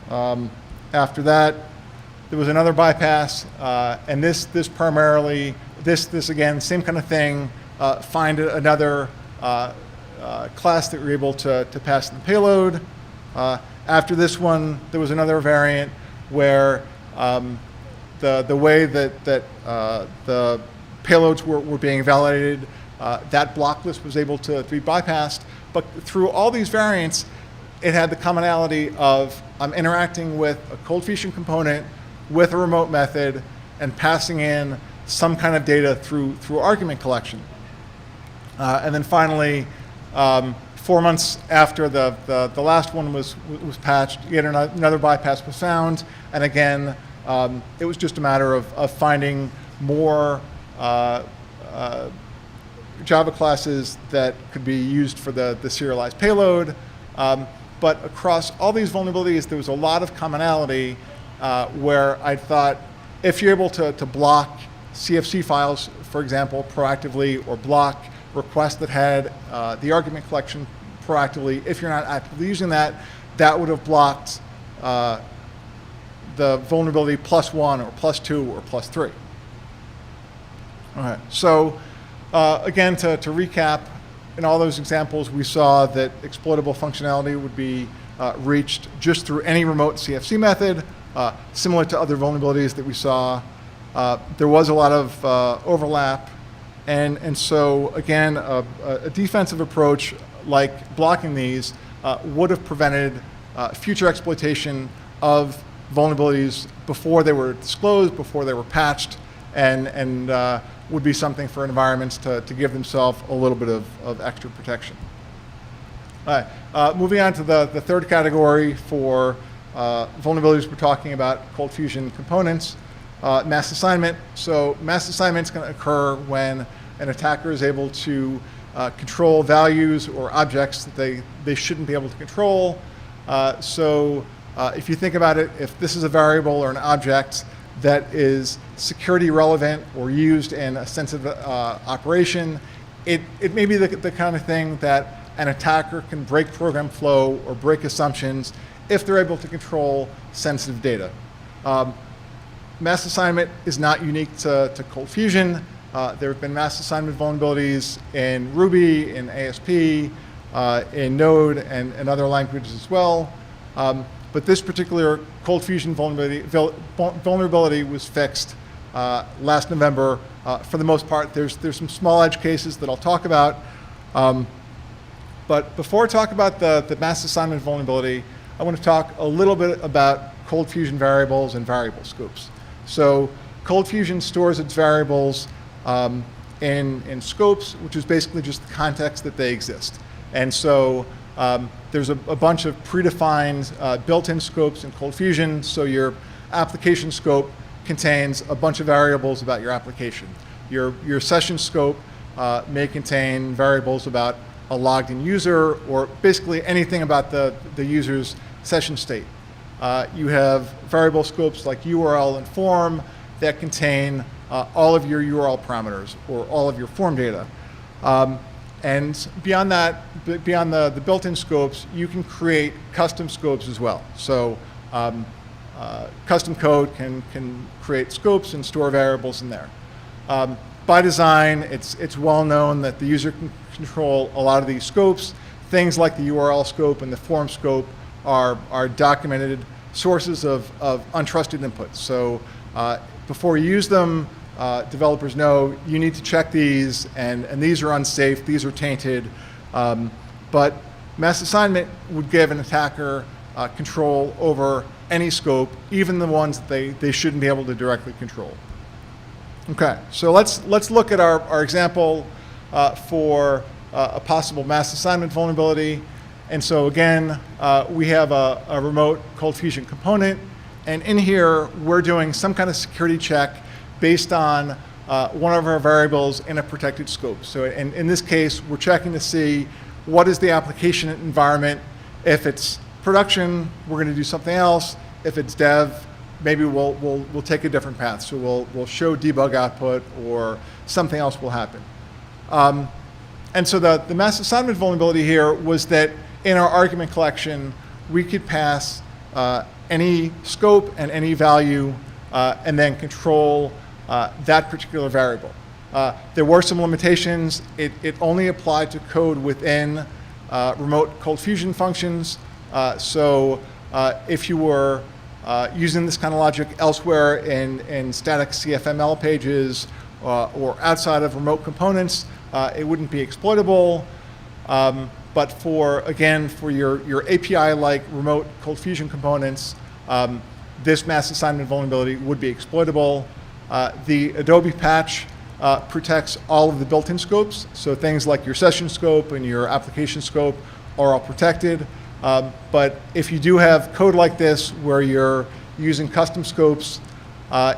After that, there was another bypass, and this primarily, this again, same kind of thing, find another class that we're able to pass in the payload. After this one, there was another variant where the way that the payloads were being validated, that block list was able to be bypassed. But through all these variants, it had the commonality of I'm interacting with a Cold Fusion component with a remote method and passing in some kind of data through argument collection. And then finally, 4 months after the last one was patched, yet another bypass was found. And again, it was just a matter of finding more Java classes that could be used for the serialized payload. But across all these vulnerabilities, there was a lot of commonality where I thought if you're able to block CFC files, for example, proactively, or block requests that had the argument collection proactively, if you're not actively using that, that would have blocked the vulnerability +1 or +2 or +3. All right, so again, to recap, in all those examples, we saw that exploitable functionality would be reached just through any remote CFC method, similar to other vulnerabilities that we saw. There was a lot of overlap, and so again, a defensive approach like blocking these would have prevented future exploitation of vulnerabilities before they were disclosed, before they were patched, and would be something for environments to give themselves a little bit of extra protection. All right, moving on to the third category for vulnerabilities we're talking about, Cold Fusion components. mass assignment. So mass assignment is going to occur when an attacker is able to control values or objects that they shouldn't be able to control. If you think about it, if this is a variable or an object that is security relevant or used in a sensitive operation, it may be the kind of thing that an attacker can break program flow or break assumptions if they're able to control sensitive data. Mass assignment is not unique to Cold Fusion. There have been mass assignment vulnerabilities in Ruby, in ASP, in Node, and other languages as well. But this particular Cold Fusion vulnerability was fixed last November. For the most part, there's some small edge cases that I'll talk about. But before I talk about the mass assignment vulnerability, I want to talk a little bit about Cold Fusion variables and variable scopes. So Cold Fusion stores its variables in scopes, which is basically just the context that they exist. And so there's a bunch of predefined built-in scopes in Cold Fusion. So your application scope contains a bunch of variables about your application. Your session scope may contain variables about a logged in user or basically anything about the user's session state. You have variable scopes like URL and form that contain all of your URL parameters or all of your form data. And beyond that, beyond the built-in scopes, you can create custom scopes as well. So custom code can create scopes and store variables in there. By design, it's well known that the user can control a lot of these scopes. Things like the URL scope and the form scope are documented sources of untrusted inputs. So before you use them, developers know you need to check these, and these are unsafe, these are tainted. But mass assignment would give an attacker control over any scope, even the ones that they shouldn't be able to directly control. Okay, so let's look at our example for a possible mass assignment vulnerability. And so again, we have a remote Cold Fusion component, and in here we're doing some kind of security check based on one of our variables in a protected scope. So in this case, we're checking to see what is the application environment. If it's production, we're going to do something else. If it's dev, maybe we'll take a different path. So we'll show debug output or something else will happen. And so the mass assignment vulnerability here was that in our argument collection, we could pass any scope and any value and then control that particular variable. There were some limitations. It only applied to code within remote Cold Fusion functions. So if you were using this kind of logic elsewhere in static CFML pages or outside of remote components, it wouldn't be exploitable. But for your API-like remote Cold Fusion components, this mass assignment vulnerability would be exploitable. The Adobe patch protects all of the built-in scopes. So things like your session scope and your application scope are all protected. But if you do have code like this where you're using custom scopes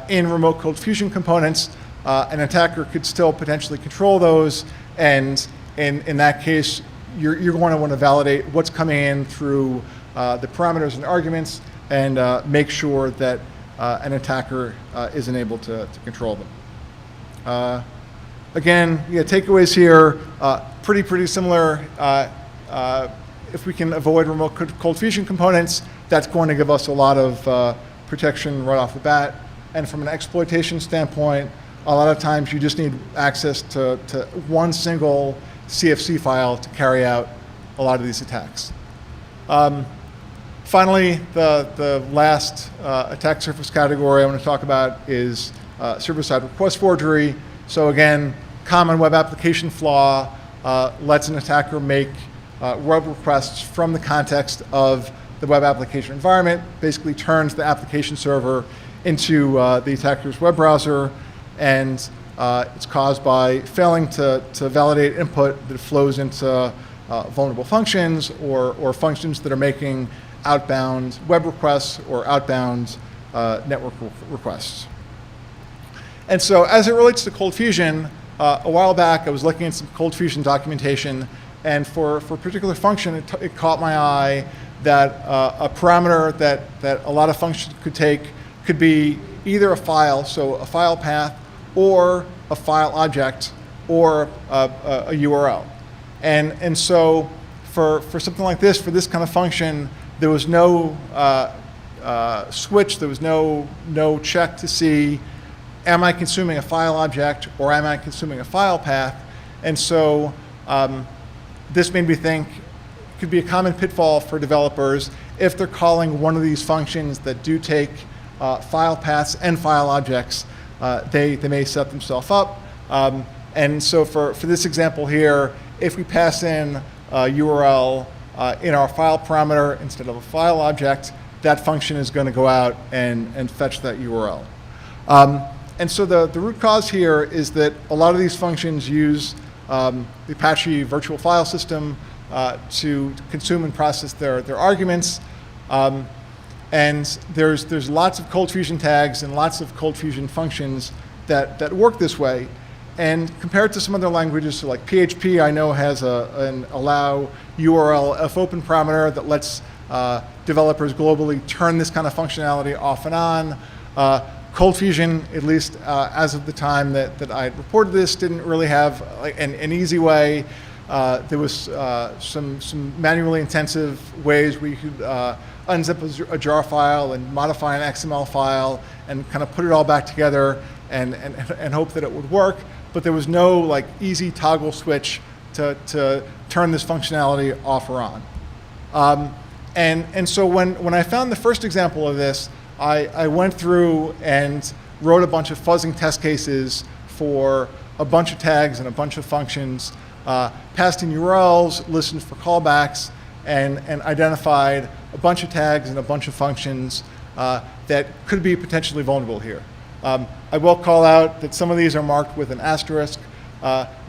in remote Cold Fusion components, an attacker could still potentially control those. And in that case, you're going to want to validate what's coming in through the parameters and arguments and make sure that an attacker isn't able to control them. Again, takeaways here, pretty similar. If we can avoid remote Cold Fusion components, that's going to give us a lot of protection right off the bat. And from an exploitation standpoint, a lot of times you just need access to one single CFC file to carry out a lot of these attacks. Finally, the last attack surface category I want to talk about is server-side request forgery. So again, common web application flaw lets an attacker make web requests from the context of the web application environment, basically turns the application server into the attacker's web browser, and it's caused by failing to validate input that flows into vulnerable functions or functions that are making outbound web requests or outbound network requests. And so as it relates to Cold Fusion, a while back I was looking at some Cold Fusion documentation, and for a particular function, it caught my eye that a parameter that a lot of functions could take could be either a file, so a file path, or a file object, or a URL. And so for something like this, for this kind of function, there was no switch, there was no check to see, am I consuming a file object or am I consuming a file path? And so this made me think it could be a common pitfall for developers if they're calling one of these functions that do take file paths and file objects, they may set themselves up. And so for this example here, if we pass in a URL in our file parameter instead of a file object, that function is going to go out and fetch that URL. And so the root cause here is that a lot of these functions use the Apache virtual file system to consume and process their arguments. And there's lots of Cold Fusion tags and lots of Cold Fusion functions that work this way. And compared to some other languages, so like PHP, I know has an allow URL fopen parameter that lets developers globally turn this kind of functionality off and on. Cold Fusion, at least as of the time that I had reported this, didn't really have an easy way. There was some manually intensive ways where you could unzip a jar file and modify an XML file and kind of put it all back together and hope that it would work. But there was no like easy toggle switch to turn this functionality off or on. And so when I found the first example of this, I went through and wrote a bunch of fuzzing test cases for a bunch of tags and a bunch of functions, passed in URLs, listened for callbacks, and identified a bunch of tags and a bunch of functions that could be potentially vulnerable here. I will call out that some of these are marked with an asterisk.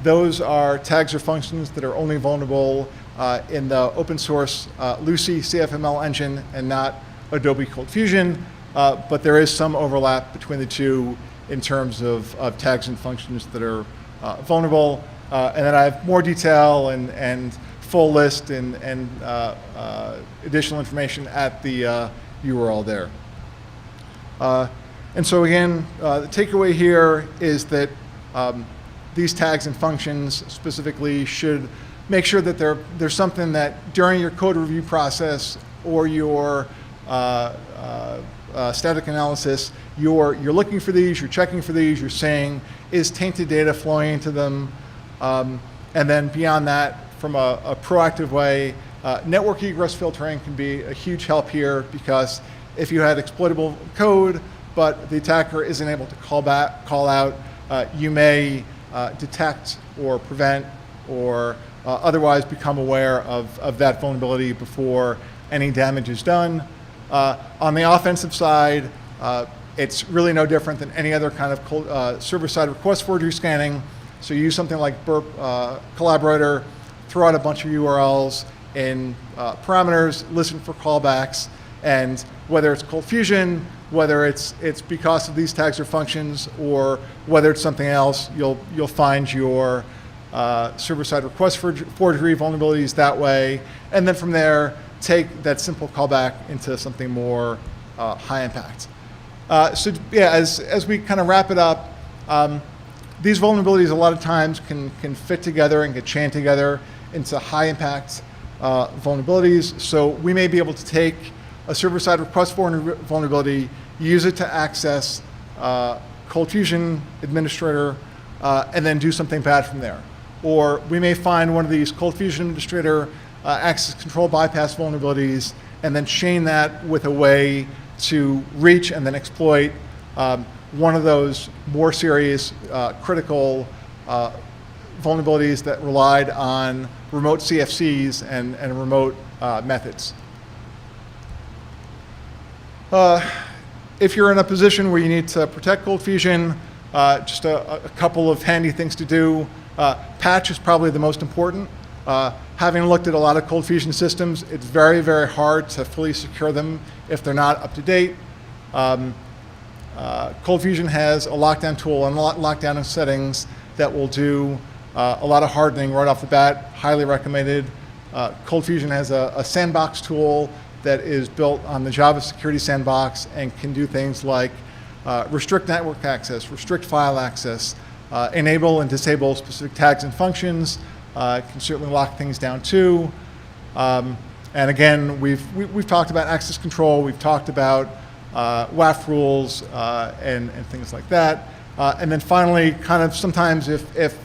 Those are tags or functions that are only vulnerable in the open source Lucy CFML engine and not Adobe Cold Fusion, but there is some overlap between the two in terms of tags and functions that are vulnerable. And then I have more detail and full list and additional information at the URL there. And so again, the takeaway here is that these tags and functions specifically should make sure that there's something that during your code review process or your static analysis, you're looking for these, you're checking for these, you're saying, is tainted data flowing into them? And then beyond that, from a proactive way, network egress filtering can be a huge help here, because if you had exploitable code, but the attacker isn't able to call out, you may detect or prevent or otherwise become aware of that vulnerability before any damage is done. On the offensive side, it's really no different than any other kind of server-side request forgery scanning. So you use something like Burp Collaborator, throw out a bunch of URLs in parameters, listen for callbacks, and whether it's Cold Fusion, whether it's because of these tags or functions, or whether it's something else, you'll find your server-side request forgery vulnerabilities that way, and then from there take that simple callback into something more high impact. So yeah, as we kind of wrap it up, these vulnerabilities a lot of times can fit together and get chained together into high impact vulnerabilities. So we may be able to take a server-side request vulnerability, use it to access Cold Fusion administrator, and then do something bad from there. Or we may find one of these Cold Fusion administrator access control bypass vulnerabilities, and then chain that with a way to reach and then exploit one of those more serious critical vulnerabilities that relied on remote CFCs and remote methods. If you're in a position where you need to protect Cold Fusion, just a couple of handy things to do. Patch is probably the most important. Having looked at a lot of Cold Fusion systems, it's very, very hard to fully secure them if they're not up to date. Cold Fusion has a lockdown tool and lockdown settings that will do a lot of hardening right off the bat. Highly recommended. Cold Fusion has a sandbox tool that is built on the Java Security Sandbox and can do things like restrict network access, restrict file access, enable and disable specific tags and functions. Can certainly lock things down too. And again, we've talked about access control. We've talked about WAF rules and things like that. And then finally, kind of sometimes if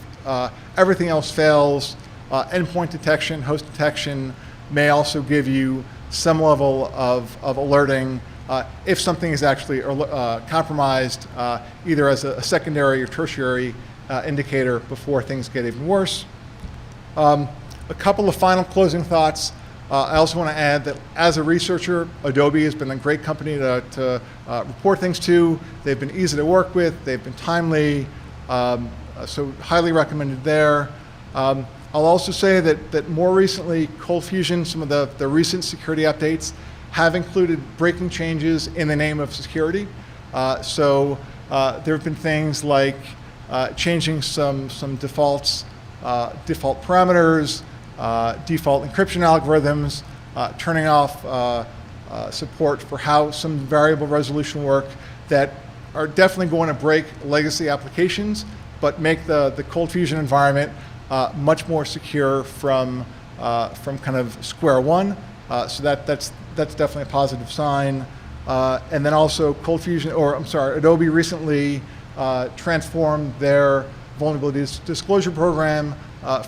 everything else fails, endpoint detection, host detection may also give you some level of alerting if something is actually compromised, either as a secondary or tertiary indicator before things get even worse. A couple of final closing thoughts. I also want to add that as a researcher, Adobe has been a great company to report things to. They've been easy to work with. They've been timely, so highly recommended there. I'll also say that more recently, Cold Fusion, some of the recent security updates have included breaking changes in the name of security. So there have been things like changing some defaults, default parameters, default encryption algorithms, turning off support for how some variable resolution work that are definitely going to break legacy applications, but make the Cold Fusion environment much more secure from kind of square one. So that's definitely a positive sign. And then also Adobe recently transformed their vulnerability disclosure program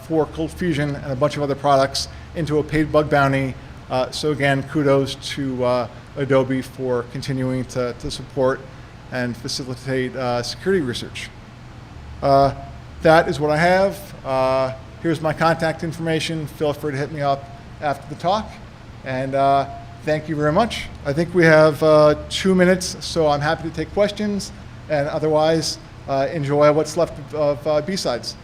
for Cold Fusion and a bunch of other products into a paid bug bounty. So again, kudos to Adobe for continuing to support and facilitate security research. That is what I have. Here's my contact information. Feel free to hit me up after the talk. And thank you very much. I think we have 2 minutes, so I'm happy to take questions. And otherwise, enjoy what's left of B-Sides.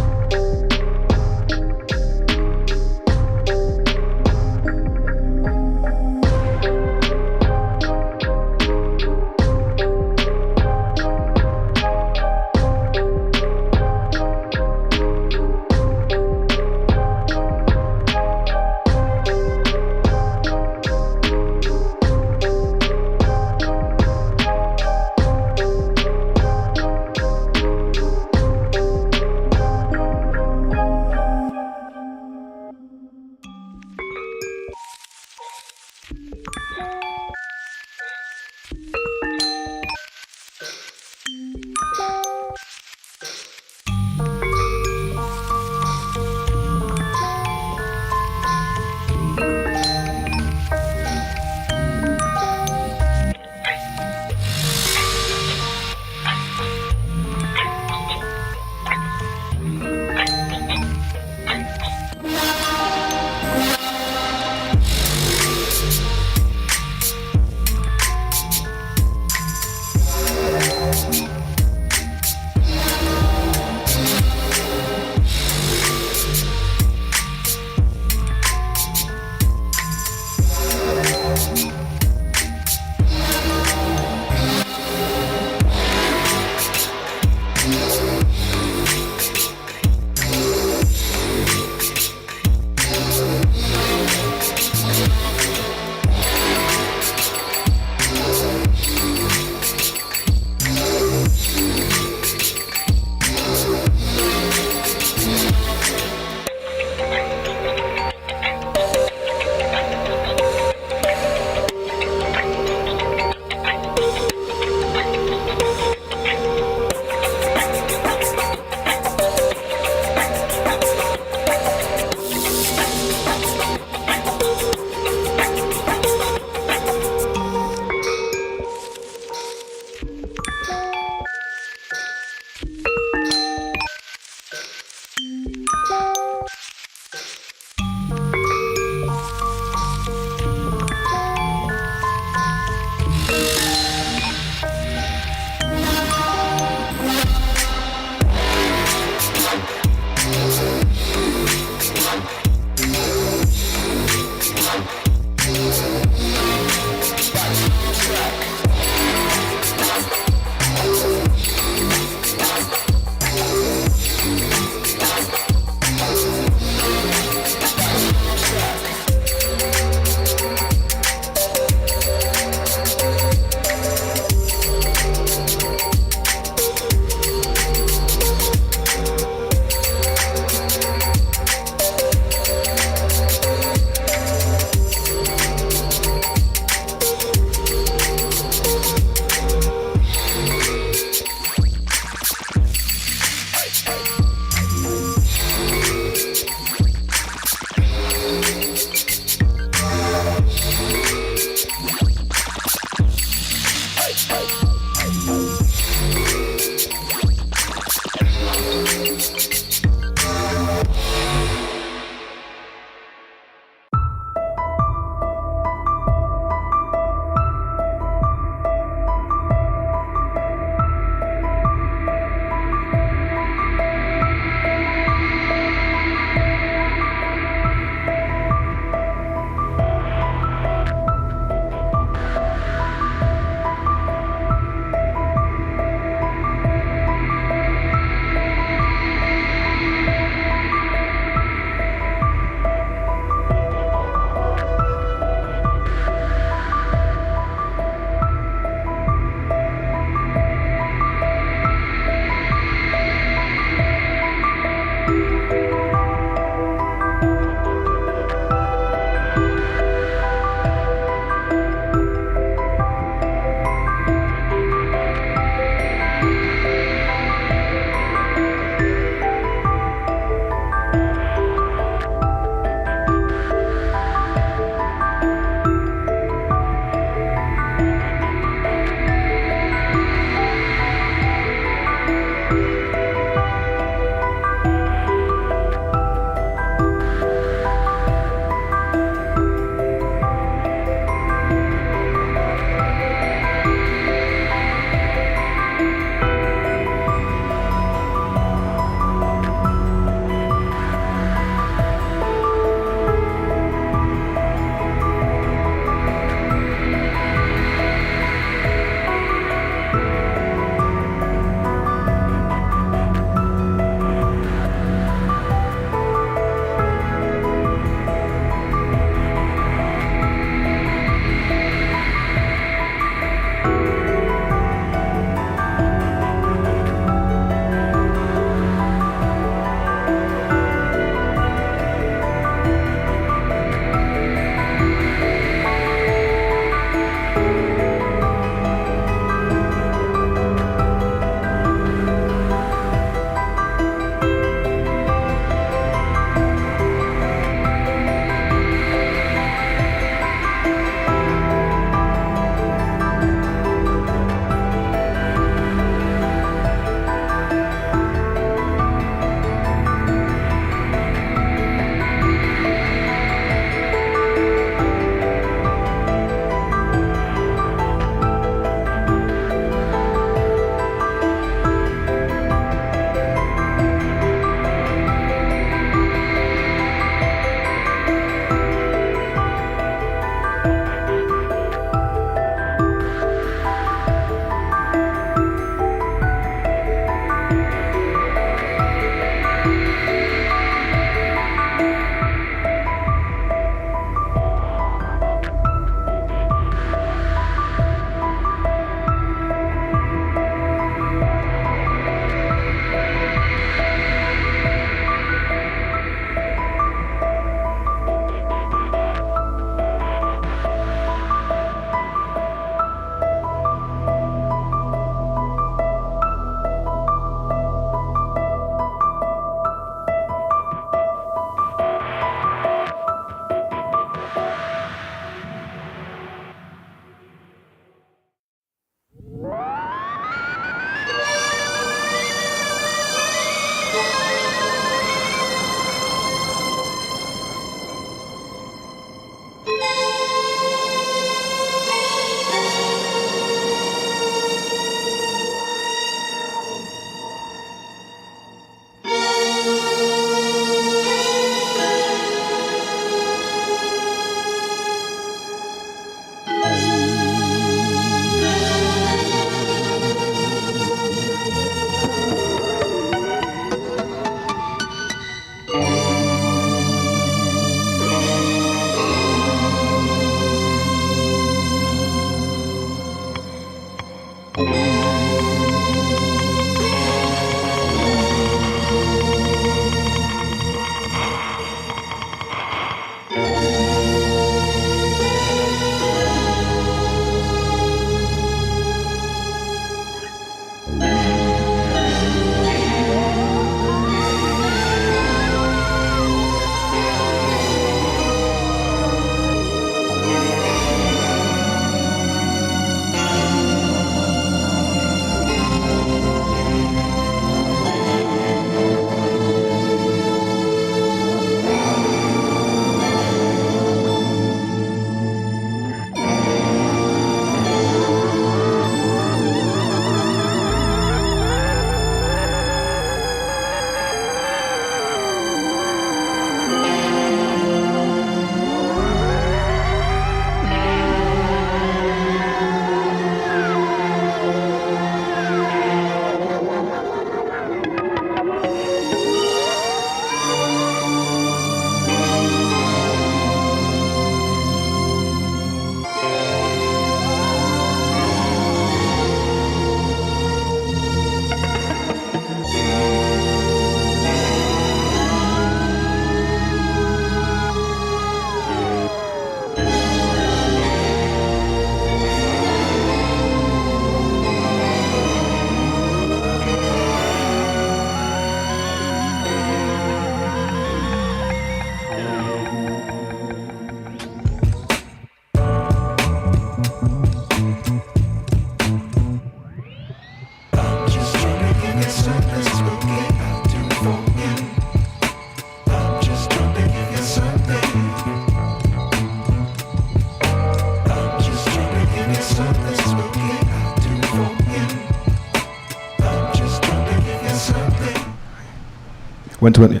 Good.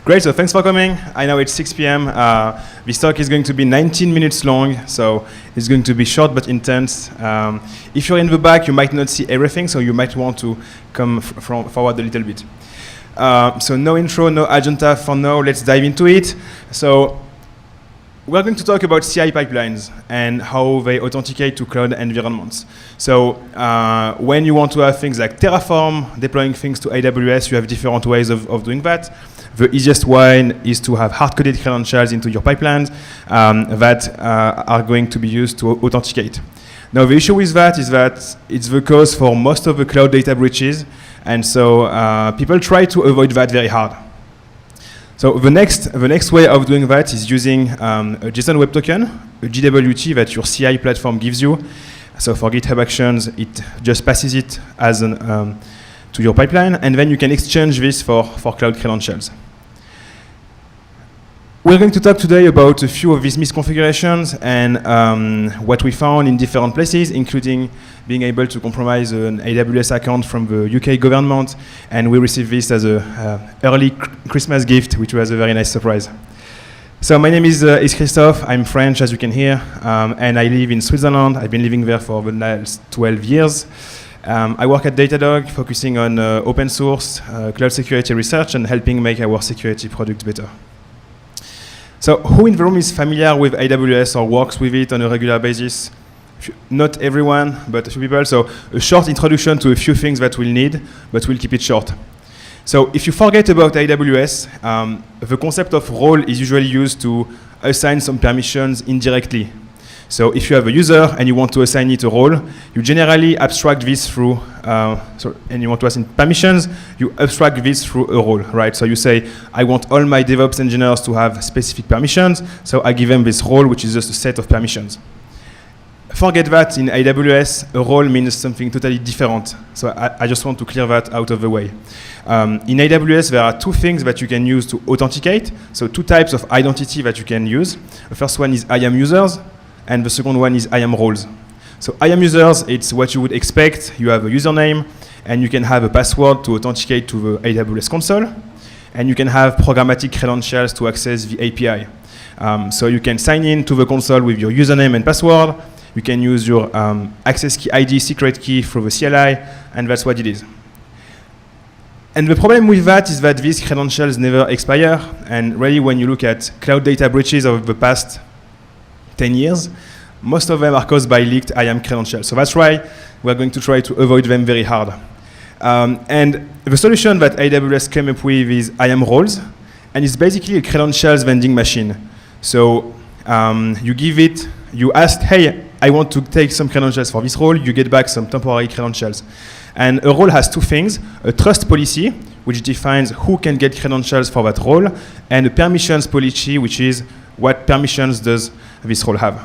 Great, so thanks for coming. I know it's 6 p.m. This talk is going to be 19 minutes long, so it's going to be short but intense. If you're in the back, you might not see everything, so you might want to come forward a little bit. So no intro, no agenda for now. Let's dive into it. So we're going to talk about CI pipelines and how they authenticate to cloud environments. So when you want to have things like Terraform, deploying things to AWS, you have different ways of doing that. The easiest one is to have hard-coded credentials into your pipelines that are going to be used to authenticate. Now, the issue with that is that it's the cause for most of the cloud data breaches, and so people try to avoid that very hard. So the next way of doing that is using a JSON Web Token, a JWT that your CI platform gives you. So for GitHub Actions, it just passes it as an to your pipeline, and then you can exchange this for cloud credentials. We're going to talk today about a few of these misconfigurations and what we found in different places, including being able to compromise an AWS account from the UK government, and we received this as an early Christmas gift, which was a very nice surprise. So my name is Christophe. I'm French, as you can hear, and I live in Switzerland. I've been living there for the last 12 years. I work at Datadog, focusing on open source, cloud security research, and helping make our security products better. So who in the room is familiar with AWS or works with it on a regular basis? Not everyone, but a few people. So a short introduction to a few things that we'll need, but we'll keep it short. So if you forget about AWS, the concept of role is usually used to assign some permissions indirectly. So if you have a user and you want to assign it a role, you generally abstract this through, and you want to assign permissions, you abstract this through a role, right? So you say, I want all my DevOps engineers to have specific permissions, so I give them this role, which is just a set of permissions. Forget that in AWS, a role means something totally different. So I just want to clear that out of the way. In AWS, there are two things that you can use to authenticate. So two types of identity that you can use. The first one is IAM users, and the second one is IAM roles. So IAM users, it's what you would expect. You have a username, and you can have a password to authenticate to the AWS console, and you can have programmatic credentials to access the API. So you can sign in to the console with your username and password. You can use your access key ID, secret key through the CLI, and that's what it is. And the problem with that is that these credentials never expire, and really when you look at cloud data breaches of the past 10 years, most of them are caused by leaked IAM credentials. So that's why we're going to try to avoid them very hard. And the solution that AWS came up with is IAM roles, and it's basically a credentials vending machine. So you ask, hey, I want to take some credentials for this role, you get back some temporary credentials. And a role has two things, a trust policy, which defines who can get credentials for that role, and a permissions policy, which is what permissions does this role have.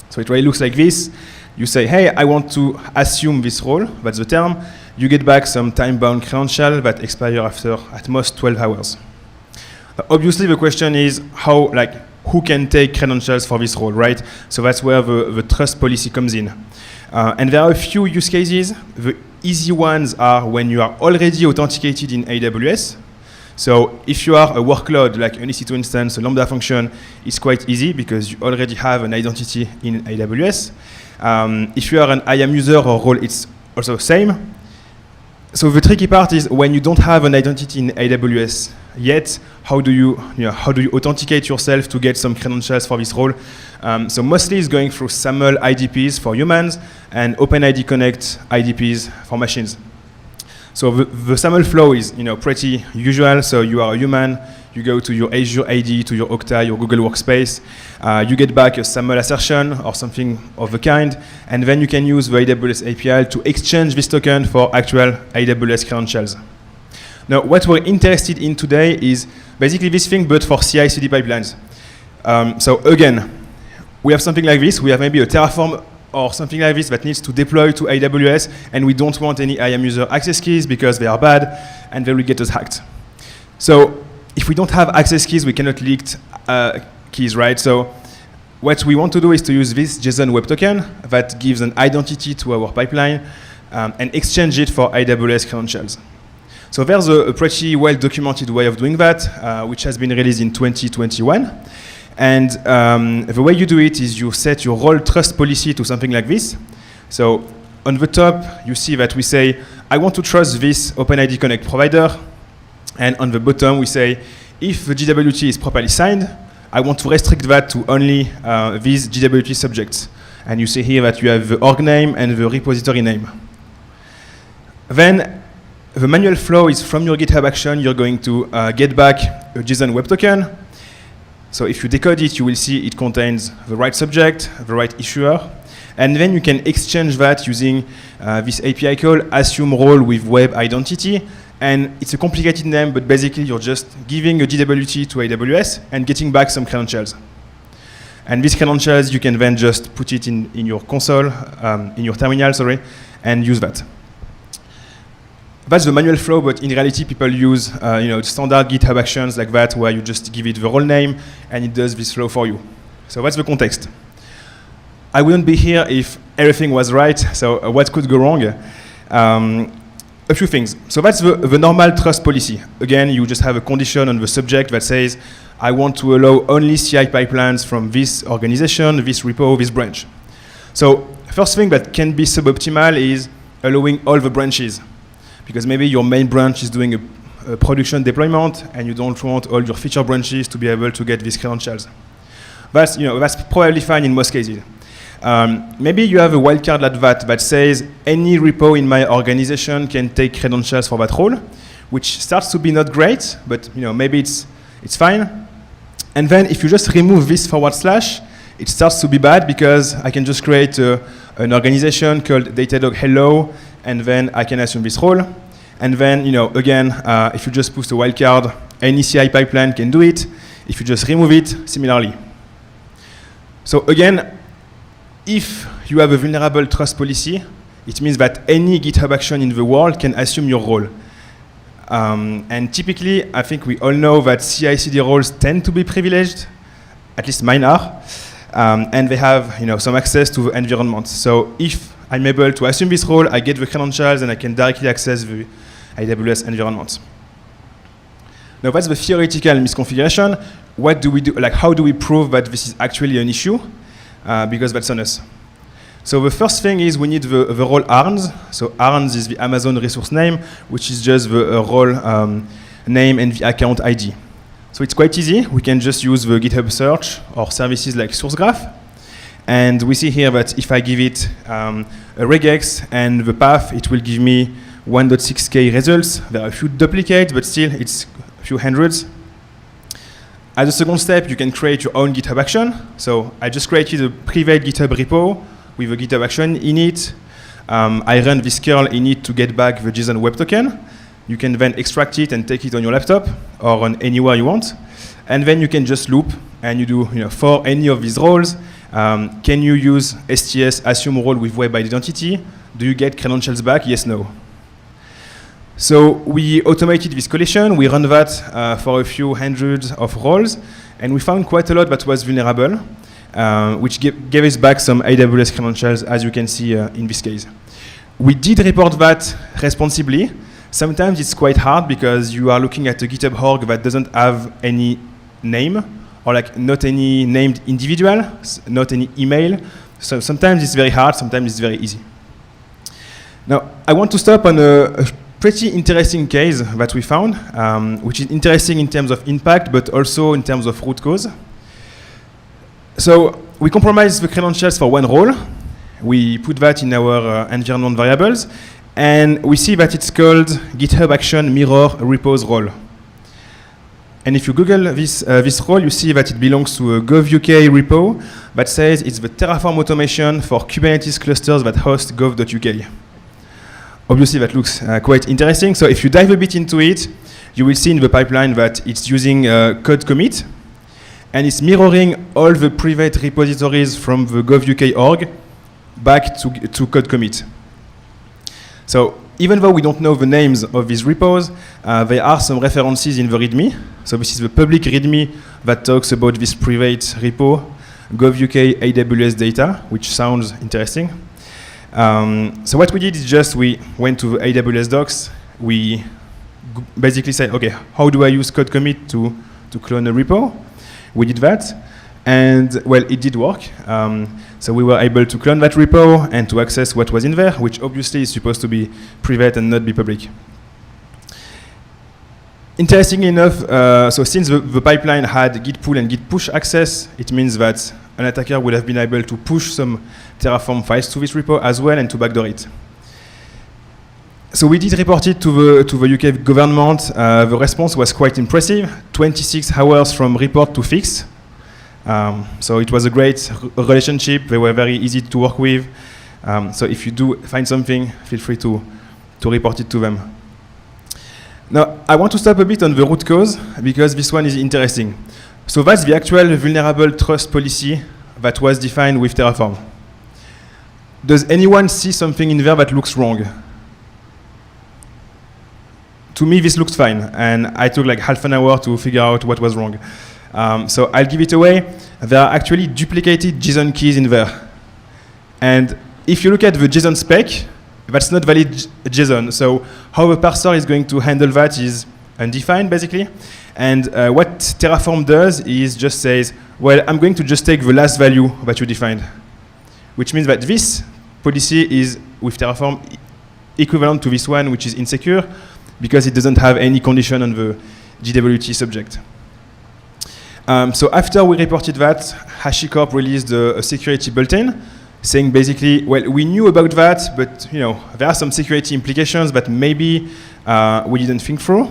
So it really looks like this. You say, hey, I want to assume this role, that's the term. You get back some time-bound credential that expire after at most 12 hours. Obviously, the question is who can take credentials for this role, right? So that's where the trust policy comes in. And there are a few use cases. The easy ones are when you are already authenticated in AWS. So if you are a workload like an EC2 instance, a Lambda function, it's quite easy because you already have an identity in AWS. If you are an IAM user or role, it's also the same. So the tricky part is when you don't have an identity in AWS yet, how do you authenticate yourself to get some credentials for this role? So mostly it's going through SAML IDPs for humans and OpenID Connect IDPs for machines. So the SAML flow is pretty usual. So you are a human, you go to your Azure AD, to your Okta, your Google Workspace, you get back a SAML assertion or something of the kind, and then you can use the AWS API to exchange this token for actual AWS credentials. Now, what we're interested in today is basically this thing, but for CI/CD pipelines. So again, we have something like this. We have maybe a Terraform or something like this that needs to deploy to AWS, and we don't want any IAM user access keys because they are bad, and they will get us hacked. So if we don't have access keys, we cannot leak keys, right? So what we want to do is to use this JSON Web Token that gives an identity to our pipeline and exchange it for AWS credentials. So there's a pretty well-documented way of doing that, which has been released in 2021. And the way you do it is you set your role trust policy to something like this. So on the top, you see that we say, I want to trust this OpenID Connect provider. And on the bottom, we say, if the GWT is properly signed, I want to restrict that to only these GWT subjects. And you see here that you have the org name and the repository name. Then the manual flow is from your GitHub action, you're going to get back a JSON web token. So if you decode it, you will see it contains the right subject, the right issuer. And then you can exchange that using this API call, assume role with web identity. And it's a complicated name, but basically you're just giving a GWT to AWS and getting back some credentials. And these credentials, you can then just put it in your console, in your terminal, sorry, and use that. That's the manual flow, but in reality, people use standard GitHub actions like that, where you just give it the role name, and it does this flow for you. So that's the context. I wouldn't be here if everything was right, so what could go wrong? A few things. So that's the normal trust policy. Again, you just have a condition on the subject that says, I want to allow only CI pipelines from this organization, this repo, this branch. So first thing that can be suboptimal is allowing all the branches. Because maybe your main branch is doing a production deployment and you don't want all your feature branches to be able to get these credentials. That's probably fine in most cases. Maybe you have a wildcard like that says any repo in my organization can take credentials for that role, which starts to be not great, but maybe it's fine. And then if you just remove this /, it starts to be bad because I can just create an organization called Datadog Hello, and then I can assume this role. And then, again, if you just put a wildcard, any CI pipeline can do it. If you just remove it, similarly. So again, if you have a vulnerable trust policy, it means that any GitHub action in the world can assume your role. And typically, I think we all know that CI/CD roles tend to be privileged, at least mine are, and they have some access to the environment. So if I'm able to assume this role, I get the credentials, and I can directly access the AWS environment. Now that's the theoretical misconfiguration. What do we do? Like, how do we prove that this is actually an issue? Because that's on us. So the first thing is we need the role ARNS. So ARNS is the Amazon resource name, which is just the role name and the account ID. So it's quite easy. We can just use the GitHub search or services like SourceGraph. And we see here that if I give it a regex and the path, it will give me 1.6K results. There are a few duplicates, but still it's a few hundreds. As a second step, you can create your own GitHub action. So I just created a private GitHub repo with a GitHub action in it. I run this curl in it to get back the JSON web token. You can then extract it and take it on your laptop or on anywhere you want. And then you can just loop and you do, for any of these roles, can you use STS assume role with web identity? Do you get credentials back? Yes, no. So we automated this collection. We run that for a few hundreds of roles, and we found quite a lot that was vulnerable, which gave us back some AWS credentials, as you can see in this case. We did report that responsibly. Sometimes it's quite hard because you are looking at a GitHub org that doesn't have any name, or like not any named individual, not any email. So sometimes it's very hard, sometimes it's very easy. Now, I want to stop on a pretty interesting case that we found, which is interesting in terms of impact, but also in terms of root cause. So we compromised the credentials for one role. We put that in our environment variables, and we see that it's called GitHub Action Mirror Repos role. And if you Google this role, you see that it belongs to a gov.uk repo that says it's the Terraform automation for Kubernetes clusters that host gov.uk. Obviously, that looks quite interesting. So if you dive a bit into it, you will see in the pipeline that it's using code commit, and it's mirroring all the private repositories from the gov.uk org back to code commit. So even though we don't know the names of these repos, there are some references in the README. So this is the public README that talks about this private repo, gov.uk AWS data, which sounds interesting. So what we did is just we went to the AWS docs, we basically say, okay, how do I use code commit to clone a repo? We did that, and well, it did work. So we were able to clone that repo and to access what was in there, which obviously is supposed to be private and not be public. Interestingly enough, so since the pipeline had git pull and git push access, it means that an attacker would have been able to push some Terraform files to this repo as well and to backdoor it. So we did report it to the UK government. The response was quite impressive, 26 hours from report to fix. So it was a great relationship. They were very easy to work with. So if you do find something, feel free to report it to them. Now, I want to stop a bit on the root cause, because this one is interesting. So that's the actual vulnerable trust policy that was defined with Terraform. Does anyone see something in there that looks wrong? To me, this looks fine, and I took like half an hour to figure out what was wrong. So I'll give it away. There are actually duplicated JSON keys in there. And if you look at the JSON spec, that's not valid JSON. So how the parser is going to handle that is undefined, basically. And what Terraform does is just says, well, I'm going to just take the last value that you defined, which means that this policy is, with Terraform, equivalent to this one, which is insecure, because it doesn't have any condition on the GWT subject. So after we reported that, HashiCorp released a security bulletin saying basically, well, we knew about that, but there are some security implications that maybe we didn't think through,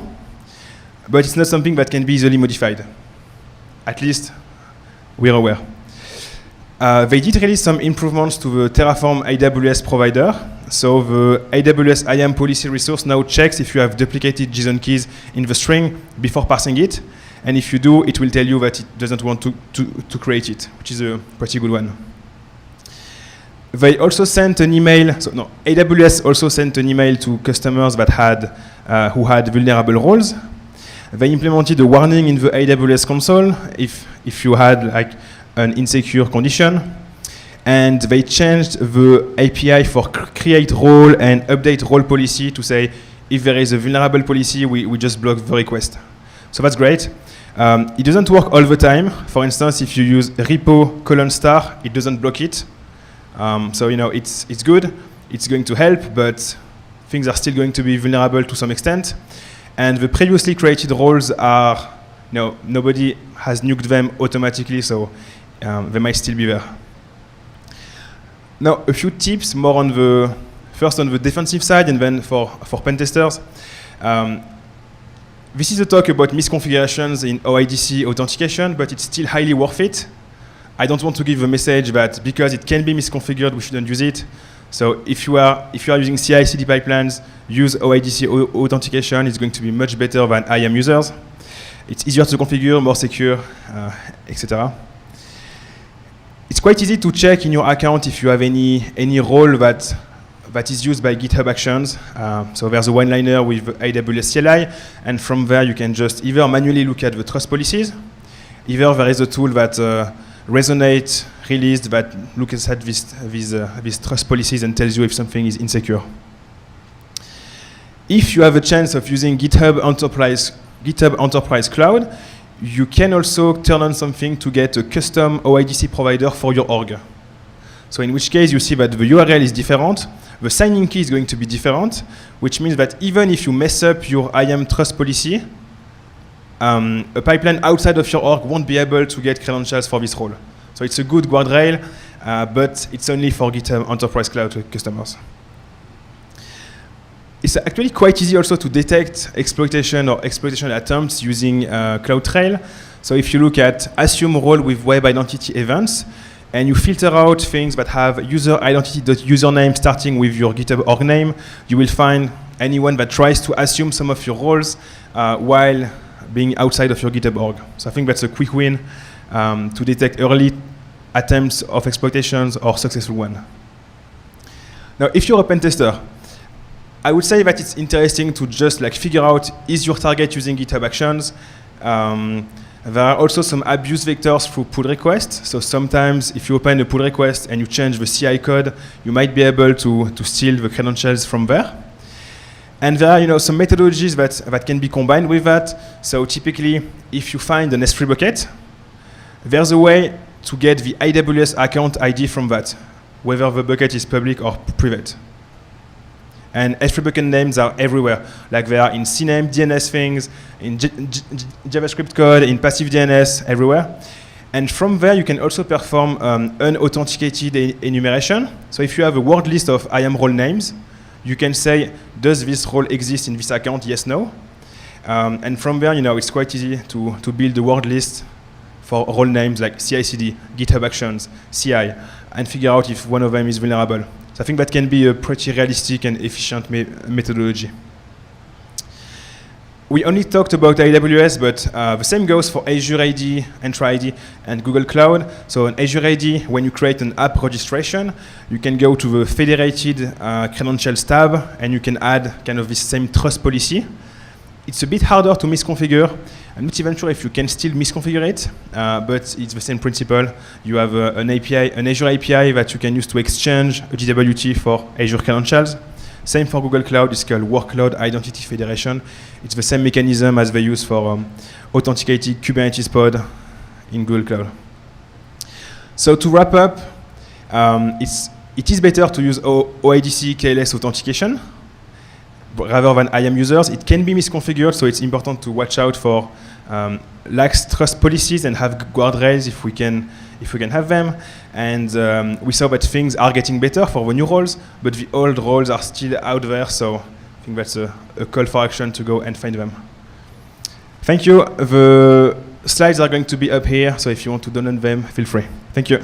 but it's not something that can be easily modified. At least we're aware. They did release some improvements to the Terraform AWS provider. So the AWS IAM policy resource now checks if you have duplicated JSON keys in the string before parsing it. And if you do, it will tell you that it doesn't want to create it, which is a pretty good one. They also sent an email, AWS also sent an email to customers that who had vulnerable roles. They implemented a warning in the AWS console if you had like an insecure condition. And they changed the API for create role and update role policy to say if there is a vulnerable policy, we just block the request. So that's great. It doesn't work all the time. For instance, if you use repo:**, it doesn't block it. So it's good. It's going to help, but things are still going to be vulnerable to some extent. And the previously created roles are, nobody has nuked them automatically, so they might still be there. Now, a few tips more first on the defensive side and then for pen testers. This is a talk about misconfigurations in OIDC authentication, but it's still highly worth it. I don't want to give a message that because it can be misconfigured, we shouldn't use it. So if you are using CI/CD pipelines, use OIDC authentication. It's going to be much better than IAM users. It's easier to configure, more secure, etc. It's quite easy to check in your account if you have any role that is used by GitHub Actions. So there's a one-liner with AWS CLI, and from there you can just either manually look at the trust policies, either there is a tool that Resonate released that looks at these trust policies and tells you if something is insecure. If you have a chance of using GitHub Enterprise Cloud, you can also turn on something to get a custom OIDC provider for your org. So in which case you see that the URL is different, the signing key is going to be different, which means that even if you mess up your IAM trust policy, a pipeline outside of your org won't be able to get credentials for this role. So it's a good guardrail, but it's only for GitHub Enterprise Cloud customers. It's actually quite easy also to detect exploitation or exploitation attempts using CloudTrail. So if you look at assume role with web identity events, and you filter out things that have user identity.username starting with your GitHub org name, you will find anyone that tries to assume some of your roles while being outside of your GitHub org. So I think that's a quick win to detect early attempts of exploitations or successful one. Now, if you're a pen tester, I would say that it's interesting to just figure out, is your target using GitHub Actions? There are also some abuse vectors through pull requests. So sometimes if you open a pull request and you change the CI code, you might be able to steal the credentials from there. And there are some methodologies that can be combined with that. So typically, if you find an S3 bucket, there's a way to get the AWS account ID from that, whether the bucket is public or private. And S3 bucket names are everywhere. Like they are in CNAME, DNS things, in JavaScript code, in passive DNS, everywhere. And from there, you can also perform unauthenticated enumeration. So if you have a word list of IAM role names, you can say, does this role exist in this account? Yes, no. And from there, it's quite easy to build a word list for role names like CI/CD, GitHub Actions, CI, and figure out if one of them is vulnerable. So I think that can be a pretty realistic and efficient methodology. We only talked about AWS, but the same goes for Azure AD, Entra ID, and Google Cloud. So in Azure AD, when you create an app registration, you can go to the federated credentials tab, and you can add kind of this same trust policy. It's a bit harder to misconfigure. I'm not even sure if you can still misconfigure it, but it's the same principle. You have an Azure API that you can use to exchange a GWT for Azure credentials. Same for Google Cloud, it's called Workload Identity Federation. It's the same mechanism as they use for authenticated Kubernetes pod in Google Cloud. So to wrap up, it is better to use OIDC KLS authentication rather than IAM users. It can be misconfigured, so it's important to watch out for lax trust policies and have guardrails if we can have them. And we saw that things are getting better for the new roles, but the old roles are still out there, so I think that's a call for action to go and find them. Thank you. The slides are going to be up here, so if you want to download them, feel free. Thank you.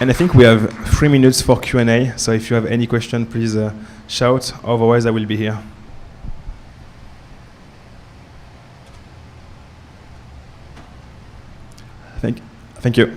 And I think we have 3 minutes for Q&A, so if you have any question, please shout, otherwise I will be here. Thank you.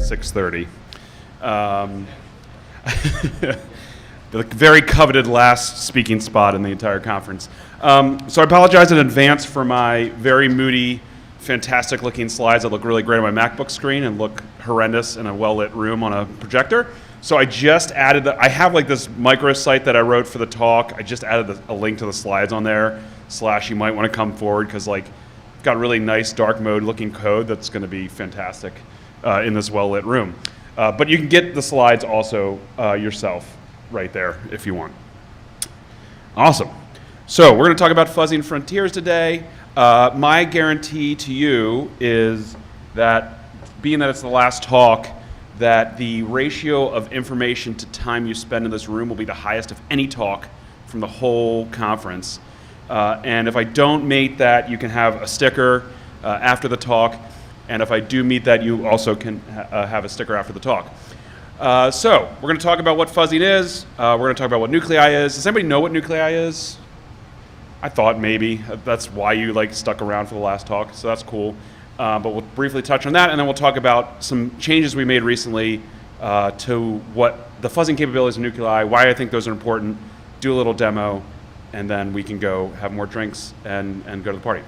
6:30. The very coveted last speaking spot in the entire conference. So I apologize in advance for my very moody, fantastic looking slides that look really great on my MacBook screen and look horrendous in a well-lit room on a projector. So I just added, I have like this microsite that I wrote for the talk. I just added a link to the slides on there, / you might want to come forward because like I've got really nice dark mode looking code that's going to be fantastic in this well-lit room. But you can get the slides also yourself right there if you want. Awesome. So we're going to talk about fuzzing frontiers today. My guarantee to you is that, being that it's the last talk, that the ratio of information to time you spend in this room will be the highest of any talk from the whole conference. And if I don't meet that, you can have a sticker after the talk. And if I do meet that, you also can have a sticker after the talk. So we're going to talk about what fuzzing is. We're going to talk about what nuclei is. Does anybody know what nuclei is? I thought maybe that's why you like stuck around for the last talk, so that's cool. But we'll briefly touch on that, and then we'll talk about some changes we made recently to what the fuzzing capabilities of nuclei, why I think those are important, do a little demo, and then we can go have more drinks and go to the party.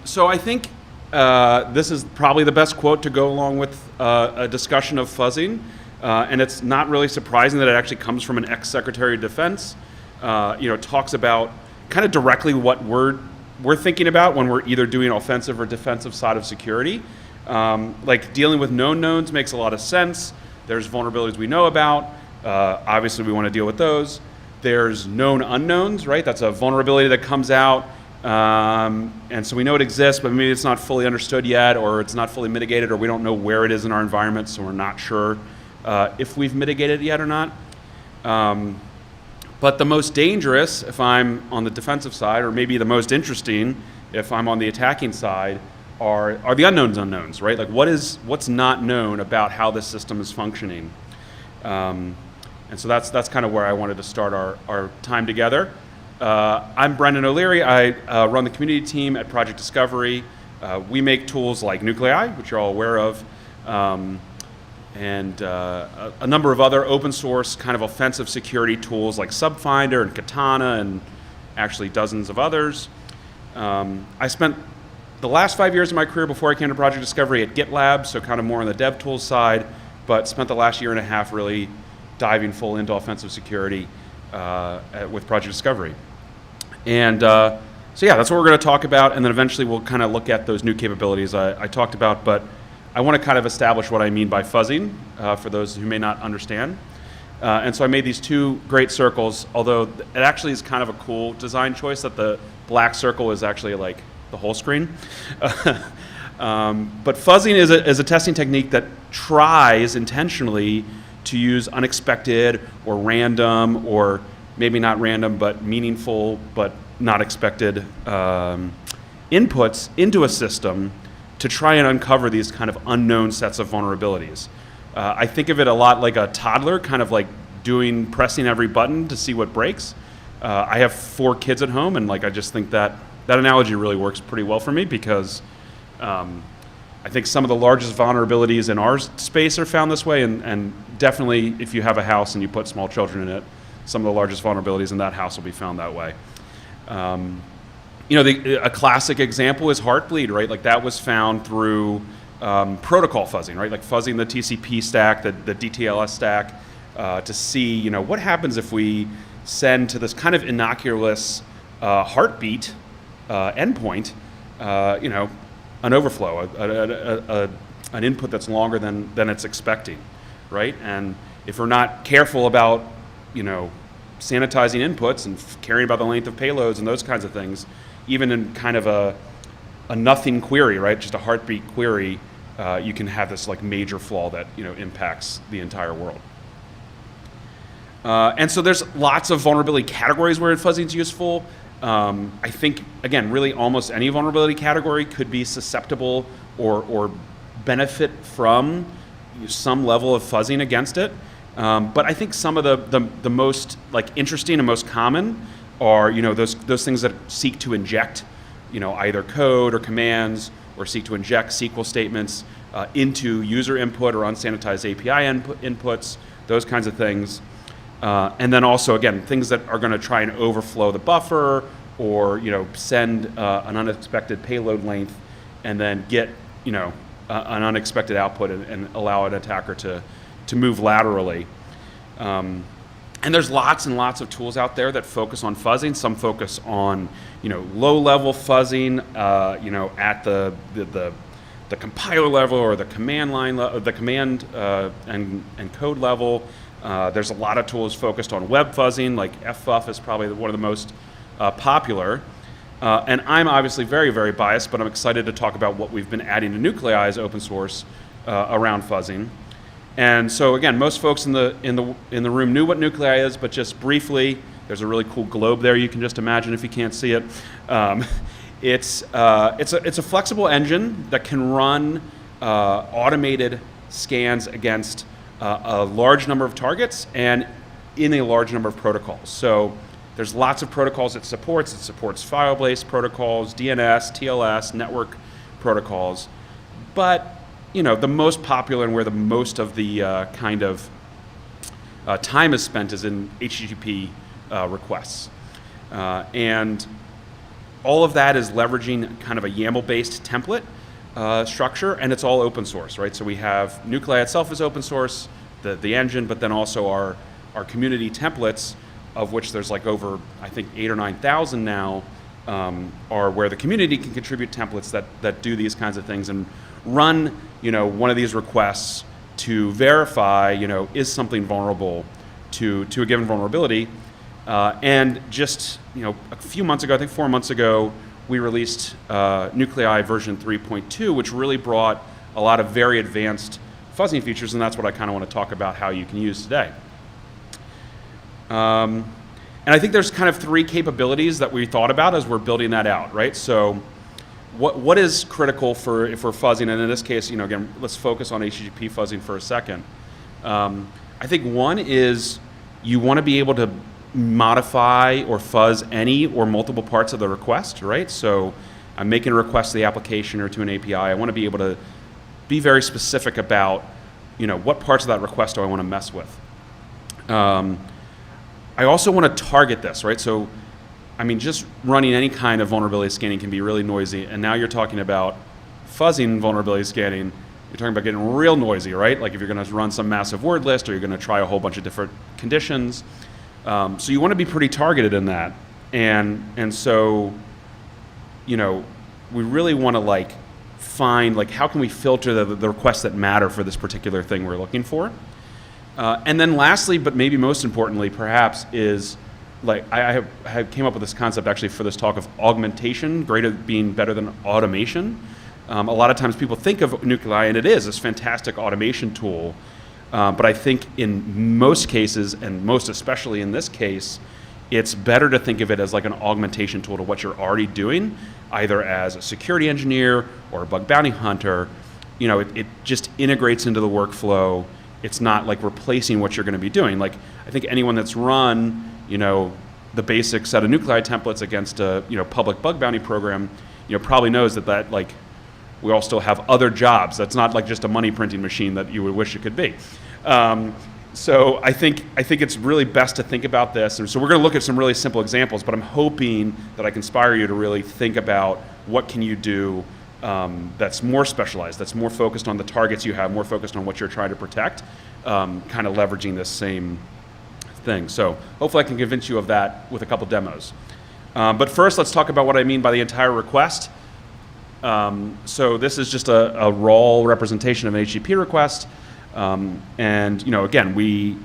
So I think this is probably the best quote to go along with a discussion of fuzzing. And it's not really surprising that it actually comes from an ex-Secretary of Defense. Talks about kind of directly what we're thinking about when we're either doing offensive or defensive side of security. Like dealing with known knowns makes a lot of sense. There's vulnerabilities we know about. Obviously, we want to deal with those. There's known unknowns, right? That's a vulnerability that comes out. And so we know it exists, but maybe it's not fully understood yet, or it's not fully mitigated, or we don't know where it is in our environment, so we're not sure if we've mitigated it yet or not. But the most dangerous, if I'm on the defensive side, or maybe the most interesting, if I'm on the attacking side, are the unknowns, right? Like what's not known about how this system is functioning. And so that's kind of where I wanted to start our time together. I'm Brendan O'Leary. I run the community team at Project Discovery. We make tools like Nuclei, which you're all aware of, and a number of other open source kind of offensive security tools like Subfinder and Katana and actually dozens of others. I spent the last 5 years of my career before I came to Project Discovery at GitLab, so kind of more on the dev tools side, but spent the last year and a half really diving full into offensive security with Project Discovery. And so yeah, that's what we're going to talk about, and then eventually we'll kind of look at those new capabilities I talked about, but I want to kind of establish what I mean by fuzzing for those who may not understand. And so I made these two great circles, although it actually is kind of a cool design choice that the black circle is actually like the whole screen. But fuzzing is a testing technique that tries intentionally to use unexpected or random, or maybe not random but meaningful but not expected inputs into a system to try and uncover these kind of unknown sets of vulnerabilities. I think of it a lot like a toddler, kind of like pressing every button to see what breaks. I have 4 kids at home, and like I just think that analogy really works pretty well for me, because I think some of the largest vulnerabilities in our space are found this way, and definitely if you have a house and you put small children in it, some of the largest vulnerabilities in that house will be found that way. A classic example is Heartbleed, right? Like that was found through protocol fuzzing, right? Like fuzzing the TCP stack, the DTLS stack, to see, what happens if we send to this kind of innocuous heartbeat endpoint, an overflow, an input that's longer than it's expecting, right? And if we're not careful about, sanitizing inputs and caring about the length of payloads and those kinds of things, even in kind of a nothing query, right? Just a heartbeat query, you can have this like major flaw that impacts the entire world. And so there's lots of vulnerability categories where fuzzing is useful. I think, again, really almost any vulnerability category could be susceptible or benefit from some level of fuzzing against it. But I think some of the most interesting and most common are those things that seek to inject either code or commands, or seek to inject SQL statements into user input or unsanitized API inputs, those kinds of things. And then also, again, things that are going to try and overflow the buffer, or send an unexpected payload length, and then get an unexpected output and allow an attacker to move laterally. And there's lots and lots of tools out there that focus on fuzzing. Some focus on low-level fuzzing, at the compiler level or the command line, the command and code level. There's a lot of tools focused on web fuzzing, like FFuff is probably one of the most popular. And I'm obviously very, very biased, but I'm excited to talk about what we've been adding to Nuclei as open source around fuzzing. And so again, most folks in the room knew what Nuclei is, but just briefly, there's a really cool globe there you can just imagine if you can't see it. It's a flexible engine that can run automated scans against a large number of targets and in a large number of protocols. So there's lots of protocols it supports. It supports file-based protocols, DNS, TLS, network protocols. But the most popular and where the most of the kind of time is spent is in HTTP requests. And all of that is leveraging kind of a YAML-based template structure, and it's all open source, right? So we have Nuclei itself is open source. the engine, but then also our community templates, of which there's like over, I think, 8,000 or 9,000 now, are where the community can contribute templates that do these kinds of things and run, one of these requests to verify, is something vulnerable to a given vulnerability. And just, a few months ago, I think 4 months ago, we released Nuclei version 3.2, which really brought a lot of very advanced fuzzing features, and that's what I kind of want to talk about how you can use today. And I think there's kind of 3 capabilities that we thought about as we're building that out, right? So what is critical if we're fuzzing, and in this case, again, let's focus on HTTP fuzzing for a second. I think one is you want to be able to modify or fuzz any or multiple parts of the request, right? So I'm making a request to the application or to an API. I want to be able to be very specific about, what parts of that request do I want to mess with. I also want to target this, right? So, just running any kind of vulnerability scanning can be really noisy, and now you're talking about fuzzing vulnerability scanning. You're talking about getting real noisy, right? Like if you're going to run some massive word list or you're going to try a whole bunch of different conditions. So you want to be pretty targeted in that. And so, we really want to find how can we filter the requests that matter for this particular thing we're looking for. And then lastly, but maybe most importantly perhaps, is I came up with this concept actually for this talk of augmentation, being better than automation. A lot of times people think of Nuclei, and it is this fantastic automation tool. But I think in most cases, and most especially in this case, it's better to think of it as like an augmentation tool to what you're already doing, either as a security engineer or a bug bounty hunter. It just integrates into the workflow. It's not like replacing what you're going to be doing. I think anyone that's run, the basic set of Nuclei templates against a, public bug bounty program, probably knows that we all still have other jobs. That's not like just a money printing machine that you would wish it could be. So I think it's really best to think about this. And so we're going to look at some really simple examples, but I'm hoping that I can inspire you to really think about what can you do that's more specialized, that's more focused on the targets you have, more focused on what you're trying to protect, kind of leveraging this same thing. So hopefully I can convince you of that with a couple demos. But first, let's talk about what I mean by the entire request. So this is just a raw representation of an HTTP request. And again, we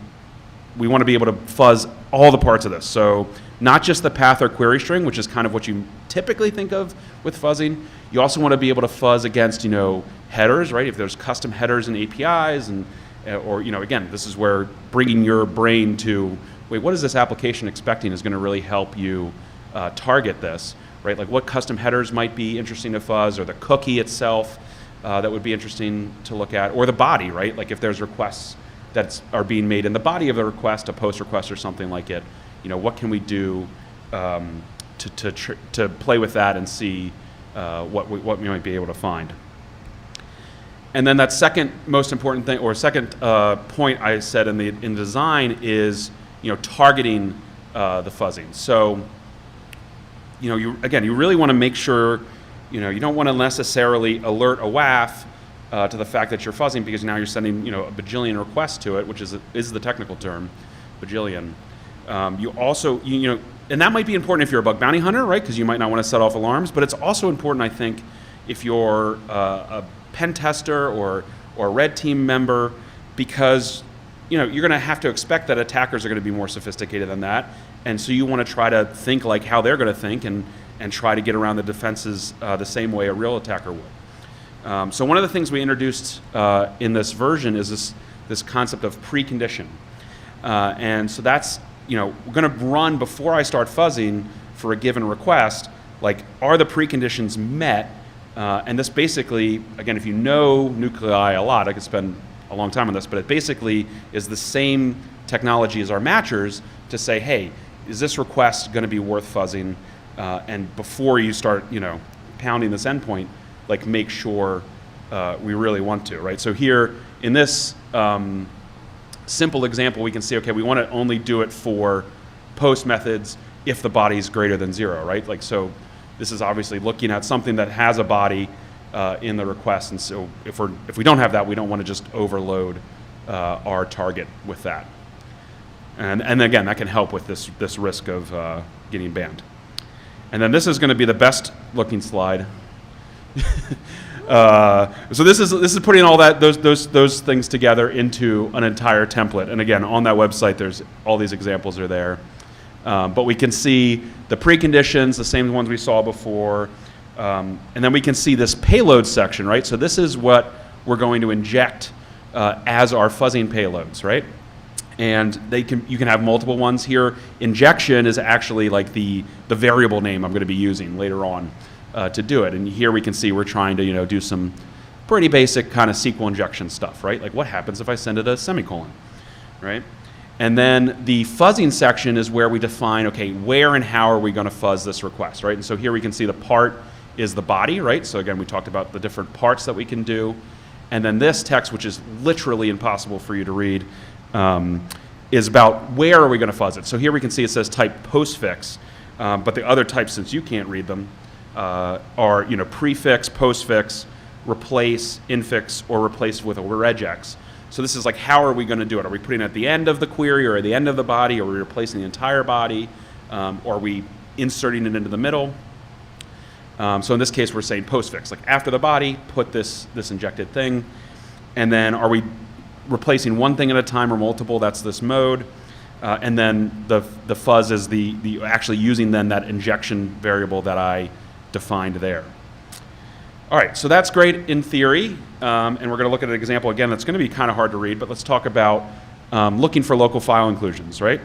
want to be able to fuzz all the parts of this. So not just the path or query string, which is kind of what you typically think of with fuzzing. You also want to be able to fuzz against, headers, right? If there's custom headers and APIs, or again, this is where bringing your brain to, wait, what is this application expecting is going to really help you target this, right? Like what custom headers might be interesting to fuzz, or the cookie itself that would be interesting to look at, or the body, right? Like if there's requests that are being made in the body of the request, a post request or something like it, what can we do to play with that and see what we might be able to find. And then that second most important thing, or second point I said in design is, targeting the fuzzing. So, you really want to make sure, you don't want to necessarily alert a WAF to the fact that you're fuzzing, because now you're sending, a bajillion requests to it, which is the technical term, bajillion. You also, and that might be important if you're a bug bounty hunter, right? Because you might not want to set off alarms, but it's also important, I think, if you're a pen tester or a red team member, because you're going to have to expect that attackers are going to be more sophisticated than that, and so you want to try to think like how they're going to think and try to get around the defenses the same way a real attacker would. So one of the things we introduced in this version is this concept of precondition, and so that's we're going to run before I start fuzzing for a given request. Like, are the preconditions met? And this basically, again, if you know Nuclei a lot, I could spend a long time on this, but it basically is the same technology as our matchers to say, hey, is this request going to be worth fuzzing? And before you start, pounding this endpoint, make sure we really want to, right? So here in this simple example, we can see, okay, we want to only do it for post methods if the body is greater than 0, right? So this is obviously looking at something that has a body in the request, and so if we don't have that, we don't want to just overload our target with that. And again, that can help with this risk of getting banned. And then this is going to be the best looking slide. So this is putting all those things together into an entire template. And again, on that website, there's all these examples are there. But we can see the preconditions, the same ones we saw before. And then we can see this payload section, right? So this is what we're going to inject as our fuzzing payloads, right? And you can have multiple ones here. Injection is actually like the variable name I'm going to be using later on to do it. And here we can see we're trying to do some pretty basic kind of SQL injection stuff, right? Like what happens if I send it a semicolon, right? And then the fuzzing section is where we define, okay, where and how are we going to fuzz this request, right? And so here we can see the part is the body, right? So again, we talked about the different parts that we can do. And then this text, which is literally impossible for you to read, is about where are we going to fuzz it. So here we can see it says type postfix, but the other types, since you can't read them, are prefix, postfix, replace, infix, or replace with a regex. So this is like, how are we going to do it? Are we putting it at the end of the query or at the end of the body? Are we replacing the entire body? Or are we inserting it into the middle? So in this case, we're saying postfix, like after the body, put this injected thing. And then are we replacing one thing at a time or multiple? That's this mode. And then the fuzz is the actually using then that injection variable that I defined there. All right, so that's great in theory. And we're going to look at an example again that's going to be kind of hard to read, but let's talk about looking for local file inclusions, right?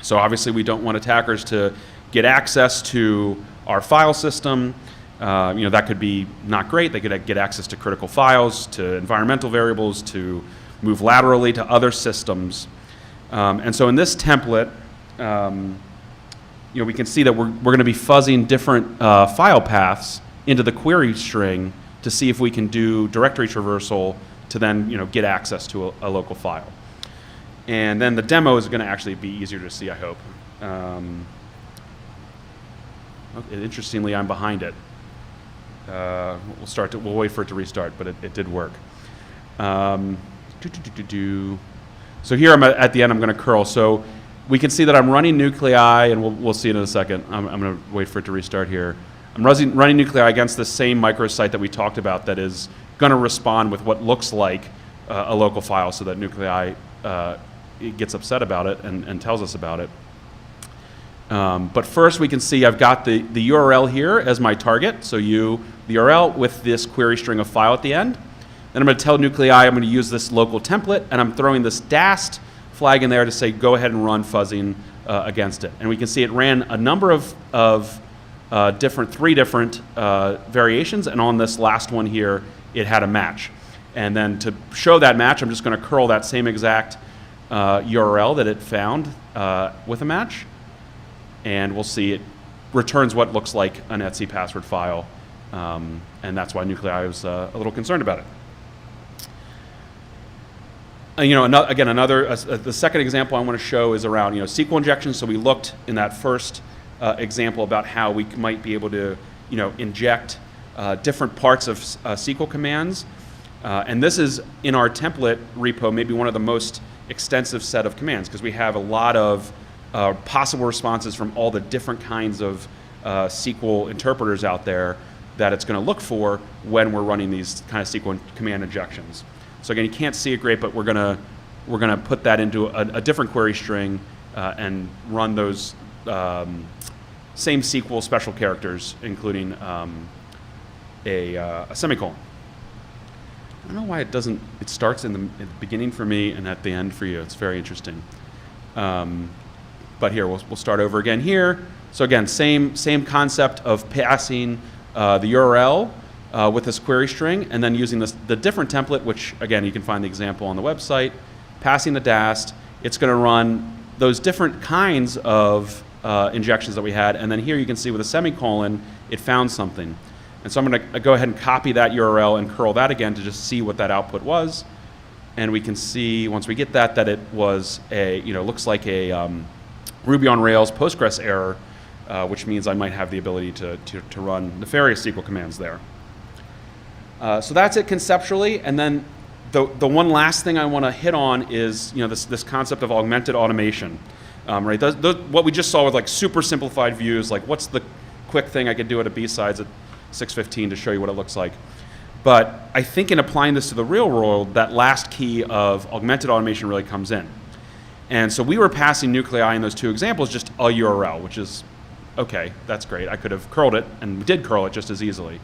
So obviously we don't want attackers to get access to our file system. That could be not great. They could get access to critical files, to environmental variables, to move laterally to other systems. And so in this template, we can see that we're going to be fuzzing different file paths into the query string to see if we can do directory traversal to then get access to a local file. And then the demo is going to actually be easier to see, I hope. Interestingly, I'm behind it. We'll wait for it to restart, but it did work. So here I'm at the end, I'm going to curl. So we can see that I'm running nuclei, and we'll see it in a second. I'm going to wait for it to restart here. I'm running nuclei against the same microsite that we talked about that is going to respond with what looks like a local file so that nuclei gets upset about it and tells us about it. But first we can see I've got the URL here as my target. So the URL with this query string of file at the end. Then I'm going to tell nuclei I'm going to use this local template, and I'm throwing this dast flag in there to say go ahead and run fuzzing against it. And we can see it ran a number of three different variations, and on this last one here it had a match. And then to show that match, I'm just going to curl that same exact URL that it found with a match. And we'll see it returns what looks like an etc password file, and that's why nuclei was a little concerned about it. The second example I want to show is around SQL injection. So we looked in that first example about how we might be able to inject different parts of SQL commands, and this is in our template repo maybe one of the most extensive set of commands because we have a lot of possible responses from all the different kinds of SQL interpreters out there that it's going to look for when we're running these kind of SQL command injections. So again, you can't see it great, but we're going to put that into a different query string and run those same SQL special characters, including a semicolon. I don't know why it doesn't. It starts in the beginning for me and at the end for you. It's very interesting. But here, we'll start over again here. So again, same concept of passing the URL with this query string, and then using the different template, which again, you can find the example on the website, passing the dast. It's going to run those different kinds of injections that we had, and then here you can see with a semicolon, it found something. And so I'm going to go ahead and copy that URL and curl that again to just see what that output was. And we can see, once we get that it was looks like a Ruby on Rails Postgres error, which means I might have the ability to run nefarious SQL commands there. So that's it conceptually, and then the one last thing I want to hit on is this concept of augmented automation, right? What we just saw with like super simplified views, like what's the quick thing I could do at a B-Sides at 6:15 to show you what it looks like. But I think in applying this to the real world, that last key of augmented automation really comes in. And so we were passing nuclei in those two examples just a URL, which is okay, that's great. I could have curled it, and we did curl it just as easily.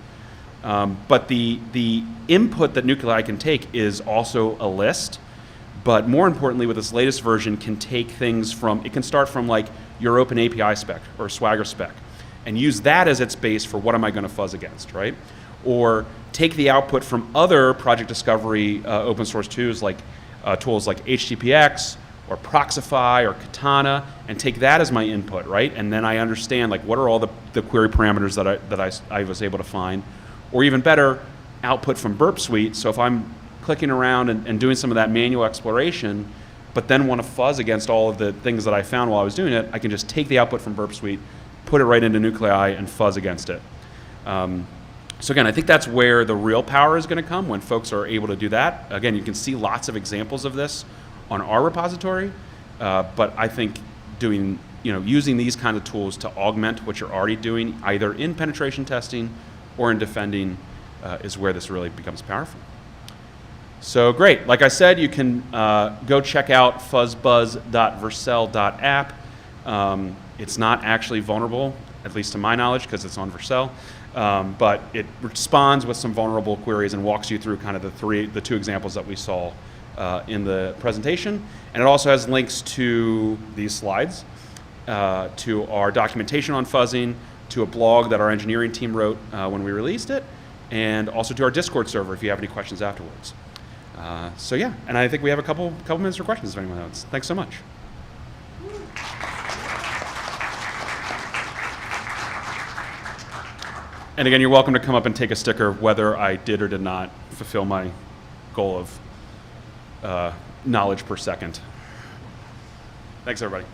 But the input that nuclei can take is also a list, but more importantly, with this latest version, can take things from, it can start from like your open API spec or Swagger spec, and use that as its base for what am I going to fuzz against, right? Or take the output from other project discovery open source tools like HTTPX or Proxify or Katana, and take that as my input, right? And then I understand like what are all the query parameters that I was able to find. Or even better, output from Burp Suite. So if I'm clicking around and doing some of that manual exploration, but then want to fuzz against all of the things that I found while I was doing it, I can just take the output from Burp Suite, put it right into nuclei, and fuzz against it. So again, I think that's where the real power is going to come when folks are able to do that. Again, you can see lots of examples of this on our repository, but I think using these kind of tools to augment what you're already doing, either in penetration testing or in defending, is where this really becomes powerful. So great. Like I said, you can go check out fuzzbuzz.vercel.app. It's not actually vulnerable, at least to my knowledge, because it's on Vercel. But it responds with some vulnerable queries and walks you through kind of the two examples that we saw in the presentation. And it also has links to these slides, to our documentation on fuzzing, to a blog that our engineering team wrote when we released it, and also to our Discord server if you have any questions afterwards. So yeah, and I think we have a couple minutes for questions if anyone has. Thanks so much. And again, you're welcome to come up and take a sticker whether I did or did not fulfill my goal of knowledge per second. Thanks, everybody.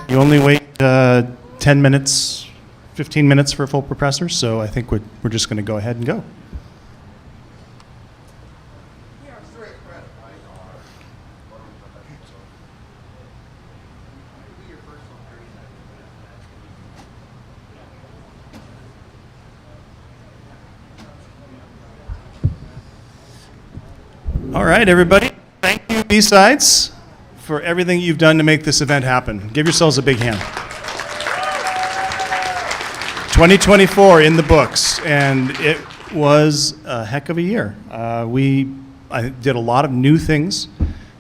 You only wait 10 minutes, 15 minutes for a full professor, so I think we're just going to go ahead and go. All right, everybody. Thank you, BSides, for everything you've done to make this event happen. Give yourselves a big hand. 2024 in the books, and it was a heck of a year. I did a lot of new things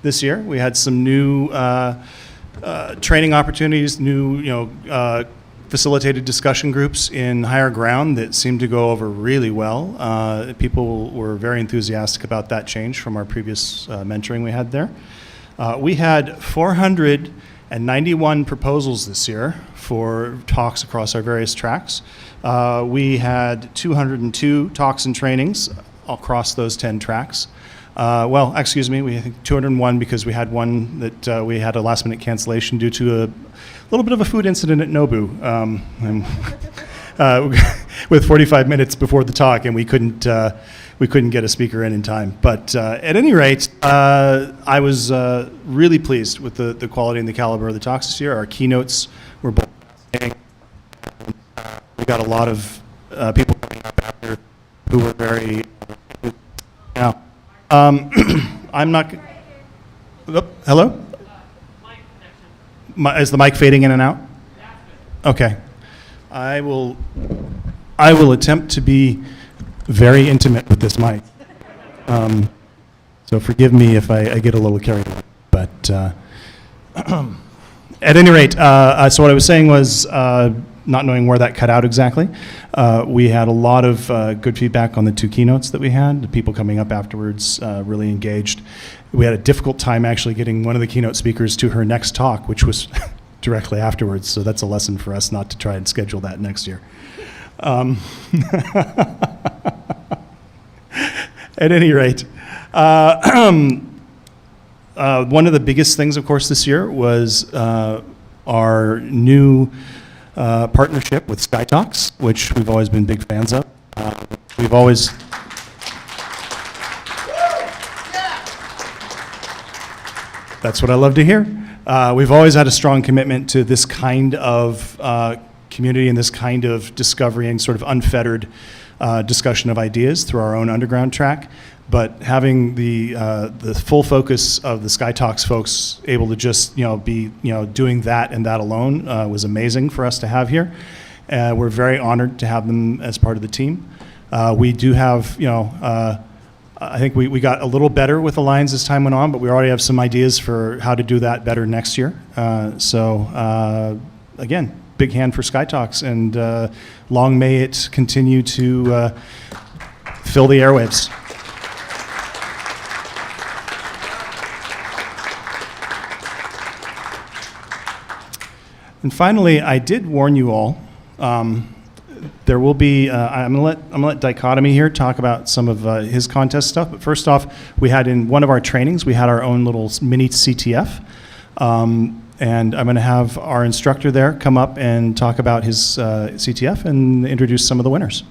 this year. We had some new training opportunities, new facilitated discussion groups in higher ground that seemed to go over really well. People were very enthusiastic about that change from our previous mentoring we had there. We had 491 proposals this year for talks across our various tracks. We had 202 talks and trainings across those 10 tracks. Well, excuse me, we had 201 because we had one that we had a last minute cancellation due to a little bit of a food incident at Nobu with 45 minutes before the talk, and we couldn't get a speaker in time. But at any rate, I was really pleased with the quality and the caliber of the talks this year. Our keynotes were both fascinating. We got a lot of people coming up after who were very. Now, I'm not. Hello? Is the mic fading in and out? Okay. I will attempt to be very intimate with this mic. So forgive me if I get a little carried away. But at any rate, so what I was saying was, not knowing where that cut out exactly, we had a lot of good feedback on the 2 keynotes that we had. The people coming up afterwards really engaged. We had a difficult time actually getting one of the keynote speakers to her next talk, which was directly afterwards. So that's a lesson for us not to try and schedule that next year. At any rate, one of the biggest things, of course, this year was our new partnership with SkyTalks, which we've always been big fans of. We've always... That's what I love to hear. We've always had a strong commitment to this kind of community and this kind of discovery and sort of unfettered discussion of ideas through our own underground track. But having the full focus of the SkyTalks folks able to just be doing that and that alone was amazing for us to have here. We're very honored to have them as part of the team. We do have I think we got a little better with the lines as time went on, but we already have some ideas for how to do that better next year. Again, big hand for SkyTalks, and long may it continue to fill the airwaves. And finally, I did warn you all. There will be. I'm gonna let Dichotomy here talk about some of his contest stuff. But first off, we had in one of our trainings, we had our own little mini CTF, and I'm going to have our instructor there come up and talk about his CTF and introduce some of the winners.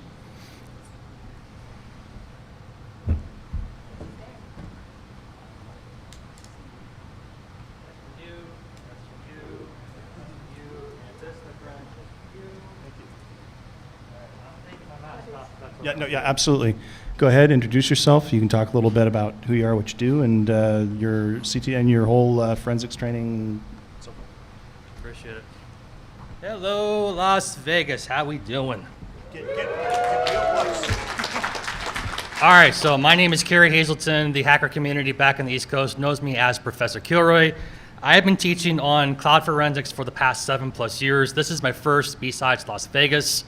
Yeah, absolutely. Go ahead, introduce yourself. You can talk a little bit about who you are, what you do, and your CT and your whole forensics training. So forth. Appreciate it. Hello, Las Vegas. How we doing? All right, so my name is Kerry Hazelton. The hacker community back on the East Coast knows me as Professor Kilroy. I have been teaching on cloud forensics for the past 7+ years. This is my first BSides Las Vegas.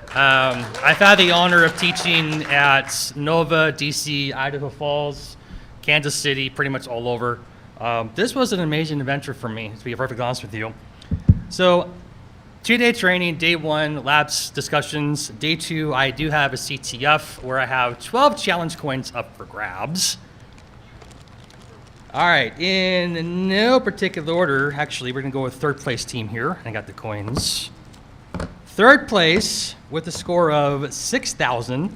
I've had the honor of teaching at Nova, DC, Idaho Falls, Kansas City, pretty much all over. This was an amazing adventure for me, to be perfectly honest with you. So, 2-day training, day 1, labs, discussions. Day 2, I do have a CTF where I have 12 challenge coins up for grabs. All right, in no particular order, actually, we're going to go with third place team here. I got the coins. Third place with a score of 6,000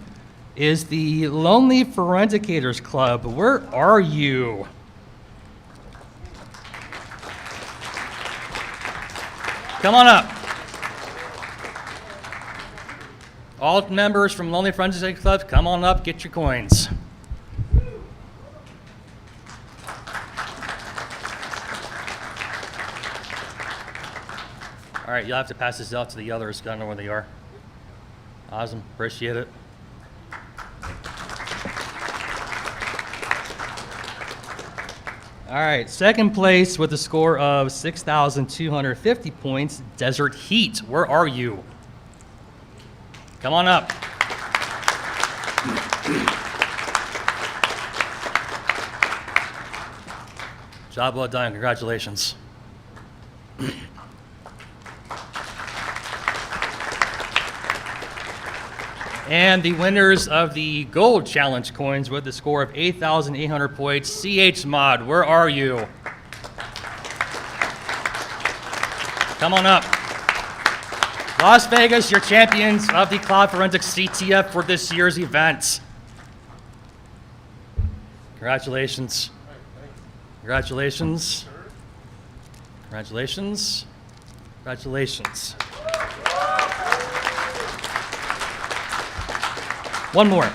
is the Lonely Forensicators Club. Where are you? Come on up. All members from Lonely Forensicators Club, come on up, get your coins. All right, you'll have to pass this out to the others. I don't know where they are. Awesome, appreciate it. All right, second place with a score of 6,250 points, Desert Heat. Where are you? Come on up. Job well done, congratulations. And the winners of the Gold Challenge coins with a score of 8,800 points, CH Mod, where are you? Come on up. Las Vegas, your champions of the Cloud Forensics CTF for this year's event. Congratulations. Congratulations. Congratulations. Congratulations. One more.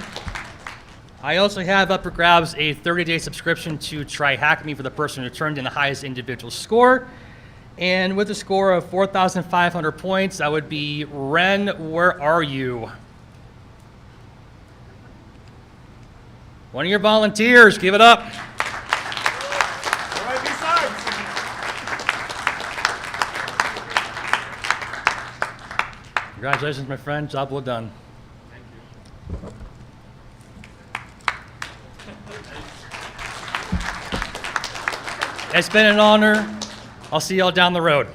I also have up for grabs a 30-day subscription to try Hack Me for the person who turned in the highest individual score. And with a score of 4,500 points, that would be Ren, where are you? One of your volunteers, give it up. Congratulations, my friend, job well done. It's been an honor. I'll see y'all down the road.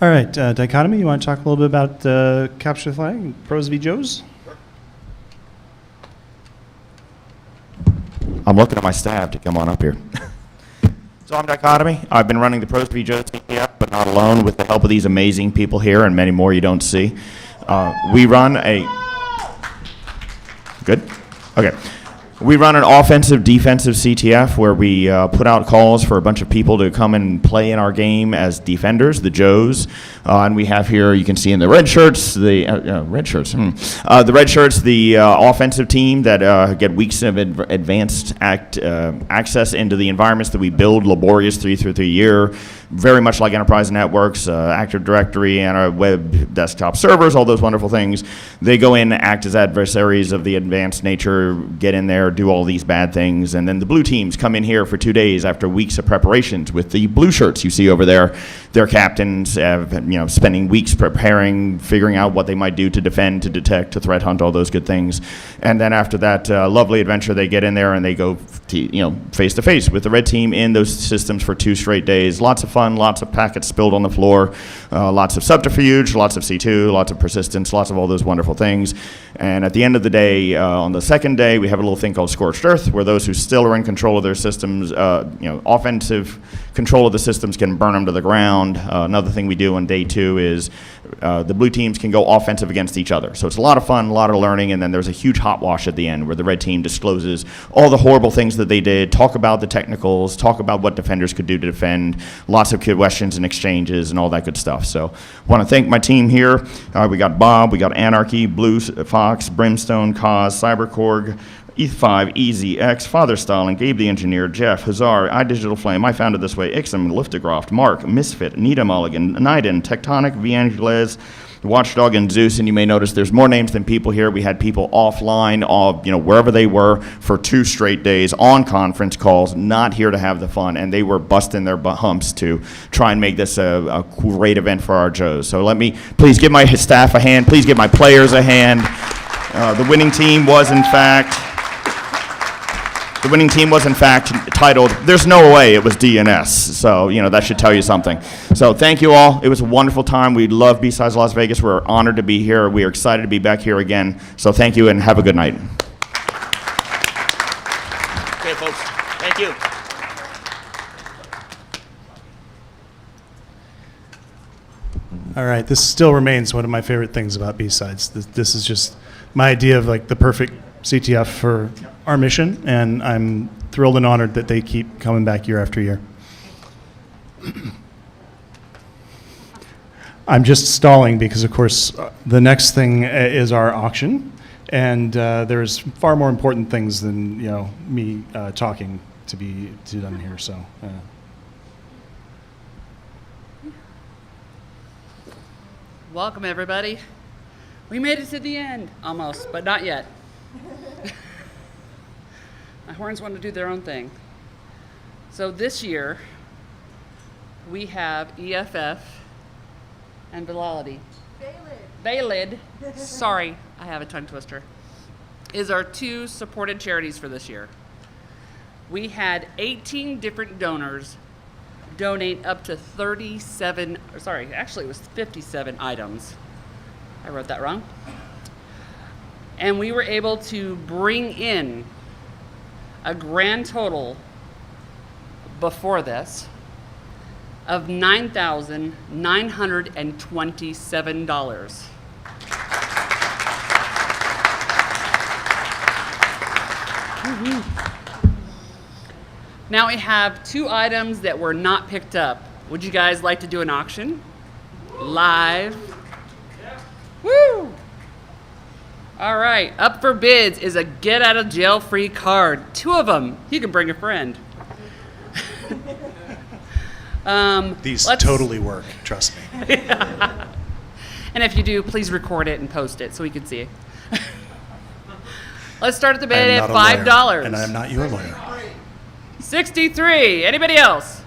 All right, Dichotomy, you want to talk a little bit about Capture the Flag, Pros v. Joes? I'm looking at my staff to come on up here. So I'm Dichotomy. I've been running the Pros v. Joes CTF, but not alone, with the help of these amazing people here and many more you don't see. We run a... Good? Okay. We run an offensive, defensive CTF where we put out calls for a bunch of people to come and play in our game as defenders, the Joes. And we have here, you can see in the red shirts, the offensive team that get weeks of advanced access into the environments that we build laboriously through the year. Very much like enterprise networks, Active Directory, and our web desktop servers, all those wonderful things. They go in, act as adversaries of the advanced nature, get in there, do all these bad things, and then the blue teams come in here for 2 days after weeks of preparations with the blue shirts you see over there. Their captains have, spending weeks preparing, figuring out what they might do to defend, to detect, to threat hunt, all those good things. And then after that lovely adventure, they get in there and they go face to face with the red team in those systems for 2 straight days. Lots of fun, lots of packets spilled on the floor, lots of subterfuge, lots of C2, lots of persistence, lots of all those wonderful things. And at the end of the day, on the second day, we have a little thing called Scorched Earth, where those who still are in control of their systems, offensive control of the systems, can burn them to the ground. Another thing we do on day 2 is the blue teams can go offensive against each other. So it's a lot of fun, a lot of learning, and then there's a huge hot wash at the end where the red team discloses all the horrible things that they did, talk about the technicals, talk about what defenders could do to defend, lots of questions and exchanges and all that good stuff. So I want to thank my team here. We got Bob, we got Anarchy, Blue Fox, Brimstone, Cause, Cyberkorg, ETH5, Easy, X, Father Stalin, Gabe the Engineer, Jeff, Hazar, iDigital Flame, I Found It This Way, Ixom, Liftograft, Mark, Misfit, Nita Mulligan, Niden, Tectonic, Viangeles, Watchdog, and Zeus. And you may notice there's more names than people here. We had people offline, wherever they were, for 2 straight days on conference calls, not here to have the fun, and they were busting their humps to try and make this a great event for our Joes. So let me please give my staff a hand. Please give my players a hand. The winning team was, in fact, The winning team was in fact titled, "There's No Way It Was DNS." So, that should tell you something. So thank you all. It was a wonderful time. We love B-Sides Las Vegas. We're honored to be here. We are excited to be back here again. So thank you and have a good night. Okay, folks. Thank you. All right, this still remains one of my favorite things about B-Sides. This is just my idea of like the perfect CTF for our mission, and I'm thrilled and honored that they keep coming back year after year. I'm just stalling because, of course, the next thing is our auction, and there's far more important things than me talking to be done here. So. Welcome, everybody. We made it to the end, almost, but not yet. My horns want to do their own thing. So this year, we have EFF and Velocity. Valid. Sorry, I have a tongue twister. Is our two supported charities for this year. We had 18 different donors donate up to 37, sorry, actually it was 57 items. I wrote that wrong. And we were able to bring in a grand total before this of $9,927. Now we have two items that were not picked up. Would you guys like to do an auction? Live? Woo! All right, up for bids is a get out of jail free card. Two of them. You can bring a friend. These totally work, trust me. And if you do, please record it and post it so we can see it. Let's start at the bid at $5. And I am not your lawyer. 63. Anybody else?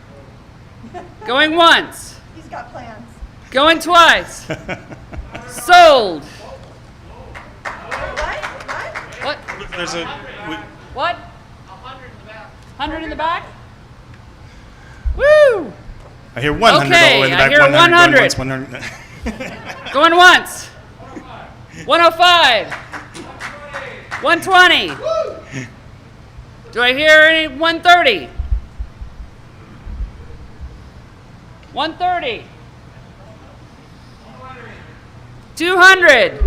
Going once. He's got plans. Going twice. Sold. What? There's a. What? 100 in the back. Woo! I hear 100 all the way in the back. I hear 100. Going once. 105. 120. Do I hear any 130? 130. 200.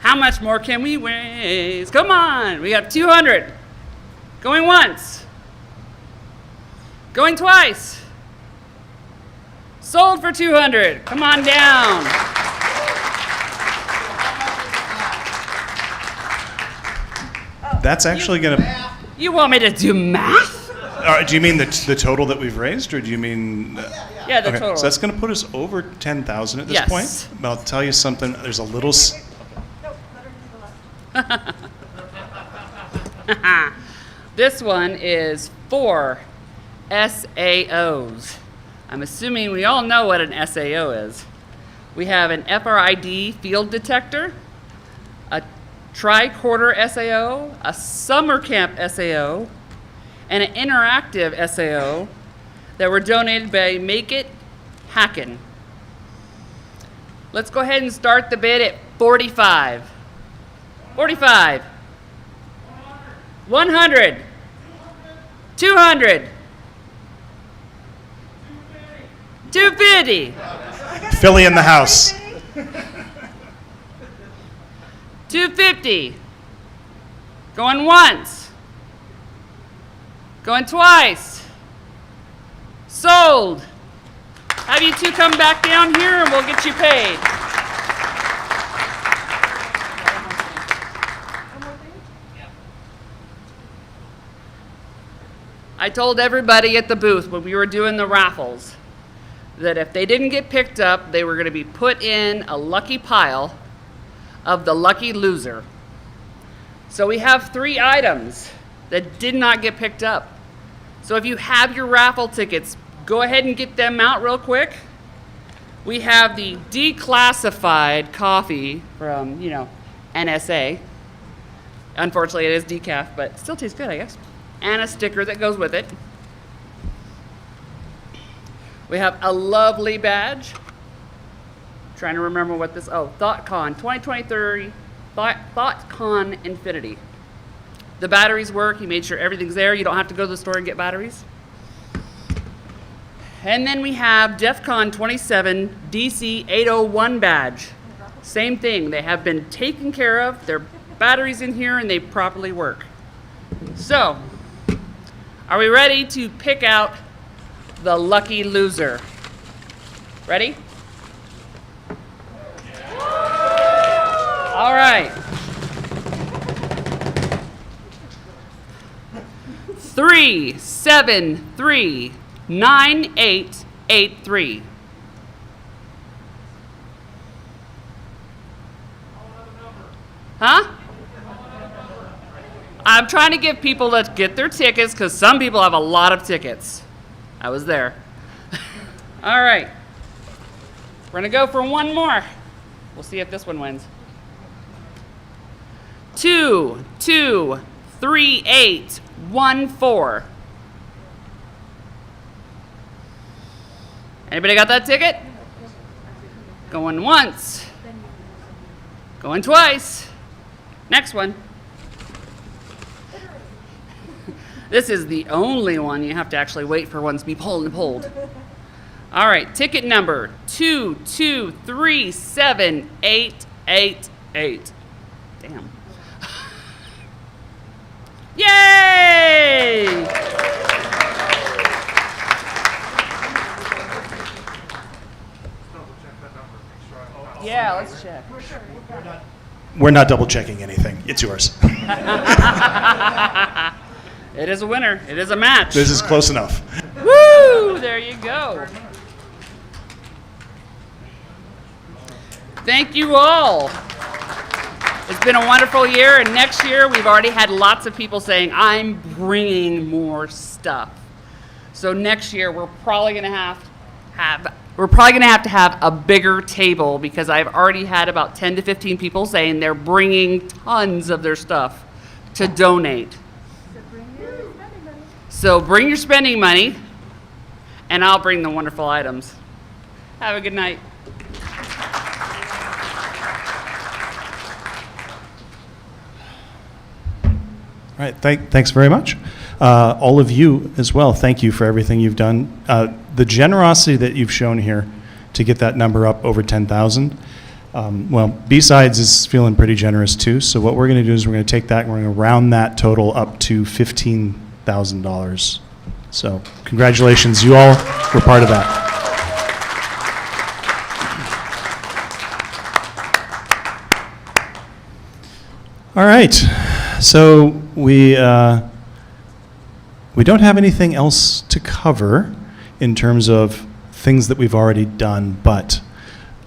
How much more can we raise? Come on, we got 200. Going once. Going twice. Sold for 200. Come on down. That's actually going to. You want me to do math? Do you mean the total that we've raised, or do you mean? Yeah, the total. So that's going to put us over 10,000 at this Yes. point. But I'll tell you something. There's a little. This one is 4 SAOs. I'm assuming we all know what an SAO is. We have an FRID field detector, a tricorder SAO, a summer camp SAO, and an interactive SAO that were donated by Make It Hackin'. Let's go ahead and start the bid at 45. 45. 100. 200. 250. Philly in the house. 250. Going once. Going twice. Sold. Have you two come back down here and we'll get you paid. I told everybody at the booth when we were doing the raffles that if they didn't get picked up, they were going to be put in a lucky pile of the lucky loser. So we have 3 items that did not get picked up. So if you have your raffle tickets, go ahead and get them out real quick. We have the declassified coffee from, NSA. Unfortunately, it is decaf, but still tastes good, I guess. And a sticker that goes with it. We have a lovely badge. Trying to remember what this, ThoughtCon 2023, ThoughtCon Infinity. The batteries work. He made sure everything's there. You don't have to go to the store and get batteries. And then we have DEF CON 27 DC 801 badge. Same thing. They have been taken care of. Their batteries in here and they properly work. So, are we ready to pick out the lucky loser? Ready? All right. 3739883. Huh? I'm trying to give people to get their tickets because some people have a lot of tickets. I was there. All right. We're going to go for one more. We'll see if this one wins. 223814. Anybody got that ticket? Going once. Going twice. Next one. This is the only one you have to actually wait for one to be pulled and pulled. All right, ticket number 2237888. Damn. Yay! Yeah, let's check. We're not double checking anything. It's yours. It is a winner. It is a match. This is close enough. Woo! There you go. Thank you all. It's been a wonderful year, and next year we've already had lots of people saying, I'm bringing more stuff. So next year we're probably going to have to have a bigger table because I've already had about 10 to 15 people saying they're bringing tons of their stuff to donate. So bring your spending money, and I'll bring the wonderful items. Have a good night. All right, thanks very much. All of you as well, thank you for everything you've done. The generosity that you've shown here to get that number up over 10,000. Well, BSides is feeling pretty generous too, so what we're going to do is we're going to take that and we're going to round that total up to $15,000. So congratulations, you all were part of that. All right, so we don't have anything else to cover in terms of things that we've already done, but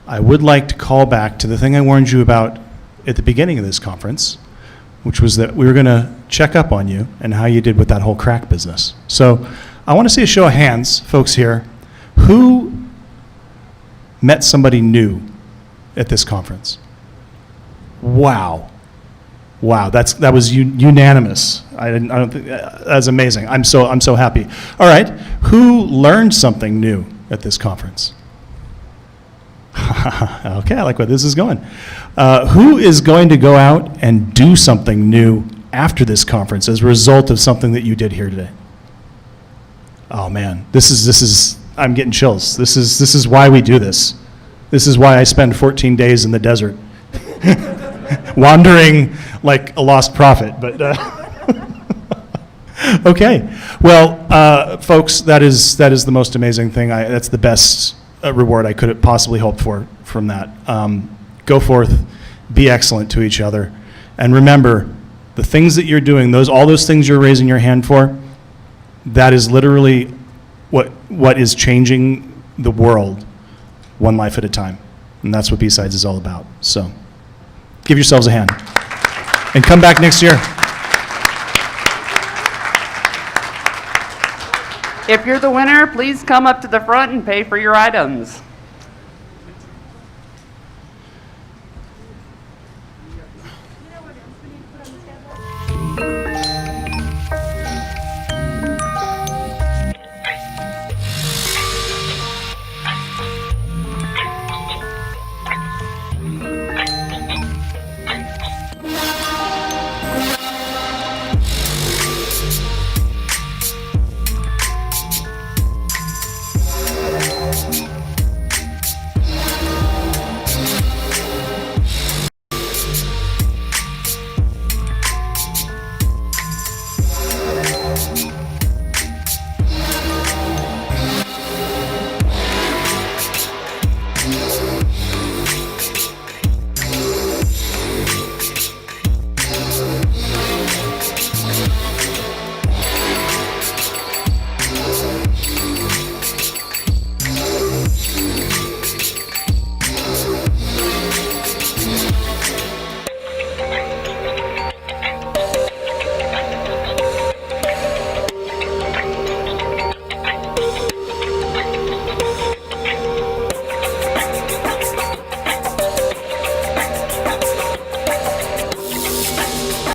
I would like to call back to the thing I warned you about at the beginning of this conference, which was that we were going to check up on you and how you did with that whole crack business. So I want to see a show of hands, folks here, who met somebody new at this conference? Wow. Wow, that was unanimous. I don't think that's amazing. I'm so happy. All right, who learned something new at this conference? Okay, I like where this is going. Who is going to go out and do something new after this conference as a result of something that you did here today? Oh man, this is I'm getting chills. This is why we do this. This is why I spend 14 days in the desert. Wandering like a lost prophet, but okay. Well, folks, that is the most amazing thing. That's the best reward I could have possibly hoped for from that. Go forth, be excellent to each other, and remember the things that you're doing. All those things you're raising your hand for. That is literally what is changing the world, one life at a time, and that's what BSides is all about. So. Give yourselves a hand. And come back next year. If you're the winner, please come up to the front and pay for your items.